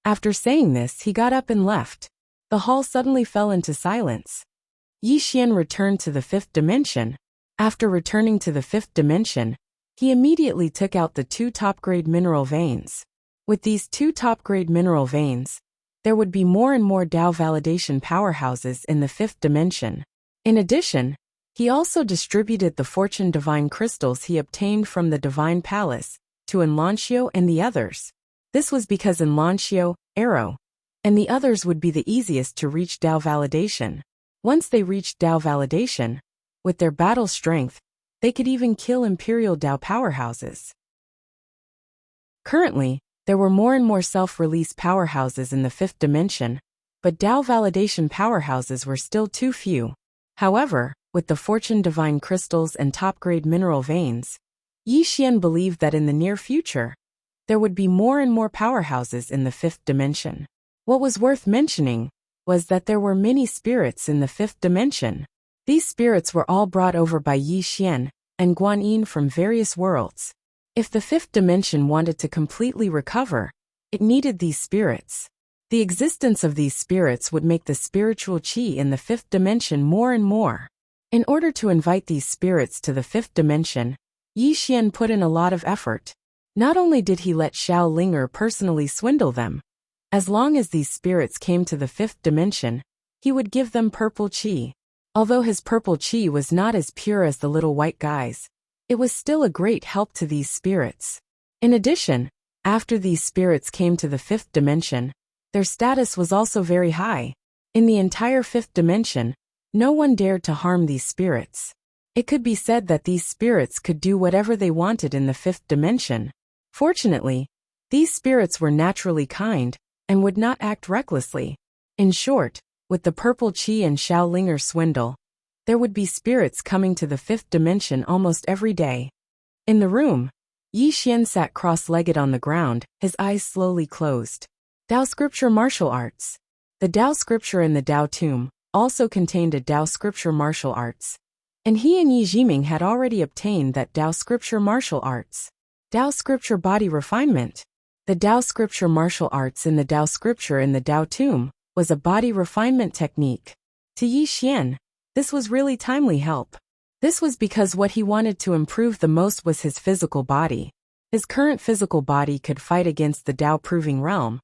After saying this, he got up and left. The hall suddenly fell into silence. Yi Xian returned to the fifth dimension. After returning to the fifth dimension, he immediately took out the 2 top-grade mineral veins. With these 2 top-grade mineral veins, there would be more and more Tao validation powerhouses in the fifth dimension. In addition, he also distributed the Fortune Divine crystals he obtained from the Divine Palace to Enlancio and the others. This was because Enlancio, Arrow, and the others would be the easiest to reach Tao validation. Once they reached Tao validation, with their battle strength, they could even kill Imperial Tao powerhouses. Currently, there were more and more self-release powerhouses in the fifth dimension, but Tao validation powerhouses were still too few. However, with the Fortune Divine crystals and top-grade mineral veins, Yi Xian believed that in the near future, there would be more and more powerhouses in the fifth dimension. What was worth mentioning was that there were many spirits in the fifth dimension. These spirits were all brought over by Yi Xian and Guan Yin from various worlds. If the fifth dimension wanted to completely recover, it needed these spirits. The existence of these spirits would make the spiritual qi in the fifth dimension more and more. In order to invite these spirits to the fifth dimension, Yi Xian put in a lot of effort. Not only did he let Xiao Linger personally swindle them, as long as these spirits came to the fifth dimension, he would give them purple qi. Although his purple qi was not as pure as the little white guy's, it was still a great help to these spirits. In addition, after these spirits came to the fifth dimension, their status was also very high. In the entire fifth dimension, no one dared to harm these spirits. It could be said that these spirits could do whatever they wanted in the fifth dimension. Fortunately, these spirits were naturally kind and would not act recklessly. In short, with the purple qi and Xiao Linger swindle, there would be spirits coming to the fifth dimension almost every day. In the room, Yi Xian sat cross-legged on the ground, his eyes slowly closed. Tao Scripture Martial Arts. The Tao Scripture in the Tao Tomb also contained a Tao Scripture Martial Arts, and he and Yi Jiming had already obtained that Tao Scripture Martial Arts. Tao Scripture Body Refinement. The Tao Scripture Martial Arts in the Tao Scripture in the Tao Tomb was a body refinement technique. To Yi Xian, this was really timely help. This was because what he wanted to improve the most was his physical body. His current physical body could fight against the Tao Proving Realm,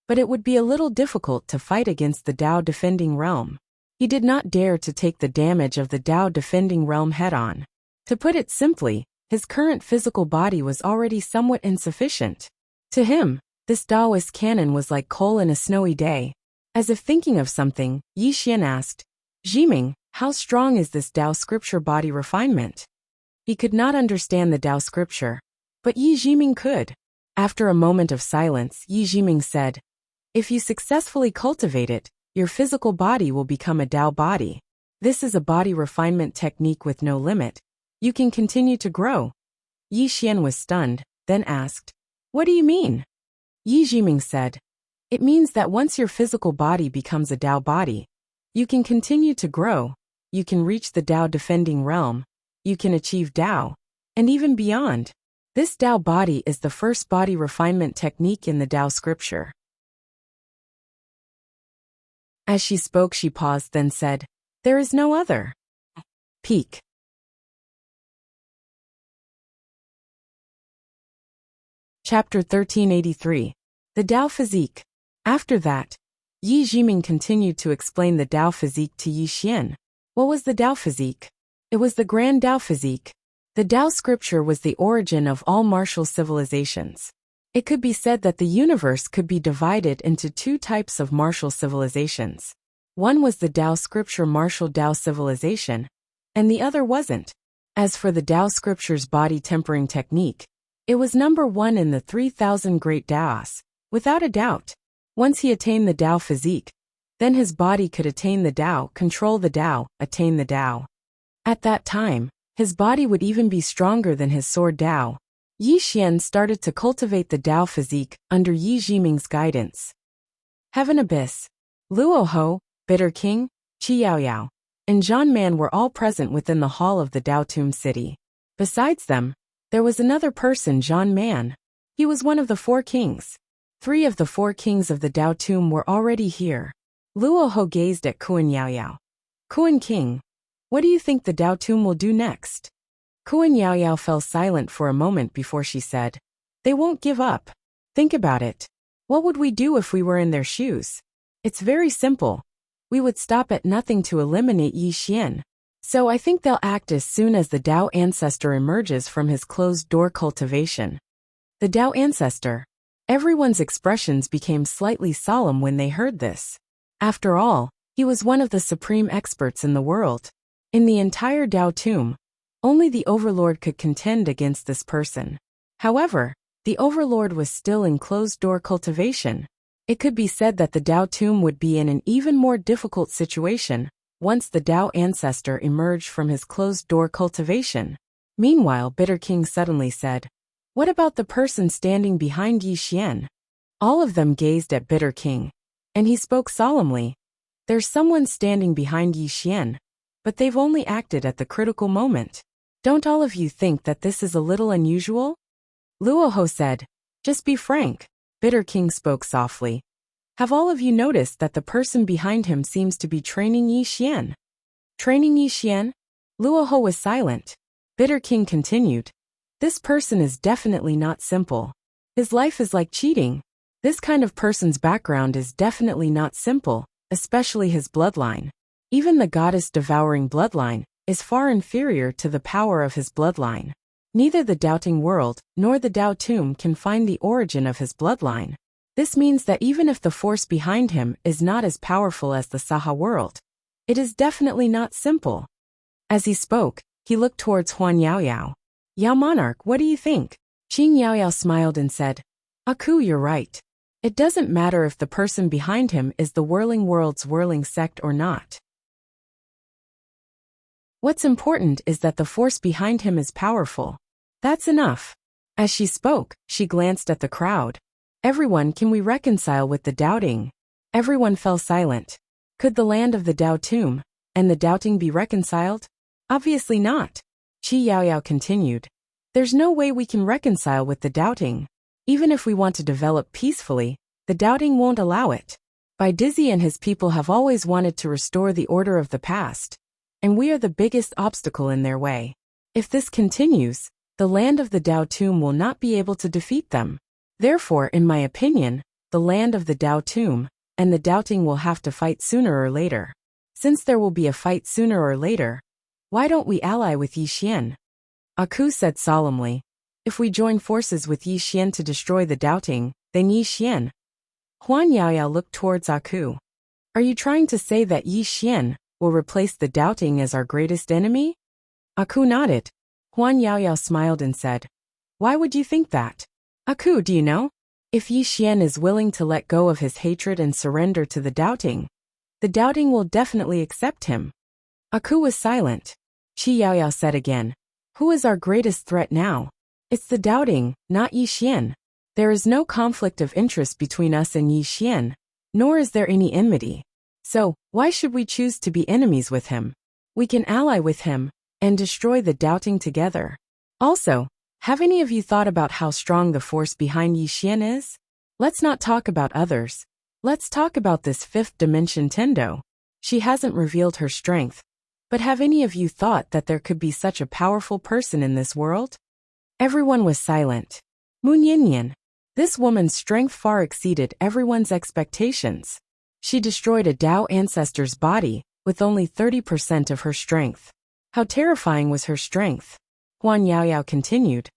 but it would be a little difficult to fight against the Tao Defending Realm. He did not dare to take the damage of the Tao Defending Realm head-on. To put it simply, his current physical body was already somewhat insufficient. To him, this Taoist cannon was like coal in a snowy day. As if thinking of something, Yi Xian asked, Jiming, how strong is this Tao Scripture body refinement? He could not understand the Tao Scripture, but Yi Jiming could. After a moment of silence, Yi Jiming said, if you successfully cultivate it, your physical body will become a Tao body. This is a body refinement technique with no limit. You can continue to grow. Yi Xian was stunned, then asked, what do you mean? Yi Jiming said, It means that once your physical body becomes a Tao body, you can continue to grow, you can reach the Tao defending realm, you can achieve Tao, and even beyond. This Tao body is the first body refinement technique in the Tao scripture. As she spoke, she paused, then said, "There is no other." Peak. Chapter 1383. The Tao Physique. After that, Yi Jiming continued to explain the Tao Physique to Yi Xian. What was the Tao Physique? It was the Grand Tao Physique. The Tao scripture was the origin of all martial civilizations. It could be said that the universe could be divided into two types of martial civilizations. One was the Tao scripture martial Tao civilization, and the other wasn't. As for the Tao scripture's body tempering technique, it was number one in the 3,000 great Taos, without a doubt. Once he attained the Tao physique, then his body could attain the Tao, control the Tao, attain the Tao. At that time, his body would even be stronger than his sword Tao. Yi Xian started to cultivate the Tao physique under Yi Jiming's guidance. Heaven Abyss, Luo Ho, Bitter King, Qi Yaoyao, and Zhan Man were all present within the hall of the Tao Tomb city. Besides them, there was another person, Zhan Man. He was one of the 4 kings. 3 of the 4 kings of the Tao Tomb were already here. Luo Ho gazed at Kuan Yaoyao. "Kuan King, what do you think the Tao Tomb will do next?" Kuan Yaoyao fell silent for a moment before she said, "They won't give up. Think about it. What would we do if we were in their shoes? It's very simple. We would stop at nothing to eliminate Yi Xian. So I think they'll act as soon as the Tao ancestor emerges from his closed-door cultivation." The Tao ancestor. Everyone's expressions became slightly solemn when they heard this. After all, he was one of the supreme experts in the world. In the entire Tao Tomb, only the Overlord could contend against this person. However, the Overlord was still in closed-door cultivation. It could be said that the Tao Tomb would be in an even more difficult situation once the Tao ancestor emerged from his closed-door cultivation. Meanwhile, Bitter King suddenly said, "What about the person standing behind Yi Xian?" All of them gazed at Bitter King, and he spoke solemnly. "There's someone standing behind Yi Xian, but they've only acted at the critical moment. Don't all of you think that this is a little unusual?" Luo Ho said, "Just be frank." Bitter King spoke softly. "Have all of you noticed that the person behind him seems to be training Yi Xian?" "Training Yi Xian?" Luo Ho was silent. Bitter King continued, "This person is definitely not simple. His life is like cheating. This kind of person's background is definitely not simple, especially his bloodline. Even the goddess-devouring bloodline is far inferior to the power of his bloodline. Neither the doubting world nor the Tao Tomb can find the origin of his bloodline. This means that even if the force behind him is not as powerful as the Saha world, it is definitely not simple." As he spoke, he looked towards Huan Yaoyao. "Yao Monarch, what do you think?" Qing Yaoyao smiled and said, "Aku, you're right. It doesn't matter if the person behind him is the Whirling World's whirling sect or not. What's important is that the force behind him is powerful. That's enough." As she spoke, she glanced at the crowd. "Everyone, can we reconcile with the doubting?" Everyone fell silent. Could the land of the Tao Tomb and the doubting be reconciled? Obviously not. Qi Yaoyao continued, "There's no way we can reconcile with the doubting. Even if we want to develop peacefully, the doubting won't allow it. Dizzy and his people have always wanted to restore the order of the past, and we are the biggest obstacle in their way. If this continues, the land of the Tao Tomb will not be able to defeat them. Therefore, in my opinion, the land of the Tao Tomb and the doubting will have to fight sooner or later. Since there will be a fight sooner or later, why don't we ally with Yi Xian?" Aku said solemnly, "If we join forces with Yi Xian to destroy the doubting, then Yi Xian." Huan Yaoyao looked towards Aku. "Are you trying to say that Yi Xian will replace the doubting as our greatest enemy?" Aku nodded. Huan Yaoyao smiled and said, "Why would you think that?" "Aku, do you know? If Yi Xian is willing to let go of his hatred and surrender to the doubting will definitely accept him." Aku was silent. Qi Yaoyao said again, "Who is our greatest threat now? It's the doubting, not Yi Xian." There is no conflict of interest between us and Yi Xian, nor is there any enmity. So, why should we choose to be enemies with him? We can ally with him and destroy the doubting together. Also, have any of you thought about how strong the force behind Yi Xian is? Let's not talk about others. Let's talk about this fifth dimension Tendo. She hasn't revealed her strength. But have any of you thought that there could be such a powerful person in this world? Everyone was silent. Moon Yinyan. This woman's strength far exceeded everyone's expectations. She destroyed a Dao ancestor's body with only 30% of her strength. How terrifying was her strength? Huan Yaoyao continued.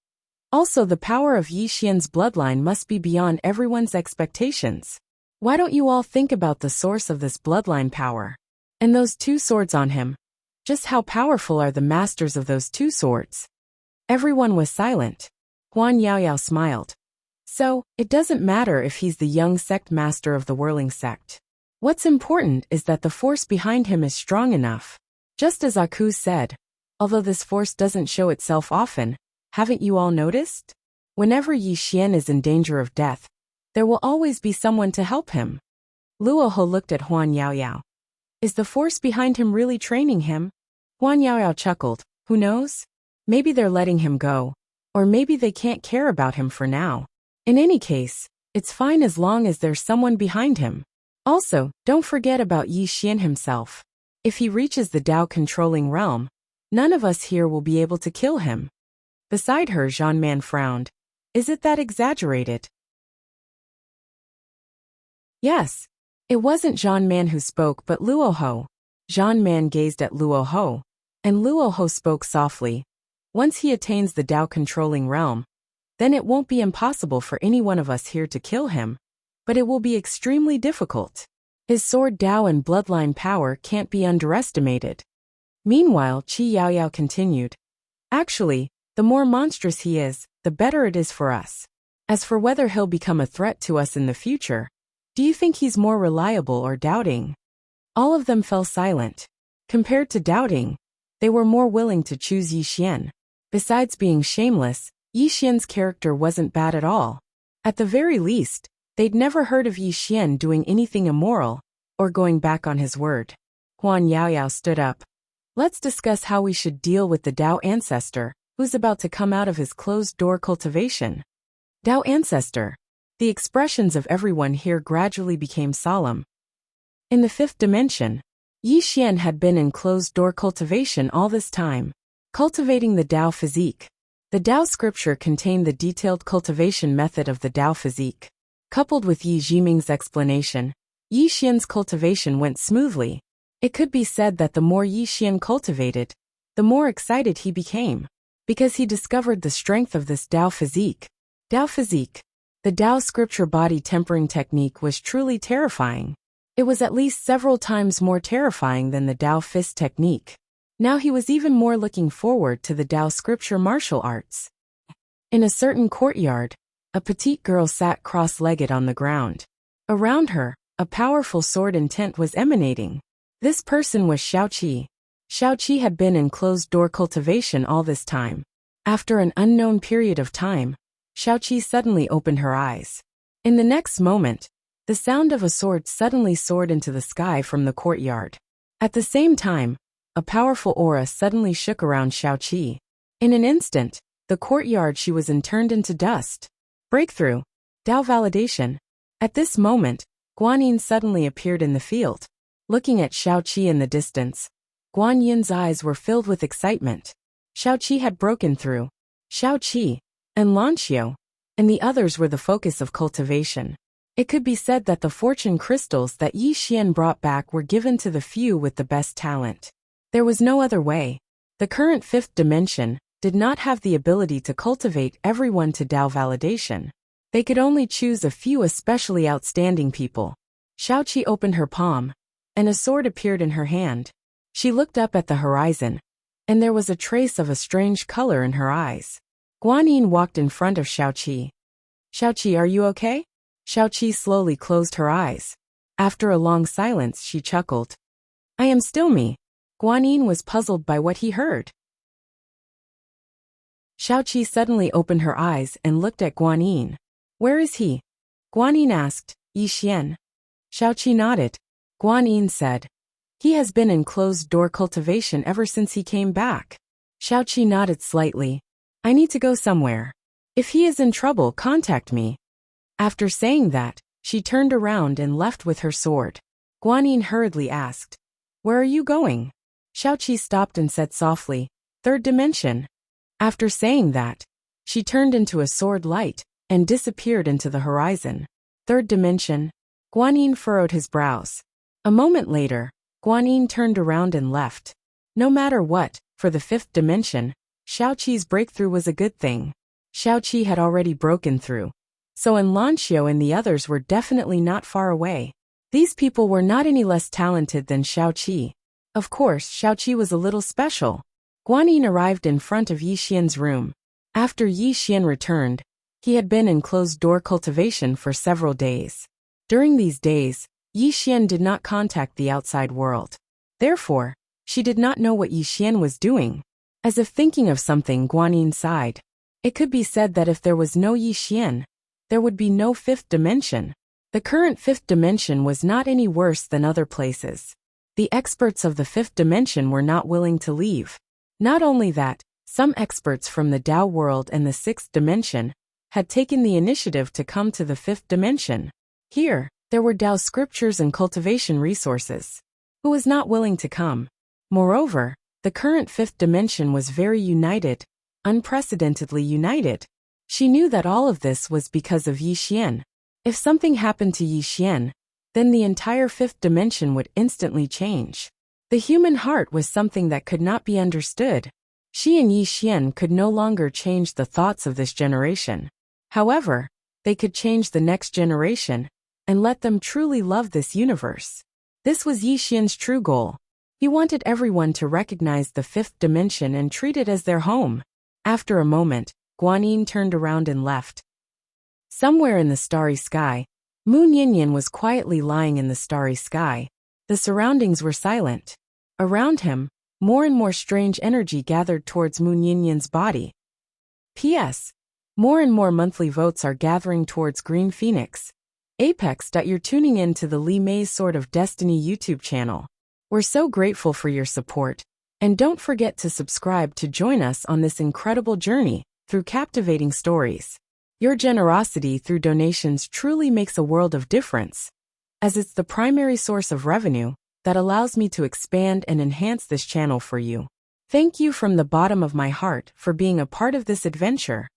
Also, the power of Yi Xian's bloodline must be beyond everyone's expectations. Why don't you all think about the source of this bloodline power? And those two swords on him. Just how powerful are the masters of those two swords? Everyone was silent. Huan Yaoyao smiled. So, it doesn't matter if he's the young sect master of the whirling sect. What's important is that the force behind him is strong enough. Just as Aku said, although this force doesn't show itself often, haven't you all noticed? Whenever Yi Xian is in danger of death, there will always be someone to help him. Luoho looked at Huan Yaoyao. Is the force behind him really training him? Huan Yaoyao chuckled. Who knows? Maybe they're letting him go. Or maybe they can't care about him for now. In any case, it's fine as long as there's someone behind him. Also, don't forget about Yi Xian himself. If he reaches the Dao controlling realm, none of us here will be able to kill him. Beside her, Zhan Man frowned. Is it that exaggerated? Yes. It wasn't Zhan Man who spoke but Luoho. Zhan Man gazed at Luoho, and Luoho spoke softly. Once he attains the Dao controlling realm, then it won't be impossible for any one of us here to kill him, but it will be extremely difficult. His sword Dao and bloodline power can't be underestimated. Meanwhile, Qi Yaoyao continued. Actually, the more monstrous he is, the better it is for us. As for whether he'll become a threat to us in the future, do you think he's more reliable or doubting? All of them fell silent. Compared to doubting, they were more willing to choose Yi Xian. Besides being shameless, Yi Xian's character wasn't bad at all. At the very least, they'd never heard of Yi Xian doing anything immoral, or going back on his word. Huan Yaoyao stood up. Let's discuss how we should deal with the Dao ancestor, who's about to come out of his closed-door cultivation. Dao ancestor. The expressions of everyone here gradually became solemn. In the fifth dimension, Yi Xian had been in closed-door cultivation all this time, cultivating the Dao physique. The Dao scripture contained the detailed cultivation method of the Dao physique. Coupled with Yi Jiming's explanation, Yi Xian's cultivation went smoothly. It could be said that the more Yi Xian cultivated, the more excited he became, because he discovered the strength of this Dao physique. Dao physique. The Dao scripture body tempering technique was truly terrifying. It was at least several times more terrifying than the Dao fist technique. Now he was even more looking forward to the Dao scripture martial arts. In a certain courtyard, a petite girl sat cross-legged on the ground. Around her, a powerful sword intent was emanating. This person was Xiaoqi. Xiaoqi had been in closed-door cultivation all this time. After an unknown period of time, Xiaoqi suddenly opened her eyes. In the next moment, the sound of a sword suddenly soared into the sky from the courtyard. At the same time, a powerful aura suddenly shook around Xiaoqi. In an instant, the courtyard she was in turned into dust. Breakthrough. Dao validation. At this moment, Guanyin suddenly appeared in the field. Looking at Xiaoqi in the distance, Guanyin's eyes were filled with excitement. Xiaoqi had broken through. Xiaoqi and Lanxiu and the others were the focus of cultivation. It could be said that the fortune crystals that Yi Xian brought back were given to the few with the best talent. There was no other way. The current fifth dimension did not have the ability to cultivate everyone to Dao validation. They could only choose a few especially outstanding people. Xiaoqi opened her palm, and a sword appeared in her hand. She looked up at the horizon, and there was a trace of a strange color in her eyes. Guanyin walked in front of Xiaoqi. Xiaoqi, are you okay? Xiaoqi slowly closed her eyes. After a long silence, she chuckled. I am still me. Guanyin was puzzled by what he heard. Xiaoqi suddenly opened her eyes and looked at Guanyin. Where is he? Guanyin asked. Yi Xian. Xiaoqi nodded. Guanyin said. He has been in closed-door cultivation ever since he came back. Xiaoqi nodded slightly. I need to go somewhere. If he is in trouble, contact me. After saying that, she turned around and left with her sword. Guanyin hurriedly asked. Where are you going? Xiaoqi stopped and said softly, Third dimension. After saying that, she turned into a sword light and disappeared into the horizon. Third dimension. Guanyin furrowed his brows. A moment later, Guanyin turned around and left. No matter what, for the fifth dimension, Xiaoqi's breakthrough was a good thing. Xiaoqi had already broken through. So Lanxiu and the others were definitely not far away. These people were not any less talented than Xiaoqi. Of course, Xiaoqi was a little special. Guanyin arrived in front of Yi Xian's room. After Yi Xian returned, he had been in closed-door cultivation for several days. During these days, Yi Xian did not contact the outside world. Therefore, she did not know what Yi Xian was doing. As if thinking of something, Guanyin sighed. It could be said that if there was no Yi Xian, there would be no fifth dimension. The current fifth dimension was not any worse than other places. The experts of the fifth dimension were not willing to leave. Not only that, some experts from the Tao world and the sixth dimension had taken the initiative to come to the fifth dimension. Here, there were Tao scriptures and cultivation resources. Who was not willing to come? Moreover, the current fifth dimension was very united, unprecedentedly united. She knew that all of this was because of Yi Xian. If something happened to Yi Xian, then the entire fifth dimension would instantly change. The human heart was something that could not be understood. She and Yi Xian could no longer change the thoughts of this generation. However, they could change the next generation and let them truly love this universe. This was Yi Xian's true goal. He wanted everyone to recognize the fifth dimension and treat it as their home. After a moment, Guanyin turned around and left. Somewhere in the starry sky, Moon Yinyan was quietly lying in the starry sky. The surroundings were silent. Around him, more and more strange energy gathered towards Moon Yinyan's body. P.S. More and more monthly votes are gathering towards Green Phoenix. Apex. You're tuning in to the Li Mei's Sword of Destiny YouTube channel. We're so grateful for your support, and don't forget to subscribe to join us on this incredible journey through captivating stories. Your generosity through donations truly makes a world of difference, as it's the primary source of revenue that allows me to expand and enhance this channel for you. Thank you from the bottom of my heart for being a part of this adventure.